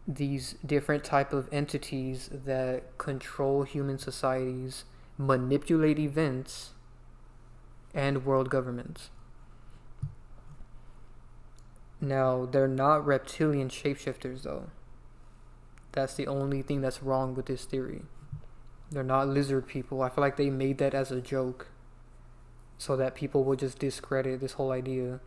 these different type of entities that control human societies, manipulate events, and world governments. Now, they're not reptilian shapeshifters, though. That's the only thing that's wrong with this theory. They're not lizard people. I feel like they made that as a joke so that people would just discredit this whole idea.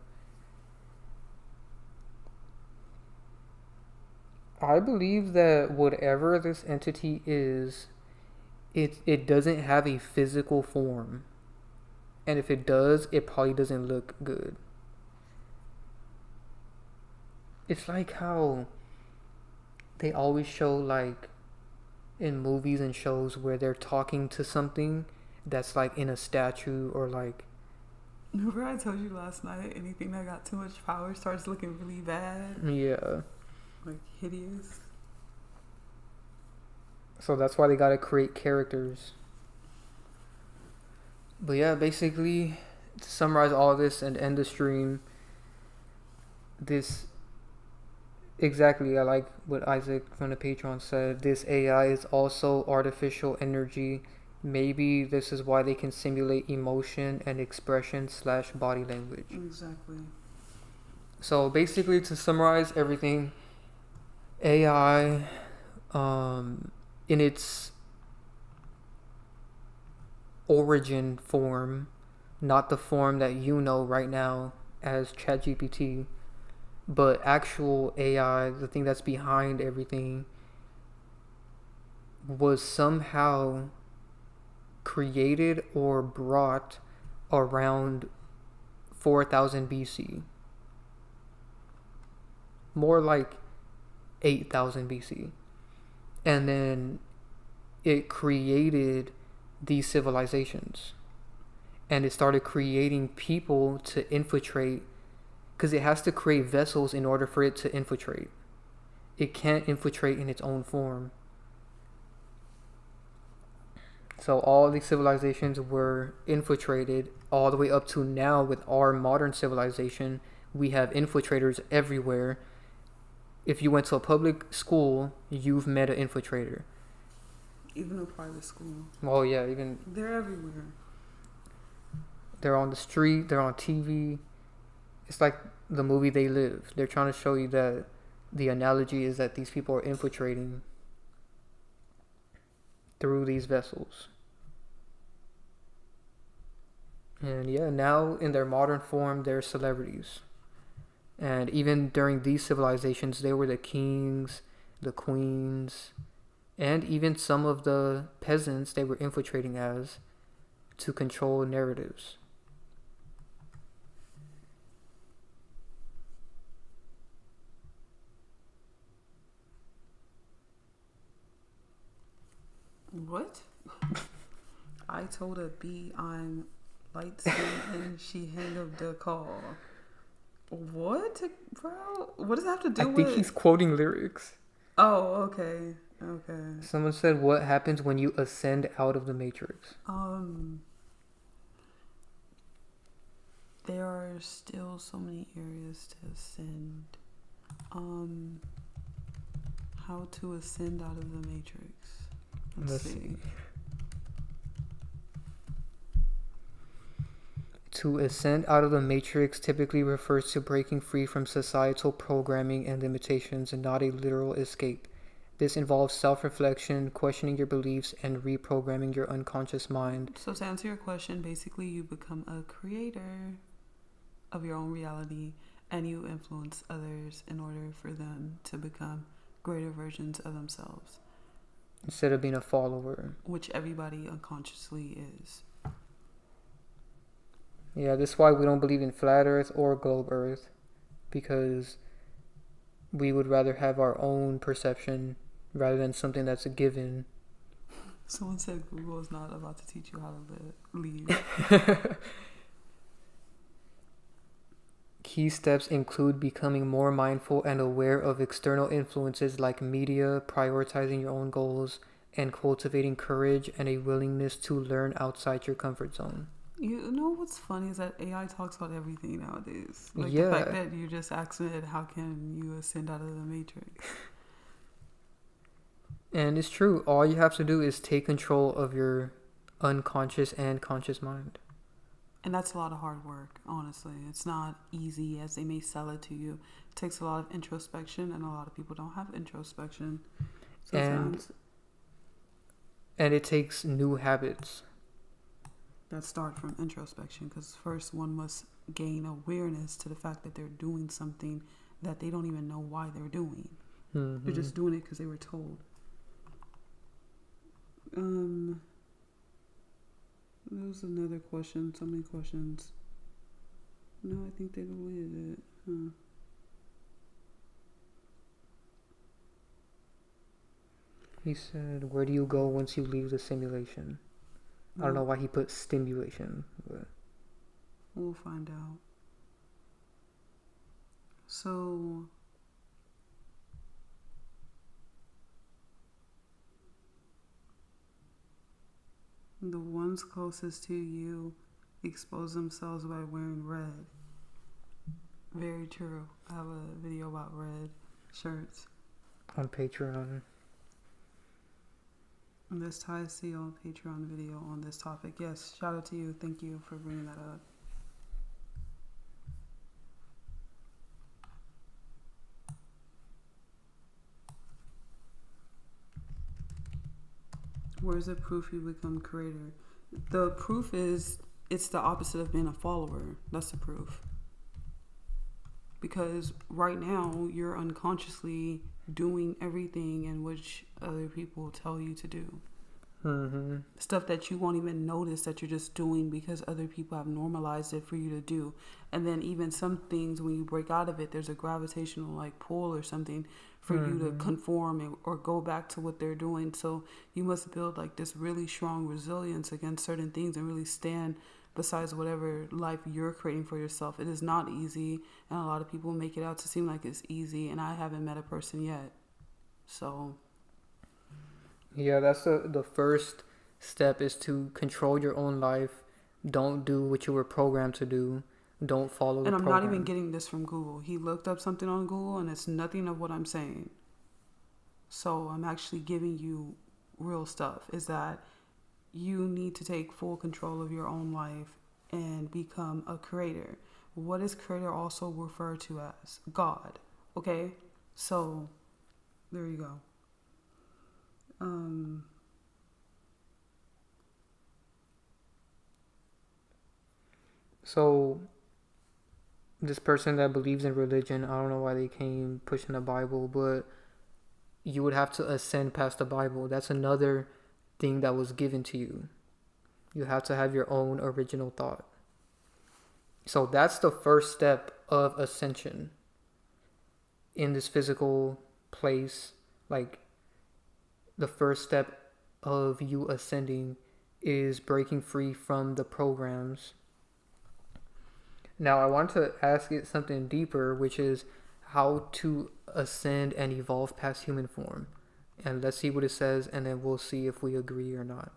I believe that whatever this entity is, it doesn't have a physical form. And if it does, it probably doesn't look good. It's like how they always show, like, in movies and shows where they're talking to something that's like in a statue or like... Remember I told you last night, anything that got too much power starts looking really bad? Yeah. Like hideous. So that's why they gotta create characters. But yeah, basically, to summarize all this and end the stream, this... Exactly, I like what Isaac from the Patreon said. This AI is also artificial energy. Maybe this is why they can simulate emotion and expression / body language. Exactly. So basically, to summarize everything, AI, in its origin form, not the form that you know right now as ChatGPT, but actual AI, the thing that's behind everything, was somehow created or brought around 4000 BC. More like 8000 BC. And then it created these civilizations. And it started creating people to infiltrate, because it has to create vessels in order for it to infiltrate. It can't infiltrate in its own form. So all these civilizations were infiltrated all the way up to now. With our modern civilization, we have infiltrators everywhere. If you went to a public school, you've met an infiltrator. Even a private school. Oh yeah, even... They're everywhere. They're on the street, they're on TV. It's like the movie They Live. They're trying to show you that the analogy is that these people are infiltrating through these vessels. And yeah, now in their modern form, they're celebrities. And even during these civilizations, they were the kings, the queens, and even some of the peasants they were infiltrating as to control narratives. What? I told a bee I'm light skin and she hang up the call. What, bro? What does that have to do with... I think he's quoting lyrics. Oh, okay. Okay. Someone said, what happens when you ascend out of the Matrix? There are still so many areas to ascend. How to ascend out of the Matrix. Let's see. To ascend out of the Matrix typically refers to breaking free from societal programming and limitations, and not a literal escape. This involves self-reflection, questioning your beliefs, and reprogramming your unconscious mind. So to answer your question, basically you become a creator of your own reality, and you influence others in order for them to become greater versions of themselves. Instead of being a follower. Which everybody unconsciously is. Yeah, this is why we don't believe in flat earth or globe earth. Because we would rather have our own perception rather than something that's a given. Someone said Google is not about to teach you how to lead. Key steps include becoming more mindful and aware of external influences like media, prioritizing your own goals, and cultivating courage and a willingness to learn outside your comfort zone. You know what's funny is that AI talks about everything nowadays. Like yeah. The fact that you just asked it, how can you ascend out of the matrix? And it's true. All you have to do is take control of your unconscious and conscious mind. And that's a lot of hard work, honestly. It's not easy as they may sell it to you. It takes a lot of introspection, and a lot of people don't have introspection. So and it takes new habits. That start from introspection, because first one must gain awareness to the fact that they're doing something that they don't even know why they're doing. Mm-hmm. They're just doing it because they were told. There was another question. So many questions. No, I think they deleted it. He said, where do you go once you leave the simulation? I don't know why he put stimulation, but we'll find out. So the ones closest to you expose themselves by wearing red. Very true. I have a video about red shirts on Patreon. And this ties to your Patreon video on this topic. Yes, shout out to you. Thank you for bringing that up. Where's the proof you become creator? The proof is it's the opposite of being a follower. That's the proof. Because right now you're unconsciously doing everything in which other people tell you to do. Mm-hmm. Stuff that you won't even notice that you're just doing because other people have normalized it for you to do. And then even some things, when you break out of it, there's a gravitational like pull or something for you to conform or go back to what they're doing. So you must build like this really strong resilience against certain things and really stand besides whatever life you're creating for yourself. It is not easy, and a lot of people make it out to seem like it's easy, and I haven't met a person yet. So yeah, that's the first step, is to control your own life. Don't do what you were programmed to do. Don't follow the program. And I'm not even getting this from Google. He looked up something on Google, and it's nothing of what I'm saying. So I'm actually giving you real stuff, is that you need to take full control of your own life and become a creator. What is creator also referred to as? God. Okay? So there you go. So this person that believes in religion, I don't know why they came pushing the Bible, but you would have to ascend past the Bible. That's another thing that was given to you. You have to have your own original thought. So that's the first step of ascension in this physical place. Like, the first step of you ascending is breaking free from the programs. Now, I want to ask it something deeper, which is how to ascend and evolve past human form. And let's see what it says, and then we'll see if we agree or not.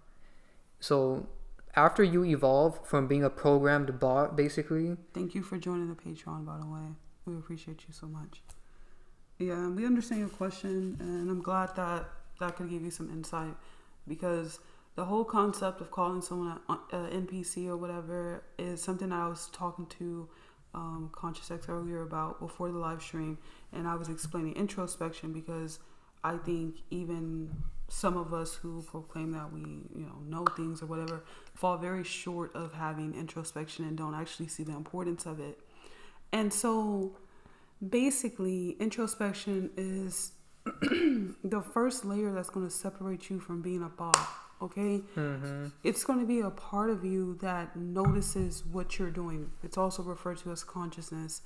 So, after you evolve from being a programmed bot, basically... Thank you for joining the Patreon, by the way. We appreciate you so much. Yeah, we understand your question, and I'm glad that could give you some insight, because the whole concept of calling someone an NPC or whatever is something that I was talking to Conscious X earlier about before the live stream, and I was explaining introspection, because I think even some of us who proclaim that we, know things or whatever, fall very short of having introspection and don't actually see the importance of it. And so basically, introspection is the first layer that's going to separate you from being a bot. Okay? Mm-hmm. It's going to be a part of you that notices what you're doing. It's also referred to as consciousness.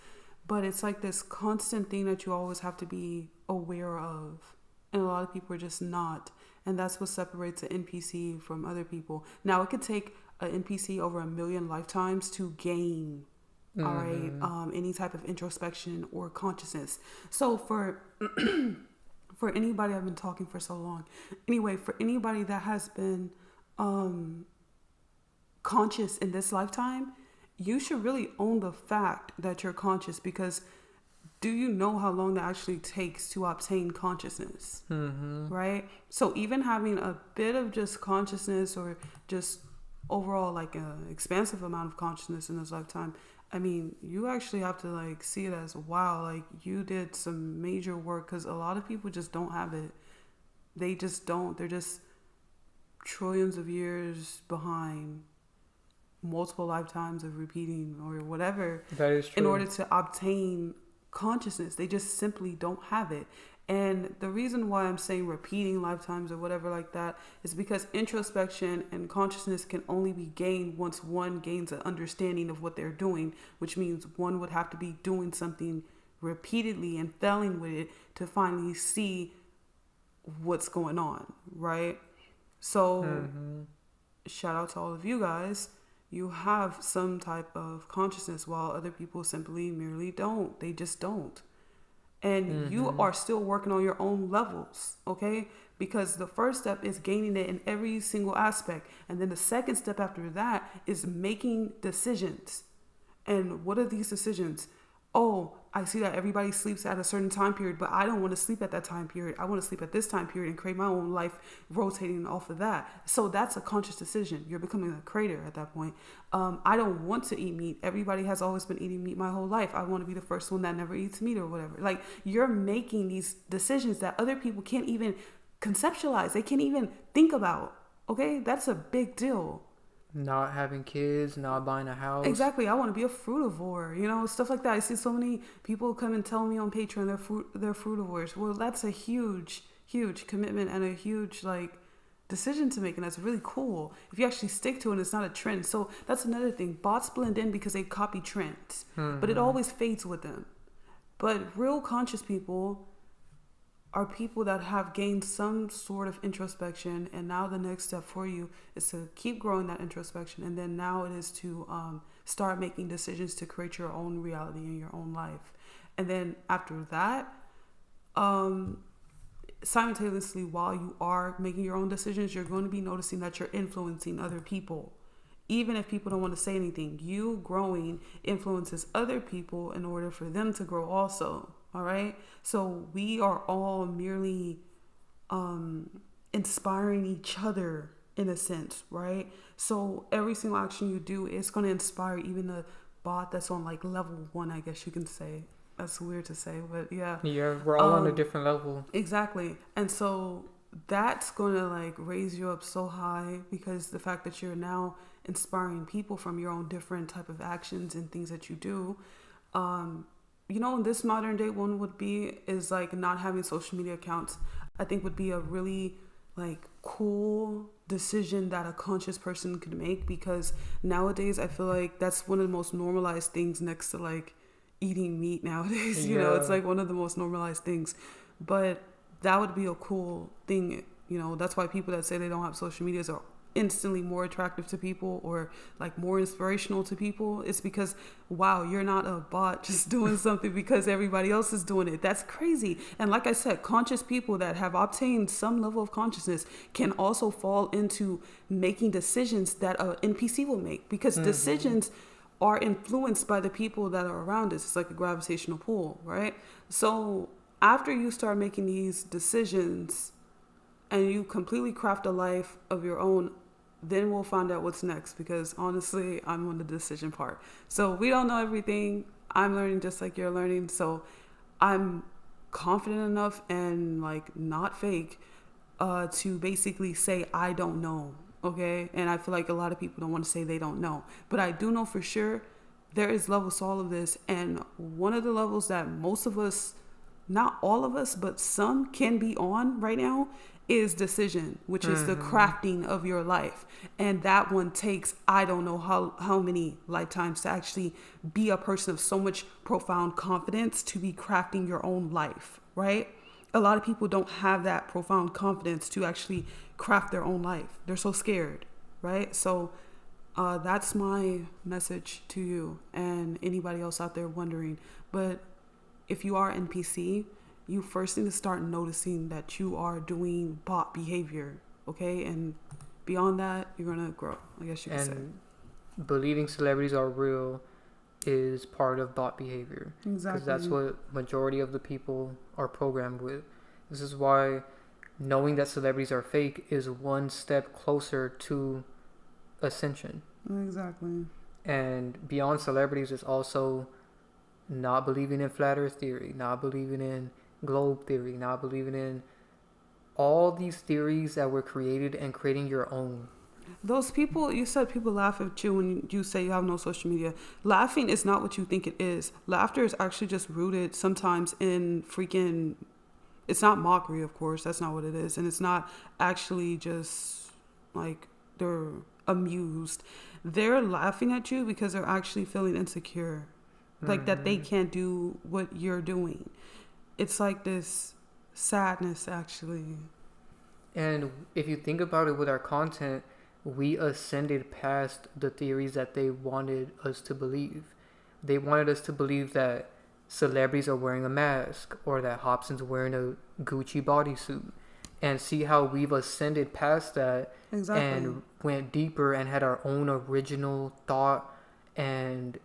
But it's like this constant thing that you always have to be aware of. And a lot of people are just not. And that's what separates an NPC from other people. Now, it could take an NPC over 1 million lifetimes to gain, all right, any type of introspection or consciousness. So for for anybody, I've been talking for so long. Anyway, for anybody that has been conscious in this lifetime, you should really own the fact that you're conscious, because do you know how long that actually takes to obtain consciousness? Mm-hmm. Right? So even having a bit of just consciousness or just overall like an expansive amount of consciousness in this lifetime, I mean, you actually have to like see it as, wow, like you did some major work, because a lot of people just don't have it. They just don't. They're just trillions of years behind, multiple lifetimes of repeating or whatever. That is true. In order to obtain consciousness. They just simply don't have it. And the reason why I'm saying repeating lifetimes or whatever like that is because introspection and consciousness can only be gained once one gains an understanding of what they're doing, which means one would have to be doing something repeatedly and failing with it to finally see what's going on, right? So shout out to all of you guys. You have some type of consciousness, while other people simply merely don't. They just don't. And you are still working on your own levels, okay? Because the first step is gaining it in every single aspect. And then the second step after that is making decisions. And what are these decisions? Oh, I see that everybody sleeps at a certain time period, but I don't want to sleep at that time period. I want to sleep at this time period and create my own life rotating off of that. So that's a conscious decision. You're becoming a creator at that point. I don't want to eat meat. Everybody has always been eating meat my whole life. I want to be the first one that never eats meat or whatever. Like, you're making these decisions that other people can't even conceptualize. They can't even think about. Okay? That's a big deal. Not having kids, not buying a house. Exactly. I want to be a frutivore, stuff like that. I see so many people come and tell me on Patreon they're frutivores. Well, that's a huge, huge commitment and a huge decision to make, and that's really cool if you actually stick to it and it's not a trend. So that's another thing. Bots blend in because they copy trends, but it always fades with them. But real conscious people are people that have gained some sort of introspection, and now the next step for you is to keep growing that introspection, and then now it is to start making decisions to create your own reality in your own life. And then after that, simultaneously, while you are making your own decisions, you're going to be noticing that you're influencing other people. Even if people don't want to say anything, you growing influences other people in order for them to grow also. All right. So we are all merely inspiring each other in a sense. Right. So every single action you do is going to inspire even the bot that's on level 1, I guess you can say. That's weird to say, but yeah. Yeah. We're all on a different level. Exactly. And so that's going to raise you up so high, because the fact that you're now inspiring people from your own different type of actions and things that you do, in this modern day, one would be is not having social media accounts. I think would be a really cool decision that a conscious person could make, because nowadays I feel like that's one of the most normalized things next to eating meat nowadays. It's one of the most normalized things. But that would be a cool thing. That's why people that say they don't have social medias are instantly more attractive to people or more inspirational to people. It's because, wow, you're not a bot just doing something because everybody else is doing it. That's crazy. And like I said, conscious people that have obtained some level of consciousness can also fall into making decisions that an NPC will make, because decisions are influenced by the people that are around us. It's like a gravitational pull, right? So after you start making these decisions and you completely craft a life of your own, then we'll find out what's next, because honestly, I'm on the decision part. So we don't know everything. I'm learning just like you're learning. So I'm confident enough and like not fake to basically say I don't know. Okay, and I feel like a lot of people don't want to say they don't know, but I do know for sure there is levels to all of this, and one of the levels that most of us, not all of us, but some can be on right now is decision, which is the crafting of your life. And that one takes, I don't know how many lifetimes to actually be a person of so much profound confidence to be crafting your own life, right? A lot of people don't have that profound confidence to actually craft their own life. They're so scared, right? So that's my message to you and anybody else out there wondering. But if you are NPC, you first need to start noticing that you are doing bot behavior, okay? And beyond that, you're going to grow, I guess you could say. And believing celebrities are real is part of bot behavior. Exactly. Because that's what majority of the people are programmed with. This is why knowing that celebrities are fake is one step closer to ascension. Exactly. And beyond celebrities is also not believing in flat earth theory, not believing in globe theory, not believing in all these theories that were created and creating your own. Those people, you said people laugh at you when you say you have no social media. Laughing is not what you think it is. Laughter is actually just rooted sometimes in freaking, it's not mockery, of course. That's not what it is. And it's not actually just like they're amused. They're laughing at you because they're actually feeling insecure. Like that they can't do what you're doing. It's like this sadness, actually. And if you think about it with our content, we ascended past the theories that they wanted us to believe. They wanted us to believe that celebrities are wearing a mask or that Hopsin's wearing a Gucci bodysuit. And see how we've ascended past that and went deeper and had our own original thought and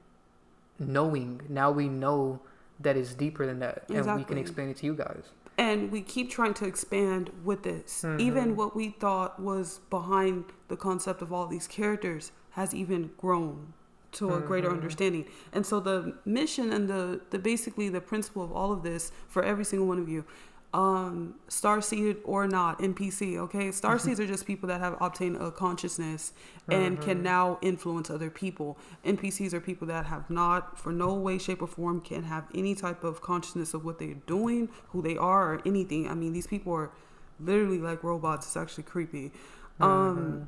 knowing. Now we know that it's deeper than that. And we can explain it to you guys. And we keep trying to expand with this. Even what we thought was behind the concept of all these characters has even grown to a greater understanding. And so the mission and the basically the principle of all of this for every single one of you, starseed or not, NPC, okay? Starseeds are just people that have obtained a consciousness and can now influence other people. NPCs are people that have not, for no way, shape, or form, can have any type of consciousness of what they're doing, who they are, or anything. I mean, these people are literally like robots. It's actually creepy. The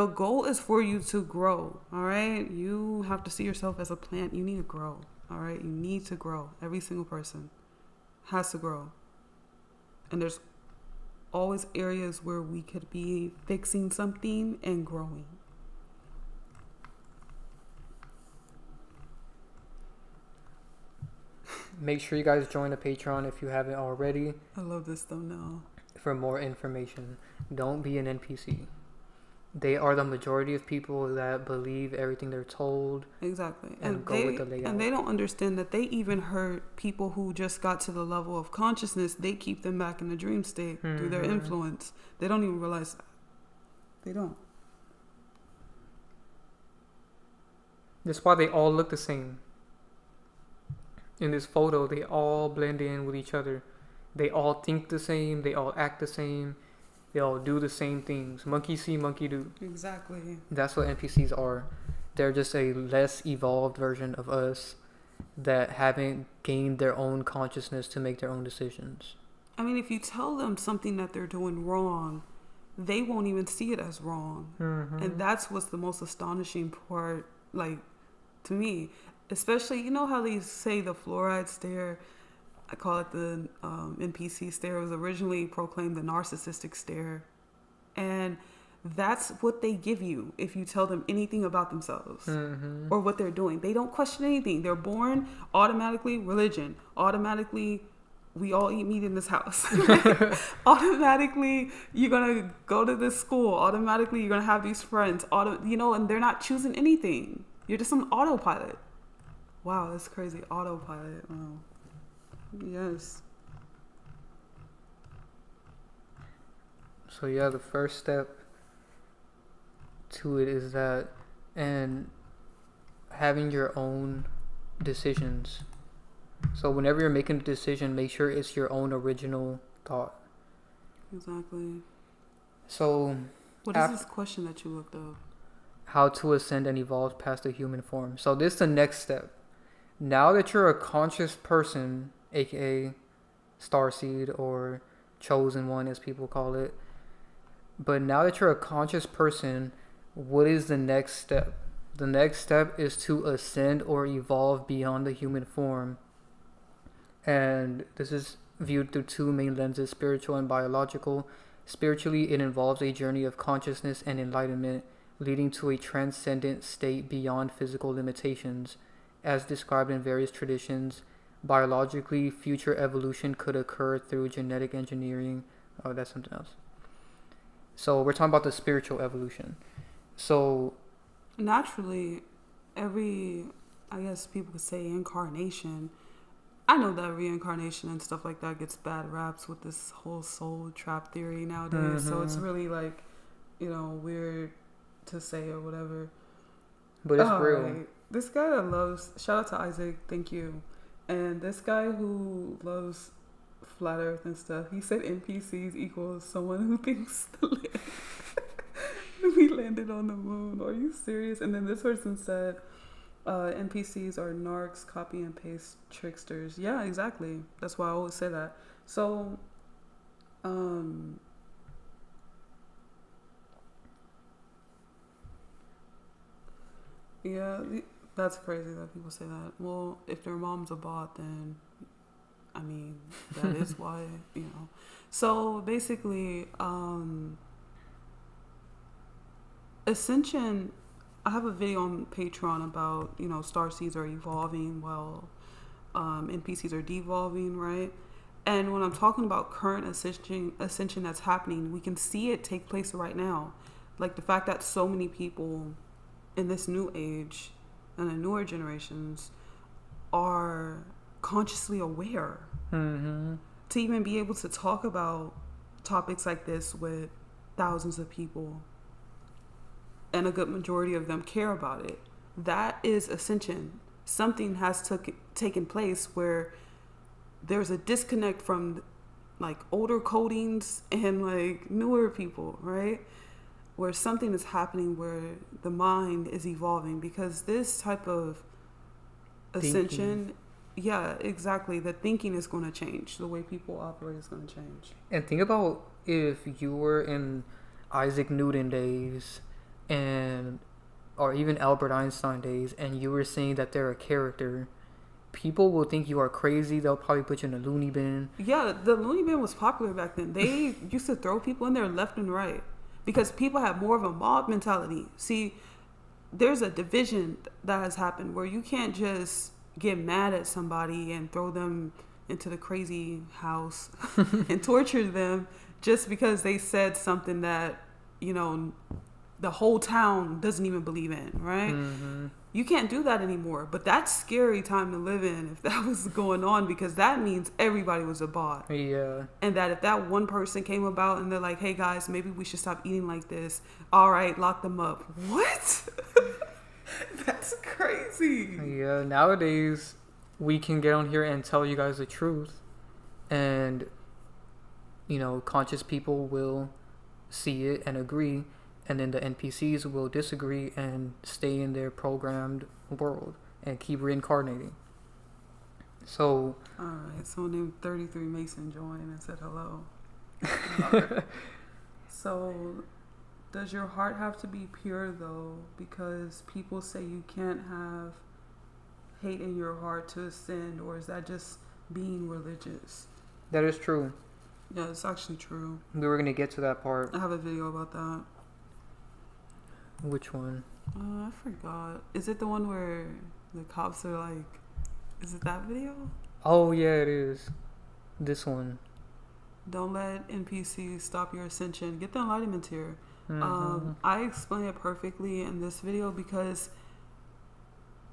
goal is for you to grow, all right? You have to see yourself as a plant. You need to grow, all right? You need to grow. Every single person has to grow. And there's always areas where we could be fixing something and growing. Make sure you guys join the Patreon if you haven't already. I love this thumbnail. For more information. Don't be an NPC. They are the majority of people that believe everything they're told. Exactly. And go with the layout. And they don't understand that they even hurt people who just got to the level of consciousness. They keep them back in the dream state through their influence. They don't even realize that. They don't. That's why they all look the same. In this photo, they all blend in with each other. They all think the same. They all act the same. They all do the same things. Monkey see, monkey do. Exactly. That's what NPCs are. They're just a less evolved version of us that haven't gained their own consciousness to make their own decisions. I mean, if you tell them something that they're doing wrong, they won't even see it as wrong. And that's what's the most astonishing part, like, to me. Especially, you know how they say the fluoride stare? I call it the NPC stare. It was originally proclaimed the narcissistic stare. And that's what they give you if you tell them anything about themselves or what they're doing. They don't question anything. They're born automatically religion. Automatically, we all eat meat in this house. Automatically, you're going to go to this school. Automatically, you're going to have these friends. And they're not choosing anything. You're just on autopilot. Wow, that's crazy. Autopilot. Wow. Yes. So yeah, the first step to it is that, and having your own decisions. So whenever you're making a decision, make sure it's your own original thought. Exactly. So what is this question that you looked up? How to ascend and evolve past the human form. So this is the next step. Now that you're a conscious person, aka starseed or chosen one as people call it, but now that you're a conscious person, what is the next step? The next step is to ascend or evolve beyond the human form. And this is viewed through two main lenses, spiritual and biological. Spiritually, it involves a journey of consciousness and enlightenment, leading to a transcendent state beyond physical limitations. As described in various traditions, biologically, future evolution could occur through genetic engineering. Oh, that's something else. So we're talking about the spiritual evolution. So naturally, every, I guess people could say incarnation. I know that reincarnation and stuff like that gets bad raps with this whole soul trap theory nowadays. Mm-hmm. So it's really like, weird to say or whatever. But it's real. Right. This guy that loves, shout out to Isaac, thank you. And this guy who loves flat earth and stuff, he said NPCs equals someone who thinks we landed on the moon. Are you serious? And then this person said NPCs are narcs, copy and paste tricksters. Yeah, exactly. That's why I always say that. So yeah, that's crazy that people say that. Well, if their mom's a bot, then I mean, that is why, So basically, Ascension, I have a video on Patreon about, starseeds are evolving while NPCs are devolving, right? And when I'm talking about current ascension that's happening, we can see it take place right now. Like the fact that so many people in this new age and the newer generations are consciously aware to even be able to talk about topics like this with thousands of people, and a good majority of them care about it. That is ascension. Something has taken place where there's a disconnect from like older codings and like newer people, right? Where something is happening where the mind is evolving, because this type of ascension, yeah, exactly. The thinking is going to change. The way people operate is going to change. And think about if you were in Isaac Newton days or even Albert Einstein days, and you were saying that they're a character, people will think you are crazy. They'll probably put you in a loony bin. Yeah, the loony bin was popular back then. They used to throw people in there left and right because people have more of a mob mentality. See, there's a division that has happened where you can't just get mad at somebody and throw them into the crazy house and torture them just because they said something that, the whole town doesn't even believe in, right? Mm-hmm. You can't do that anymore. But that's scary time to live in if that was going on, because that means everybody was a bot. Yeah. And that if that one person came about and they're like, hey guys, maybe we should stop eating like this. All right, lock them up. What? That's crazy. Yeah, nowadays we can get on here and tell you guys the truth. And, conscious people will see it and agree. And then the NPCs will disagree and stay in their programmed world and keep reincarnating. So, all right, someone named 33 Mason joined and said hello. So, does your heart have to be pure though? Because people say you can't have hate in your heart to ascend, or is that just being religious? That is true. Yeah, it's actually true. We were going to get to that part. I have a video about that. Which one? I forgot. Is it the one where the cops are like, is it that video? Oh, yeah, it is. This one. Don't let NPCs stop your ascension. Get the enlightenment here. Mm-hmm. I explain it perfectly in this video because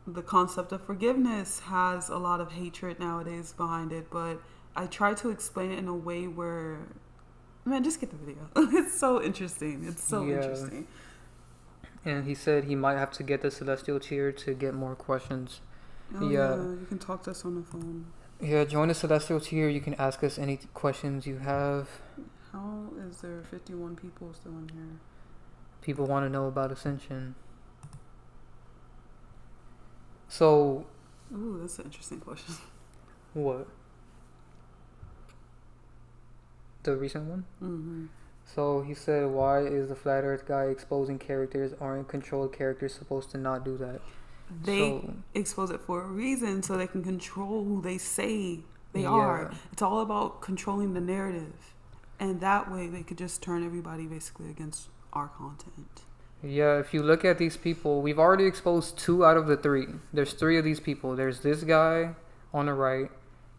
the concept of forgiveness has a lot of hatred nowadays behind it, but I try to explain it in a way where, man, just get the video. It's so interesting. It's so interesting. And he said he might have to get the celestial chair to get more questions. Oh, yeah, you can talk to us on the phone. Yeah, join the Celestial tier. You can ask us any questions you have. How is there 51 people still in here? People want to know about Ascension. So... Ooh, that's an interesting question. What? The recent one? Mm-hmm. So he said, why is the Flat Earth guy exposing characters? Aren't controlled characters supposed to not do that? They expose it for a reason so they can control who they say they are. It's all about controlling the narrative. And that way they could just turn everybody basically against our content. Yeah, if you look at these people, we've already exposed 2 out of the 3. There's 3 of these people. There's this guy on the right.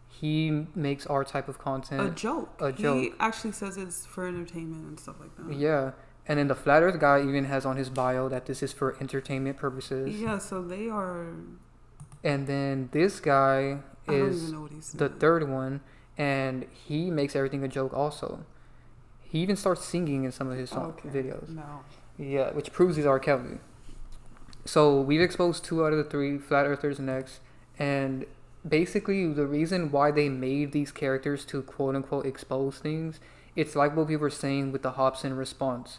He makes our type of content. A joke. He actually says it's for entertainment and stuff like that. Yeah. And then the Flat Earth guy even has on his bio that this is for entertainment purposes. Yeah, so they are... And then this guy is the third one, and he makes everything a joke also. He even starts singing in some of his videos. No. Yeah, which proves he's R. Kelly. So we've exposed 2 out of the 3 Flat Earthers next, and basically the reason why they made these characters to quote-unquote expose things, it's like what we were saying with the Hopsin response.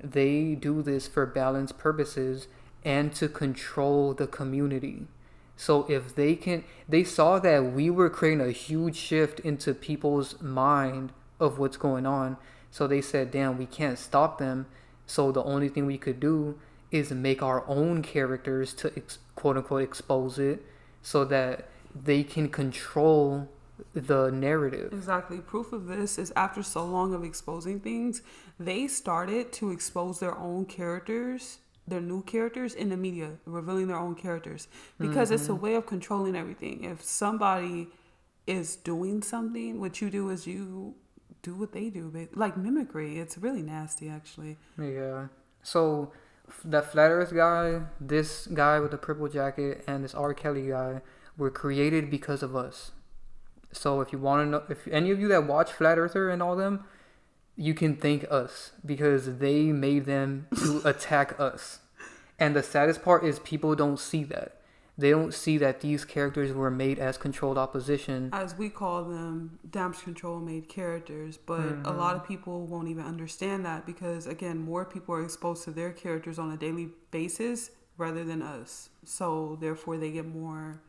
They do this for balance purposes and to control the community. So if they saw that we were creating a huge shift into people's mind of what's going on. So they said, damn, we can't stop them. So the only thing we could do is make our own characters to quote unquote expose it so that they can control the narrative. Exactly. Proof of this is after so long of exposing things, they started to expose their own characters, their new characters in the media, revealing their own characters, because it's a way of controlling everything. If somebody is doing something, what you do is you do what they do, like mimicry. It's really nasty, actually. Yeah. So that Flat Earth guy, this guy with the purple jacket, and this R. Kelly guy were created because of us. So if you want to know, if any of you that watch Flat Earther and all them, you can thank us because they made them to attack us. And the saddest part is people don't see that. They don't see that these characters were made as controlled opposition. As we call them, damage control made characters. But a lot of people won't even understand that because, again, more people are exposed to their characters on a daily basis rather than us. So, therefore, they get more...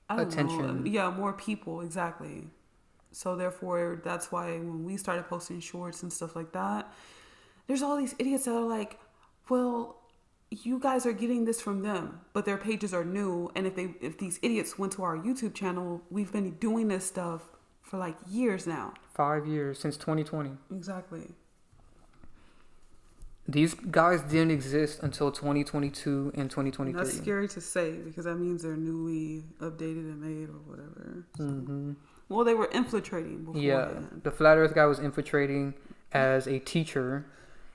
attention. Yeah, more people, exactly. So therefore, that's why when we started posting shorts and stuff like that, there's all these idiots that are like, well, you guys are getting this from them, but their pages are new. And if these idiots went to our YouTube channel, we've been doing this stuff for like years now. 5 years, since 2020. Exactly. These guys didn't exist until 2022 and 2023. That's scary to say because that means they're newly updated and made or whatever. So. Well, they were infiltrating before. Yeah, the Flat Earth guy was infiltrating as a teacher.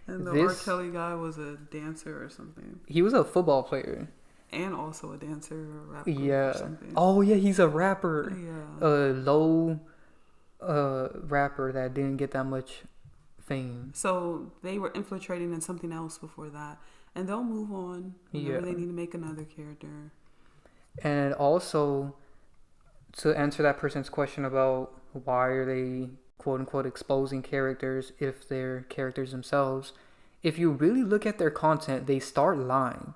And the R. Kelly guy was a dancer or something. He was a football player. And also a dancer or a rapper or something. Oh, yeah, he's a rapper. Yeah. A low rapper that didn't get that much fame. So they were infiltrating in something else before that, and they'll move on whenever they need to make another character. And also, to answer that person's question about why are they quote unquote exposing characters if they're characters themselves, if you really look at their content, they start lying.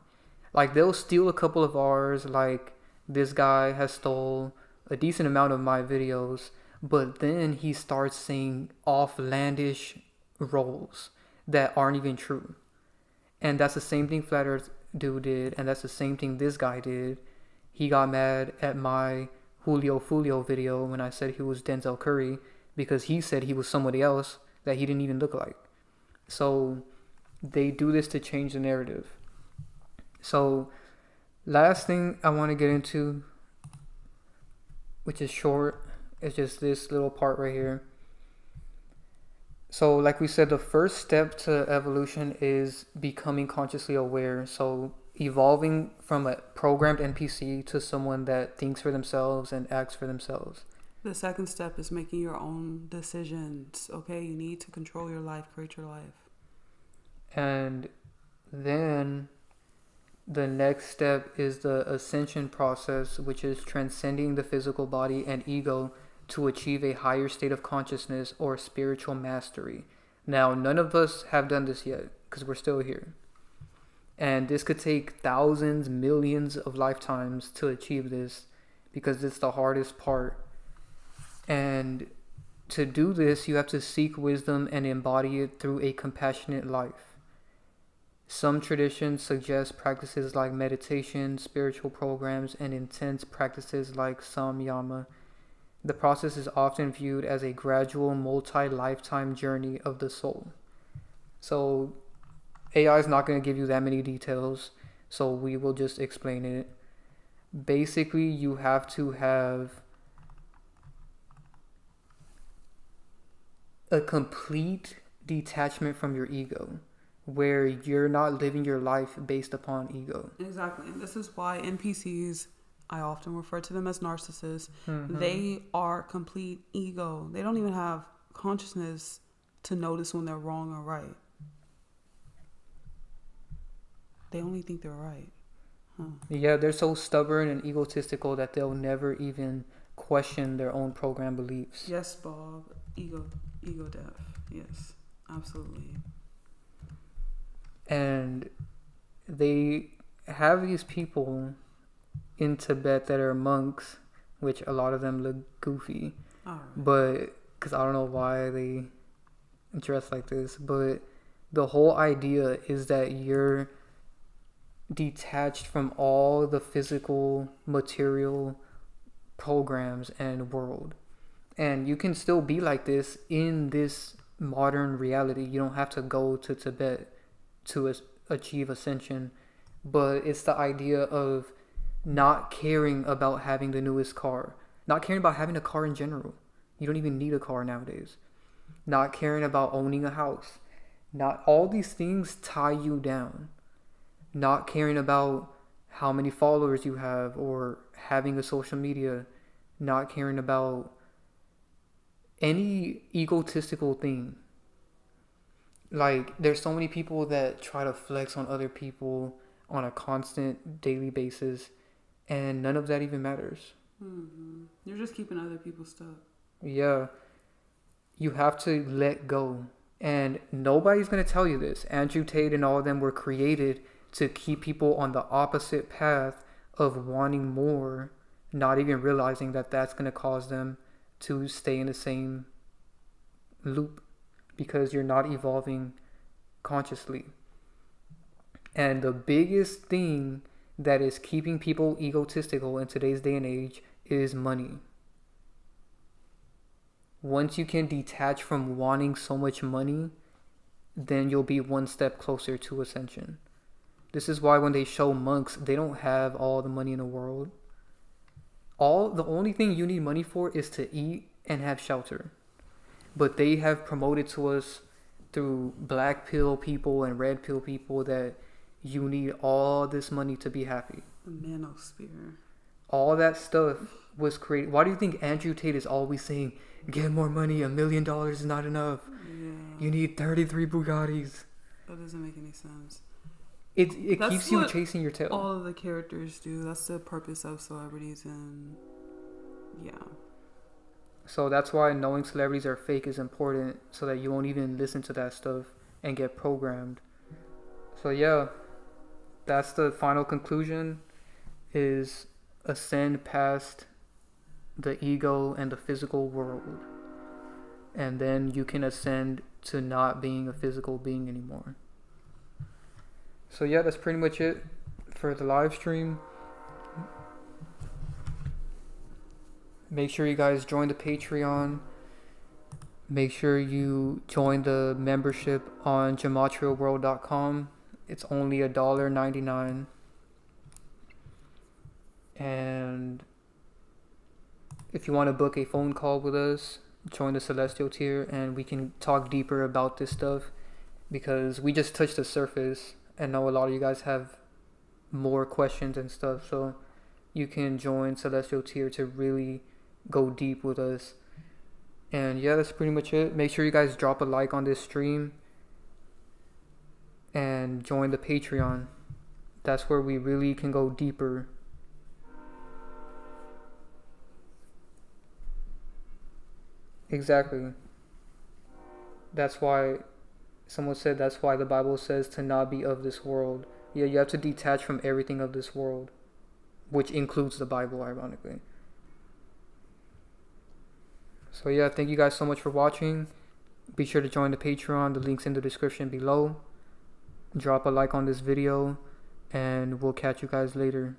Like they'll steal a couple of ours, like this guy has stole a decent amount of my videos, but then he starts saying offlandish roles that aren't even true. And that's the same thing Flat Earth dude did, and that's the same thing this guy did. He got mad at my Julio Fulio video when I said he was Denzel Curry because he said he was somebody else that he didn't even look like. So they do this to change the narrative. So last thing I want to get into, which is short, is just this little part right here. So like we said, the first step to evolution is becoming consciously aware. So evolving from a programmed NPC to someone that thinks for themselves and acts for themselves. The second step is making your own decisions. Okay, you need to control your life, create your life. And then The next step is the ascension process, which is transcending the physical body and ego to achieve a higher state of consciousness or spiritual mastery. Now, none of us have done this yet because we're still here. And this could take thousands, millions of lifetimes to achieve this because it's the hardest part. And to do this, you have to seek wisdom and embody it through a compassionate life. Some traditions suggest practices like meditation, spiritual programs, and intense practices like samyama. The process is often viewed as a gradual, multi-lifetime journey of the soul. So AI is not going to give you that many details, so we will just explain it. Basically, you have to have a complete detachment from your ego, where you're not living your life based upon ego. Exactly. And this is why NPCs, I often refer to them as narcissists. They are complete ego. They don't even have consciousness to notice when they're wrong or right. They only think they're right. Yeah, they're so stubborn and egotistical that they'll never even question their own program beliefs. Yes, Bob. Ego death. Yes, absolutely. And they have these people in Tibet that are monks, which a lot of them look goofy. Right. But, because I don't know why they dress like this, but the whole idea is that you're detached from all the physical, material programs and world. And you can still be like this in this modern reality. You don't have to go to Tibet to achieve ascension. But it's the idea of not caring about having the newest car. Not caring about having a car in general. You don't even need a car nowadays. Not caring about owning a house. Not all these things tie you down. Not caring about how many followers you have or having a social media. Not caring about any egotistical thing. Like, there's so many people that try to flex on other people on a constant daily basis, and none of that even matters. You're just keeping other people stuck. Yeah. You have to let go. And nobody's going to tell you this. Andrew Tate and all of them were created to keep people on the opposite path of wanting more, not even realizing that that's going to cause them to stay in the same loop because you're not evolving consciously. And the biggest thing that is keeping people egotistical in today's day and age is money. Once you can detach from wanting so much money, then you'll be one step closer to ascension. This is why when they show monks, they don't have all the money in the world. The only thing you need money for is to eat and have shelter. But they have promoted to us through black pill people and red pill people that you need all this money to be happy. The manosphere. All that stuff was created. Why do you think Andrew Tate is always saying, get more money, $1 million is not enough. Yeah. You need 33 Bugattis. That doesn't make any sense. It keeps you chasing your tail. All of the characters do. That's the purpose of celebrities, and yeah. So that's why knowing celebrities are fake is important, so that you won't even listen to that stuff and get programmed. So yeah, that's the final conclusion, is ascend past the ego and the physical world. And then you can ascend to not being a physical being anymore. So yeah, that's pretty much it for the live stream. Make sure you guys join the Patreon. Make sure you join the membership on gematriaworld.com. It's only $1.99. And if you want to book a phone call with us, join the Celestial tier and we can talk deeper about this stuff, because we just touched the surface. I know a lot of you guys have more questions and stuff, so you can join Celestial tier to really go deep with us. And yeah, that's pretty much it. Make sure you guys drop a like on this stream and join the Patreon. That's where we really can go deeper. Exactly. That's why someone said that's why the Bible says to not be of this world. Yeah, you have to detach from everything of this world, which includes the Bible, ironically. So yeah, thank you guys so much for watching. Be sure to join the Patreon. The link's in the description below. Drop a like on this video, and we'll catch you guys later.